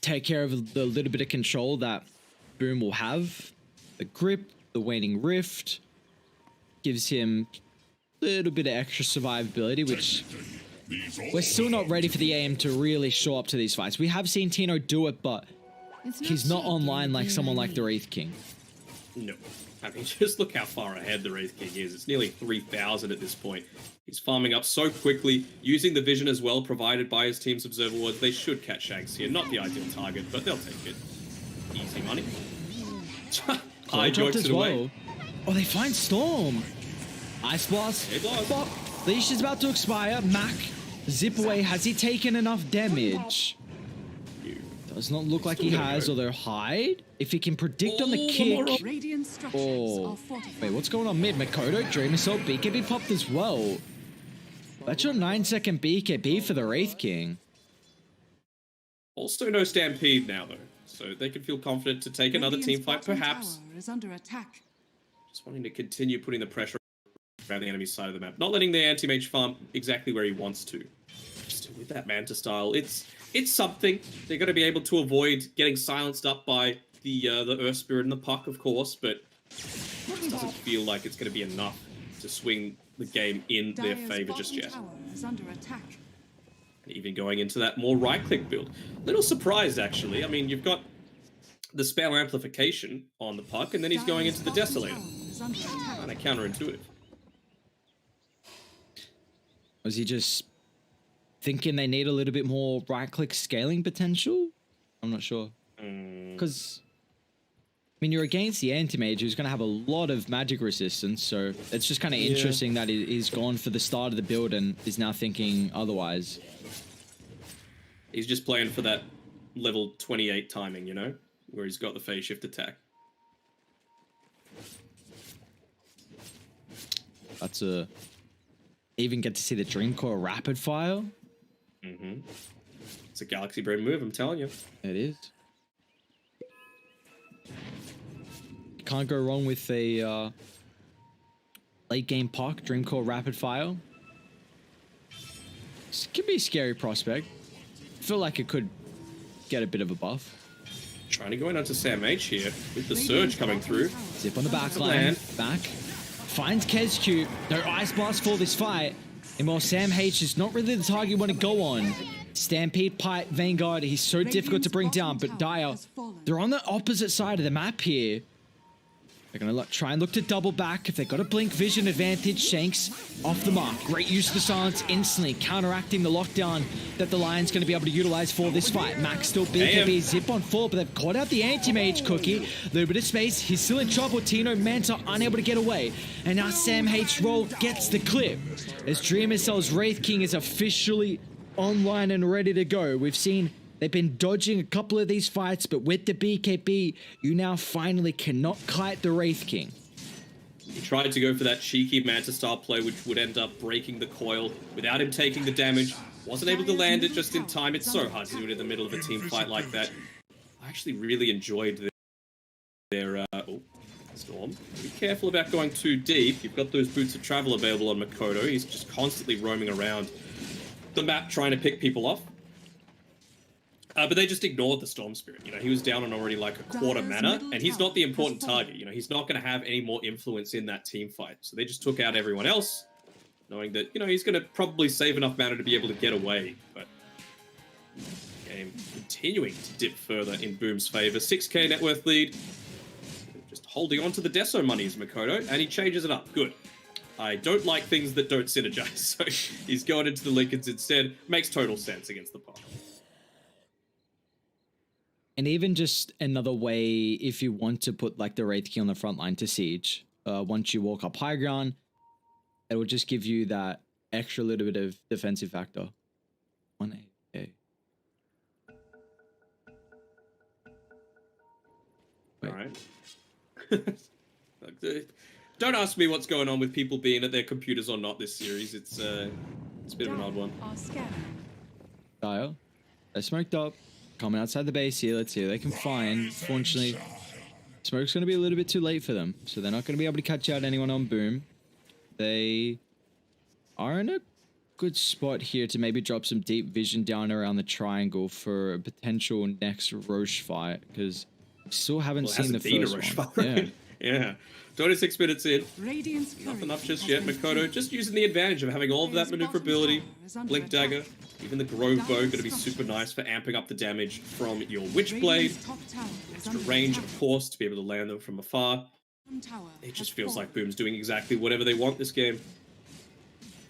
take care of the little bit of control that Boom will have. The grip, the waning rift, gives him a little bit of extra survivability, which we're still not ready for the AM to really show up to these fights. We have seen Tino do it, but he's not online like someone like the Wraith King. No. I mean, just look how far ahead the Wraith King is. It's nearly 3,000 at this point. He's farming up so quickly, using the vision as well provided by his team's observer wards. They should catch Shanks here. Not the ideal target, but they'll take it. Easy money. High jokes it away. Oh, they find Storm. Ice Blast. Bop. Leash is about to expire. Mac. Zip away. Has he taken enough damage? Does not look like he has, although Hyde, if he can predict on the kick. Radiant structures are fortified. Wait, what's going on mid? Makoto, Dream Assault, BKB popped as well. That's your 9-second BKB for the Wraith King. Also no Stampede now, though. So they can feel confident to take another team fight, perhaps. Tower is under attack. Just wanting to continue putting the pressure around the enemy side of the map. Not letting the anti-mage farm exactly where he wants to. Still with that Manta style, it's something. They're going to be able to avoid getting silenced up by the Earth Spirit and the Puck, of course, but it just doesn't feel like it's going to be enough to swing the game in their Dire's favor just yet. bottom tower is under attack. And even going into that more right-click build. Little surprised, actually. I mean, you've got the spell amplification on the Puck, and then he's going into the Desolator. Kind of counterintuitive. Was he just thinking they need a little bit more right-click scaling potential? I'm not sure. Because, I mean, you're against the anti-mage who's going to have a lot of magic resistance, so it's just kind of interesting that he's gone for the start of the build and is now thinking otherwise. He's just playing for that level 28 timing, you know? Where he's got the phase shift attack. That's a... Even get to see the Dream Core rapid fire. Mm-hmm. It's a Galaxy Brain move, I'm telling you. It is. Can't go wrong with a late game Puck, Dream Core rapid fire. This could be a scary prospect. I feel like it could get a bit of a buff. Trying to go in onto Sam H here with the surge coming through. Zip on the back line. Back. Finds KezQ. No Ice Blast for this fight. And while Sam H is not really the target you want to go on, Stampede Pipe, Vanguard, he's so difficult to bring down, but Dire, they're on the opposite side of the map here. They're going to try and look to double back. If they've got a blink vision advantage, Shanks off the mark. Great use of the silence, instantly counteracting the lockdown that the Lion's going to be able to utilize for this fight. Max still BKB, zip on 4, but they've caught out the anti-mage Cookie. A little bit of space, he's still in trouble. Tino, Manta unable to get away. And now Sam H. Roll gets the clip. As Dreamer Cell's Wraith King is officially online and ready to go. We've seen they've been dodging a couple of these fights, but with the BKB, you now finally cannot kite the Wraith King. He tried to go for that cheeky Manta style play, which would end up breaking the coil without him taking the damage. Wasn't able to land it just in time. It's so hard to do it in the middle of a team fight like that. I actually really enjoyed their Storm. Be careful about going too deep. You've got those boots of travel available on Makoto. He's just constantly roaming around the map trying to pick people off. But they just ignored the Storm Spirit. You know, he was down on already like a quarter mana, and he's not the important target. You know, he's not going to have any more influence in that team fight. So they just took out everyone else, knowing that, you know, he's going to probably save enough mana to be able to get away. But game continuing to dip further in Boom's favor. 6k net worth lead. Just holding on to the Deso monies, Makoto, and he changes it up. Good. I don't like things that don't synergize, so he's going into the Lincolns instead. Makes total sense against the pot. And even just another way, if you want to put like the Wraith King on the front line to siege, once you walk up high ground, it will just give you that extra little bit of defensive factor. 1 All right. Don't ask me what's going on with people being at their computers or not this series. It's a bit of an odd one. Dial. They smoked up. Coming outside the base here. Let's see what they can find. Fortunately, smoke's going to be a little bit too late for them. So they're not going to be able to catch out anyone on Boom. They are in a good spot here to maybe drop some deep vision down around the triangle for a potential next Roche fight. Because we still haven't seen the first one. Yeah. Yeah. 26 minutes in. Nothing up just yet. Makoto just using the advantage of having all of that maneuverability. Blink Dagger. Even the Grove Bow going to be super nice for amping up the damage from your Witchblade. Extra range, of course, to be able to land them from afar. It just feels like Boom's doing exactly whatever they want this game.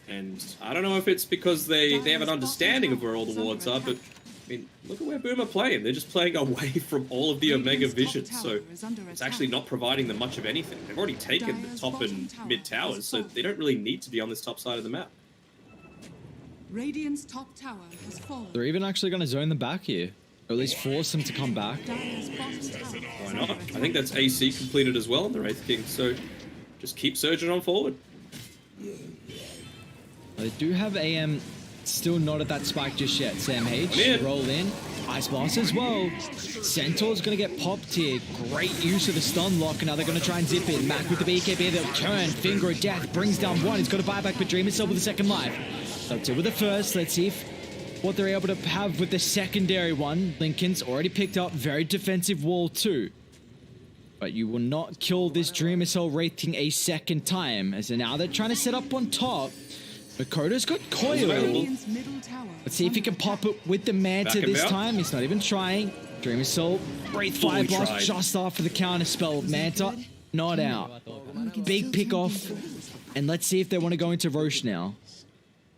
And I don't know if it's because they have an understanding of where all the wards are, but I mean, look at where Boom are playing. They're just playing away from all of the Omega Visions, so it's actually not providing them much of anything. They've already taken the top and mid towers, so they don't really need to be on this top side of the map. Radiant's top tower has fallen. They're even actually going to zone them back here. Or at least force them to come back. Why not? I think that's AC completed as well on the Wraith King, so just keep surging on forward. They do have AM still not at that spike just yet. Sam H, roll in. Ice Blast as well. Centaur's going to get popped here. Great use of the stun lock, and now they're going to try and zip in. Mac with the BKB, they'll turn. Finger of Death brings down one. He's got to buy back, but Dream himself with the second life. So two with the first. Let's see what they're able to have with the secondary one. Lincoln's already picked up. Very defensive wall too. But you will not kill this Dreamer Cell rating a second time. As now they're trying to set up on top. Makoto's got coil. Let's see if he can pop it with the Manta this time. He's not even trying. Dreamer Cell, Wraith Fire Blast just after the counter spell. Manta, not out. Big pick off. And let's see if they want to go into Roche now.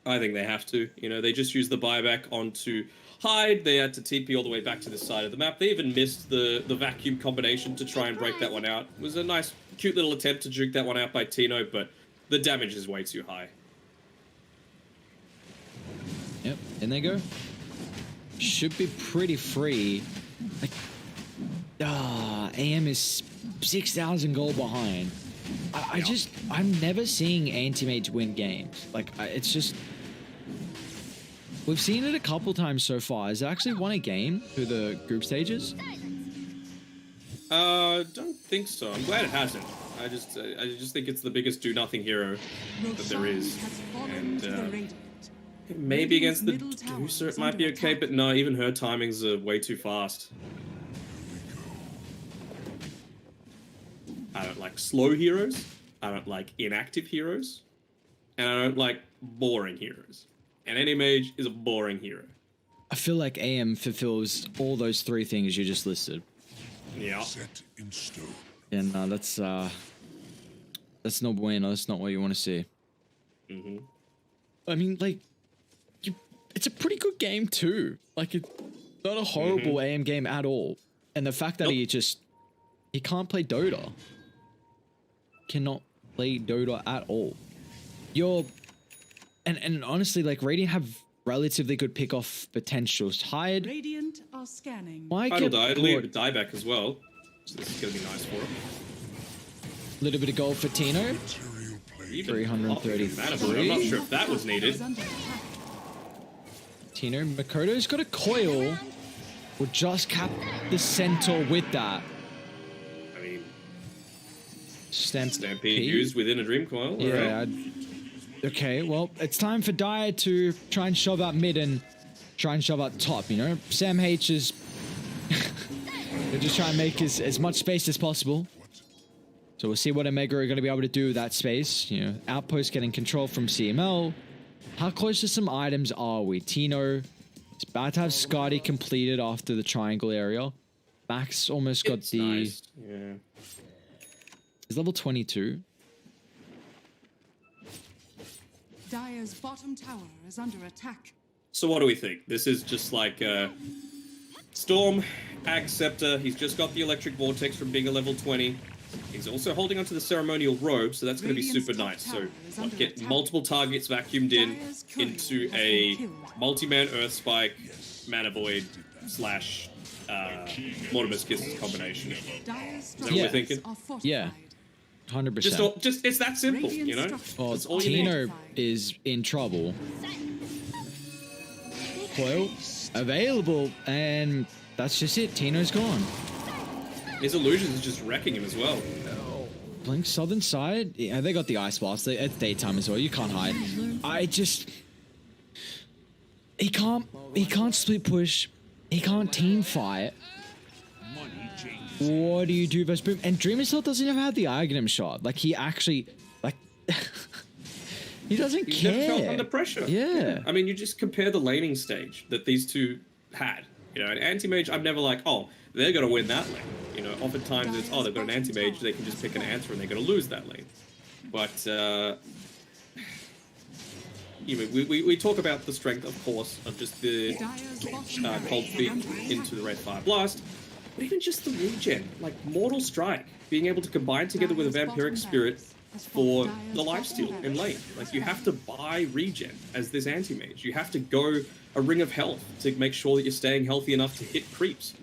I think they have to. You know, they just used the buyback onto Hyde. They had to TP all the way back to this side of the map. They even missed the vacuum combination to try and break that one out. It was a nice, cute little attempt to juke that one out by Tino, but the damage is way too high. Yep, in they go. Should be pretty free. Like, AM is 6,000 gold behind. I'm never seeing anti-mage win games. Like, it's just... We've seen it a couple times so far. Has it actually won a game through the group stages? Don't think so. I'm glad it hasn't. I just think it's the biggest do-nothing hero that there is. And, maybe against the Deucer it might be okay, but no, even her timings are way too fast. I don't like slow heroes, I don't like inactive heroes, and I don't like boring heroes. And any mage is a boring hero. I feel like AM fulfills all those three things you just listed. Yeah. Set in stone. And that's not bueno. That's not what you want to see. Mm-hmm. I mean, like, it's a pretty good game too. Like, it's not a horrible AM game at all. And the fact that he can't play Dota. Cannot play Dota at all. And honestly, like, Radiant have relatively good pick-off potentials. Hired. Radiant are scanning. Why Idle get dieback as well. So this is going to be nice for him. little bit of gold for Tino. Even 333. I'm not sure if that was needed. Is under attack. Tino Makoto's got a coil. Will just cap the centaur with that. I mean, Stampede used within a dream coil. Yeah. Right. Okay, well, it's time for Dyer to try and shove out mid and try and shove out top, you know? Sam H is... They're just trying to make as much space as possible. So we'll see what Omega are going to be able to do with that space. You know, Outpost getting control from CML. How close to some items are we? Tino is about to have Scotty completed after the triangle area. Max almost got the... Nice. Yeah. He's level 22. Dire's bottom tower is under attack. So what do we think? This is just like Storm, Ag Scepter. He's just got the Electric Vortex from being a level 20. He's also holding onto the Ceremonial Robe, so that's going to be super nice. So get multiple targets vacuumed into a multi-man Earth Spike, Mana Void / Mortimer's Kisses combination. Is that what we're thinking? Yeah. 100%. Just it's that simple, you know? Well, That's all you Tino need. is in trouble. Coil available, and that's just it. Tino's gone. His illusions is just wrecking him as well. Blink southern side. Yeah, they got the ice blast. It's daytime as well. You can't hide. He can't split push. He can't team fight. What do you do versus Boom? And Dreamer still doesn't even have the Argonum shot. Like, he actually, like, he doesn't He's care. never felt under pressure. Yeah. I mean, you just compare the laning stage that these two had. You know, an anti-mage, I'm never like, oh, they're going to win that lane. You know, oftentimes it's, oh, they've got an anti-mage, they can just pick an answer and they're going to lose that lane. But, you know, we talk about the strength, of course, of just the cold feet into the Red Fire Blast. But even just the regen, like Mortal Strike, being able to combine together with a Vampiric Spirit for the lifesteal in lane. Like, you have to buy regen as this anti-mage. You have to go a Ring of Health to make sure that you're staying healthy enough to hit creeps.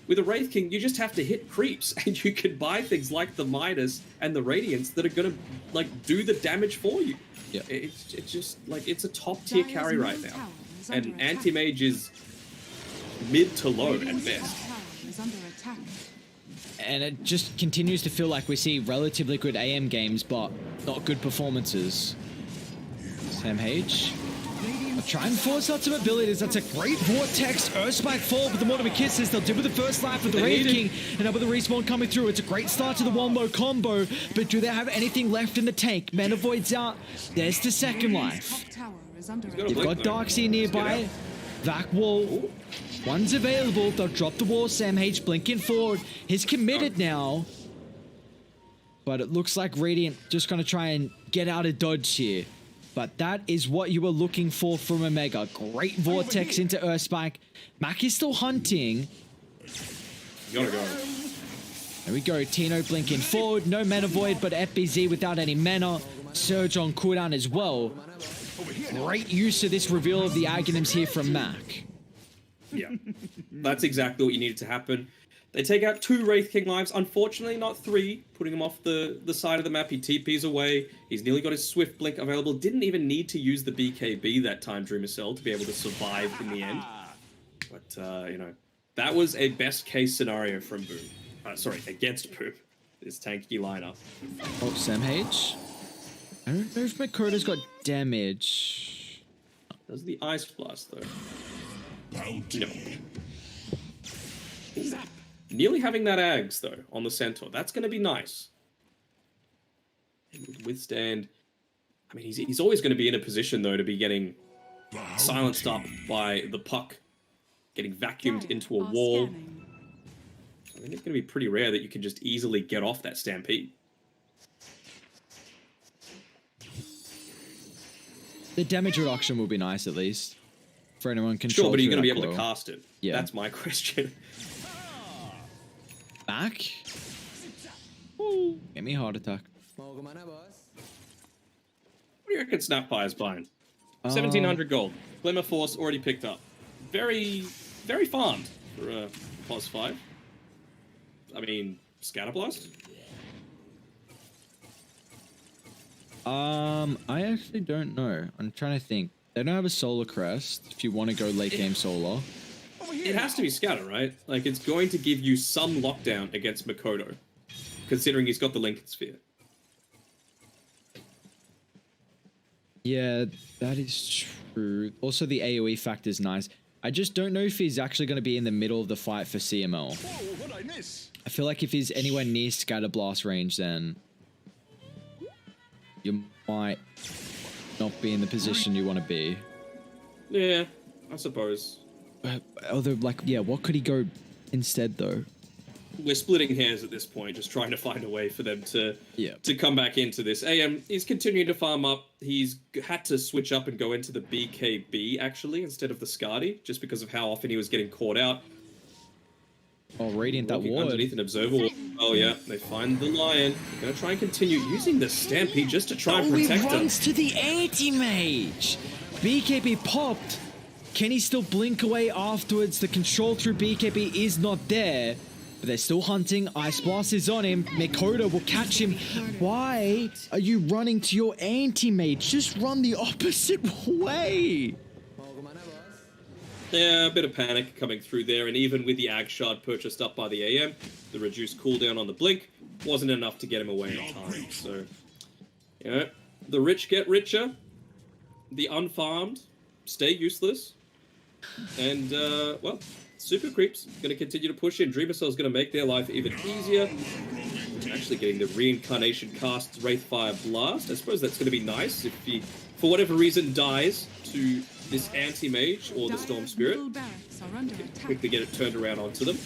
With a Wraith King, you just have to hit creeps, and you can buy things like the Midas and the Radiance that are gonna, like, do the damage for you. Yeah. It's just, like, it's a top-tier carry right now. And anti-mage is mid to low at best. And it just continues to feel like we see relatively good AM games, but not good performances. Sam H. Try and force out some abilities. That's a great Vortex. Earthspike fall with the Mortimer Kisses. They'll do with the first life with the Wraith King. And now with the respawn coming through, it's a great start to the one-low combo. But do they have anything left in the tank? Mana Void's out. There's the second life. You've got Darkseer nearby. Vac wall. One's available. They'll drop the wall. Sam H blinking forward. He's committed now. But it looks like Radiant just going to try and get out of dodge here. But that is what you were looking for from Omega. Great Vortex into Earthspike. Mac is still hunting. You gotta go. There we go. Tino blinking forward. No Mana Void, but FBZ without any mana. Surge on cooldown as well. Great use of this reveal of the Aghanims here from Mac. Yeah, that's exactly what you needed to happen. They take out 2 Wraith King lives, unfortunately not 3, putting him off the side of the map. He TPs away. He's nearly got his Swift Blink available. Didn't even need to use the BKB that time, Dreamer Cell, to be able to survive in the end. But, you know, that was a best case scenario from Boom. Sorry, against Boom. This tanky lineup. Oh, Sam H. I don't know if Makoto's got damage. Does the Ice Blast, though? No. Nearly having that Ags, though, on the Centaur. That's going to be nice. Able to withstand... I mean, he's always going to be in a position, though, to be getting silenced up by the Puck getting vacuumed Dire into a are wall. scanning. I think it's going to be pretty rare that you can just easily get off that Stampede. The damage reduction will be nice at least for anyone controlling. Sure, but are you going to be able to cast it? Yeah. That's my question. Back? Ooh, get me a heart attack. What do you reckon Snapfire's buying? 1,700 gold. Glimmer Force already picked up. Very, very farmed for a +5. I mean, Scatterblast? I actually don't know. I'm trying to think. They don't have a solar crest if you want to go late game solar. It has to be Scatter, right? Like, it's going to give you some lockdown against Makoto, considering he's got the Lincoln Sphere. Yeah, that is true. Also, the AoE factor is nice. I just don't know if he's actually going to be in the middle of the fight for CML. Whoa, what'd I miss? I feel like if he's anywhere near Scatter Blast range, then you might not be in the position you want to be. Yeah, I suppose. Although, like, yeah, what could he go instead, though? We're splitting hairs at this point, just trying to find a way for them to come back into this. AM is continuing to farm up. He's had to switch up and go into the BKB, actually, instead of the Skadi, just because of how often he was getting caught out. Oh, Radiant, that ward. Underneath an observer wall. Oh, yeah, they find the Lion. They're going to try and continue using the Stampede just to try and protect him. He runs to the anti-mage. BKB popped. Can he still blink away afterwards? The control through BKB is not there. But they're still hunting. Ice Blast is on him. Makoto will catch him. Why are you running to your anti-mage? Just run the opposite way. Yeah, a bit of panic coming through there, and even with the Ag Shard purchased up by the AM, the reduced cooldown on the Blink wasn't enough to get him away in time. So, you know, the rich get richer, the unfarmed stay useless, and, well, Super Creep's going to continue to push in. Dreamer Cell's going to make their life even easier. Actually getting the Reincarnation cast Wraithfire Blast. I suppose that's going to be nice if he, for whatever reason, dies to this Anti-Mage or the Storm Spirit. Quickly get it turned around onto them.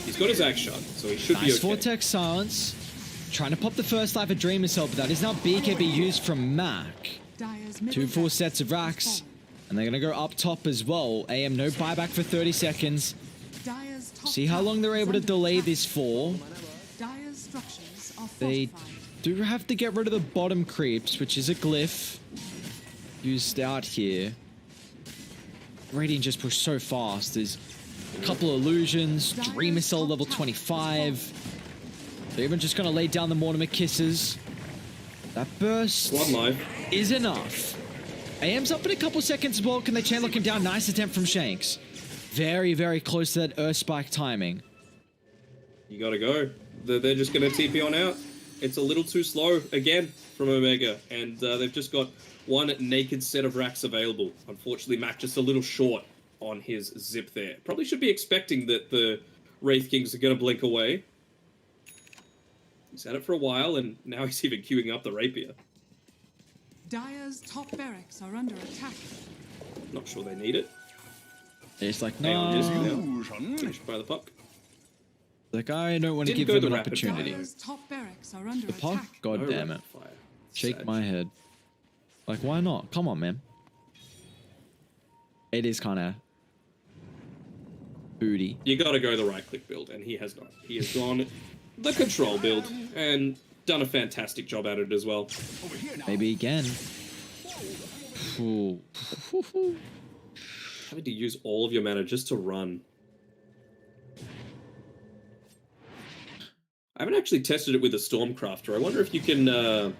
He's got his Ag Shard, so he should be okay. Vortex Silence. Trying to pop the first life of Dreamer Cell, but that is now BKB used from Mac. 2 full sets of racks. And they're going to go up top as well. AM, no buyback for 30 seconds. See how long they're able to delay this for. They do have to get rid of the bottom creeps, which is a glyph used out here. Radiant just pushed so fast. There's a couple of illusions. Dreamer Cell level 25. They're even just going to lay down the Mortimer Kisses. That burst is enough. AM's up in a couple seconds as well. Can they chain lock him down? Nice attempt from Shanks. Very, very close to that Earth Spike timing. You gotta go. They're just gonna TP on out. It's a little too slow, again, from Omega. And they've just got one naked set of racks available. Unfortunately, Mac just a little short on his zip there. Probably should be expecting that the Wraith Kings are gonna blink away. He's had it for a while, and now he's even queuing up the Rapier. Dire's top barracks are under attack. Not sure they need it. It's like, Hang on, just no. finished by the puck. Like, I don't want to Didn't give go them the an rapid opportunity. Dire's top barracks are under The puck? attack. God No damn it. rapid fire. Shake Sad. my head. Like, why not? Come on, man. It is kind of booty. You gotta go the right-click build, and he has not. He has gone the control build, and done a fantastic job at it as well. Maybe again. Ooh. Having to use all of your mana just to run. I haven't actually tested it with a Stormcrafter. I wonder if you can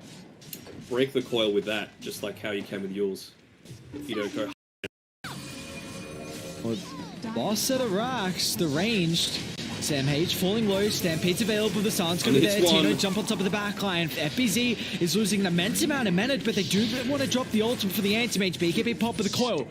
break the coil with that, just like how you can with Yules. If you don't go... Well, last set of racks, the ranged. Sam H falling low, Stampede's available, the Sun's gonna be there, Tino jump on top of the backline. FBZ is losing an immense amount of mana, but they do want to drop the ultimate for the anti-mage. BKB pop with the coil.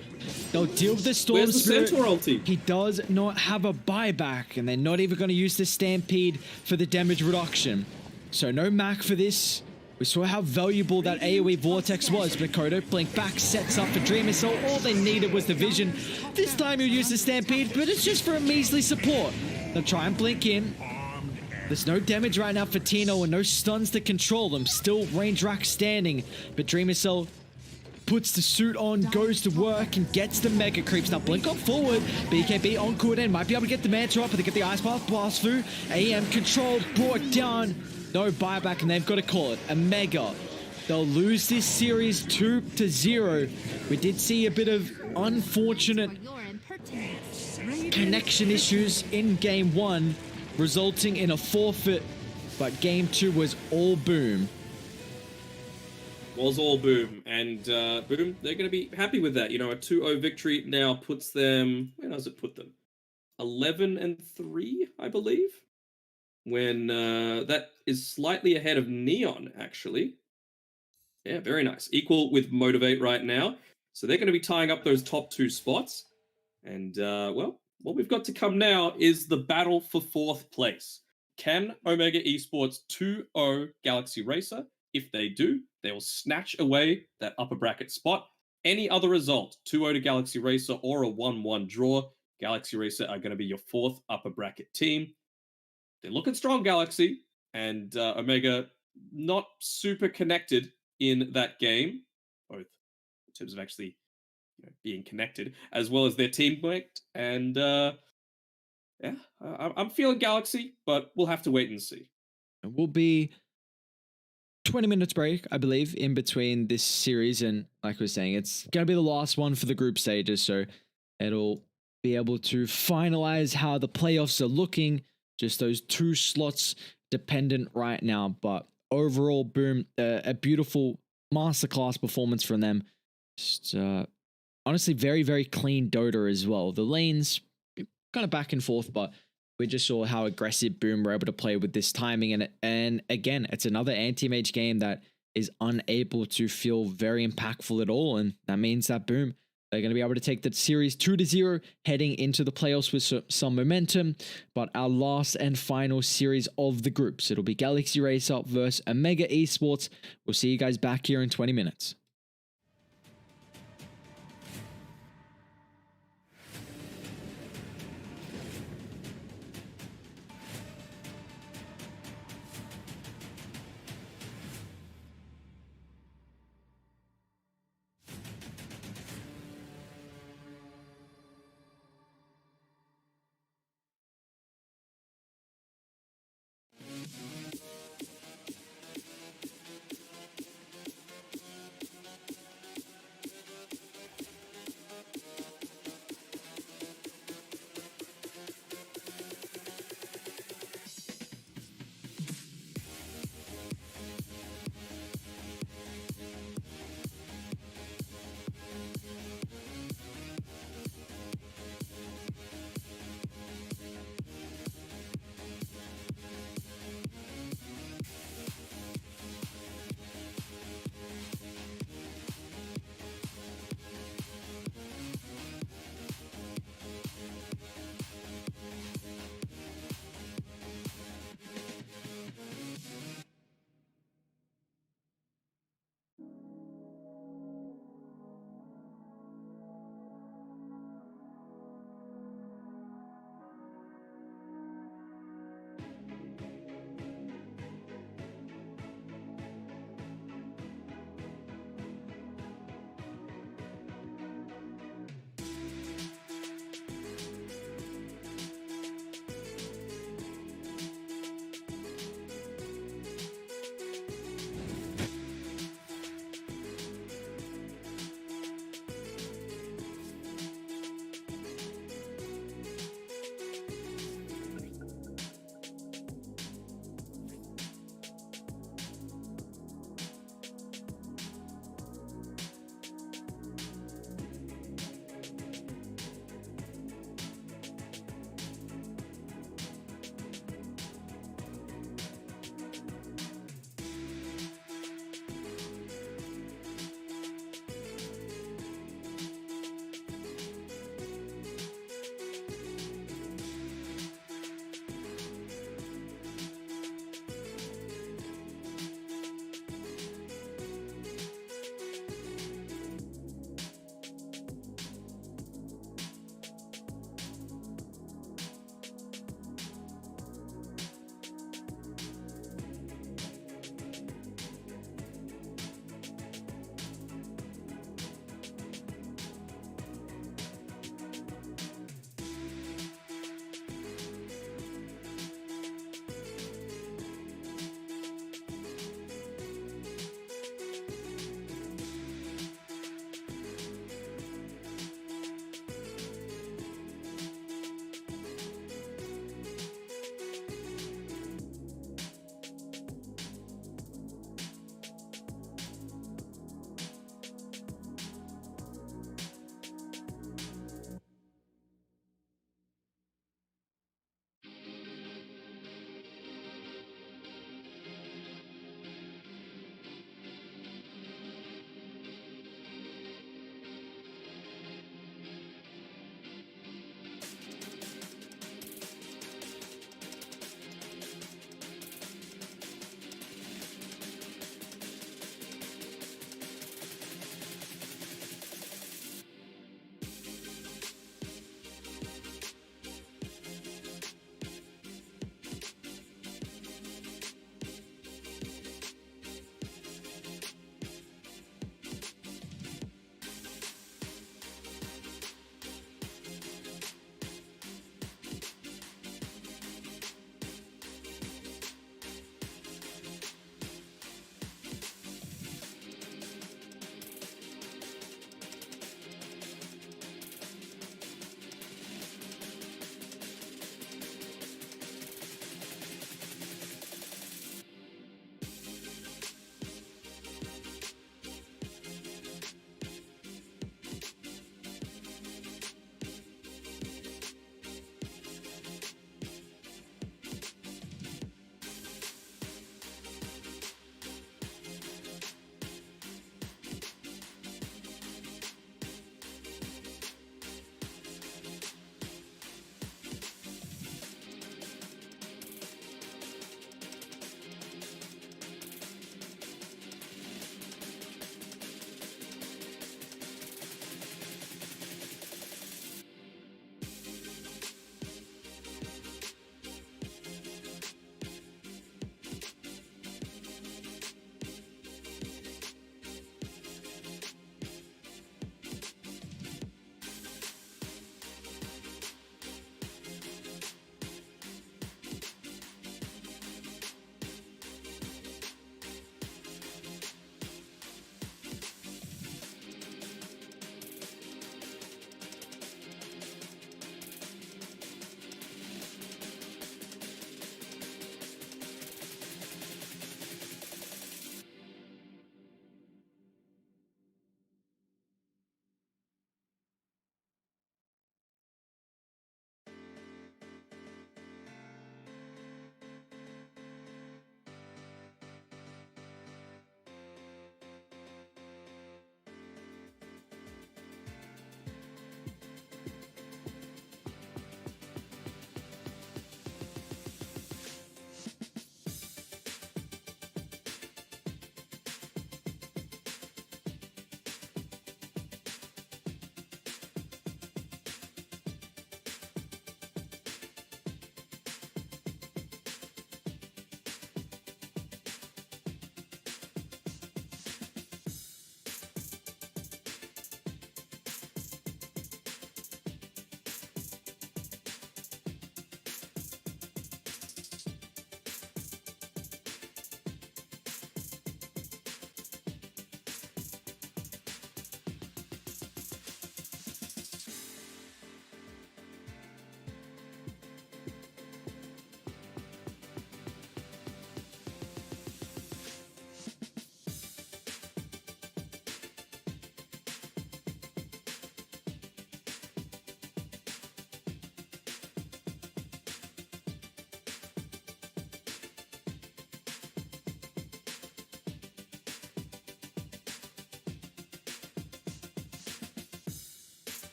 They'll deal with the Storm Spirit. Centaur ulti? He does not have a buyback, and they're not even going to use the Stampede for the damage reduction. So no Mac for this. We saw how valuable that AoE Vortex was. Makoto blink back, sets up for Dream Missile. All they needed was the vision. This time he'll use the Stampede, but it's just for a measly support. They'll try and blink in. There's no damage right now for Tino and no stuns to control them. Still range rack standing, but Dream Missile puts the suit on, goes to work, and gets the Mega Creeps. Now blink on forward. BKB on cooldown. Might be able to get the Manta up, but they get the Ice Path blast through. AM controlled, brought down. No buyback, and they've got to call it a Mega. They'll lose this series 2-0. We did see a bit of unfortunate connection issues in game 1, resulting in a forfeit, but game 2 was all Boom. Was all Boom, and Boom, they're going to be happy with that. You know, a 2-0 victory now puts them, where does it put them? 11-3, I believe, when that is slightly ahead of Neon, actually. Yeah, very nice. Equal with Motivate right now. So they're going to be tying up those top 2 spots. And, well, what we've got to come now is the battle for 4th place. Can Omega Esports 2-0 Galaxy Racer? If they do, they will snatch away that upper bracket spot. Any other result, 2-0 to Galaxy Racer or a 1-1 draw, Galaxy Racer are going to be your 4th upper bracket team. They're looking strong, Galaxy, and Omega not super connected in that game, both in terms of actually being connected, as well as their teamwork. And yeah, I'm feeling Galaxy, but we'll have to wait and see. It will be 20 minutes break, I believe, in between this series, and like we were saying, it's going to be the last one for the group stages, so it'll be able to finalize how the playoffs are looking. Just those 2 slots dependent right now, but overall, Boom, a beautiful masterclass performance from them. Just honestly, very, very clean Dota as well. The lanes kind of back and forth, but we just saw how aggressive Boom were able to play with this timing. And again, it's another anti-mage game that is unable to feel very impactful at all. And that means that Boom, they're going to be able to take the series 2-0, heading into the playoffs with some momentum. But our last and final series of the groups, it'll be Galaxy Racer versus Omega Esports. We'll see you guys back here in 20 minutes.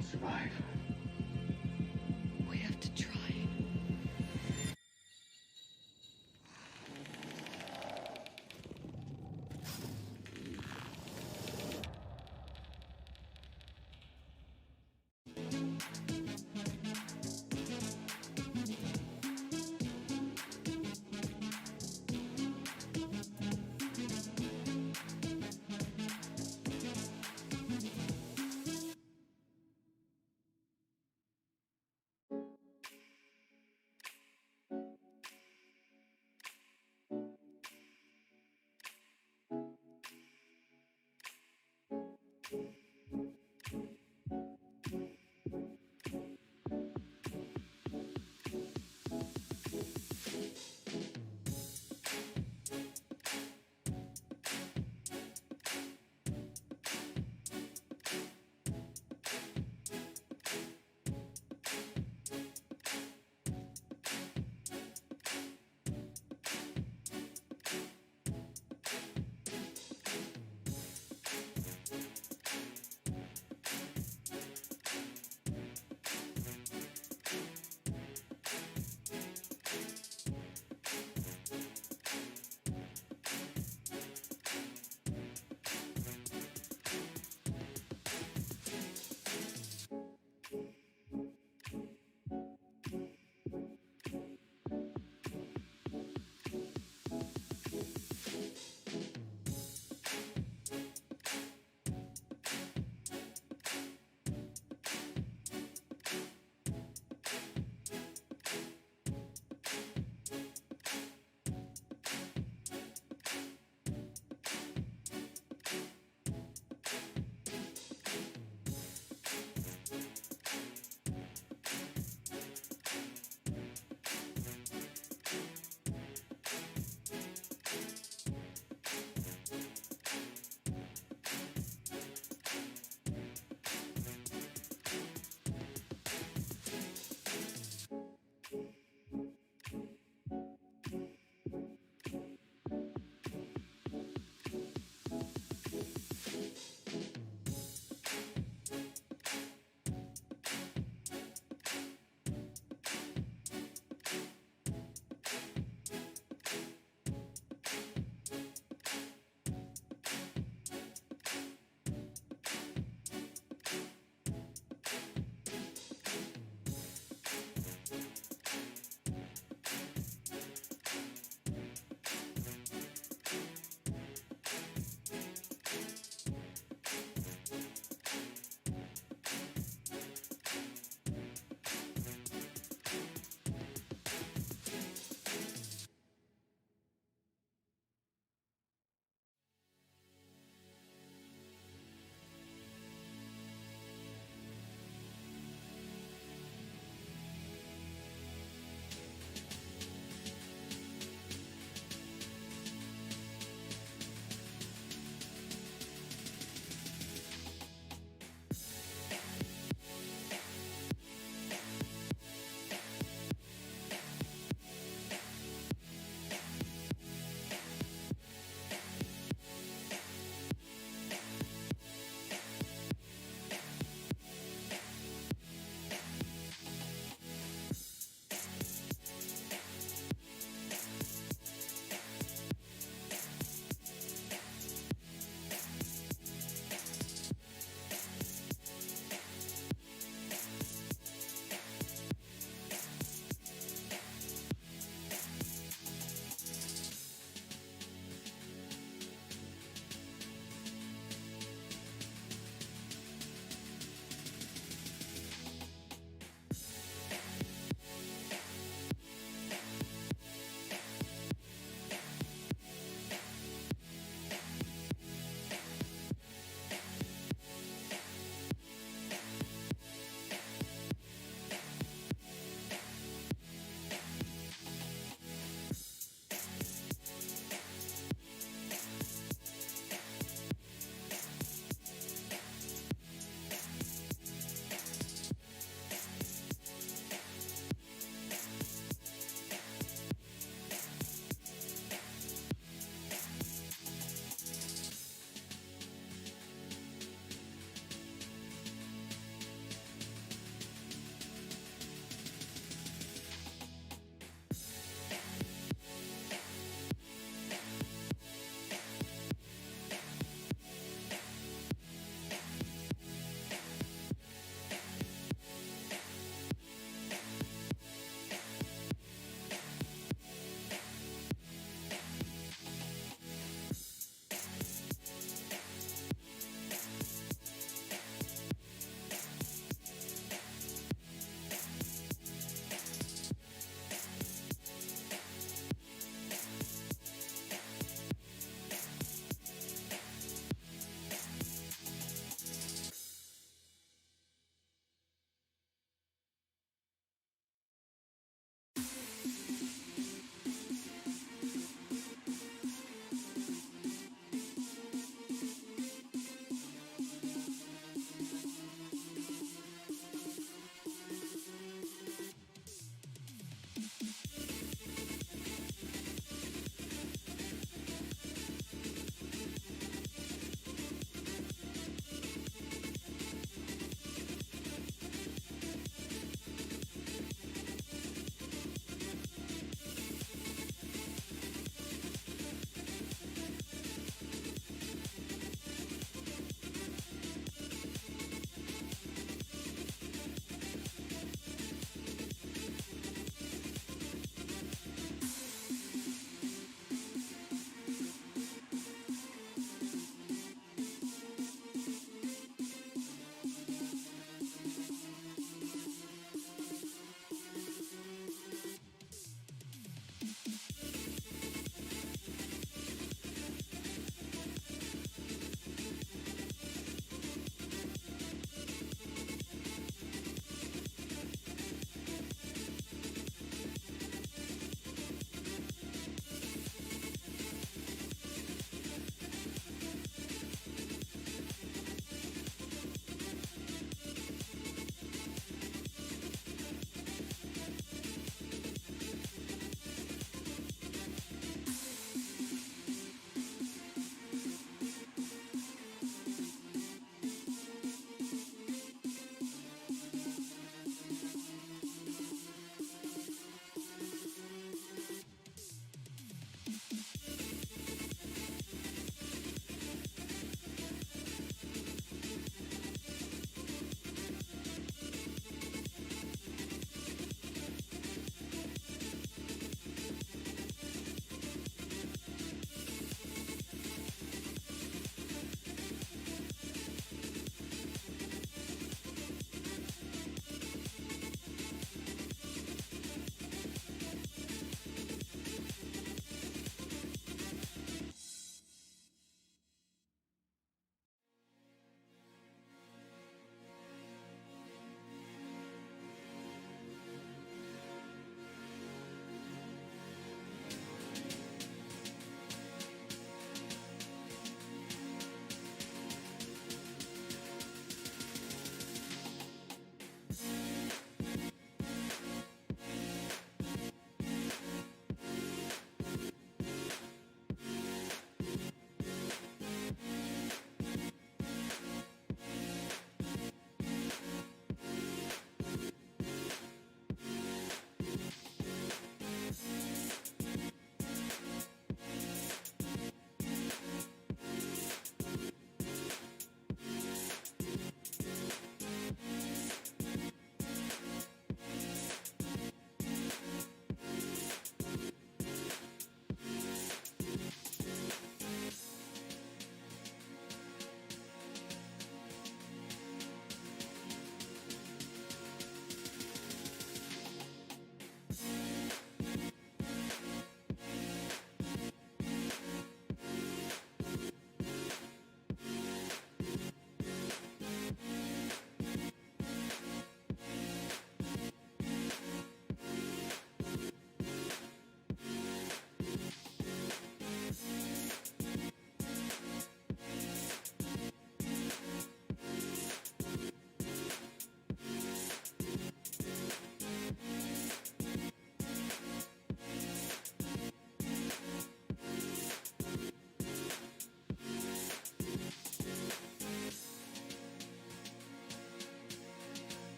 won't survive. We have to try.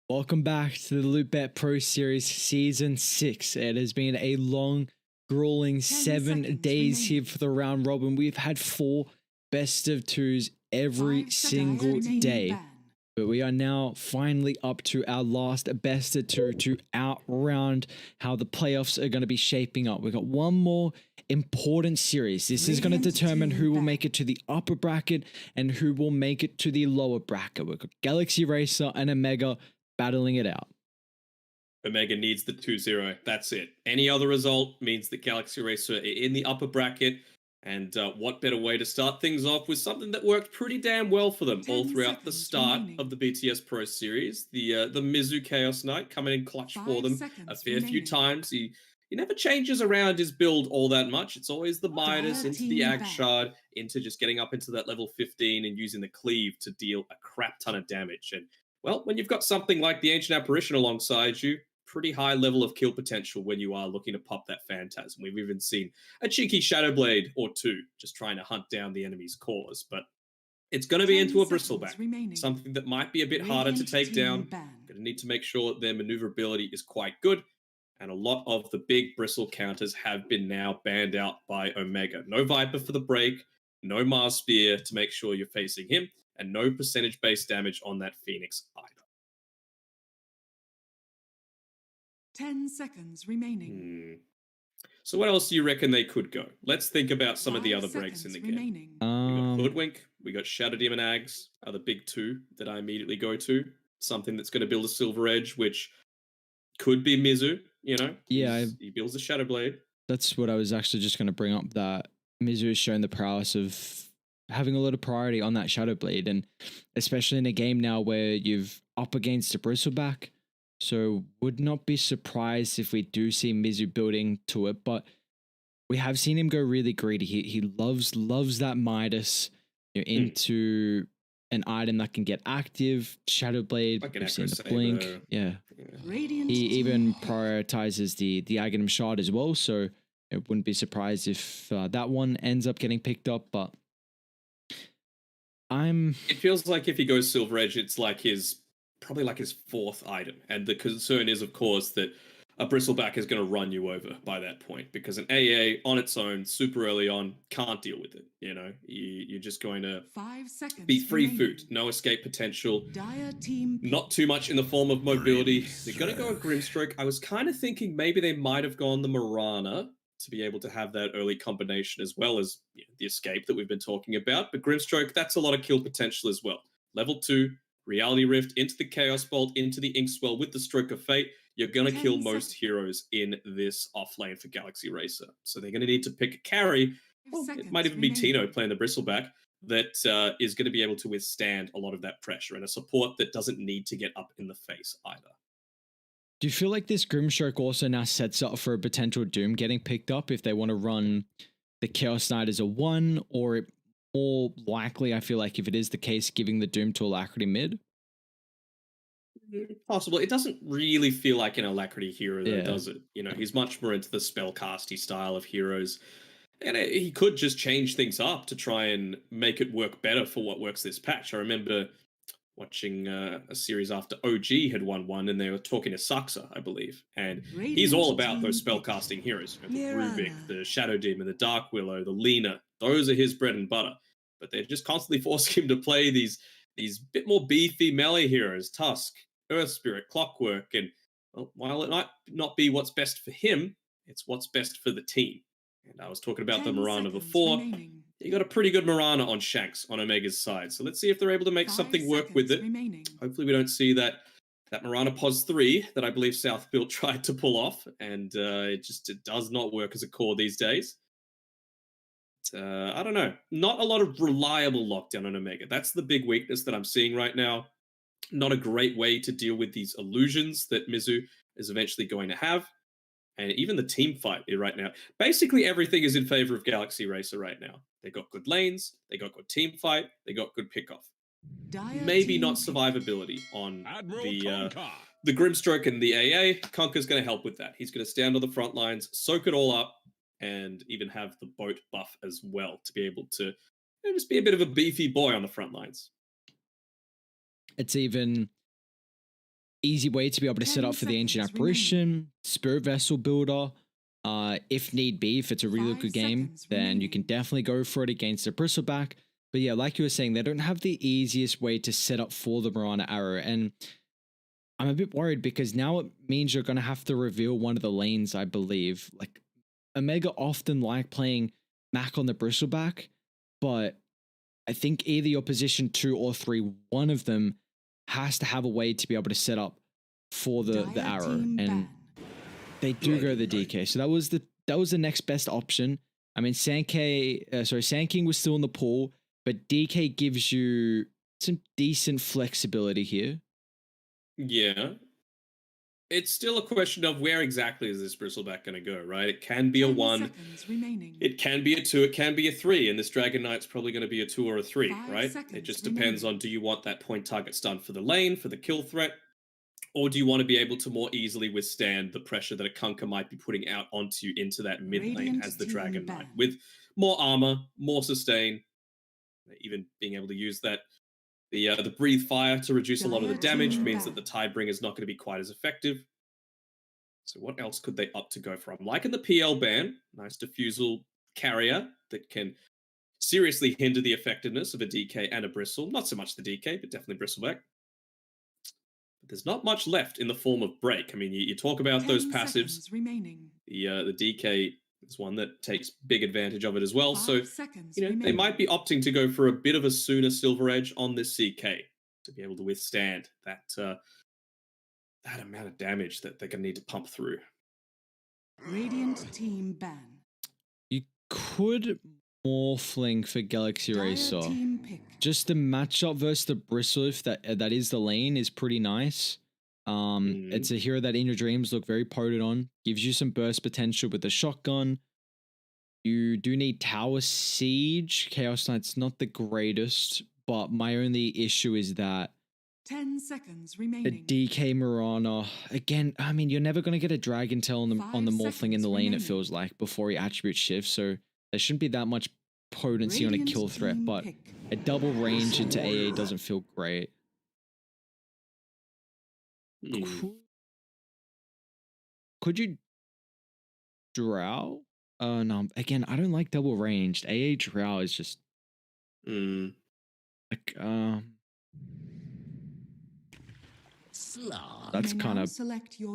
Welcome back to the Loot Bet Pro Series Season 6. It has been a long, grueling 7 days here for the round robin. We've had 4 best of 2s every single day. But we are now finally up to our last best of 2 to outround how the playoffs are going to be shaping up. We've got one more important series. This is going to determine who will make it to the upper bracket and who will make it to the lower bracket. We've got Galaxy Racer and Omega battling it out. Omega needs the 2-0. That's it. Any other result means that Galaxy Racer are in the upper bracket. And what better way to start things off with something that worked pretty damn well for them all throughout the start of the BTS Pro Series. The Mizu Chaos Knight coming in clutch for them a fair few times. He never changes around his build all that much. It's always the Midas into the Ag Shard, into just getting up into that level 15 and using the Cleave to deal a crap ton of damage. And well, when you've got something like the Ancient Apparition alongside you, pretty high level of kill potential when you are looking to pop that Phantasm. We've even seen a cheeky Shadow Blade or 2 just trying to hunt down the enemy's cores, but it's going to be into a Bristleback, something that might be a bit harder to take down. Going to need to make sure their maneuverability is quite good, and a lot of the big Bristle counters have been now banned out by Omega. No Viper for the break, no Mars Spear to make sure you're facing him, and no percentage-based damage on that Phoenix either. 10 seconds remaining. So what else do you reckon they could go? Let's think about some of the other breaks in the game. We got Hoodwink, we got Shadow Demon Ags, are the big 2 that I immediately go to. Something that's going to build a Silver Edge, which could be Mizu, you know? Yeah. He builds a Shadow Blade. That's what I was actually just going to bring up, that Mizu has shown the prowess of having a lot of priority on that Shadow Blade, and especially in a game now where you've up against a Bristleback. So would not be surprised if we do see Mizu building to it, but we have seen him go really greedy. He loves that Midas, you know, into an item that can get active. Shadow Blade, like we've seen the blink. Yeah. He even prioritizes the Aghanim Shard as well, so it wouldn't be surprised if that one ends up getting picked up, but it feels like if he goes Silver Edge, it's like probably like his 4th item. And the concern is, of course, that a Bristleback is going to run you over by that point, because an AA on its own, super early on, can't deal with it. You know, you're just going to be free food, no escape potential, not too much in the form of mobility. They're going to go a Grimstroke. I was kind of thinking maybe they might have gone the Mirana to be able to have that early combination, as well as the escape that we've been talking about. But Grimstroke, that's a lot of kill potential as well. Level 2, Reality Rift, into the Chaos Bolt, into the Inkswell with the Stroke of Fate. You're going to kill most heroes in this offlane for Galaxy Racer. So they're going to need to pick a carry. Well, it might even be Tino playing the Bristleback that is going to be able to withstand a lot of that pressure, and a support that doesn't need to get up in the face either. Do you feel like this Grimstroke also now sets up for a potential Doom getting picked up if they want to run the Chaos Knight as a 1, or more likely, I feel like if it is the case, giving the Doom to Alacrity mid? Possible. It doesn't really feel like an Alacrity hero, though, does it? You know, he's much more into the spellcasty style of heroes. And he could just change things up to try and make it work better for what works this patch. I remember watching a series after OG had won one, and they were talking to Saxa, I believe. And he's all about those spellcasting heroes. You know, the Rubik, the Shadow Demon, the Dark Willow, the Lena. Those are his bread and butter. But they're just constantly forcing him to play these bit more beefy melee heroes, Tusk, Earth Spirit, Clockwork. And well, while it might not be what's best for him, it's what's best for the team. And I was talking about the Mirana before. You got a pretty good Mirana on Shanks on Omega's side. So let's see if they're able to make something work with it. Hopefully we don't see that Mirana Pos 3 that I believe South Built tried to pull off. And it does not work as a core these days. I don't know. Not a lot of reliable lockdown on Omega. That's the big weakness that I'm seeing right now. Not a great way to deal with these illusions that Mizu is eventually going to have. And even the team fight right now. Basically everything is in favor of Galaxy Racer right now. They got good lanes, they got good team fight, they got good pickoff. Maybe not survivability on the Grimstroke and the AA, Conker's going to help with that. He's going to stand on the front lines, soak it all up, and even have the boat buff as well to be able to just be a bit of a beefy boy on the front lines. It's even easy way to be able to set up for the Ancient Apparition, Spirit Vessel Builder. If need be, if it's a really good game, then you can definitely go for it against the Bristleback. But yeah, like you were saying, they don't have the easiest way to set up for the Mirana Arrow. And I'm a bit worried because now it means you're going to have to reveal one of the lanes, I believe. Like, Omega often like playing Mac on the Bristleback, but I think either your position 2 or 3, one of them has to have a way to be able to set up for the arrow. And they do go the DK. So that was the next best option. I mean, Sand King was still in the pool, but DK gives you some decent flexibility here. Yeah. It's still a question of where exactly is this Bristleback going to go, right? It can be a 1, it can be a 2, it can be a 3, and this Dragon Knight's probably going to be a 2 or a 3, right? It just depends on, do you want that point target stun for the lane, for the kill threat, or do you want to be able to more easily withstand the pressure that a Kunkka might be putting out onto you into that mid lane as the Dragon Knight, with more armor, more sustain, even being able to use that the breathe fire to reduce a lot of the damage means that the Tidebringer is not going to be quite as effective. So what else could they opt to go for? I'm liking the PL ban, nice diffusal carrier that can seriously hinder the effectiveness of a DK and a Bristle. Not so much the DK, but definitely Bristleback. But there's not much left in the form of break. I mean, you talk about those passives. The DK is one that takes big advantage of it as well. So, they might be opting to go for a bit of a sooner Silver Edge on this CK to be able to withstand that that amount of damage that they're going to need to pump through. Radiant team ban. You could Morphling for Galaxy Racer. Just the matchup versus the Bristle, if that is the lane, is pretty nice. It's a hero that in your dreams look very potent on. Gives you some burst potential with the shotgun. You do need Tower Siege. Chaos Knight's not the greatest, but my only issue is that 10 seconds remaining. The DK Mirana, again, I mean, you're never going to get a Dragon Tail on the Morphling in the lane, it feels like, before he attribute shifts, so there shouldn't be that much potency on a kill threat, but a double range into AA doesn't feel great. Could you Drow? No, again, I don't like double ranged. AA Drow is just like that's kind of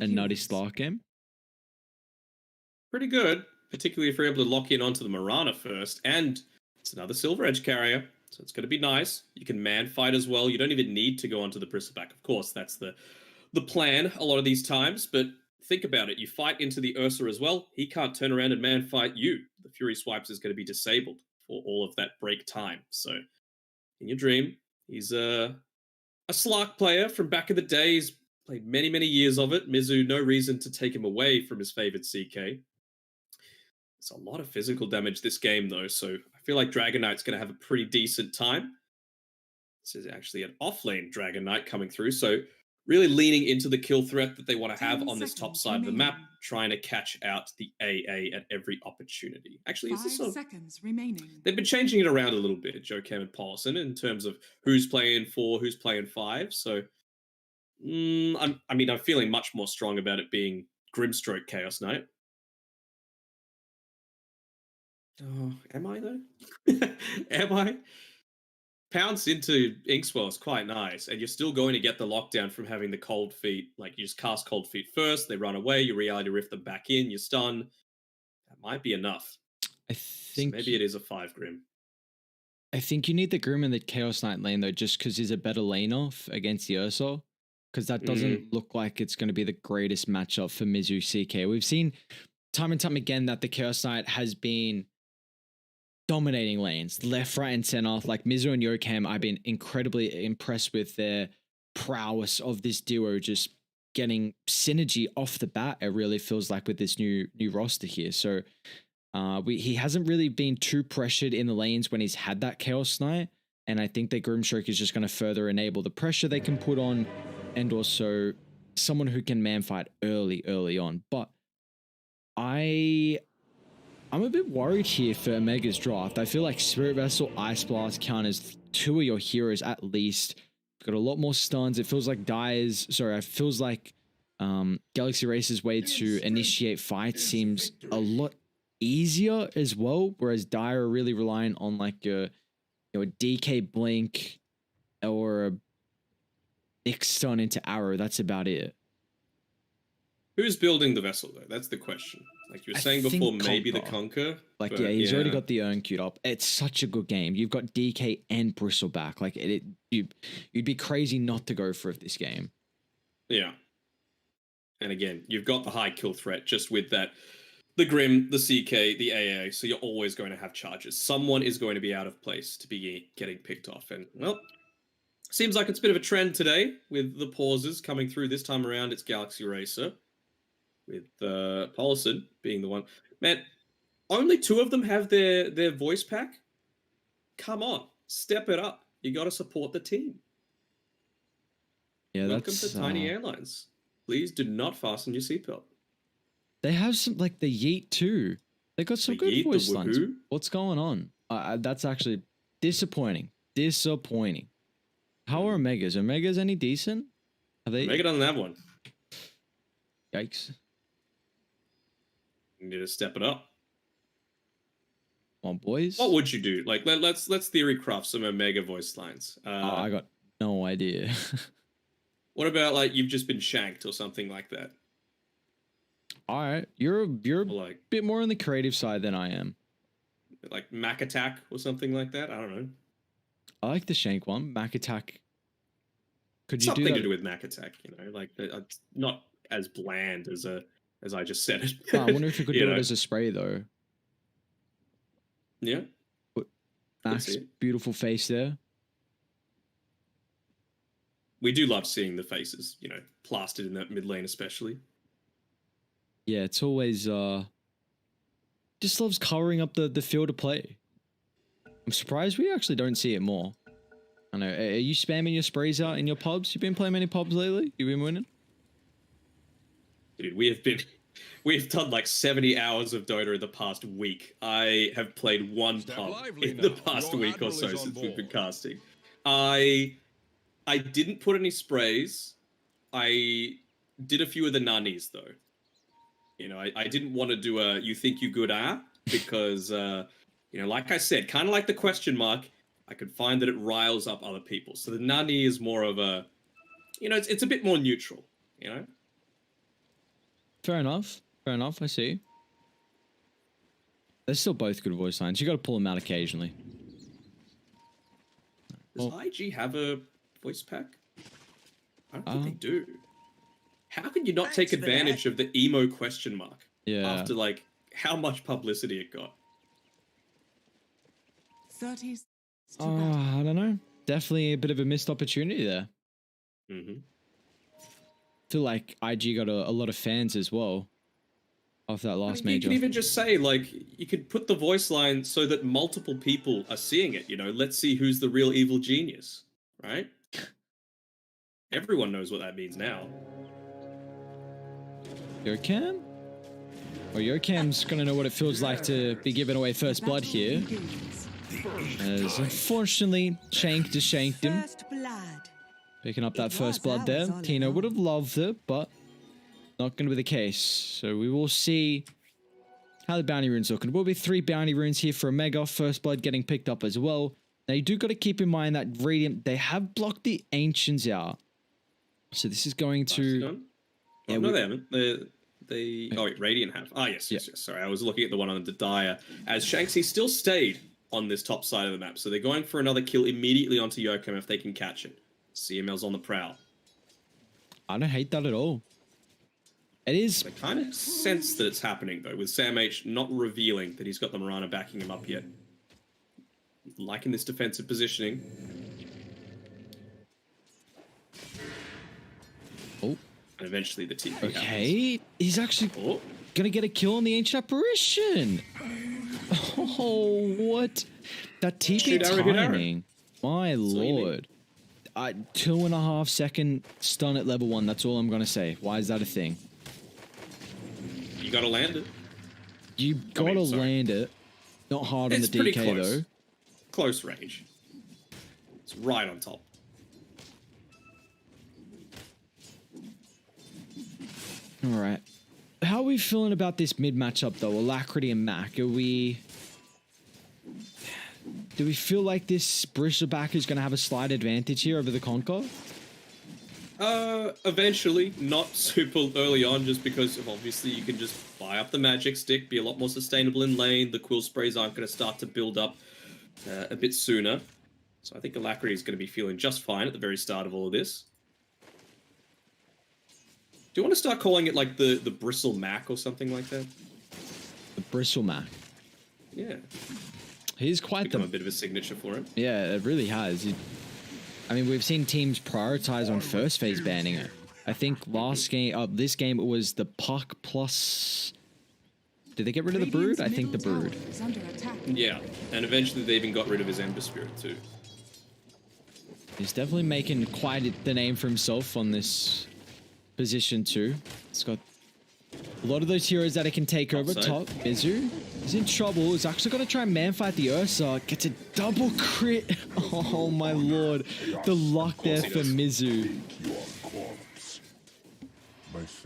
a nutty slot game. Pretty good, particularly if you're able to lock in onto the Mirana first, and it's another Silver Edge carrier, so it's going to be nice. You can man fight as well. You don't even need to go onto the Bristleback. Of course, that's the plan a lot of these times, but think about it. You fight into the Ursa as well. He can't turn around and man fight you. The Fury Swipes is going to be disabled for all of that break time. So in your dream, he's a Slark player from back in the day. He's played many, many years of it. Mizu, no reason to take him away from his favorite CK. It's a lot of physical damage this game, though, so I feel like Dragon Knight's going to have a pretty decent time. This is actually an off-lane Dragon Knight coming through, so really leaning into the kill threat that they want to have on this top side of the map, trying to catch out the AA at every opportunity. Actually, is this 5 seconds remaining. They've been changing it around a little bit, Joe Cam and Paulson, in terms of who's playing 4, who's playing 5. So, I'm feeling much more strong about it being Grimstroke Chaos Knight. Oh, am I though? Am I? Pounce into Inkswell is quite nice, and you're still going to get the lockdown from having the cold feet. Like, you just cast cold feet first, they run away, you reality rift them back in, you stun. That might be enough. I think so maybe it is a 5 Grim. I think you need the Grim in the Chaos Knight lane though, just because he's a better lane off against the Ursa. Because that doesn't look like it's going to be the greatest matchup for Mizu CK. We've seen time and time again that the Chaos Knight has been dominating lanes, left, right, and center. Like Mizu and Yokam, I've been incredibly impressed with their prowess of this duo, just getting synergy off the bat. It really feels like with this new roster here. So he hasn't really been too pressured in the lanes when he's had that Chaos Knight, and I think that Grimstroke is just going to further enable the pressure they can put on, and also someone who can man fight early on. But I'm a bit worried here for Omega's draft. I feel like Spirit Vessel, Ice Blast count as 2 of your heroes at least. Got a lot more stuns. It feels like it feels like Galaxy Racer's way to initiate fights seems a lot easier as well, whereas Dire are really relying on like a DK Blink or a Nick stun into Arrow. That's about it. Who's building the vessel though? That's the question. Like you were saying before, maybe the Conquer. Like, yeah, he's already got the urn queued up. It's such a good game. You've got DK and Bristleback. Like, you'd be crazy not to go for this game. Yeah. And again, you've got the high kill threat just with that. The Grim, the CK, the AA. So you're always going to have charges. Someone is going to be out of place to be getting picked off. And, well, seems like it's a bit of a trend today with the pauses coming through. This time around, it's Galaxy Racer. With Paulson being the one. Man, only 2 of them have their voice pack? Come on, step it up. You got to support the team. Yeah, Welcome to Tiny Airlines. Please do not fasten your seatbelt. They have some, like the Yeet too. They got some good voice lines. What's going on? That's actually disappointing. Disappointing. How are Omegas? Omegas any decent? Have they? Omega doesn't have one. Yikes. You need to step it up. Come on, boys. What would you do? Like, let's theory craft some Omega voice lines. I got no idea. What about like you've just been shanked or something like that? All right, you're like, a bit more on the creative side than I am. Like Mac Attack or something like that. I don't know. I like the Shank one. Mac Attack. Could you something do that? to do with Mac Attack? You know, like it's not as bland as I just said it. I wonder if you could do it as a spray though. Yeah. Put Mac's beautiful face there. We do love seeing the faces, you know, plastered in that mid lane especially. Yeah, it's always just loves coloring up the field of play. I'm surprised we actually don't see it more. I know. Are you spamming your sprays out in your pubs? You been playing many pubs lately? You been winning? Dude, we've done like 70 hours of Dota in the past week. I have played one pub in the past week or so since we've been casting. I didn't put any sprays. I did a few of the nannies though. You know, I didn't want to do a you think you good because you know, like I said, kind of like the question mark, I could find that it riles up other people. So the nanny is more of a, you know, it's a bit more neutral, you know? Fair enough. Fair enough, I see. They're still both good voice lines. You got to pull them out occasionally. Does IG have a voice pack? I don't think they do. How can you not take advantage of the emo question mark? Yeah. After like how much publicity it got? 30. I don't know. Definitely a bit of a missed opportunity there. Mm-hmm. Feel like IG got a lot of fans as well off that last major. You could even just say, like, you could put the voice line so that multiple people are seeing it, you know? Let's see who's the real evil genius, right? Everyone knows what that means now. Yocam? Well, Yocam's gonna know what it feels like to be giving away first blood here. As unfortunately, Shank just shanked him. Picking up that first blood there. Tino would have loved it, but not going to be the case. So we will see how the bounty runes looking. There will be 3 bounty runes here for Omega. First blood getting picked up as well. Now you do got to keep in mind that Radiant, they have blocked the Ancients out. So this is going to... Yeah, no, they haven't. Oh, wait, Radiant have. Ah, yes. Sorry, I was looking at the one on the Dire. As Shanksy still stayed on this top side of the map. So they're going for another kill immediately onto Yocam if they can catch it. CML's on the prowl. I don't hate that at all. It is... I kind of sense that it's happening, though, with Sam H not revealing that he's got the Mirana backing him up yet. Liking this defensive positioning. Oh. And eventually the TP Okay, happens. He's actually gonna get a kill on the Ancient Apparition. Oh, what? That TP timing. My lord. 2.5 second stun at level 1. That's all I'm gonna say. Why is that a thing? You gotta land it. You gotta land it. Not hard on the It's pretty DK close. though. Close range. It's right on top. All right. How are we feeling about this mid matchup though? Alacrity and Mac. Do we feel like this Bristleback is going to have a slight advantage here over the Conquer? Eventually, not super early on, just because of obviously you can just buy up the magic stick, be a lot more sustainable in lane. The quill sprays aren't going to start to build up a bit sooner. So I think Alacrity is going to be feeling just fine at the very start of all of this. Do you want to start calling it like the Bristle Mac or something like that? The Bristle Mac. Yeah. He's quite Become a bit of a signature for him. Yeah, it really has. I mean, we've seen teams prioritize on first phase banning it. I think last game, this game, it was the Puck plus... Did they get rid of the Brood? I think the Brood. Yeah, and eventually they even got rid of his Ember Spirit too. He's definitely making quite the name for himself on this position too. It's got a lot of those heroes that it can take over. Top Mizu is in trouble. He's actually going to try and man fight the Ursa. Gets a double crit. Oh my lord. The luck there for Mizu.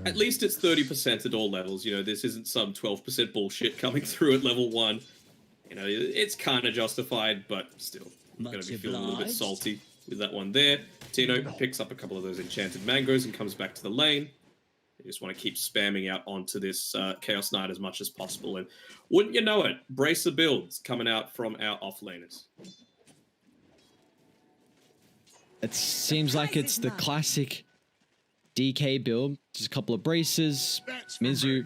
At least it's 30% at all levels. You know, this isn't some 12% bullshit coming through at level 1. You know, it's kind of justified, but still, I'm going to be feeling a little bit salty with that one there. Tino picks up a couple of those enchanted mangoes and comes back to the lane. You just want to keep spamming out onto this Chaos Knight as much as possible. And wouldn't you know it, bracer builds coming out from our offlaners. It seems like it's the classic DK build. Just a couple of braces. Mizu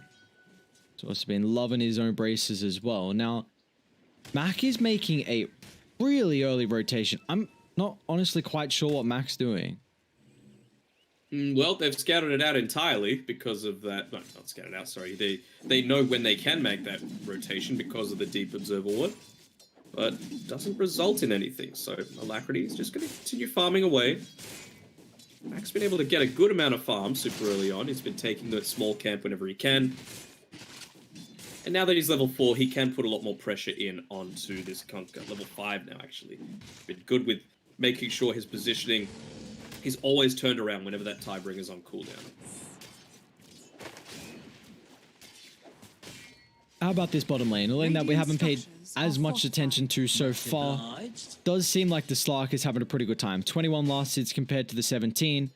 has also been loving his own braces as well. Now, Mac is making a really early rotation. I'm not honestly quite sure what Mac's doing. Well, they've scouted it out entirely because of that. No, not scouted out, sorry. They know when they can make that rotation because of the Deep Observer Ward. But doesn't result in anything. So Alacrity is just going to continue farming away. Mac's been able to get a good amount of farm super early on. He's been taking that small camp whenever he can. And now that he's level 4, he can put a lot more pressure in onto this Conquer. Level 5 now, actually. Been good with making sure his positioning... He's always turned around whenever that Tidebringer's on cooldown. How about this bottom lane? A lane that we haven't paid as much attention to so far. Does seem like the Slark is having a pretty good time. 21 last hits compared to the 17.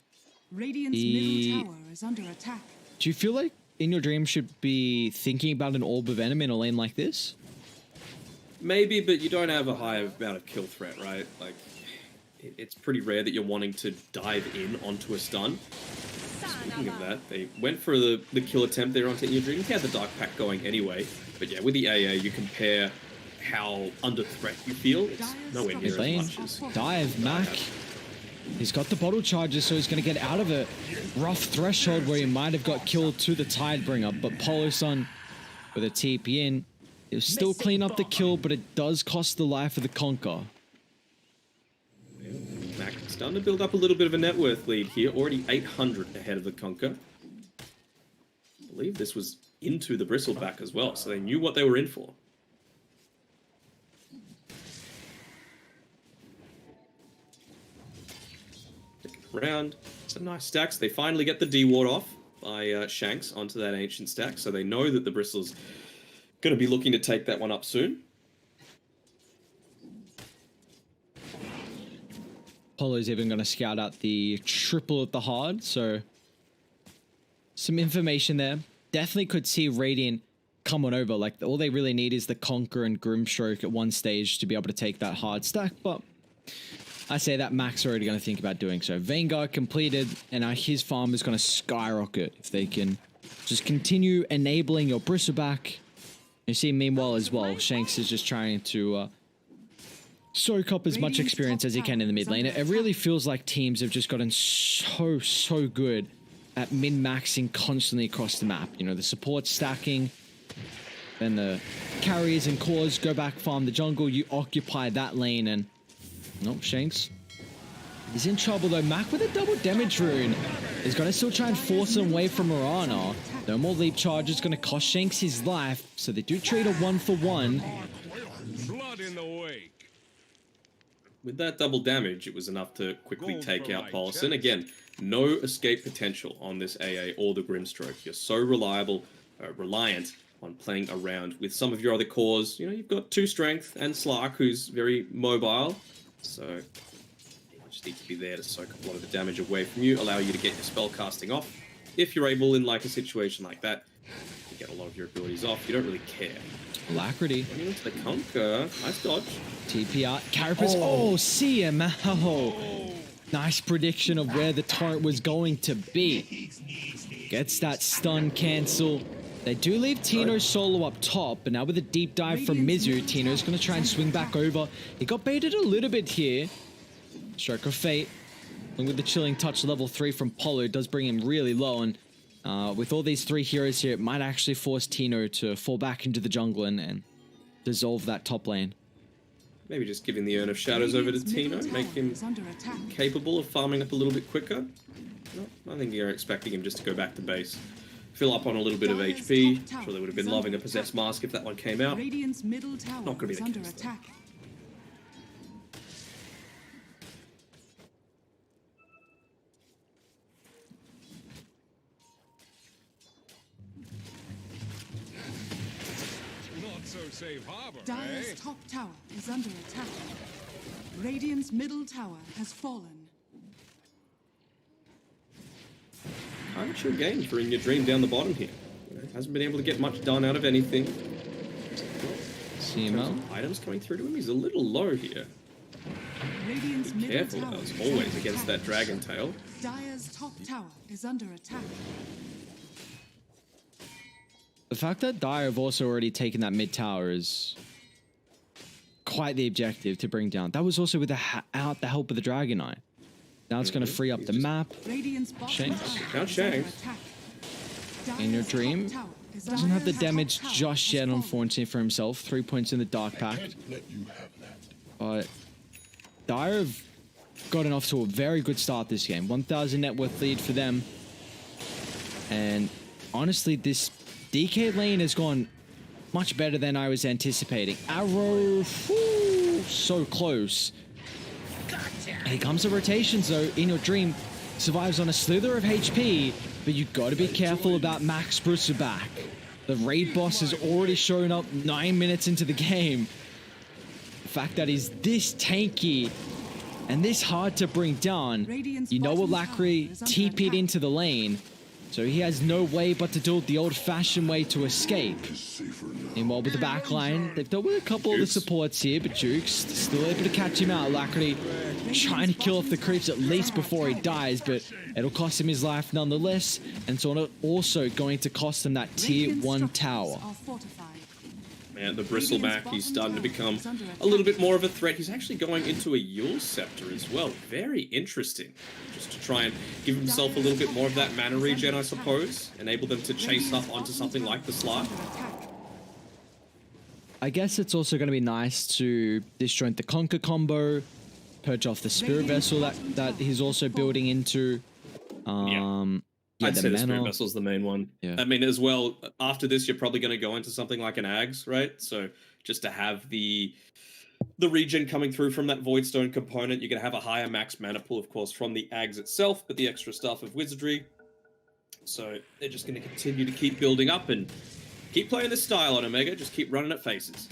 Radiant's middle tower is under attack. Do you feel like in your dream should be thinking about an Orb of Venom in a lane like this? Maybe, but you don't have a high amount of kill threat, right? Like, it's pretty rare that you're wanting to dive in onto a stun. Speaking of that, they went for the kill attempt there onto your dream. He had the Dark Pack going anyway. But yeah, with the AA, you compare how under threat you feel. It's nowhere near as much as... Dive, Mac. He's got the bottle charges, so he's going to get out of a rough threshold where he might have got killed to the Tidebringer. But Poloson with a TP in. He'll still clean up the kill, but it does cost the life of the Conquer. Mac starting to build up a little bit of a net worth lead here. Already 800 ahead of the Conquer. I believe this was into the Bristleback as well, so they knew what they were in for. Round. Some nice stacks. They finally get the D-Ward off by Shanks onto that Ancient stack, so they know that the Bristle's going to be looking to take that one up soon. Polo's even going to scout out the triple at the hard, so some information there. Definitely could see Radiant come on over. Like, all they really need is the Conquer and Grimstroke at one stage to be able to take that hard stack, but I say that Mac's already going to think about doing so. Vanguard completed, and now his farm is going to skyrocket if they can just continue enabling your Bristleback. You see, meanwhile, as well, Shanks is just trying to soak up as much experience as he can in the mid lane. It really feels like teams have just gotten so good at min-maxing constantly across the map. You know, the support stacking, then the carriers and cores go back farm the jungle, you occupy that lane, and no, Shanks He's in trouble though. Mac with a double damage rune is going to still try and force him away from Mirana. No more leap charges, going to cost Shanks his life. So they do trade a 1-for-1. Blood in the wake. With that double damage, it was enough to quickly take out Pulse. And again, no escape potential on this AA or the Grimstroke. You're so reliant on playing around with some of your other cores. You know, you've got 2 strength and Slark, who's very mobile. So you just need to be there to soak a lot of the damage away from you, allow you to get your spell casting off. If you're able in like a situation like that, you get a lot of your abilities off. You don't really care. Alacrity. Running into the Conquer. Nice dodge. TPR. Carapace. Oh, see him. Oh. Nice prediction of where the turret was going to be. Gets that stun cancel. They do leave Tino solo up top, but now with a deep dive from Mizu, Tino's going to try and swing back over. He got baited a little bit here. Stroke of Fate. Along with the Chilling Touch level 3 from Polo, does bring him really low, and with all these 3 heroes here, it might actually force Tino to fall back into the jungle and dissolve that top lane. Maybe just giving the Urn of Shadows over to Tino, make him capable of farming up a little bit quicker. No, I think you're expecting him just to go back to base. Fill up on a little bit of HP. I'm sure they would have been loving a Possessed Mask if that one came out. Not going to be the case, though. Safe harbor, Dire's top tower is under attack. Radiant's middle tower has fallen. Amateur game for In Your Dream down the bottom here. You know, hasn't been able to get much done out of anything. CML. Items coming through to him. He's a little low here. Radiant's Be careful, as always, against that Dragon Tail. Dire's top tower is under attack. The fact that Dire have also already taken that mid tower is quite the objective to bring down. That was also with the help of the Dragon Eye. Now it's going to free up the map. Shanks. Count Shanks. In Your Dream doesn't have the damage just yet, unfortunately, for himself. 3 points in the Dark Pact. But Dire have gotten off to a very good start this game. 1,000 net worth lead for them. And honestly, this DK lane has gone much better than I was anticipating. Arrow, whoo, so close. Here comes the rotations though. In Your Dream survives on a slither of HP, but you got to be careful about Max Brusselback. The raid boss has already shown up 9 minutes into the game. The fact that he's this tanky and this hard to bring down, you know Alacrity TP'd into the lane. So he has no way but to do it the old-fashioned way to escape. Meanwhile, with the backline, they've dealt with a couple of the supports here, but Jukes still able to catch him out. Alacrity trying to kill off the creeps at least before he dies, but it'll cost him his life nonetheless. And so also going to cost him that tier 1 tower. Man, the Bristleback, he's starting to become a little bit more of a threat. He's actually going into a Yule Scepter as well. Very interesting. Just to try and give himself a little bit more of that mana regen, I suppose. Enable them to chase up onto something like the Slark. I guess it's also going to be nice to disjoint the Conquer combo, purge off the Spirit Vessel that he's also building into. I'd say the Spirit Vessel's the main one. Yeah. I mean, as well, after this, you're probably going to go into something like an Ags, right? So just to have the regen coming through from that Voidstone component, you're going to have a higher max mana pool, of course, from the Ags itself, but the extra stuff of Wizardry. So they're just going to continue to keep building up and keep playing this style on Omega. Just keep running at faces.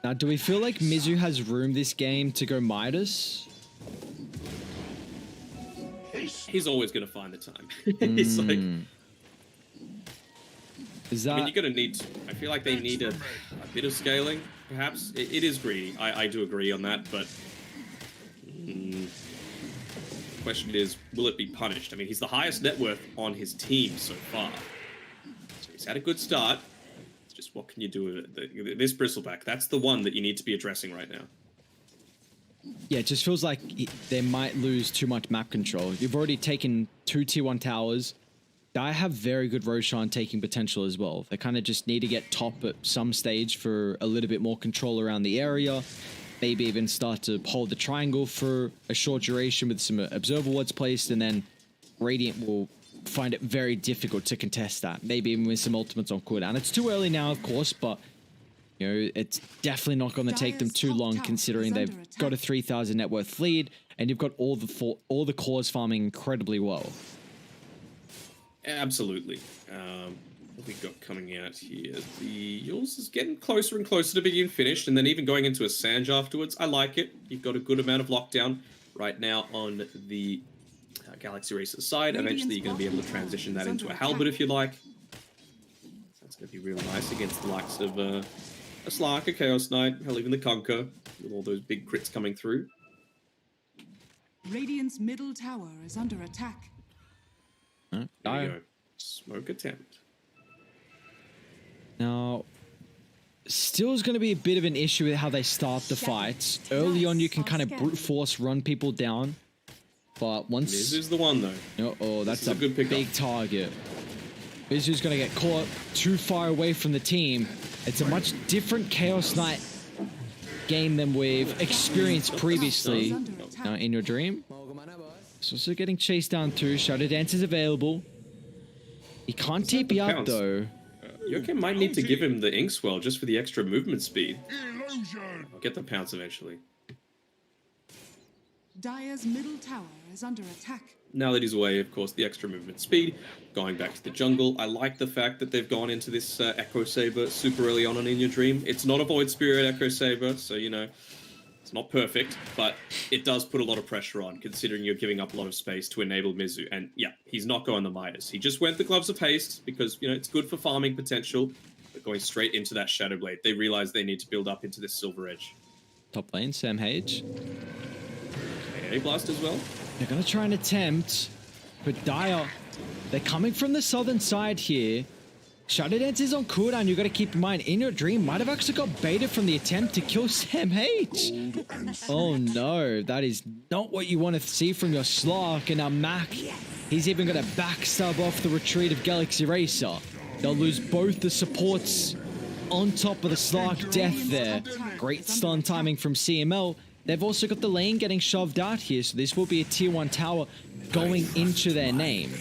Now, do we feel like Mizu has room this game to go Midas? He's always going to find the time. He's like... Is that... I mean, you're going to need... I feel like they need a bit of scaling, perhaps. It is greedy. I do agree on that, but... the question is, will it be punished? I mean, he's the highest net worth on his team so far. So he's had a good start. It's just what can you do with it? This Bristleback, that's the one that you need to be addressing right now. Yeah, it just feels like they might lose too much map control. You've already taken 2 tier 1 towers. I have very good Roshan taking potential as well. They kind of just need to get top at some stage for a little bit more control around the area. maybe even start to hold the triangle for a short duration with some observer wards placed, and then Radiant will find it very difficult to contest that. Maybe even with some ultimates on cooldown. It's too early now, of course, but you know, it's definitely not going to take them too long considering they've got a 3,000 net worth lead, and you've got all the cores farming incredibly well. Absolutely. What we got coming out here? The Yules is getting closer and closer to being finished, and then even going into a Sange afterwards. I like it. You've got a good amount of lockdown right now on the Galaxy Racer side. Eventually, you're going to be able to transition that into a Halberd if you like. That's going to be real nice against the likes of a Slark, a Chaos Knight, hell, even the Conquer, with all those big crits coming through. Radiant's middle tower is under attack. There we go. Smoke attempt. Now, still is going to be a bit of an issue with how they start the fights. Early on, you can kind of brute force run people down, but once Miz is the one though. Oh, that's a good pickup. big target. Mizu's going to get caught too far away from the team. It's a much different Chaos Knight game than we've experienced previously. Now, in your dream, it's also getting chased down too. Shadow Dance is available. He can't TP out though. Yoken might need to give him the Inkswell just for the extra movement speed. I'll get the pounce eventually. Dire's middle tower is under attack. Now that he's away, of course, the extra movement speed, going back to the jungle. I like the fact that they've gone into this Echo Saber super early on In Your Dream. It's not a Void Spirit Echo Saber, so, you know, it's not perfect, but it does put a lot of pressure on, considering you're giving up a lot of space to enable Mizu. And, yeah, he's not going the Midas. He just went the Gloves of Haste because, you know, it's good for farming potential, but going straight into that Shadow Blade. They realize they need to build up into this Silver Edge. Top lane, Sam Hage. AA Blast as well. They're going to try and attempt, but Dire, they're coming from the southern side here. Shadow Dance is on cooldown. You've got to keep in mind, In Your Dream might have actually got baited from the attempt to kill Sam H. Oh no, that is not what you want to see from your Slark. And now Mac, he's even going to backstab off the retreat of Galaxy Racer. They'll lose both the supports on top of the Slark death there. Great stun timing from CML. They've also got the lane getting shoved out here, so this will be a tier 1 tower going into their name.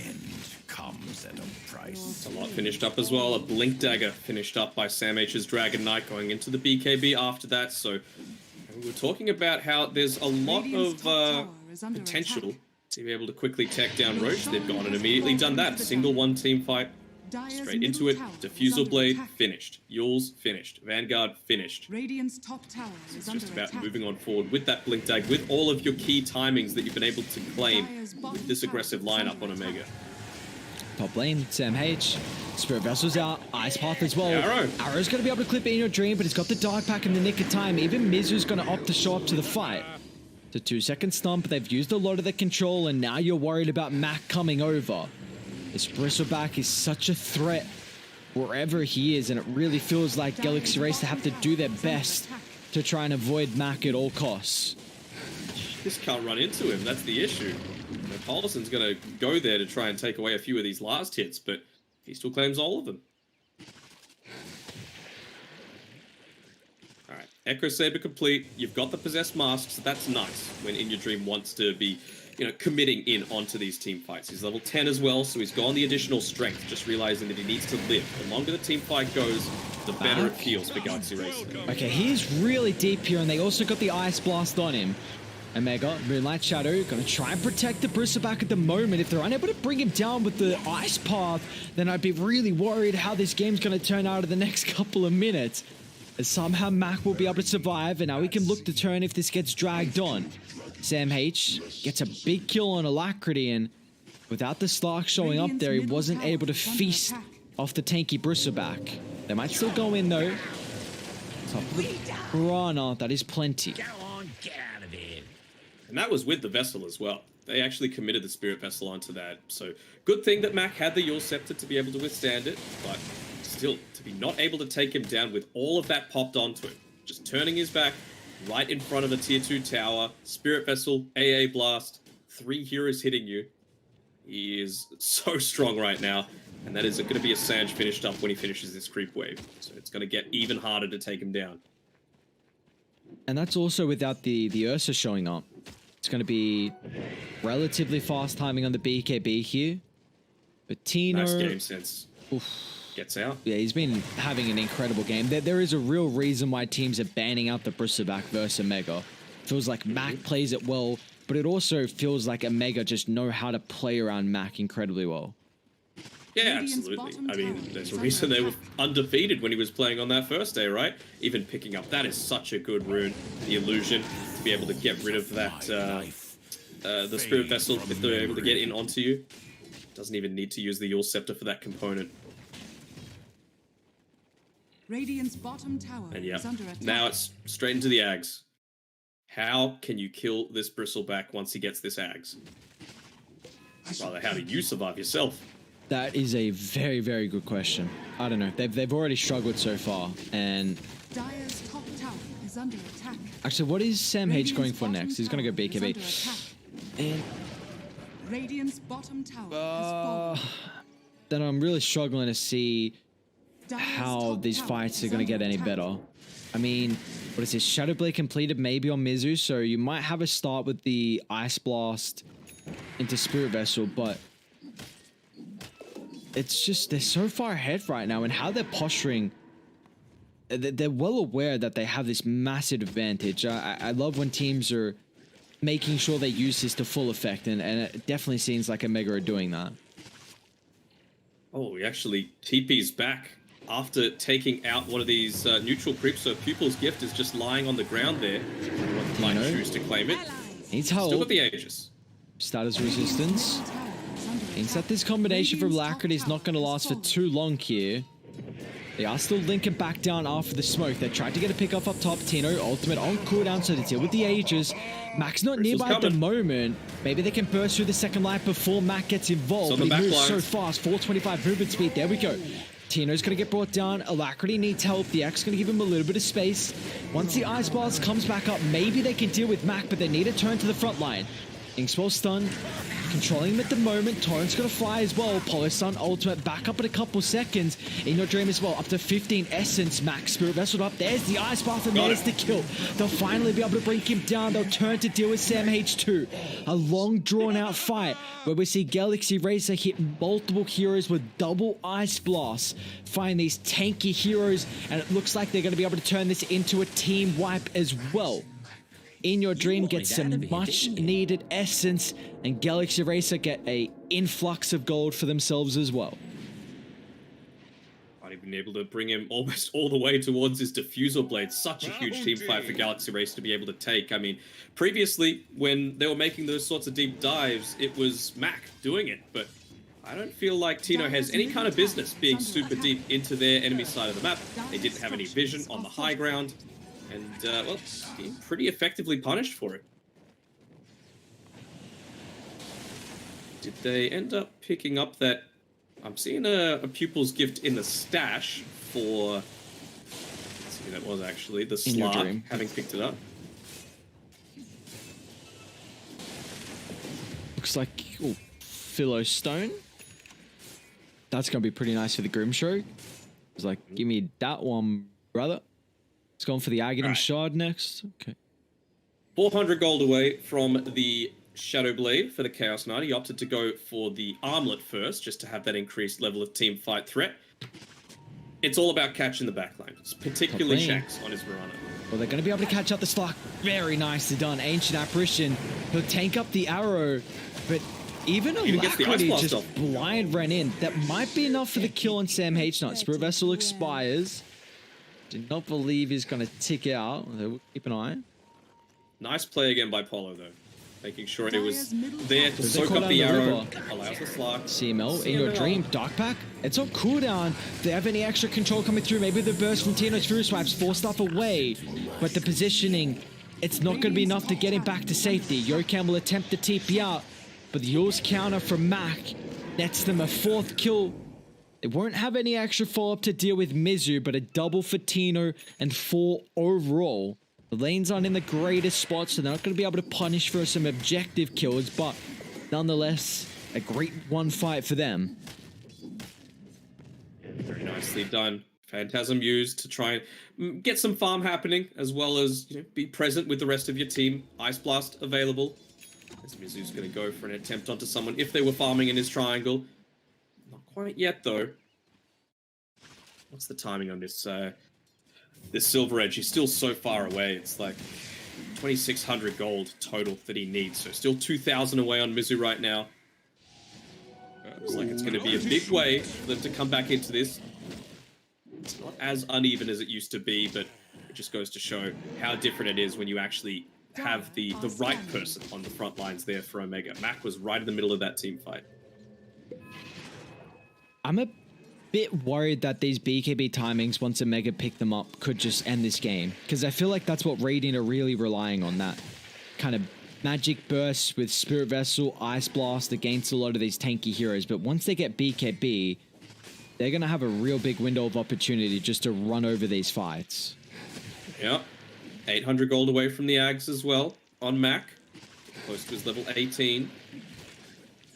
It's a lot finished up as well. A Blink Dagger finished up by Sam H's Dragon Knight going into the BKB after that. So we were talking about how there's a lot of potential to be able to quickly tech down Roche. They've gone and immediately done that. Single one team fight. Straight into it. Diffusal Blade finished. Yules finished. Vanguard finished. Radiant's top tower It's just about moving on forward with that Blink Dag, with all of your key timings that you've been able to claim with this aggressive lineup on Omega. Top lane, Sam H. Spirit Vessel's out. Ice Path as well. Arrow. Arrow's going to be able to clip it In Your Dream, but he's got the Dark Pack in the nick of time. Even Mizu's going to opt to show up to the fight. The 2-second stump, they've used a lot of the control, and now you're worried about Mac coming over. This Bristleback is such a threat wherever he is, and it really feels like Galaxy Racer have to do their best to try and avoid Mac at all costs. Just can't run into him, that's the issue. Paulson's going to go there to try and take away a few of these last hits, but he still claims all of them. Alright, Echo Saber complete. You've got the Possessed Masks, so that's nice when In Your Dream wants to be, you know, committing in onto these team fights. He's level 10 as well, so he's gone the additional strength, just realizing that he needs to live. The longer the team fight goes, the better it feels for Galaxy Racer. Okay, he's really deep here, and they also got the Ice Blast on him. Omega, Moonlight Shadow, going to try and protect the Bristleback at the moment. If they're unable to bring him down with the Ice Path, then I'd be really worried how this game's going to turn out in the next couple of minutes. As somehow Mac will be able to survive, and now he can look to turn if this gets dragged on. Sam H gets a big kill on Alacrity, and without the Slark showing up there, he wasn't able to feast off the tanky Bristleback. They might still go in though. Top of the Piranha, that is plenty. And that was with the Vessel as well. They actually committed the Spirit Vessel onto that. So good thing that Mac had the Yule Scepter to be able to withstand it, but still, to be not able to take him down with all of that popped onto him. Just turning his back right in front of a tier 2 tower, Spirit Vessel, AA Blast, 3 heroes hitting you. He is so strong right now, and that is going to be a Sange finished up when he finishes this creep wave. So it's going to get even harder to take him down. And that's also without the Ursa showing up. It's going to be relatively fast timing on the BKB here. But Tino... Nice game sense. Oof. Gets out. Yeah, he's been having an incredible game. There is a real reason why teams are banning out the Bristleback versus Omega. Feels like Mac plays it well, but it also feels like Omega just know how to play around Mac incredibly well. Yeah, absolutely. I mean, there's a reason they were undefeated when he was playing on that first day, right? Even picking up, that is such a good rune, the illusion, to be able to get rid of that, the Spirit Vessel, if they're able to get in onto you. Doesn't even need to use the Yule Scepter for that component. Radiant's bottom tower And yeah, is under attack. now it's straight into the Ags. How can you kill this Bristleback once he gets this Ags? Rather, how do you survive yourself? That is a very, very good question. I don't know. They've already struggled so far, and Dire's top tower is under attack. actually, what is Sam H going for Radiant's next? He's going to go bottom tower is BKB. under attack. And Radiant's bottom tower has fallen. then I'm really struggling to see Dire's how top these tower fights are is going to under get any attack. better. I mean, what is this? Shadow Blade completed maybe on Mizu, so you might have a start with the Ice Blast into Spirit Vessel, but it's just, they're so far ahead right now, and how they're posturing, they're well aware that they have this massive advantage. I love when teams are making sure they use this to full effect, and it definitely seems like Omega are doing that. Oh, he actually TP's back after taking out one of these neutral creeps, so Pupil's Gift is just lying on the ground there. Might Dino. choose to claim it. Needs Still help. got the Aegis. Status resistance. Means that this combination from Alacrity is not going to last for too long here. They are still linking back down after the smoke. They tried to get a pick off up top. Tino, ultimate on cooldown, so they deal with the Aegis. Mac's not Crystal's nearby at the coming. moment. Maybe they can burst through the second light before Mac gets involved. It's on But the he moves back so lines. fast. 425 movement speed. There we go. Tino's going to get brought down. Alacrity needs help. The X going to give him a little bit of space. Once the Ice Blast comes back up, maybe they can deal with Mac, but they need to turn to the front line. Inkswell stun, controlling him at the moment. Torrent's gonna fly as well. Polystun ultimate back up in a couple seconds. In your dream as well, up to 15 essence. Max Spirit Vessel up. There's the Ice Bath and Got there's it. the kill. They'll finally be able to bring him down. They'll turn to deal with Sam H2. A long drawn out fight where we see Galaxy Racer hit multiple heroes with double Ice Blasts. Find these tanky heroes, and it looks like they're gonna be able to turn this into a team wipe as well. In Your Dream gets some much needed essence, and Galaxy Racer get a influx of gold for themselves as well. Might even be able to bring him almost all the way towards his diffusal blade. Such a huge team fight for Galaxy Race to be able to take. I mean, previously, when they were making those sorts of deep dives, it was Mac doing it, but I don't feel like Tino has any kind of business being super deep into their enemy side of the map. They didn't have any vision on the high ground, and, well, being pretty effectively punished for it. Did they end up picking up that... I'm seeing a Pupil's Gift in the stash for... Let's see who that was, actually. The In Your Slark, Dream. having picked it up. Looks like Philo Stone. That's gonna be pretty nice for the Grimstroke. It's like, give me that one, brother. It's going for the Aghanim Alright. Shard next. Okay. 400 gold away from the Shadow Blade for the Chaos Knight. He opted to go for the Armlet first, just to have that increased level of team fight threat. It's all about catching the backline, particularly Top lane. Shax on his Verana. Well, they're going to be able to catch up the Slark. Very nicely done. Ancient Apparition. He'll tank up the arrow, but even Even gets the Ice Alacrity Blast just off. blind ran in. That might be enough for the kill on Sam H. Knight. Spirit Vessel expires. Did not believe he's going to tick out. We'll keep an eye. Nice play again by Polo, though. Making sure it was there to They soak call up down the the arrow. river. Allows the Slark. CML, in your CML. dream, Dark Pack. It's on cooldown. If they have any extra control coming through, maybe the burst from Tino's Furious Swipes force stuff away. But the positioning, it's not going to be enough to get him back to safety. Yokan will attempt to TP out, but the Yule's counter from Mac nets them a fourth kill. They won't have any extra follow-up to deal with Mizu, but a double for Tino and 4 overall. The lanes aren't in the greatest spots, so they're not going to be able to punish for some objective kills, but nonetheless, a great one fight for them. Very nicely done. Phantasm used to try and get some farm happening, as well as be present with the rest of your team. Ice Blast available. As Mizu's going to go for an attempt onto someone if they were farming in his triangle. Not quite yet, though. What's the timing on this? This Silver Edge, he's still so far away. It's like 2,600 gold total that he needs. So still 2,000 away on Mizu right now. Looks like it's going to be a big way for them to come back into this. It's not as uneven as it used to be, but it just goes to show how different it is when you actually have the right person on the front lines there for Omega. Mac was right in the middle of that team fight. I'm a bit worried that these BKB timings, once Omega pick them up, could just end this game. Because I feel like that's what Radiant are really relying on, that kind of magic burst with Spirit Vessel, Ice Blast against a lot of these tanky heroes. But once they get BKB, they're going to have a real big window of opportunity just to run over these fights. Yep. 800 gold away from the Ags as well on Mac. Close to his level 18.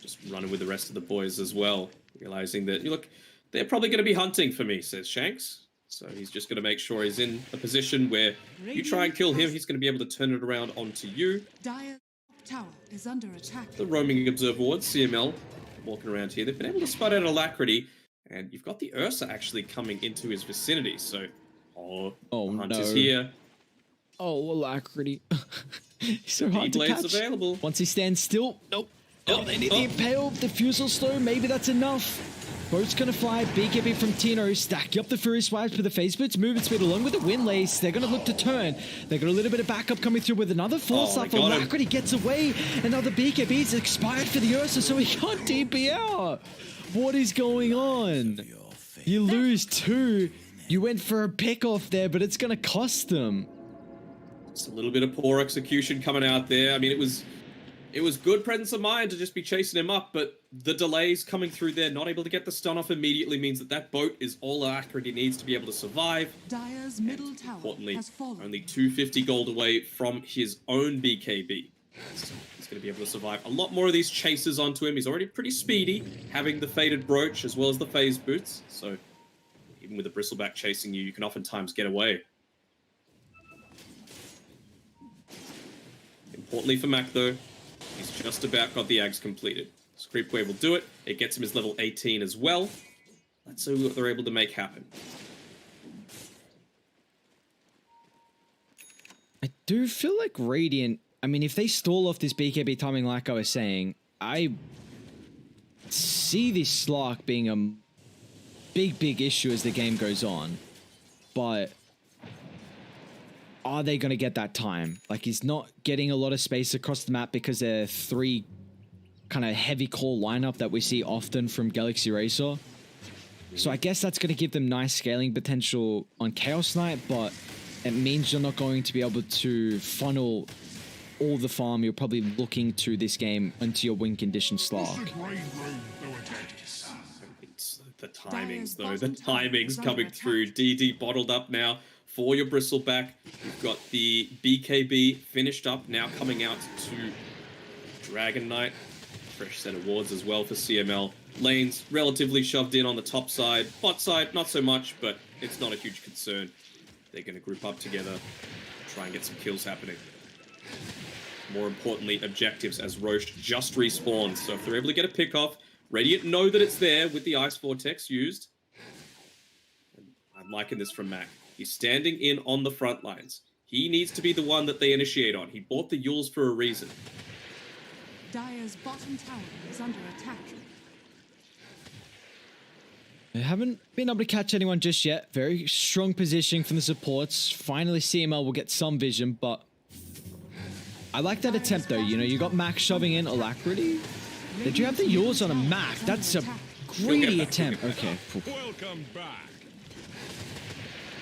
Just running with the rest of the boys as well. Realizing that, look, they're probably going to be hunting for me, says Shanks. So he's just going to make sure he's in a position where you try and kill him, he's going to be able to turn it around onto you. Dire's tower is under attack. The roaming observer ward, CML, walking around here. They've been able to spot out Alacrity. And you've got the Ursa actually coming into his vicinity, so... Oh, Hunt is here. Oh, Alacrity. He's so hard to catch. Available. Once he stands still... Nope. Oh, they need the Impale. The Fusel Slow. Maybe that's enough. Boat's gonna fly. BKB from Tino. Stacking up the Fury Swipes with the Phase Boots. Movement speed along with the Wind Lace. They're gonna look to turn. They got a little bit of backup coming through with another Force Up. Alacrity gets away. Another BKB is expired for the Ursa, so he can't DP out. What is going on? You lose 2. You went for a pick off there, but it's gonna cost them. It's a little bit of poor execution coming out there. I mean, it was good presence of mind to just be chasing him up, but the delays coming through there, not able to get the stun off immediately, means that that boat is all Alacrity needs to be able to survive. Dire's middle tower importantly, has fallen. only 250 gold away from his own BKB. So he's going to be able to survive a lot more of these chases onto him. He's already pretty speedy, having the Faded Brooch as well as the Phase Boots. So even with a Bristleback chasing you, you can oftentimes get away. Importantly for Mac, though, he's just about got the Ags completed. So Creep Wave will do it. It gets him his level 18 as well. Let's see what they're able to make happen. I do feel like Radiant... I mean, if they stall off this BKB timing like I was saying, I see this Slark being a big issue as the game goes on. But are they going to get that time? Like, he's not getting a lot of space across the map because they're 3 kind of heavy core lineup that we see often from Galaxy Racer. So I guess that's going to give them nice scaling potential on Chaos Knight, but it means you're not going to be able to funnel all the farm you're probably looking to this game into your win condition Slark. It's the timings, though. The timings coming through. DD bottled up now for your Bristleback. You've got the BKB finished up, now coming out to Dragon Knight. Fresh set of wards as well for CML. Lanes relatively shoved in on the top side. Bot side, not so much, but it's not a huge concern. They're going to group up together, try and get some kills happening. More importantly, objectives as Roche just respawned. So if they're able to get a pick off, Radiant know that it's there with the Ice Vortex used. And I'm liking this from Mac. He's standing in on the front lines. He needs to be the one that they initiate on. He bought the Yules for a reason. Dire's bottom tower is under attack. They haven't been able to catch anyone just yet. Very strong positioning from the supports. Finally, CML will get some vision, but I like that attempt, though. You know, you got Mac shoving in Alacrity. Did you have the Yules on a Mac? That's a greedy attempt. Okay. Welcome back.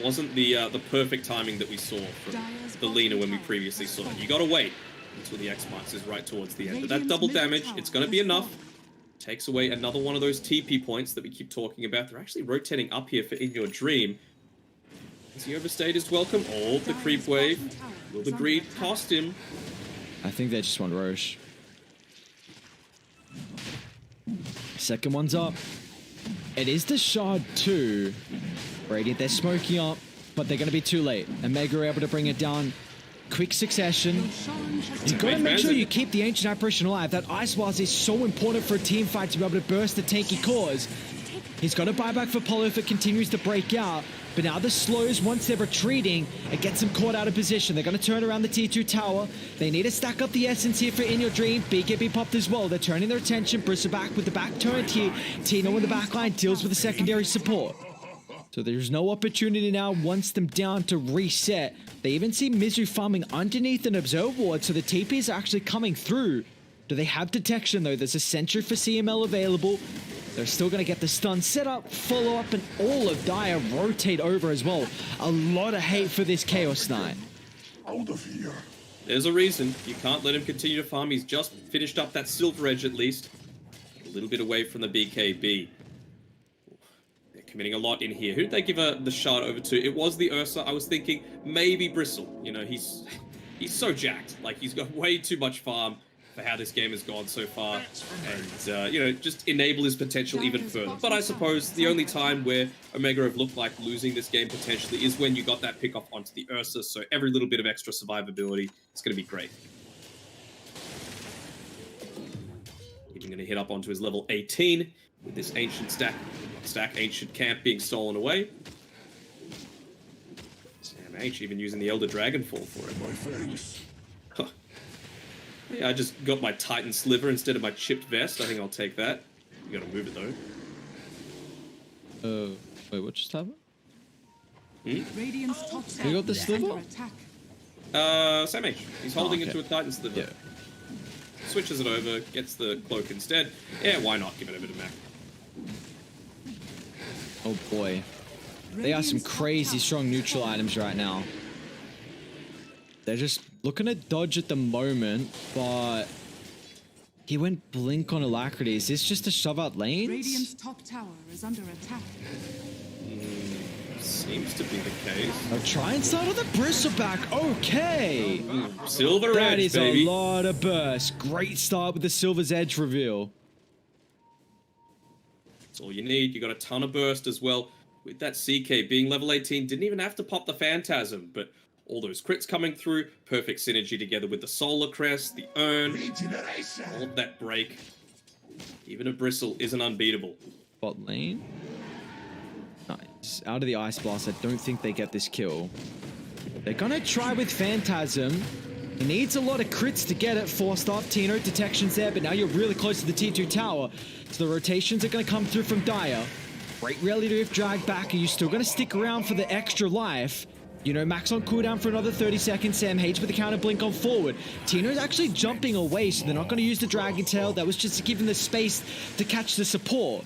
Wasn't the perfect timing that we saw from the Lina when we previously saw it. You gotta wait until the X-Marks is right towards the end. But that double damage, it's gonna be enough. Takes away another one of those TP points that we keep talking about. They're actually rotating up here for In Your Dream. Has he overstayed his welcome? Oh, the creep wave. Will the greed cost him? I think they just want Roche. Second one's up. It is the Shard 2. Radiant, they're smoking up, but they're going to be too late. Omega are able to bring it down. Quick succession. You've got to make sure you keep the Ancient Apparition alive. That Ice Blast is so important for a team fight to be able to burst the tanky cores. He's got a buyback for Polo if it continues to break out. But now the slows, once they're retreating, it gets them caught out of position. They're going to turn around the T2 tower. They need to stack up the essence here for In Your Dream. BKB popped as well. They're turning their attention. Bristle back with the back turned here. Tino in the back line deals with the secondary support. So there's no opportunity now, wants them down to reset. They even see Mizu farming underneath an observe ward, so the TP is actually coming through. Do they have detection though? There's a sentry for CML available. They're still going to get the stun set up, follow up, and all of Dire rotate over as well. A lot of hate for this Chaos Knight. Out of here. There's a reason. You can't let him continue to farm. He's just finished up that Silver Edge at least. A little bit away from the BKB. They're committing a lot in here. Who did they give the shard over to? It was the Ursa. I was thinking maybe Bristle. You know, he's so jacked. Like, he's got way too much farm for how this game has gone so far, and you know, just enable his potential even further. But I suppose the only time where Omega have looked like losing this game potentially is when you got that pick off onto the Ursa, so every little bit of extra survivability is going to be great. Even going to hit up onto his level 18 with this ancient ancient camp being stolen away. Sam H even using the Elder Dragonfall for it. My face. Yeah, I just got my Titan Sliver instead of my chipped vest. I think I'll take that. You gotta move it though. Wait, what just happened? Radiant's top You got the sliver? Sam H. He's holding it to a Titan Sliver. Yeah. Switches it over, gets the cloak instead. Yeah, why not? Give it over to Mac. Oh boy. They are some crazy strong neutral items right now. They're just looking to dodge at the moment, but he went blink on Alacrity. Is this just a shove out lanes? Radiant's top tower is under attack. Seems to be the case. I'll try and start on the bristleback. Okay. Silver That Edge, is baby. a lot of burst. Great start with the Silver's Edge reveal. That's all you need. You got a ton of burst as well. With that CK being level 18, didn't even have to pop the Phantasm, but all those crits coming through, perfect synergy together with the Solar Crest, the Urn, all of that break. Even a Bristle isn't unbeatable. Bot lane. Nice. Out of the Ice Blast, I don't think they get this kill. They're gonna try with Phantasm. He needs a lot of crits to get it. Forced up, Tino, detection's there, but now you're really close to the T2 tower. So the rotations are gonna come through from Dire. Great relative drag back. Are you still gonna stick around for the extra life? You know, Max on cooldown for another 30 seconds. Sam H with the counter blink on forward. Tino's actually jumping away, so they're not going to use the Dragon Tail. That was just to give him the space to catch the support.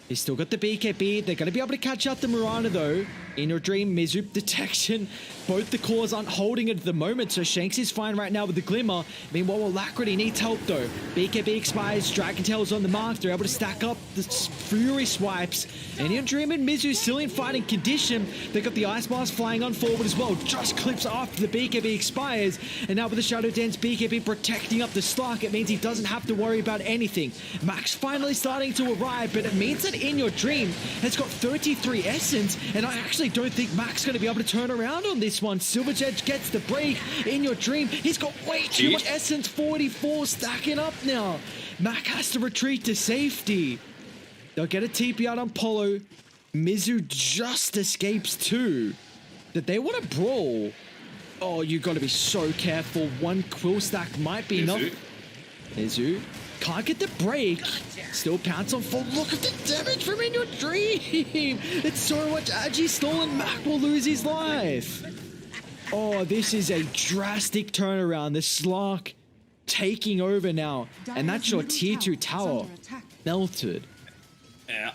He's still got the BKB. They're going to be able to catch out the Mirana, though. In Your Dream, Mizu, detection. Both the cores aren't holding it at the moment, so Shanks is fine right now with the Glimmer. Meanwhile, Alacrity needs help, though. BKB expires. Dragon Tail's on the mark. They're able to stack up the Fury swipes. And In Your Dream and Mizu still in fighting condition. They got the Ice Blast flying on forward as well. Just clips after the BKB expires. And now with the Shadow Dance, BKB protecting up the stock, it means he doesn't have to worry about anything. Max finally starting to arrive, but it means that In Your Dream has got 33 essence, and I actually don't think Mac's going to be able to turn around on this one. Silver's Edge gets the break. In Your Dream, he's got way too much essence. 44 stacking up now. Mac has to retreat to safety. They'll get a TP out on Polo. Mizu just escapes too. Did they want to brawl? Oh, you got to be so careful. One quill stack might be enough. Mizu can't get the break. Still pounce on full. Look at the damage from In Your Dream. It's so much Agi stolen. Mac will lose his life. Oh, this is a drastic turnaround. The Slark taking over now. And that's your tier 2 tower. Melted.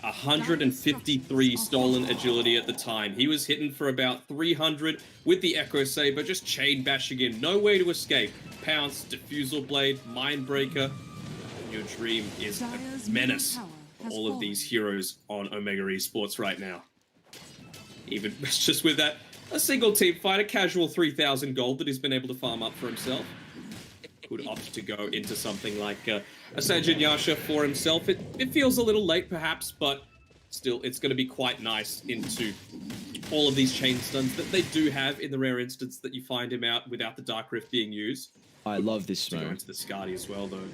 153 stolen agility at the time. He was hitting for about 300 with the Echo Saber, just chain bashing in. No way to escape. Pounce, Diffusal Blade, Mindbreaker. Your Dream is a menace for all of these heroes on Omega Esports right now. Even just with that, a single team fight, a casual 3,000 gold that he's been able to farm up for himself. Could opt to go into something like a Sanjin Yasha for himself. It feels a little late perhaps, but still, it's going to be quite nice into all of these chain stuns that they do have in the rare instance that you find him out without the Dark Rift being used. I love this To go smoke. into the Skadi as well, though.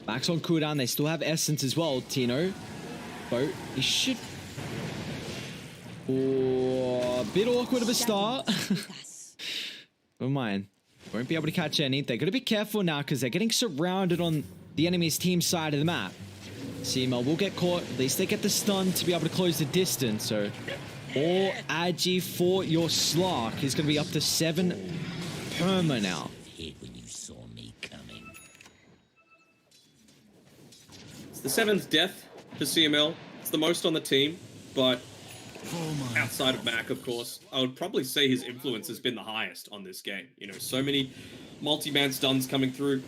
Max on cooldown. They still have Essence as well, Tino. Boat, he should... Oh, a bit awkward of a start. Never mind. Won't be able to catch any. They're going to be careful now because they're getting surrounded on the enemy's team side of the map. CML will get caught. At least they get the stun to be able to close the distance. So, all Agi for your Slark is going to be up to 7 perma now. It's the 7th death for CML. It's the most on the team, but outside of Mac, of course, I would probably say his influence has been the highest on this game. You know, so many multi-man stuns coming through.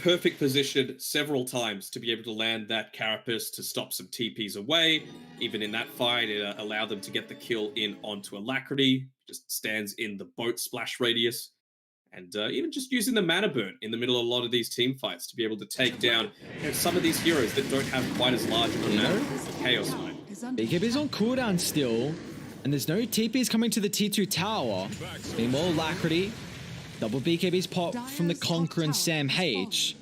Perfect position several times to be able to land that Carapace to stop some TPs away. Even in that fight, it allowed them to get the kill in onto Alacrity. Just stands in the boat splash radius. And even just using the mana burn in the middle of a lot of these team fights to be able to take down some of these heroes that don't have quite as large of a mana as the Chaos Knight. BKB's on cooldown still, and there's no TPs coming to the T2 tower. Meanwhile, Alacrity, double BKB's pop from the Conqueror and Sam H.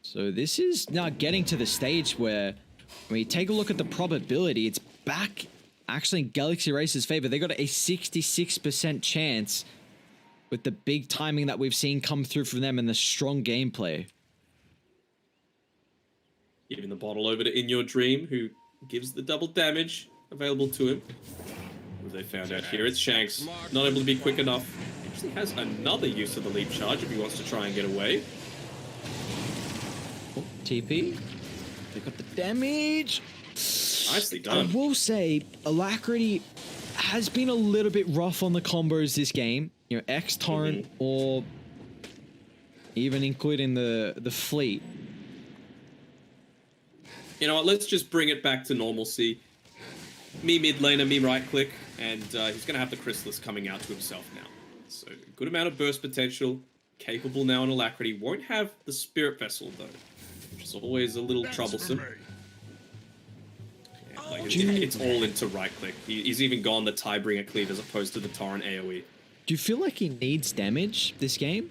So this is now getting to the stage where, when you take a look at the probability, it's back actually in Galaxy Racer's favor. They got a 66% chance with the big timing that we've seen come through from them and the strong gameplay. Giving the bottle over to In Your Dream, who gives the double damage available to him. As they found out here, it's Shanks, not able to be quick enough. Actually has another use of the leap charge if he wants to try and get away. Oh, TP. They got the damage. Nicely done. I will say, Alacrity has been a little bit rough on the combos this game. You know, X-Torrent or even including the fleet. You know what, let's just bring it back to normalcy. Me mid laner, me right click, and he's going to have the Chrysalis coming out to himself now. So, good amount of burst potential, capable now on Alacrity. Won't have the Spirit Vessel, though, which is always a little troublesome. Yeah, like it's all into right click. He's even gone the Tiebringer cleave as opposed to the Torrent AoE. Do you feel like he needs damage this game?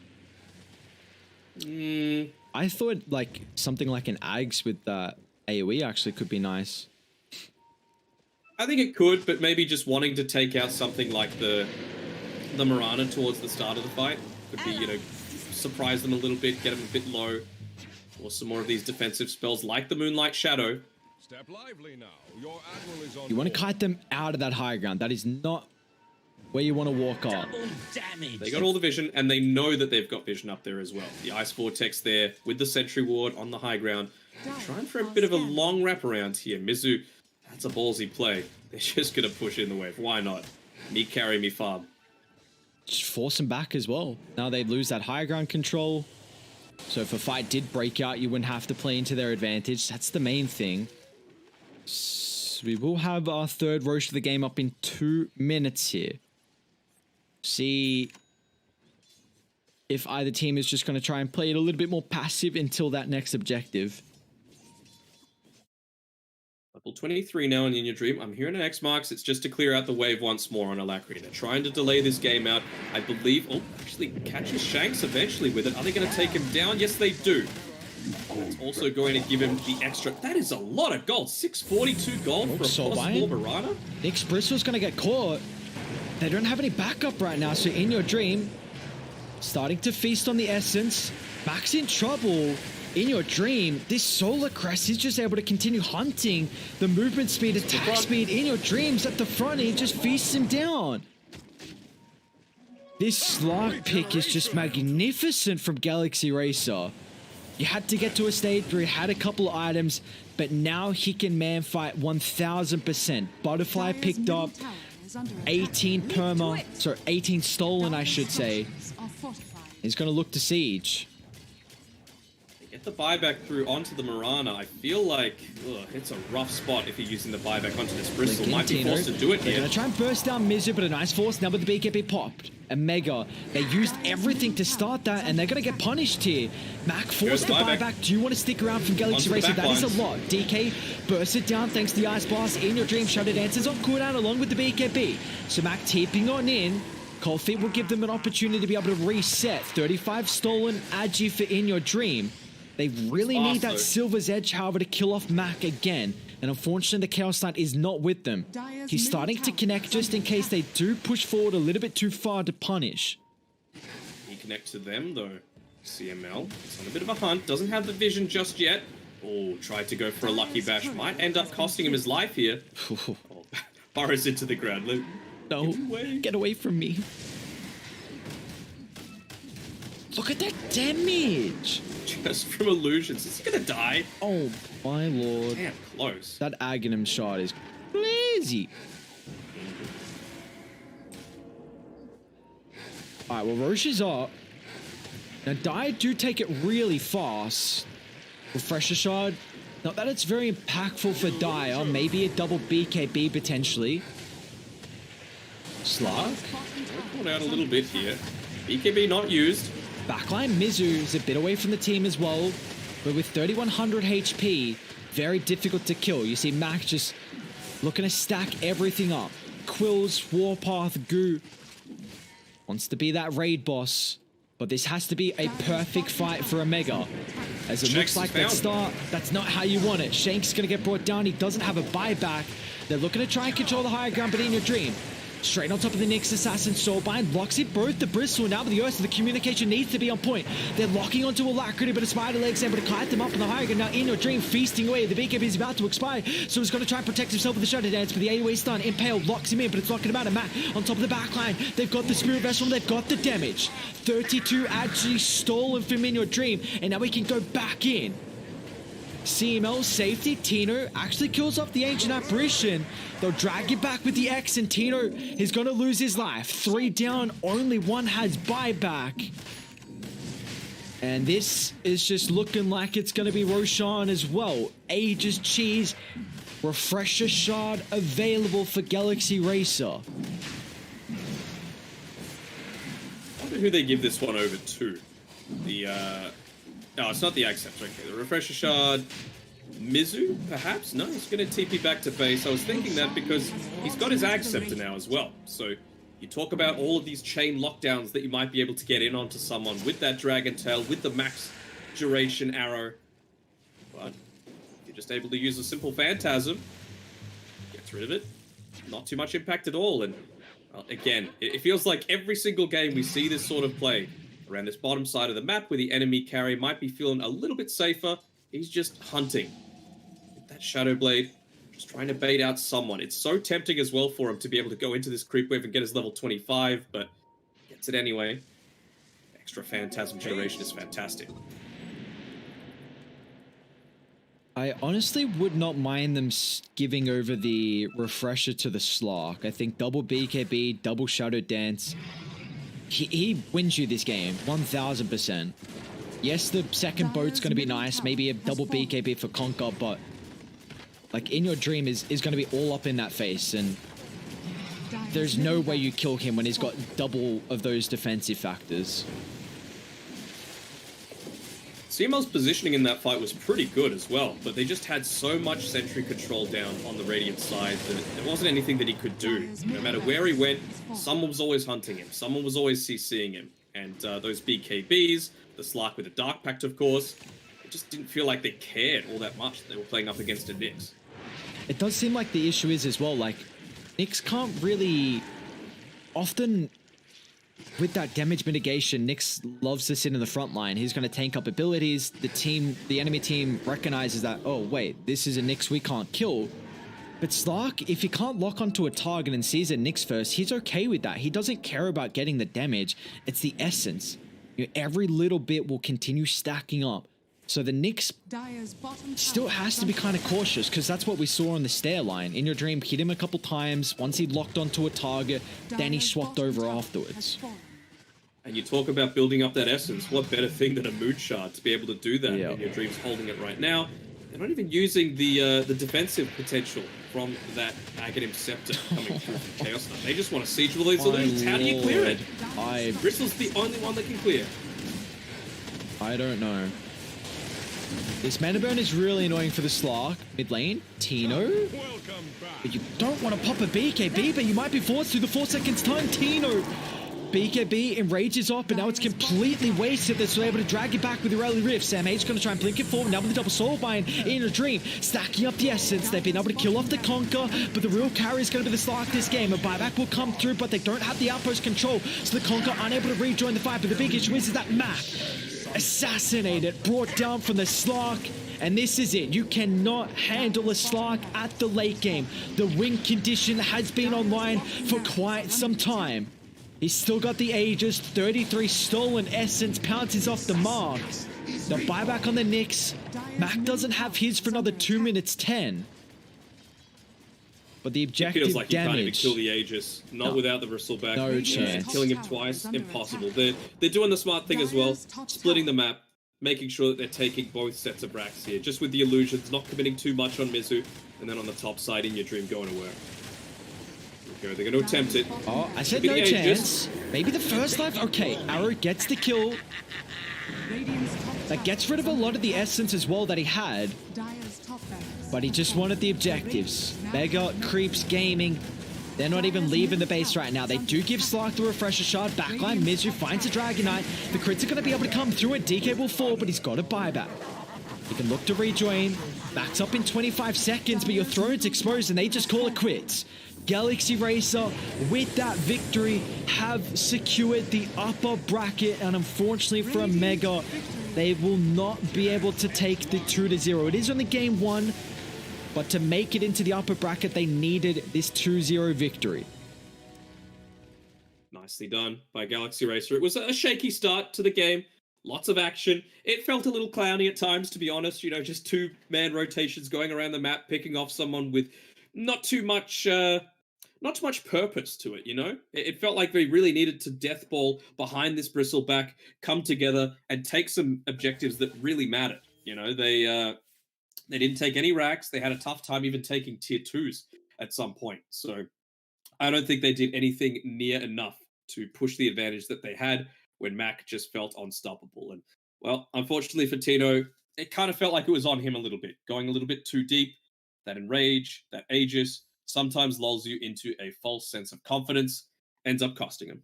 I thought like something like an Ags with AoE actually could be nice. I think it could, but maybe just wanting to take out something like the Mirana towards the start of the fight could be, you know, surprise them a little bit, get them a bit low, or some more of these defensive spells like the Moonlight Shadow. Step lively now. Your admiral is on You want to board. kite them out of that high ground. That is not where you want to walk on. They got all the vision, and they know that they've got vision up there as well. The Ice Vortex there with the Sentry Ward on the high ground. Trying for a bit of a long wraparound here. Mizu, that's a ballsy play. They're just going to push in the wave. Why not? Me carry, me farm. Just force them back as well. Now they lose that high ground control. So if a fight did break out, you wouldn't have to play into their advantage. That's the main thing. So we will have our third roast of the game up in 2 minutes here. See if either team is just going to try and play it a little bit more passive until that next objective. Level 23 now in Your Dream. I'm hearing an X marks. It's just to clear out the wave once more on Alacrity. They're trying to delay this game out. I believe... Oh, actually catches Shanks eventually with it. Are they going to take him down? Yes, they do. It's also going to give him the extra... That is a lot of gold. 642 gold for a possible Mirana. Nick's Bristol's going to get caught. They don't have any backup right now, so In Your Dream starting to feast on the essence. Mac's in trouble. In Your Dream, this Solar Crest is just able to continue hunting the movement speed, attack speed. In Your Dream's at the front, and he just feasts him down. This Slark pick is just magnificent from Galaxy Racer. You had to get to a stage where he had a couple of items, but now he can man fight 1000%. Butterfly picked up 18 perma, sorry, 18 stolen, I should say. He's going to look to siege. They get get the buyback through onto the Marana. I feel like it's a rough spot if you're using the buyback onto this Bristol. Might be forced to do it They're here. going to try and burst down Mizu, but a nice force now with the BKB popped. And Mega, they used everything to start that, and they're going to get punished here. Mac forced the buyback. Do you want to stick around from Galaxy Racer? That is a lot. DK bursts it down thanks to the Ice Blast. In Your Dream, Shadow Dances on cooldown along with the BKB. So Mac tipping on in. Cold Feet will give them an opportunity to be able to reset. 35 stolen Agi for In Your Dream. They really need that Silver's Edge, however, to kill off Mac again. And unfortunately, the Chaos Knight is not with them. He's starting to connect just in case they do push forward a little bit too far to punish. He connects to them, though. CML is on a bit of a hunt. Doesn't have the vision just yet. Oh, tried to go for a lucky bash. Might end up costing him his life here. Oh, burrows into the ground. No, get away from me. Look at that damage. Just from illusions. Is he gonna die? Oh, my lord. Damn, close. That Aghanim shot is crazy. Alright, well, Roche is up. Now, Dire do take it really fast. Refresher shot. Not that it's very impactful for Dire. Maybe a double BKB potentially. Slug. Pulled out a little bit here. BKB not used. Backline Mizu is a bit away from the team as well, but with 3100 HP, very difficult to kill. You see Mac just looking to stack everything up. Quills, Warpath, Goo. Wants to be that raid boss, but this has to be a perfect fight for Omega. As it looks like that start, that's not how you want it. Shank's going to get brought down. He doesn't have a buyback. They're looking to try and control the higher ground, but In Your Dream. Straight on top of the Nyx Assassin, Soulbind locks it both the Bristle and now with the Ursa. The communication needs to be on point. They're locking onto Alacrity, but a Spider Leg's able to kite them up on the high ground. Now In Your Dream feasting away. The BKB is about to expire, so he's going to try and protect himself with the Shadow Dance, but the AoE stun. Impale locks him in, but it's locking him out. And Matt on top of the back line. They've got the Spirit Vessel, they've got the damage. 32 actually stolen from In Your Dream, and now we can go back in. CML safety. Tino actually kills off the Ancient Apparition. They'll drag it back with the X, and Tino is going to lose his life. 3 down, only 1 has buyback. And this is just looking like it's going to be Roshan as well. Aegis Cheese. Refresher Shard available for Galaxy Racer. I wonder who they give this one over to. No, it's not the Accept. Okay, the Refresher Shard. Mizu, perhaps? No, he's going to TP back to base. I was thinking that because he's got his Ag Scepter now as well. So you talk about all of these chain lockdowns that you might be able to get in onto someone with that Dragon Tail, with the max duration arrow. But you're just able to use a simple Phantasm. Gets rid of it. Not too much impact at all. And again, it feels like every single game we see this sort of play around this bottom side of the map where the enemy carry might be feeling a little bit safer. He's just hunting. With that Shadow Blade, just trying to bait out someone. It's so tempting as well for him to be able to go into this creep wave and get his level 25, but gets it anyway. Extra Phantasm generation is fantastic. I honestly would not mind them giving over the Refresher to the Slark. I think double BKB, double Shadow Dance. He wins you this game, 1000%. Yes, the second boat's going to be nice. Maybe a double BKB for Conquer, but like In Your Dream is going to be all up in that face, and there's no way you kill him when he's got double of those defensive factors. CML's positioning in that fight was pretty good as well, but they just had so much sentry control down on the Radiant side that there wasn't anything that he could do. No matter where he went, someone was always hunting him. Someone was always CCing him. And those BKBs, the Slark with the Dark Pact, of course, it just didn't feel like they cared all that much. They were playing up against a Nyx. It does seem like the issue is as well, like, Nyx can't really... Often, with that damage mitigation, Nyx loves to sit in the front line. He's going to tank up abilities. The enemy team recognizes that, oh, wait, this is a Nyx we can't kill. But Slark, if he can't lock onto a target and sees a Nyx first, he's okay with that. He doesn't care about getting the damage. It's the essence. You know, every little bit will continue stacking up. So the Nyx still has to be kind of cautious, because that's what we saw on the stair line. In Your Dream hit him a couple times. Once he locked onto a target, then he swapped over afterwards. And you talk about building up that essence. What better thing than a mood shard to be able to do that? Yeah. And your Dream's holding it right now. They're not even using the defensive potential from that Aghanim Scepter coming through from Chaos Knight. They just want to siege all these illusions. How do you clear it? Bristle's the only one that can clear. I don't know. This mana burn is really annoying for the Slark. Mid lane, Tino. But you don't want to pop a BKB, but you might be forced to the 4 seconds time. Tino. BKB enrages up, and now it's completely wasted. They're still able to drag it back with the early rift. Sam H going to try and blink it forward. Now with the double soul bind in a dream, stacking up the essence. They've been able to kill off the Conquer, but the real carry is going to be the Slark this game. A buyback will come through, but they don't have the outpost control, so the Conquer unable to rejoin the fight. But the big issue is that Mac assassinated, brought down from the Slark. And this is it. You cannot handle a Slark at the late game. The win condition has been online for quite some time. He's still got the Aegis, 33 stolen essence, pounces off the mark. The buyback on the Nyx. Mac doesn't have his for another 2 minutes 10. But the objective it feels like damage. You can't even kill the Aegis, not without the bristleback. No chance. Killing him twice, impossible. They're doing the smart thing as well, splitting the map, making sure that they're taking both sets of racks here, just with the illusions, not committing too much on Mizu, and then on the top side, in your Dream going to work. They're going to attempt it. Oh, I said no chance. Maybe the first life. Okay, Arrow gets the kill. That gets rid of a lot of the essence as well that he had. But he just wanted the objectives. Mega, Creeps, Gaming. They're not even leaving the base right now. They do give Slark the Refresher Shard. Backline, Mizu finds a Dragon Knight. The crits are going to be able to come through it. DK will fall, but he's got a buyback. He can look to rejoin. Backs up in 25 seconds, but your throne's exposed and they just call it quits. Galaxy Racer, with that victory, have secured the upper bracket, and unfortunately for a Mega, they will not be able to take the 2-0. It is only game 1, but to make it into the upper bracket, they needed this 2-0 victory. Nicely done by Galaxy Racer. It was a shaky start to the game. Lots of action. It felt a little clowny at times, to be honest. You know, just 2-man rotations going around the map, picking off someone with not too much purpose to it, you know? It felt like they really needed to deathball behind this bristleback, come together, and take some objectives that really mattered. You know, they didn't take any racks. They had a tough time even taking tier 2s at some point. So I don't think they did anything near enough to push the advantage that they had when Mac just felt unstoppable. And, well, unfortunately for Tino, it kind of felt like it was on him a little bit, going a little bit too deep. That enrage, that Aegis, sometimes lulls you into a false sense of confidence, ends up costing him.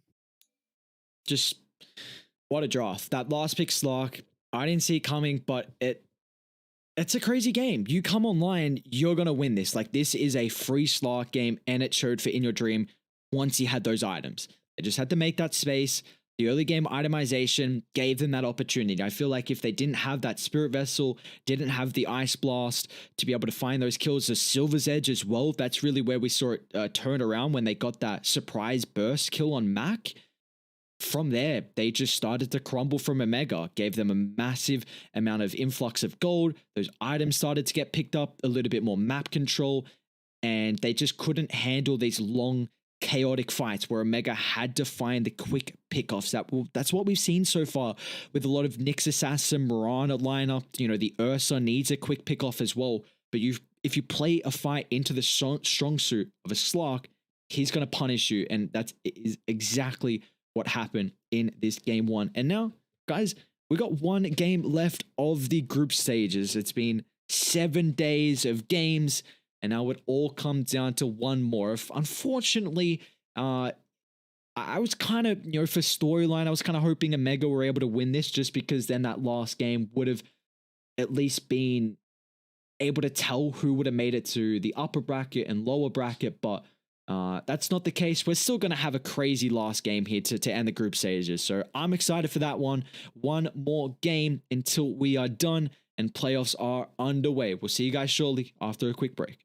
Just, what a draft. That last pick Slark, I didn't see it coming, but it's a crazy game. You come online, you're going to win this. Like, this is a free Slark game, and it showed for In Your Dream once you had those items. They just had to make that space. The early game itemization gave them that opportunity. I feel like if they didn't have that Spirit Vessel, didn't have the Ice Blast to be able to find those kills, the Silver's Edge as well, that's really where we saw it turn around when they got that surprise burst kill on Mac. From there, they just started to crumble from a Mega, gave them a massive amount of influx of gold. Those items started to get picked up, a little bit more map control, and they just couldn't handle these long, chaotic fights where Omega had to find the quick pickoffs. That's what we've seen so far with a lot of Nyx Assassin, Mirana lineup. You know, the Ursa needs a quick pickoff as well. But if you play a fight into the strong suit of a Slark, he's going to punish you. And that is exactly what happened in this game 1. And now, guys, we got one game left of the group stages. It's been 7 days of games, and now it all comes down to one more. Unfortunately, I was kind of, for storyline, I was kind of hoping Omega were able to win this, just because then that last game would have at least been able to tell who would have made it to the upper bracket and lower bracket, but that's not the case. We're still going to have a crazy last game here to end the group stages. So I'm excited for that one. One more game until we are done and playoffs are underway. We'll see you guys shortly after a quick break.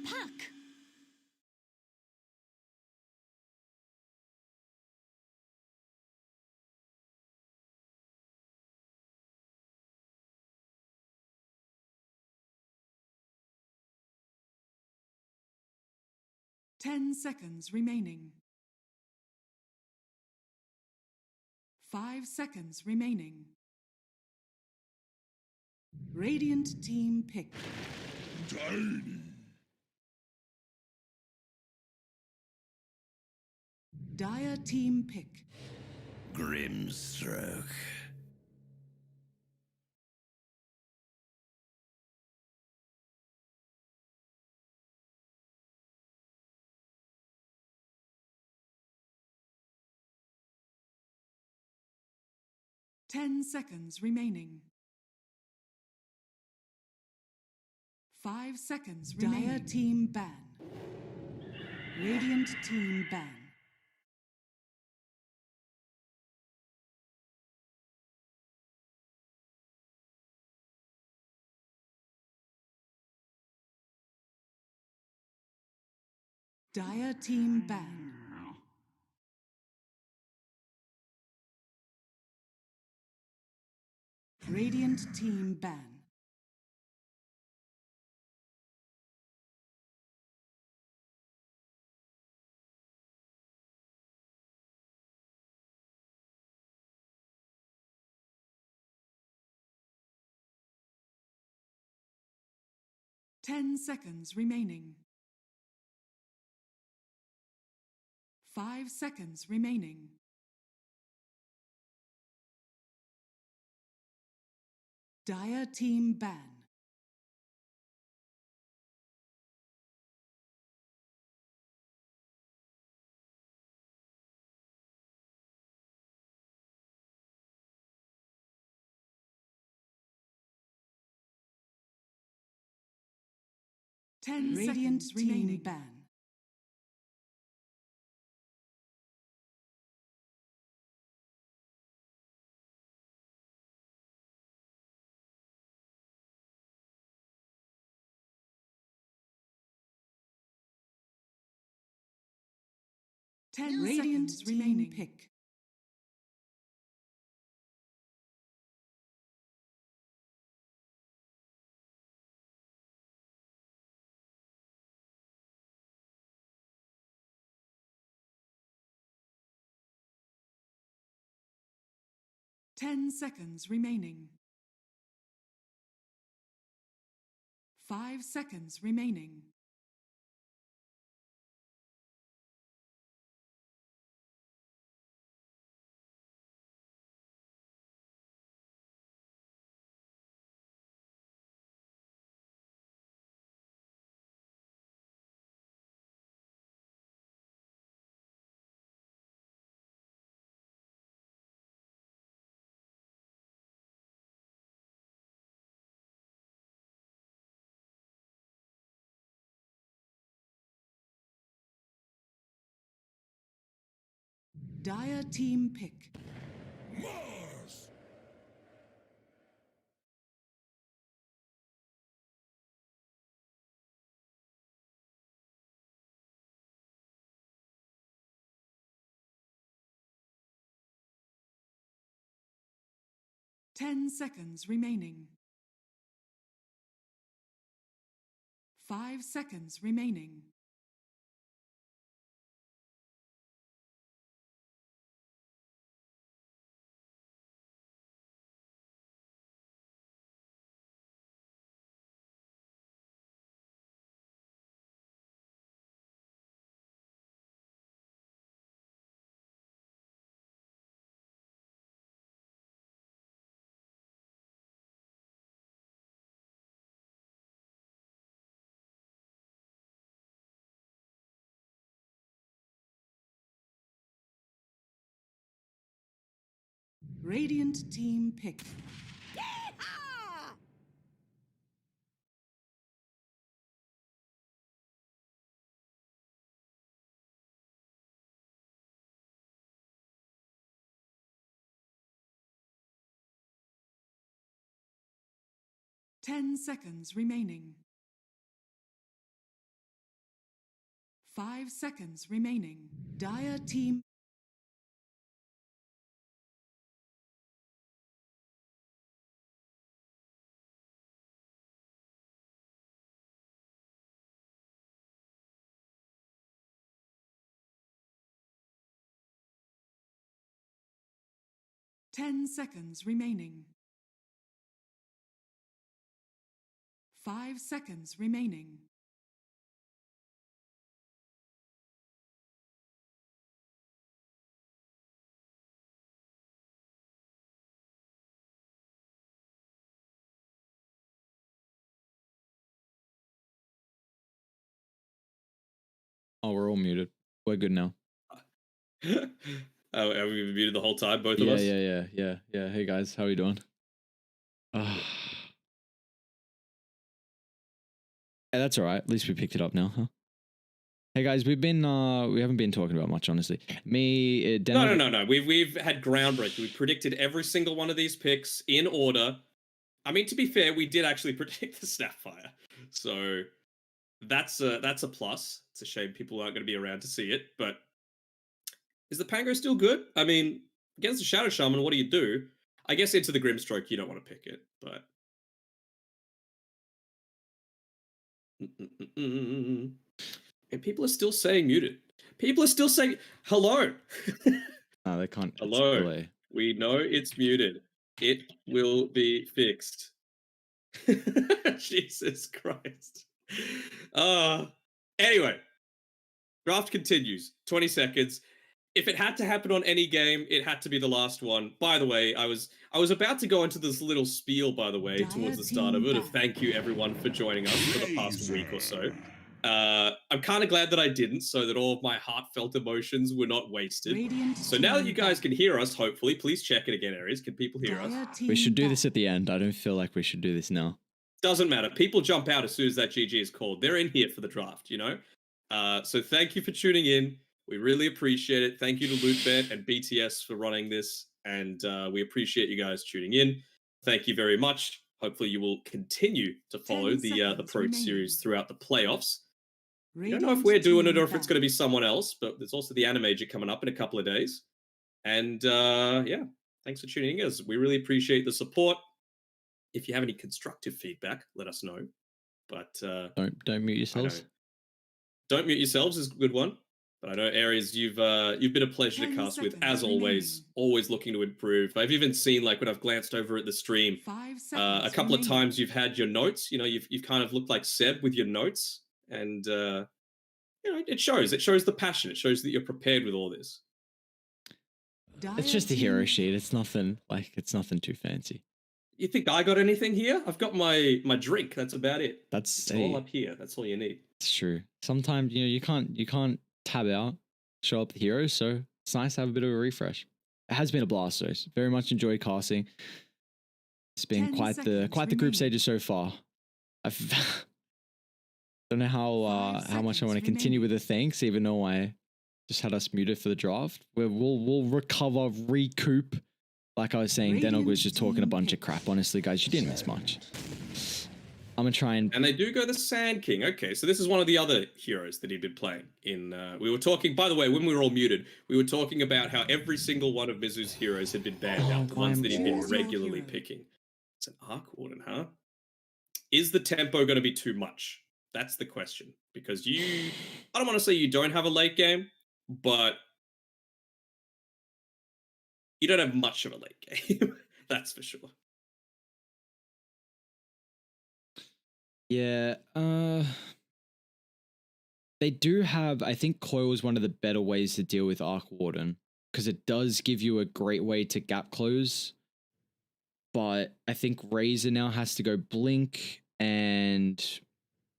Attack! Ten seconds remaining. 5 seconds remaining. Radiant team pick. Tiny. Dire team pick. Grimstroke. 10 seconds remaining. 5 seconds remaining. Dire team ban. Radiant team ban. Dire team ban. Radiant team ban. Ten seconds remaining. 5 seconds remaining. Dire team ban. Radiant seconds remaining. Ban. Ten Radiant seconds remaining. Pick. Ten seconds remaining. 5 seconds remaining. Dire team pick. Mars. 10 seconds remaining. 5 seconds remaining. Radiant team pick. Yeehaw! 10 seconds remaining. 5 seconds remaining. Dire team. Ten seconds remaining. 5 seconds remaining. Oh, we're all muted. We're good now. Oh, have we been muted the whole time, both of Yeah, us? yeah. Hey guys, how are you doing? Yeah, that's all right. At least we picked it up now, huh? Hey guys, we haven't been talking about much, honestly. Me, No. We've had groundbreaking. We predicted every single one of these picks in order. I mean, to be fair, we did actually predict the Snapfire, so that's a plus. It's a shame people aren't going to be around to see it, but is the Pango still good? I mean, against the Shadow Shaman, what do? I guess into the Grimstroke, you don't want to pick it, but and people are still saying muted. People are still saying hello. No, they can't. Hello. We know it's muted. It will be fixed. Jesus Christ. Anyway, draft continues. 20 seconds. If it had to happen on any game, it had to be the last one. By the way, I was about to go into this little spiel, by the way, towards the start of it, of thank you everyone for joining us for the past week or so. I'm kind of glad that I didn't, so that all of my heartfelt emotions were not wasted. So now that you guys can hear us, hopefully, please check it again, Aries. Can people hear us? We should do this at the end. I don't feel like we should do this now. Doesn't matter. People jump out as soon as that GG is called. They're in here for the draft, you know? So thank you for tuning in. We really appreciate it. Thank you to Lootbet and BTS for running this. And we appreciate you guys tuning in. Thank you very much. Hopefully you will continue to follow the Pro Series throughout the playoffs. We don't know if we're doing it or if it's going to be someone else, but there's also the Animajor coming up in a couple of days. And yeah, thanks for tuning in, guys. We really appreciate the support. If you have any constructive feedback, let us know. But don't mute yourselves. Don't mute yourselves is a good one. But I know, Aries, you've been a pleasure to cast with, as always. Always looking to improve. I've even seen, like, when I've glanced over at the stream, a couple of times you've had your notes. You know, you've kind of looked like Seb with your notes, and you know, it shows. It shows the passion. It shows that you're prepared with all this. It's just a hero sheet. It's nothing too fancy. You think I got anything here? I've got my drink. That's about it. It's all up here. That's all you need. It's true. Sometimes you can't tab out, show up the heroes. So it's nice to have a bit of a refresh. It has been a blast, though. Very much enjoyed casting. It's been quite the group stages so far. I don't know how much I want to continue with the thanks, even though I just had us muted for the draft. We'll recover, recoup. Like I was saying, Denog was just talking a bunch of crap. Honestly, guys, you didn't miss much. I'm gonna try and they do go the Sand King. Okay, so this is one of the other heroes that he'd been playing in. We were talking, by the way, when we were all muted, we were talking about how every single one of Mizu's heroes had been banned out, the ones that he'd been regularly picking. It's an Arc Warden, huh? Is the tempo going to be too much? That's the question. Because I don't want to say you don't have a late game, but you don't have much of a late game. That's for sure. Yeah, they do have, I think Coil is one of the better ways to deal with Arc Warden, because it does give you a great way to gap close. But I think Razor now has to go Blink, and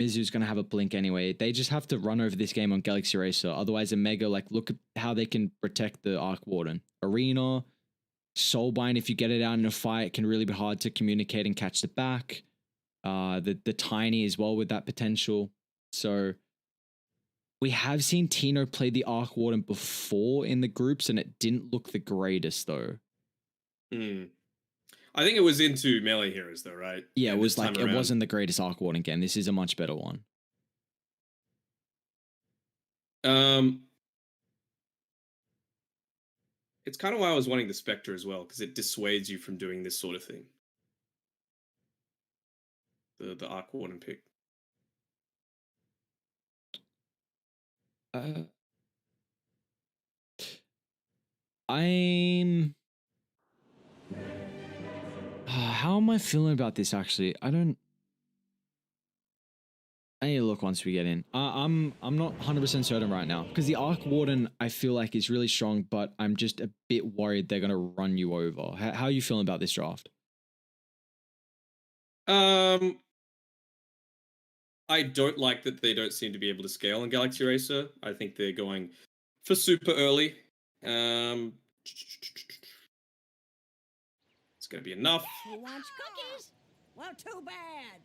Mizu's going to have a Blink anyway. They just have to run over this game on Galaxy Racer. Otherwise, Omega, like, look at how they can protect the Arc Warden. Arena, Soulbind, if you get it out in a fight, can really be hard to communicate and catch the back. The Tiny as well with that potential. So we have seen Tino play the Arc Warden before in the groups, and it didn't look the greatest, though. I think it was into melee heroes, though, right? Yeah, it was like, it wasn't the greatest Arc Warden game. This is a much better one. Um, it's kind of why I was wanting the Spectre as well, because it dissuades you from doing this sort of thing. The Arc Warden pick. Uh, I'm. How am I feeling about this? Actually, I don't. I need to look once we get in. I'm not 100% certain right now because the Arc Warden I feel like is really strong, but I'm just a bit worried they're gonna run you over. How are you feeling about this draft? I don't like that they don't seem to be able to scale in Galaxy Racer. I think they're going for super early. It's going to be enough. Who wants cookies? Well, too bad.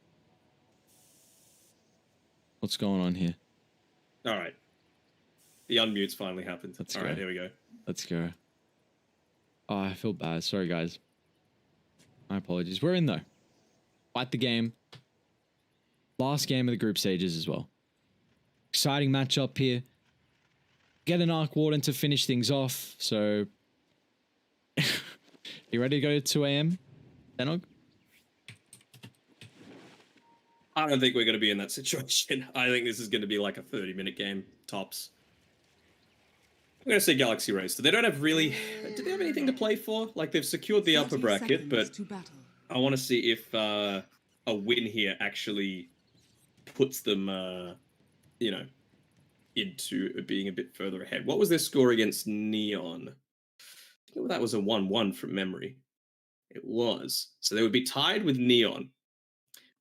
What's going on here? All right. The unmutes finally happened. Let's All go. right, here we go. Let's go. Oh, I feel bad. Sorry, guys. My apologies. We're in though. Fight the game. Last game of the group stages as well. Exciting matchup here. Get an Arc Warden to finish things off. So, you ready to go to 2 a.m., Denog? I don't think we're going to be in that situation. I think this is going to be like a 30-minute game, tops. I'm going to say Galaxy Racer. They don't have really... Do they have anything to play for? Like, they've secured the upper bracket, but I want to see if a win here actually puts them, you know, into being a bit further ahead. What was their score against Neon? I think that was a 1-1 from memory. It was. So they would be tied with Neon.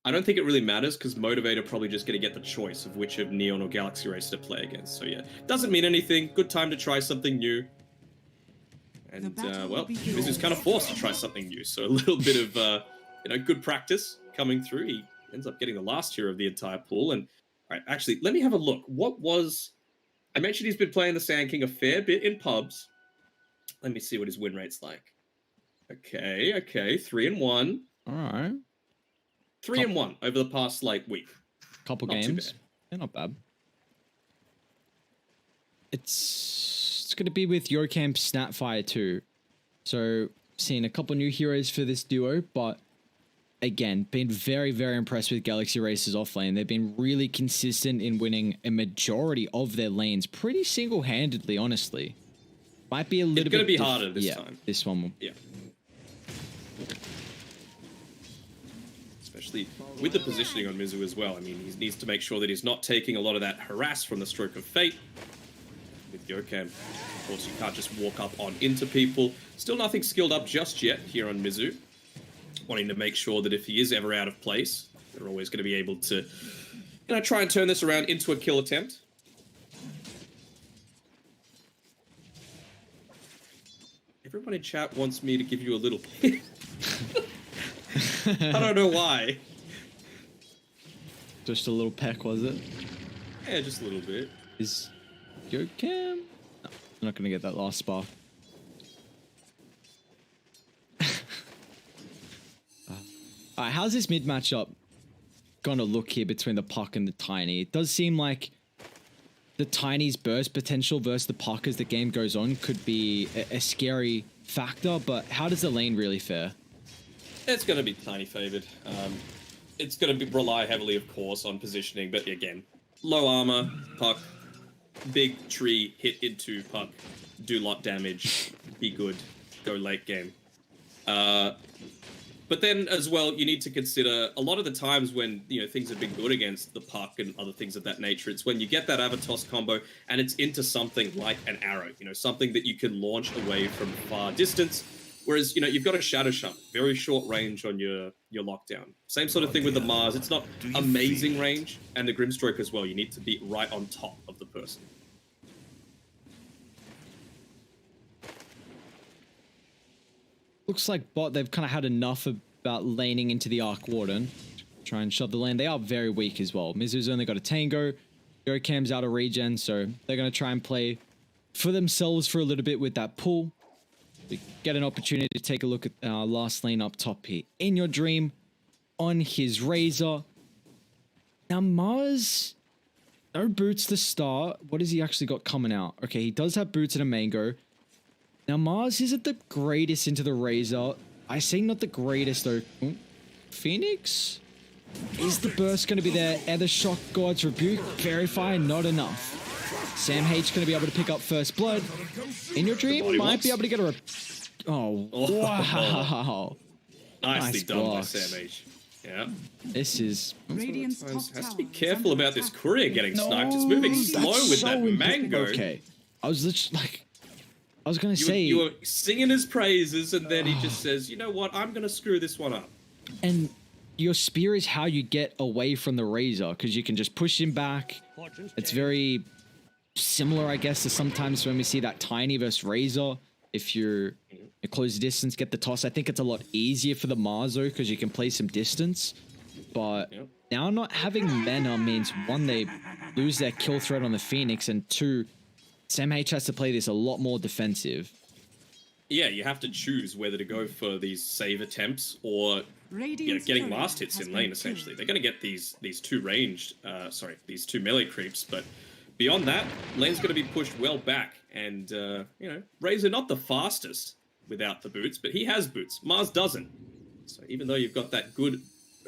I don't think it really matters because Motivator probably just going to get the choice of which of Neon or Galaxy Racer to play against. So yeah, doesn't mean anything. Good time to try something new. And well, this is kind of forced to try something new. So a little bit of you know, good practice coming through. He ends up getting the last tier of the entire pool. And all right, actually, let me have a look. What was... I mentioned he's been playing the Sand King a fair bit in pubs. Let me see what his win rate's like. Okay, 3-1. All right. 3-1 over the past, like, week. Couple Not games. too bad. Yeah, not bad. It's going to be with Yocamp Snapfire too. So, seeing a couple new heroes for this duo, but again, been very, very impressed with Galaxy Racer's offlane. They've been really consistent in winning a majority of their lanes pretty single-handedly, honestly. Might be a little bit... It's going to be harder this time. This one will. Yeah. Especially with the positioning on Mizu as well. I mean, he needs to make sure that he's not taking a lot of that harass from the Stroke of Fate. With Yocam, of course, you can't just walk up on into people. Still nothing skilled up just yet here on Mizu. Wanting to make sure that if he is ever out of place, they're always going to be able to, you know, try and turn this around into a kill attempt. Everyone in chat wants me to give you a little hint. I don't know why. Just a little peck, was it? Yeah, just a little bit. Is Yocam? No, I'm not going to get that last spark. Alright, how's this mid matchup gonna look here between the Puck and the Tiny? It does seem like the Tiny's burst potential versus the Puck as the game goes on could be a scary factor, but how does the lane really fare? It's going to be Tiny favored. It's going to rely heavily, of course, on positioning, but again, low armor, Puck, big tree, hit into Puck, do lot damage, be good, go late game. But then, as well, you need to consider a lot of the times when, you know, things have been good against the Puck and other things of that nature, it's when you get that Avatos combo and it's into something like an arrow, you know, something that you can launch away from far distance. Whereas, you know, you've got a Shadow Shot, very short range on your lockdown. Same sort of thing with the Mars. It's not amazing range. And the Grimstroke as well. You need to be right on top of the person. Looks like bot, they've kind of had enough about laning into the Arc Warden. Try and shove the lane. They are very weak as well. Mizu's only got a Tango. Yocam's out of regen, so they're going to try and play for themselves for a little bit with that pull. We get an opportunity to take a look at our last lane up top here. In Your Dream on his Razor. Now Mars, no boots to start. What has he actually got coming out? Okay, he does have boots and a mango. Now, Mars isn't the greatest into the Razor. I say not the greatest, though. Ooh, Phoenix? Is the burst going to be there? Ether Shock, God's Rebuke, Verify, not enough. Sam H going to be able to pick up first blood. In your dream, might be able to get a... Oh, wow. Nicely Nice done by blocks. Sam H. Yeah. This is... Radiant's top Has tower to be is careful under about this attack. courier getting sniped. It's moving That's slow with so that important. mango. Okay. I was literally like... I was going to You, say... you were singing his praises, and then he just says, you know what, I'm going to screw this one up. And your spear is how you get away from the Razor, because you can just push him back. It's very similar, I guess, to sometimes when we see that Tiny versus Razor. If you're a close distance, get the toss. I think it's a lot easier for the Marzo because you can play some distance. But now not having mana means, one, they lose their kill threat on the Phoenix, and two, Sam H has to play this a lot more defensive. Yeah, you have to choose whether to go for these save attempts or getting last hits in lane, essentially. They're going to get these two ranged, these two melee creeps, but beyond that, lane's going to be pushed well back. And, Razor not the fastest without the boots, but he has boots. Mars doesn't. So even though you've got that good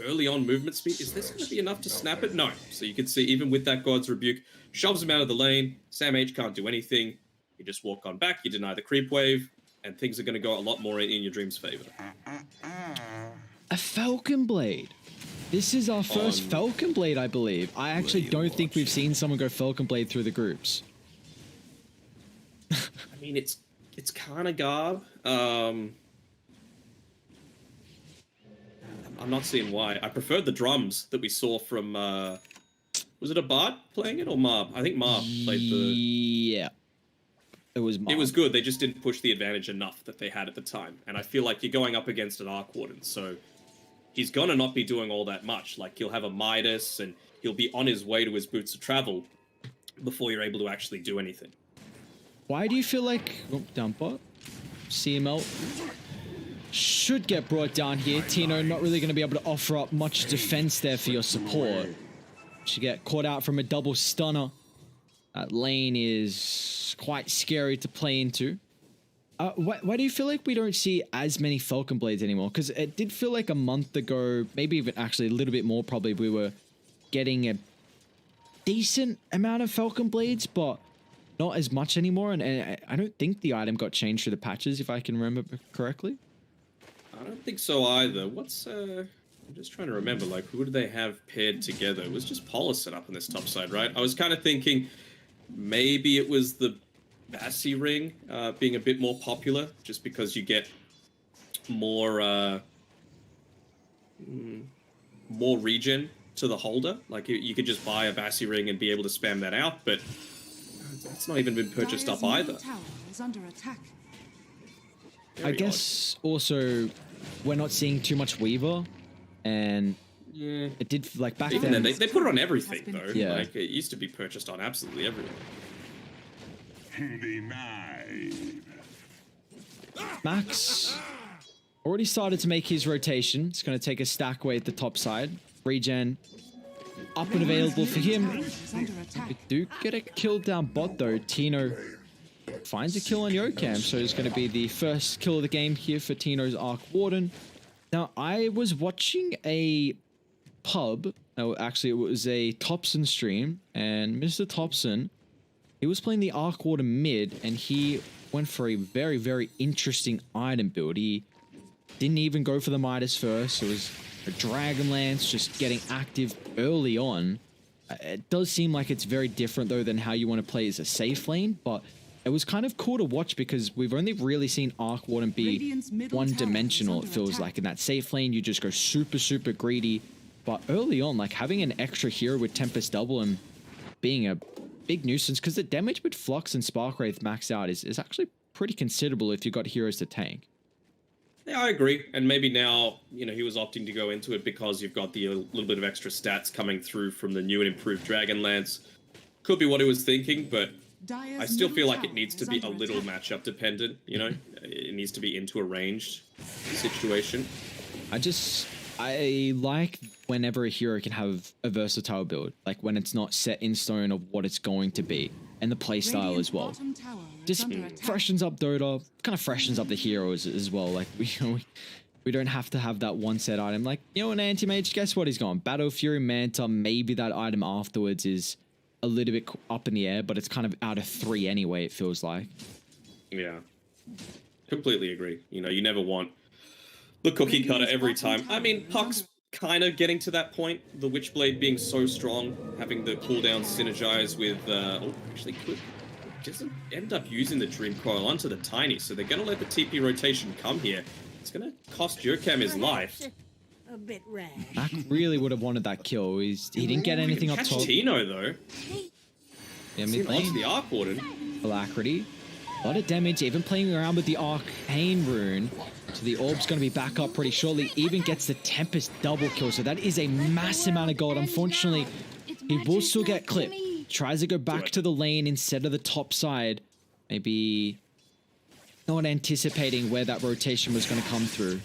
early on movement speed, is this going to be enough to snap it? No. So you can see, even with that God's Rebuke, shoves him out of the lane. Sam H can't do anything. You just walk on back, you deny the creep wave, and things are going to go a lot more in your dream's favor. A Falcon Blade. This is our first Falcon Blade, I believe. I actually don't think we've seen someone go Falcon Blade through the groups. I mean, it's kind of garb. I'm not seeing why. I preferred the drums that we saw from... was it a Bard playing it or Marb? I think Marb played the... Yeah. It was Marb. It was good. They just didn't push the advantage enough that they had at the time. And I feel like you're going up against an Arc Warden, so he's going to not be doing all that much. Like, he'll have a Midas, and he'll be on his way to his Boots of Travel before you're able to actually do anything. Why do you feel like... Oh, down bot. CML should get brought down here. Tino not really going to be able to offer up much defense there for your support. Should get caught out from a double stunner. That lane is quite scary to play into. Why do you feel like we don't see as many Falcon Blades anymore? Because it did feel like a month ago, maybe even actually a little bit more probably, we were getting a decent amount of Falcon Blades, but not as much anymore. And I don't think the item got changed through the patches, if I can remember correctly. I don't think so either. I'm just trying to remember, like, who did they have paired together? It was just Polar set up on this top side, right? I was kind of thinking maybe it was the Bassi ring being a bit more popular, just because you get more more regen to the holder. Like, you could just buy a Bassi ring and be able to spam that out, but that's not even been purchased up either. Tower is under attack. I guess also we're not seeing too much Weaver, and Yeah. it did, like, back Even then. then, they put it on everything, Has been though. Yeah. Like, it used to be purchased on absolutely everything. Denied. Max already started to make his rotation. It's going to take a stack away at the top side. Regen up and available for him. Is under attack. We do get a kill down bot, though. Tino finds a kill on Yokam, so it's going to be the first kill of the game here for Tino's Arc Warden. Now, I was watching a pub. Actually, it was a Thompson stream, and Mr. Thompson, he was playing the Arc Warden mid, and he went for a very, very interesting item build. He didn't even go for the Midas first. It was a Dragonlance just getting active early on. It does seem like it's very different, though, than how you want to play as a safe lane, but it was kind of cool to watch because we've only really seen Arc Warden be Radiant's middle one-dimensional, tower it is feels under like. In that safe lane, you just go super, super greedy. But early on, like, having an extra hero with Tempest Double and being a big nuisance, because the damage with Flux and Spark Wraith maxed out is actually pretty considerable if you've got heroes to tank. Yeah, I agree. And maybe now, he was opting to go into it because you've got the little bit of extra stats coming through from the new and improved Dragonlance. Could be what he was thinking, but Dire's I still feel middle like it tower needs to is be a under little attack. matchup dependent, It needs to be into a ranged situation. I like whenever a hero can have a versatile build, like when it's not set in stone of what it's going to be, and the playstyle as well. Just freshens up Dota, kind of freshens up the heroes as well. Like we don't have to have that one set item. Like, you know, an anti-mage, guess what he's gone? Battle Fury, Manta, maybe that item afterwards is a little bit up in the air, but it's kind of out of 3 anyway, it feels like. Yeah, completely agree. You know, you never want the cookie cutter every time. I mean, Puck's kind of getting to that point. The Witchblade being so strong, having the cooldown synergize with... oh, actually could... Doesn't end up using the Dream Coil onto the Tiny, so they're going to let the TP rotation come here. It's going to cost Jurkam his life. A bit rash. Mac really would have wanted that kill. He didn't get anything up top. Catch Tino, though. Yeah, mid lane. The Arc Warden. Alacrity. A lot of damage, even playing around with the Arcane Rune. So the Orb's going to be back up pretty shortly. Even gets the Tempest double kill. So that is a massive amount of gold. Unfortunately, he will still get clipped. Tries to go back to the lane instead of the top side. Maybe not anticipating where that rotation was going to come through.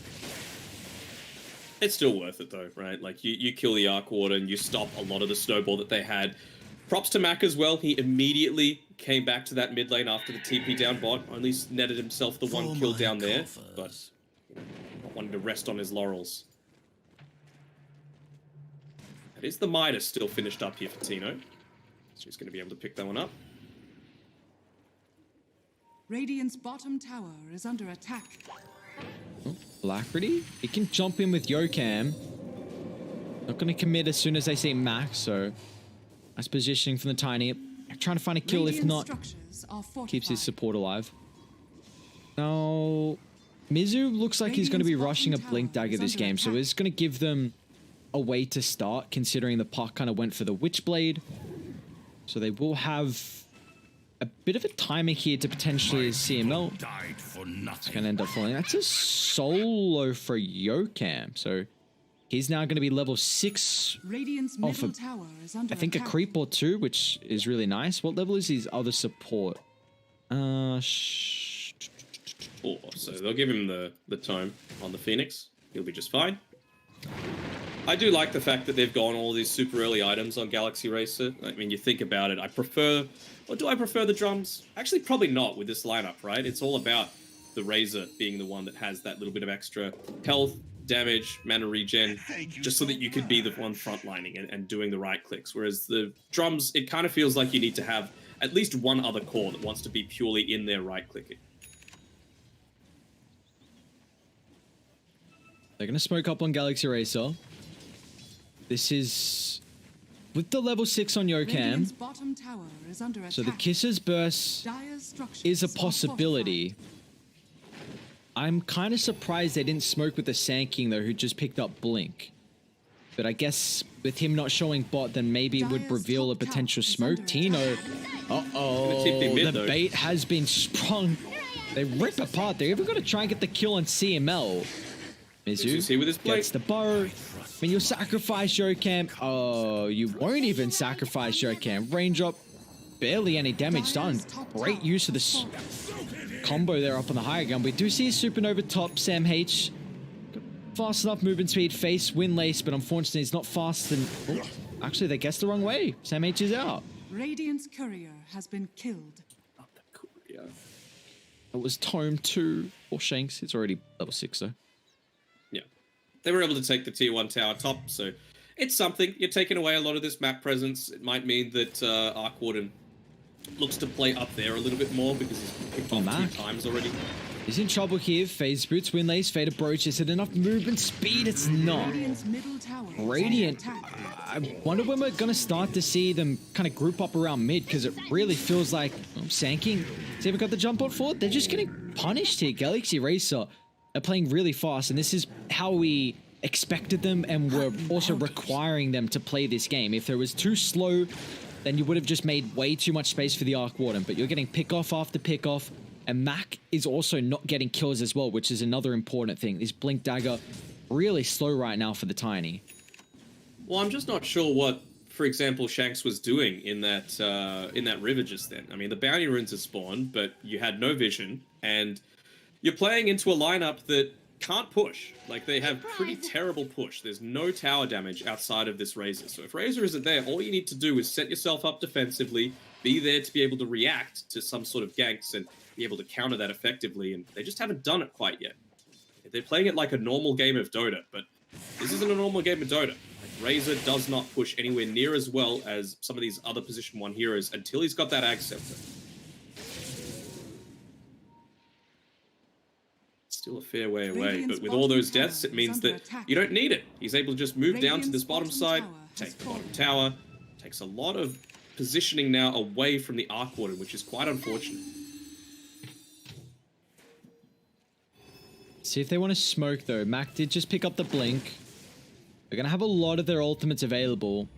It's still worth it though, right? Like you kill the Arc Warden, you stop a lot of the snowball that they had. Props to Mac as well. He immediately came back to that mid lane after the TP down bot. Only netted himself the 1 kill down there, but not wanting to rest on his laurels. That is the Midas still finished up here for Tino. So he's going to be able to pick that one up. Radiant's bottom tower is under attack. Oh, Alacrity. He can jump in with Yokam. Not going to commit as soon as they see Max, so nice positioning from the Tiny. Trying to find a kill, if not, keeps his support alive. Now, Mizu looks like he's going to be rushing a Blink Dagger this game, so it's going to give them a way to start, considering the Puck kind of went for the Witchblade. So they will have a bit of a timer here to potentially CML. It's going to end up falling. That's a solo for Yokam. So he's now going to be level 6 off of, I think, a creep or 2, which is really nice. What level is his other support? 4. So they'll give him the time on the Phoenix. He'll be just fine. I do like the fact that they've gone all these super early items on Galaxy Racer. I mean, you think about it, do I prefer the drums? Actually, probably not with this lineup, right? It's all about the Razor being the one that has that little bit of extra health, damage, mana regen, just so that you could be the one frontlining and doing the right clicks. Whereas the drums, it kind of feels like you need to have at least one other core that wants to be purely in there right clicking. They're going to smoke up on Galaxy Racer. This is with the level 6 on Yokam. So the Kisses Burst is a possibility. I'm kind of surprised they didn't smoke with the Sand King though, who just picked up Blink. But I guess with him not showing bot, then maybe it would reveal a potential smoke. Tino. Uh-oh. The bait has been sprung. They rip apart. They're even going to try and get the kill on CML. Mizu with his gets the bow. I mean, you'll sacrifice Yokam. Oh, you won't even sacrifice Yokam. Raindrop, barely any damage done. Great use of this combo there up on the higher gun. We do see a supernova top. Sam H. Fast enough movement speed, face, wind lace, but unfortunately it's not fast. And actually, they guessed the wrong way. Sam H is out. Radiant's courier has been killed. Not the courier. It was Tome 2 or Shanks. It's already level 6 though. They were able to take the tier 1 tower top, so it's something. You're taking away a lot of this map presence. It might mean that Arc Warden looks to play up there a little bit more because he's picked off 2 times already. He's in trouble here. Phase Boots, Windlace, Faded Brooch. Is it enough movement speed? It's not. Radiant. I wonder when we're going to start to see them kind of group up around mid, because it really feels like Sand King has even got the jump on forward. They're just getting punished here. Galaxy Racer are playing really fast, and this is how we expected them and were also requiring them to play this game. If there was too slow, then you would have just made way too much space for the Arc Warden, but you're getting pick-off after pick-off, and Mac is also not getting kills as well, which is another important thing. This Blink Dagger, really slow right now for the Tiny. Well, I'm just not sure what, for example, Shanks was doing in that river just then. I mean, the bounty runes had spawned, but you had no vision, and you're playing into a lineup that can't push. Like, they have pretty terrible push. There's no tower damage outside of this Razor. So if Razor isn't there, all you need to do is set yourself up defensively, be there to be able to react to some sort of ganks and be able to counter that effectively, and they just haven't done it quite yet. They're playing it like a normal game of Dota, but this isn't a normal game of Dota. Like, Razor does not push anywhere near as well as some of these other position 1 heroes until he's got that Ag Scepter. Still a fair way away, but with all those deaths, it means that you don't need it. He's able to just move down to this bottom side, take the bottom tower. Takes a lot of positioning now away from the Arc Warden, which is quite unfortunate. See if they want to smoke, though. Mac did just pick up the blink. They're going to have a lot of their ultimates available.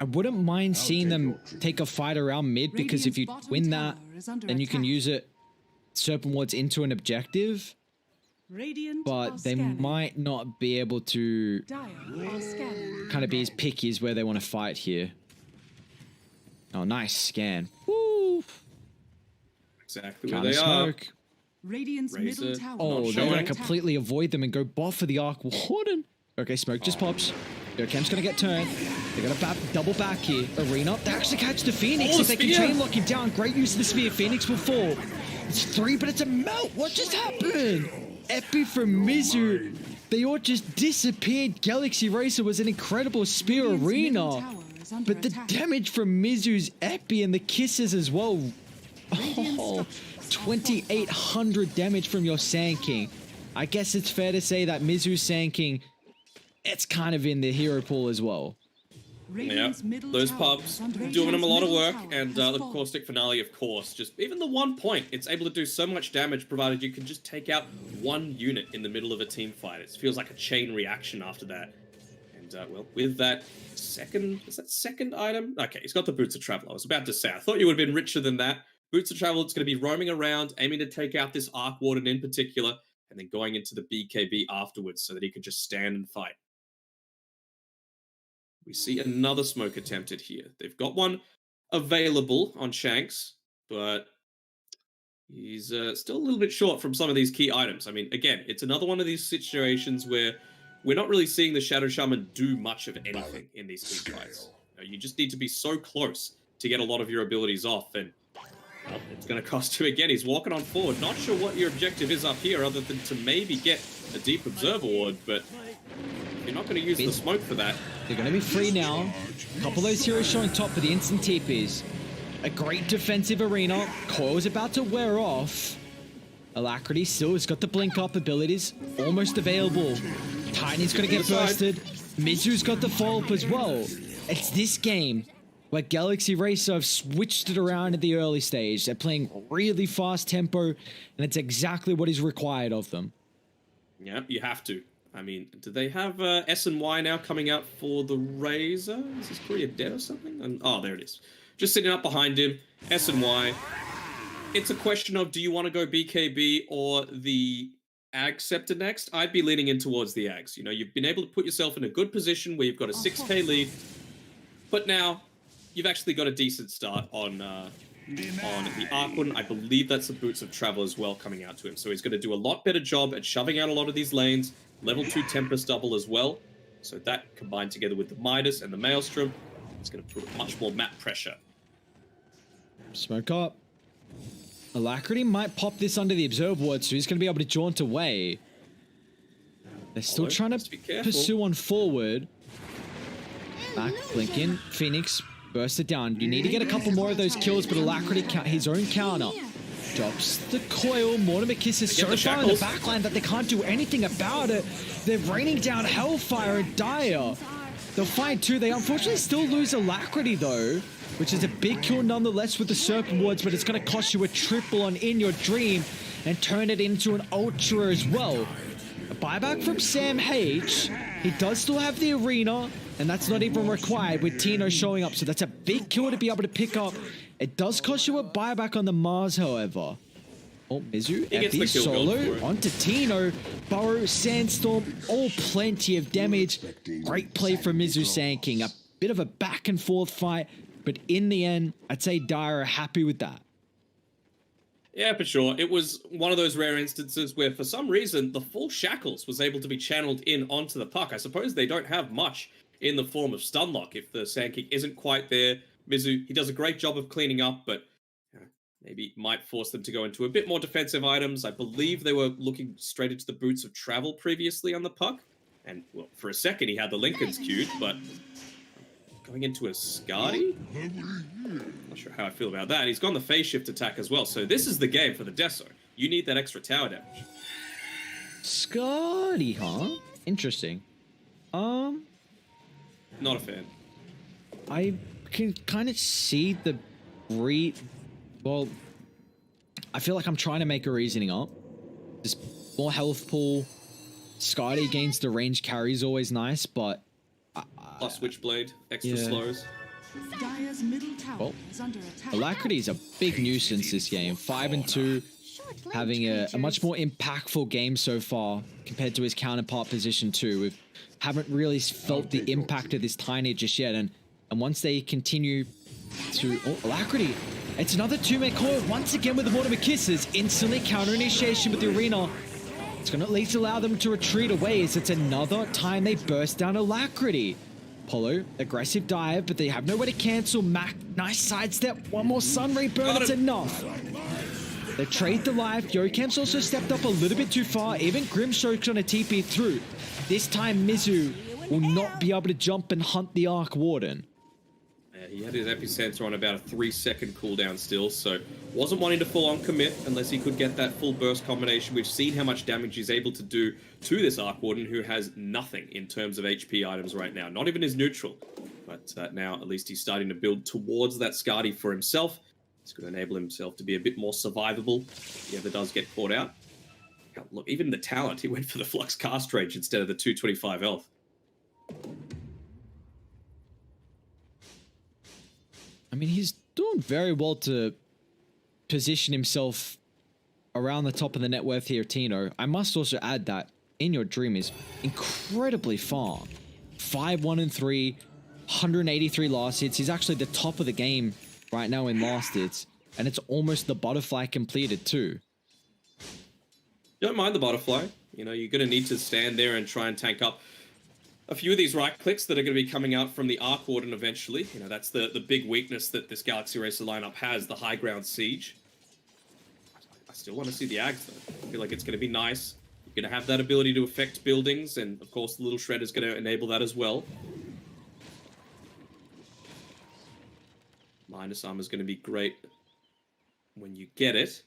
I wouldn't mind seeing them take a fight around mid, because if you win that, then you can use it, Serpent Wards, into an objective. But they might not be able to kind of be as picky as where they want to fight here. Oh, nice scan. Woo! Exactly where they are. Radiant's middle tower. Oh, they're going to completely avoid them and go bot for the Arc Warden. Okay, smoke just pops. Their camp's going to get turned. They're going to double back here. Arena. They actually catch the Phoenix. If they can chain lock him down, great use of the spear. Phoenix will fall. It's 3, but it's a melt. What just happened? Epi from Mizu. They all just disappeared. Galaxy Racer was an incredible spear. Arena. But the damage from Mizu's Epi and the kisses as well. Oh, 2,800 damage from your Sand King. I guess it's fair to say that Mizu's Sand King, it's kind of in the hero pool as well. Yeah, those pubs doing them a lot of work, and the Caustic Finale, of course. Just even the 1 point, it's able to do so much damage, provided you can just take out 1 unit in the middle of a team fight. It feels like a chain reaction after that. And, well, with that second item? Okay, he's got the Boots of Travel. I was about to say, I thought you would have been richer than that. Boots of Travel, it's going to be roaming around, aiming to take out this Arc Warden in particular, and then going into the BKB afterwards so that he can just stand and fight. We see another smoke attempted here. They've got one available on Shanks, but he's still a little bit short from some of these key items. I mean, again, it's another one of these situations where we're not really seeing the Shadow Shaman do much of anything in these team fights. You just need to be so close to get a lot of your abilities off, and well, it's going to cost you again. He's walking on forward. Not sure what your objective is up here other than to maybe get a Deep Observer Ward, but you're not going to use the smoke for that. They're going to be free now. A couple of those heroes showing top for the instant TPs. A great defensive Arena. Coil's about to wear off. Alacrity still has got the blink up abilities. Almost available. Tiny's going to get bursted. Mizu's got the follow up as well. It's this game where Galaxy Racer have switched it around at the early stage. They're playing really fast tempo, and it's exactly what is required of them. Yeah, you have to. I mean, do they have S and Y now coming out for the Razor? Is this Korea dead or something? And, oh, there it is. Just sitting up behind him, S and Y. It's a question of, do you want to go BKB or the Ag Scepter next? I'd be leaning in towards the Ags. You know, you've been able to put yourself in a good position where you've got a 6k lead, but now you've actually got a decent start on the Arc Warden. I believe that's the Boots of Travel as well coming out to him. So he's going to do a lot better job at shoving out a lot of these lanes. Level 2 Tempest double as well. So that combined together with the Midas and the Maelstrom, it's going to put much more map pressure. Smoke up. Alacrity might pop this under the Observe Ward, so he's going to be able to jaunt away. They're still trying to pursue on forward. Back, blink in. Phoenix, burst it down. You need to get a couple more of those kills, but Alacrity, his own counter. Drops the coil. Mortimer Kiss is so far in the backline that they can't do anything about it. They're raining down Hellfire and Dire. They'll find 2. They unfortunately still lose Alacrity though, which is a big kill nonetheless with the Serpent Wards, but it's going to cost you a triple on In Your Dream and turn it into an Ultra as well. A buyback from Sam H. He does still have the Arena, and that's not even required with Tino showing up, so that's a big kill to be able to pick up. It does cost you a buyback on the Mars, however. Oh, Mizu, Epi, solo, onto Tino, Burrow, Sandstorm, all plenty of damage. Great play from Mizu Sand King. A bit of a back and forth fight, but in the end, I'd say Dire are happy with that. Yeah, for sure. It was one of those rare instances where, for some reason, the full Shackles was able to be channeled in onto the puck. I suppose they don't have much in the form of Stunlock if the Sand Kick isn't quite there. Mizu, he does a great job of cleaning up, but maybe might force them to go into a bit more defensive items. I believe they were looking straight into the boots of Travel previously on the puck. And, well, for a second he had the Lincolns queued, but going into a Scardy? Not sure how I feel about that. He's gone the phase shift attack as well, so this is the game for the Deso. You need that extra tower damage. Scotty, huh? Interesting. Not a fan. I can kind of see the well, I feel like I'm trying to make a reasoning up. Just more health pool. Scotty gains the range carry is always nice, but Plus Switchblade, extra yeah. slows. Dire's middle tower Well, is under attack. Alacrity is a big nuisance this game. 5-2, having a much more impactful game so far compared to his counterpart position 2. We haven't really felt the impact of this tiny just yet, and once they continue to Alacrity, it's another 2-man core once again with the Mortimer Kisses, instantly counter initiation with the arena. It's going to at least allow them to retreat away as it's another time they burst down Alacrity. Polo, aggressive dive, but they have nowhere to cancel. Mac, nice sidestep. One more Sun Ray burn, that's enough. They trade the life. Yokam's also stepped up a little bit too far. Even Grimstroke's on a TP through. This time, Mizu will not be able to jump and hunt the Arc Warden. Yeah, he had his epicenter on about a 3-second cooldown still, so wasn't wanting to full-on commit unless he could get that full burst combination. We've seen how much damage he's able to do to this Arc Warden, who has nothing in terms of HP items right now, not even his neutral. But now at least he's starting to build towards that Scardy for himself. It's going to enable himself to be a bit more survivable if he ever does get caught out. Look, even the talent, he went for the Flux Cast Rage instead of the 225 health. I mean, he's doing very well to position himself around the top of the net worth here, Tino. I must also add that In Your Dream is incredibly far. 5-1-3, 183 last hits. He's actually the top of the game right now in last hits, and it's almost the butterfly completed too. Don't mind the butterfly. You know, you're going to need to stand there and try and tank up a few of these right clicks that are going to be coming out from the Arc Warden eventually. You know, that's the big weakness that this Galaxy Racer lineup has, the high ground siege. I still want to see the Ags though. I feel like it's going to be nice. You're going to have that ability to affect buildings, and of course the little shred is going to enable that as well. Minus armor is going to be great when you get it.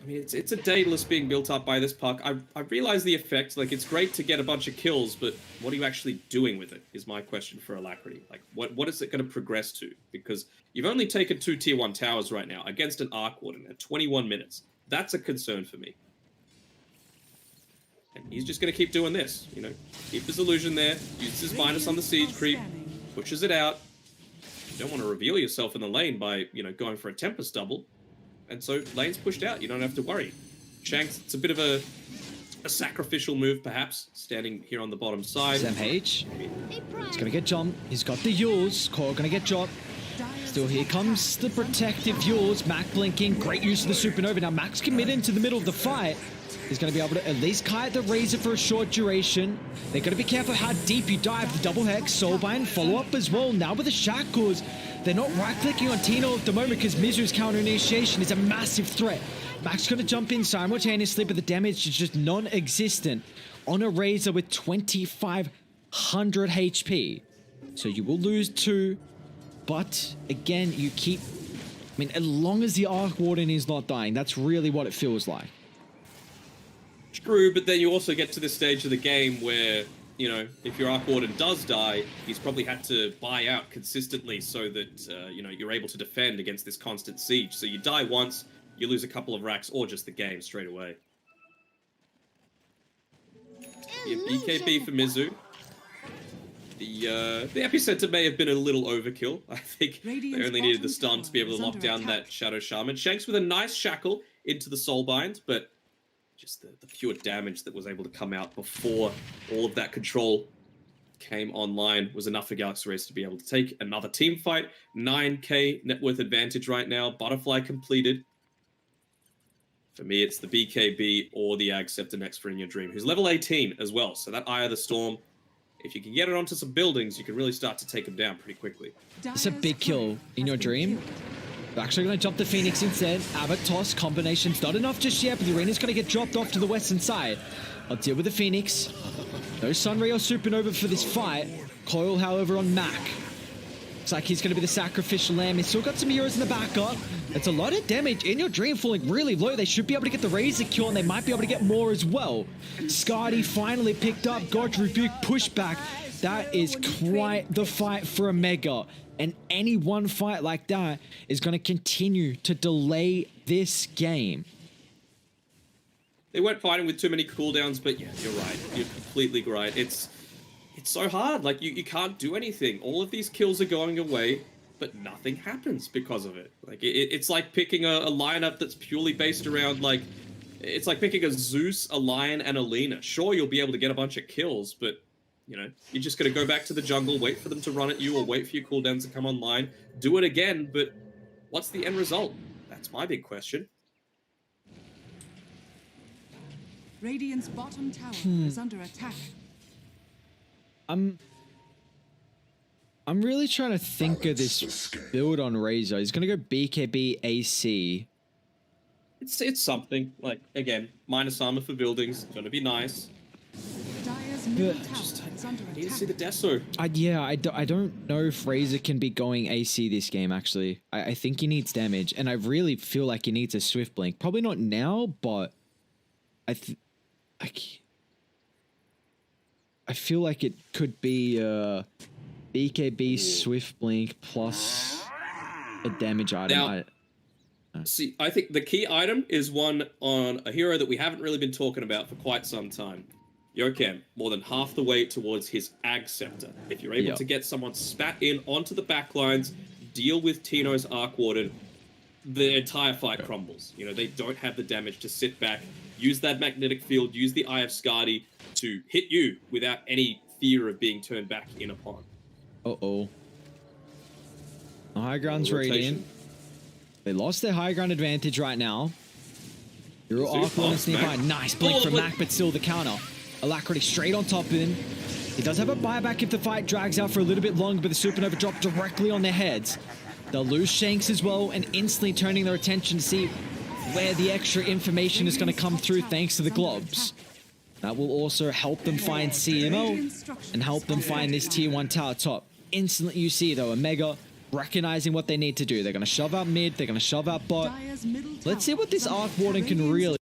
I mean, it's a Daedalus being built up by this puck. I realize the effect. Like, it's great to get a bunch of kills, but what are you actually doing with it is my question for Alacrity. Like, what is it going to progress to? Because you've only taken 2 tier 1 towers right now against an Arc Warden at 21 minutes. That's a concern for me. And he's just going to keep doing this, you know. Keep his illusion there, uses his minus on the siege creep, pushes it out. You don't want to reveal yourself in the lane by, you know, going for a Tempest double. And so lane's pushed out. You don't have to worry. Shanks, it's a bit of a sacrificial move, perhaps, standing here on the bottom side. Sam H. He's going to get jumped. He's got the Yules. Core going to get dropped. Still, here comes the protective Yules. Mac blinking. Great use of the Supernova. Now, Mac's committed into the middle of the fight. He's going to be able to at least kite the Razor for a short duration. They're going to be careful how deep you dive. The double hex, Soulbind, follow up as well. Now with the Shackles, they're not right-clicking on Tino at the moment because Mizu's counter-initiation is a massive threat. Mac's going to jump in simultaneously, but the damage is just non-existent on a Razor with 2,500 HP. So you will lose 2, but again, you keep... I mean, as long as the Arc Warden is not dying, that's really what it feels like. True, but then you also get to this stage of the game where, you know, if your Arc Warden does die, he's probably had to buy out consistently so that, you know, you're able to defend against this constant siege. So you die once, you lose a couple of racks, or just the game straight away. BKB for Mizu. The epicenter may have been a little overkill. I think they only needed the stun to be able to lock down that Shadow Shaman. Shanks with a nice shackle into the Soulbind, but just the pure damage that was able to come out before all of that control came online was enough for Galaxy Race to be able to take another team fight. 9k net worth advantage right now. Butterfly completed. For me, it's the BKB or the Ag Scepter next for In Your Dream, who's level 18 as well. So that Eye of the Storm, if you can get it onto some buildings, you can really start to take them down pretty quickly. It's a big kill In Your Dream. They're actually going to jump the Phoenix instead. Abbott toss combination's not enough just yet, but the arena's going to get dropped off to the western side. I'll deal with the Phoenix. No Sunray or Supernova for this fight. Coil, however, on Mac. Looks like he's going to be the sacrificial lamb. He's still got some heroes in the backup. It's a lot of damage. In Your Dream falling really low. They should be able to get the Razor kill, and they might be able to get more as well. Scotty finally picked up. Godfrey, big pushback. That is quite the fight for a Mega. And any one fight like that is going to continue to delay this game. They weren't fighting with too many cooldowns, but yeah, you're right. You're completely right. It's so hard. Like, you can't do anything. All of these kills are going away, but nothing happens because of it. Like, it's like picking a lineup that's purely based around, like, it's like picking a Zeus, a Lion, and a Lina. Sure, you'll be able to get a bunch of kills, but, you know, you're just going to go back to the jungle, wait for them to run at you, or wait for your cooldowns to come online, do it again, but what's the end result? That's my big question. Radiant's bottom tower is under attack. I'm really trying to think of this build on Razor. He's going to go BKB AC. It's something. Like, again, minus armor for buildings. It's going to be nice. Dire's middle tower is under I need to attack. see the Deso. I don't know if Razor can be going AC this game, actually. I think he needs damage, and I really feel like he needs a Swift Blink. Probably not now, but I feel like it could be BKB Swift Blink plus a damage item. Now, see, I think the key item is one on a hero that we haven't really been talking about for quite some time. Yokem, more than half the way towards his Ag Scepter. If you're able to get someone spat in onto the backlines, deal with Tino's Arc Warden, the entire fight crumbles. You know, they don't have the damage to sit back, use that magnetic field, use the Eye of Skadi to hit you without any fear of being turned back in upon. Uh-oh. The high ground's radiant. They lost their high ground advantage right now. Hero Arc Warden's nearby. Nice blink from Mac, but still the counter. Alacrity straight on top of him. He does have a buyback if the fight drags out for a little bit longer, but the Supernova dropped directly on their heads. They'll lose Shanks as well, and instantly turning their attention to see where the extra information is going to come through thanks to the globs. That will also help them find CMO and help them find this tier 1 tower top. Instantly you see though, Omega recognizing what they need to do. They're going to shove out mid, they're going to shove out bot. Let's see what this Arc Warden can really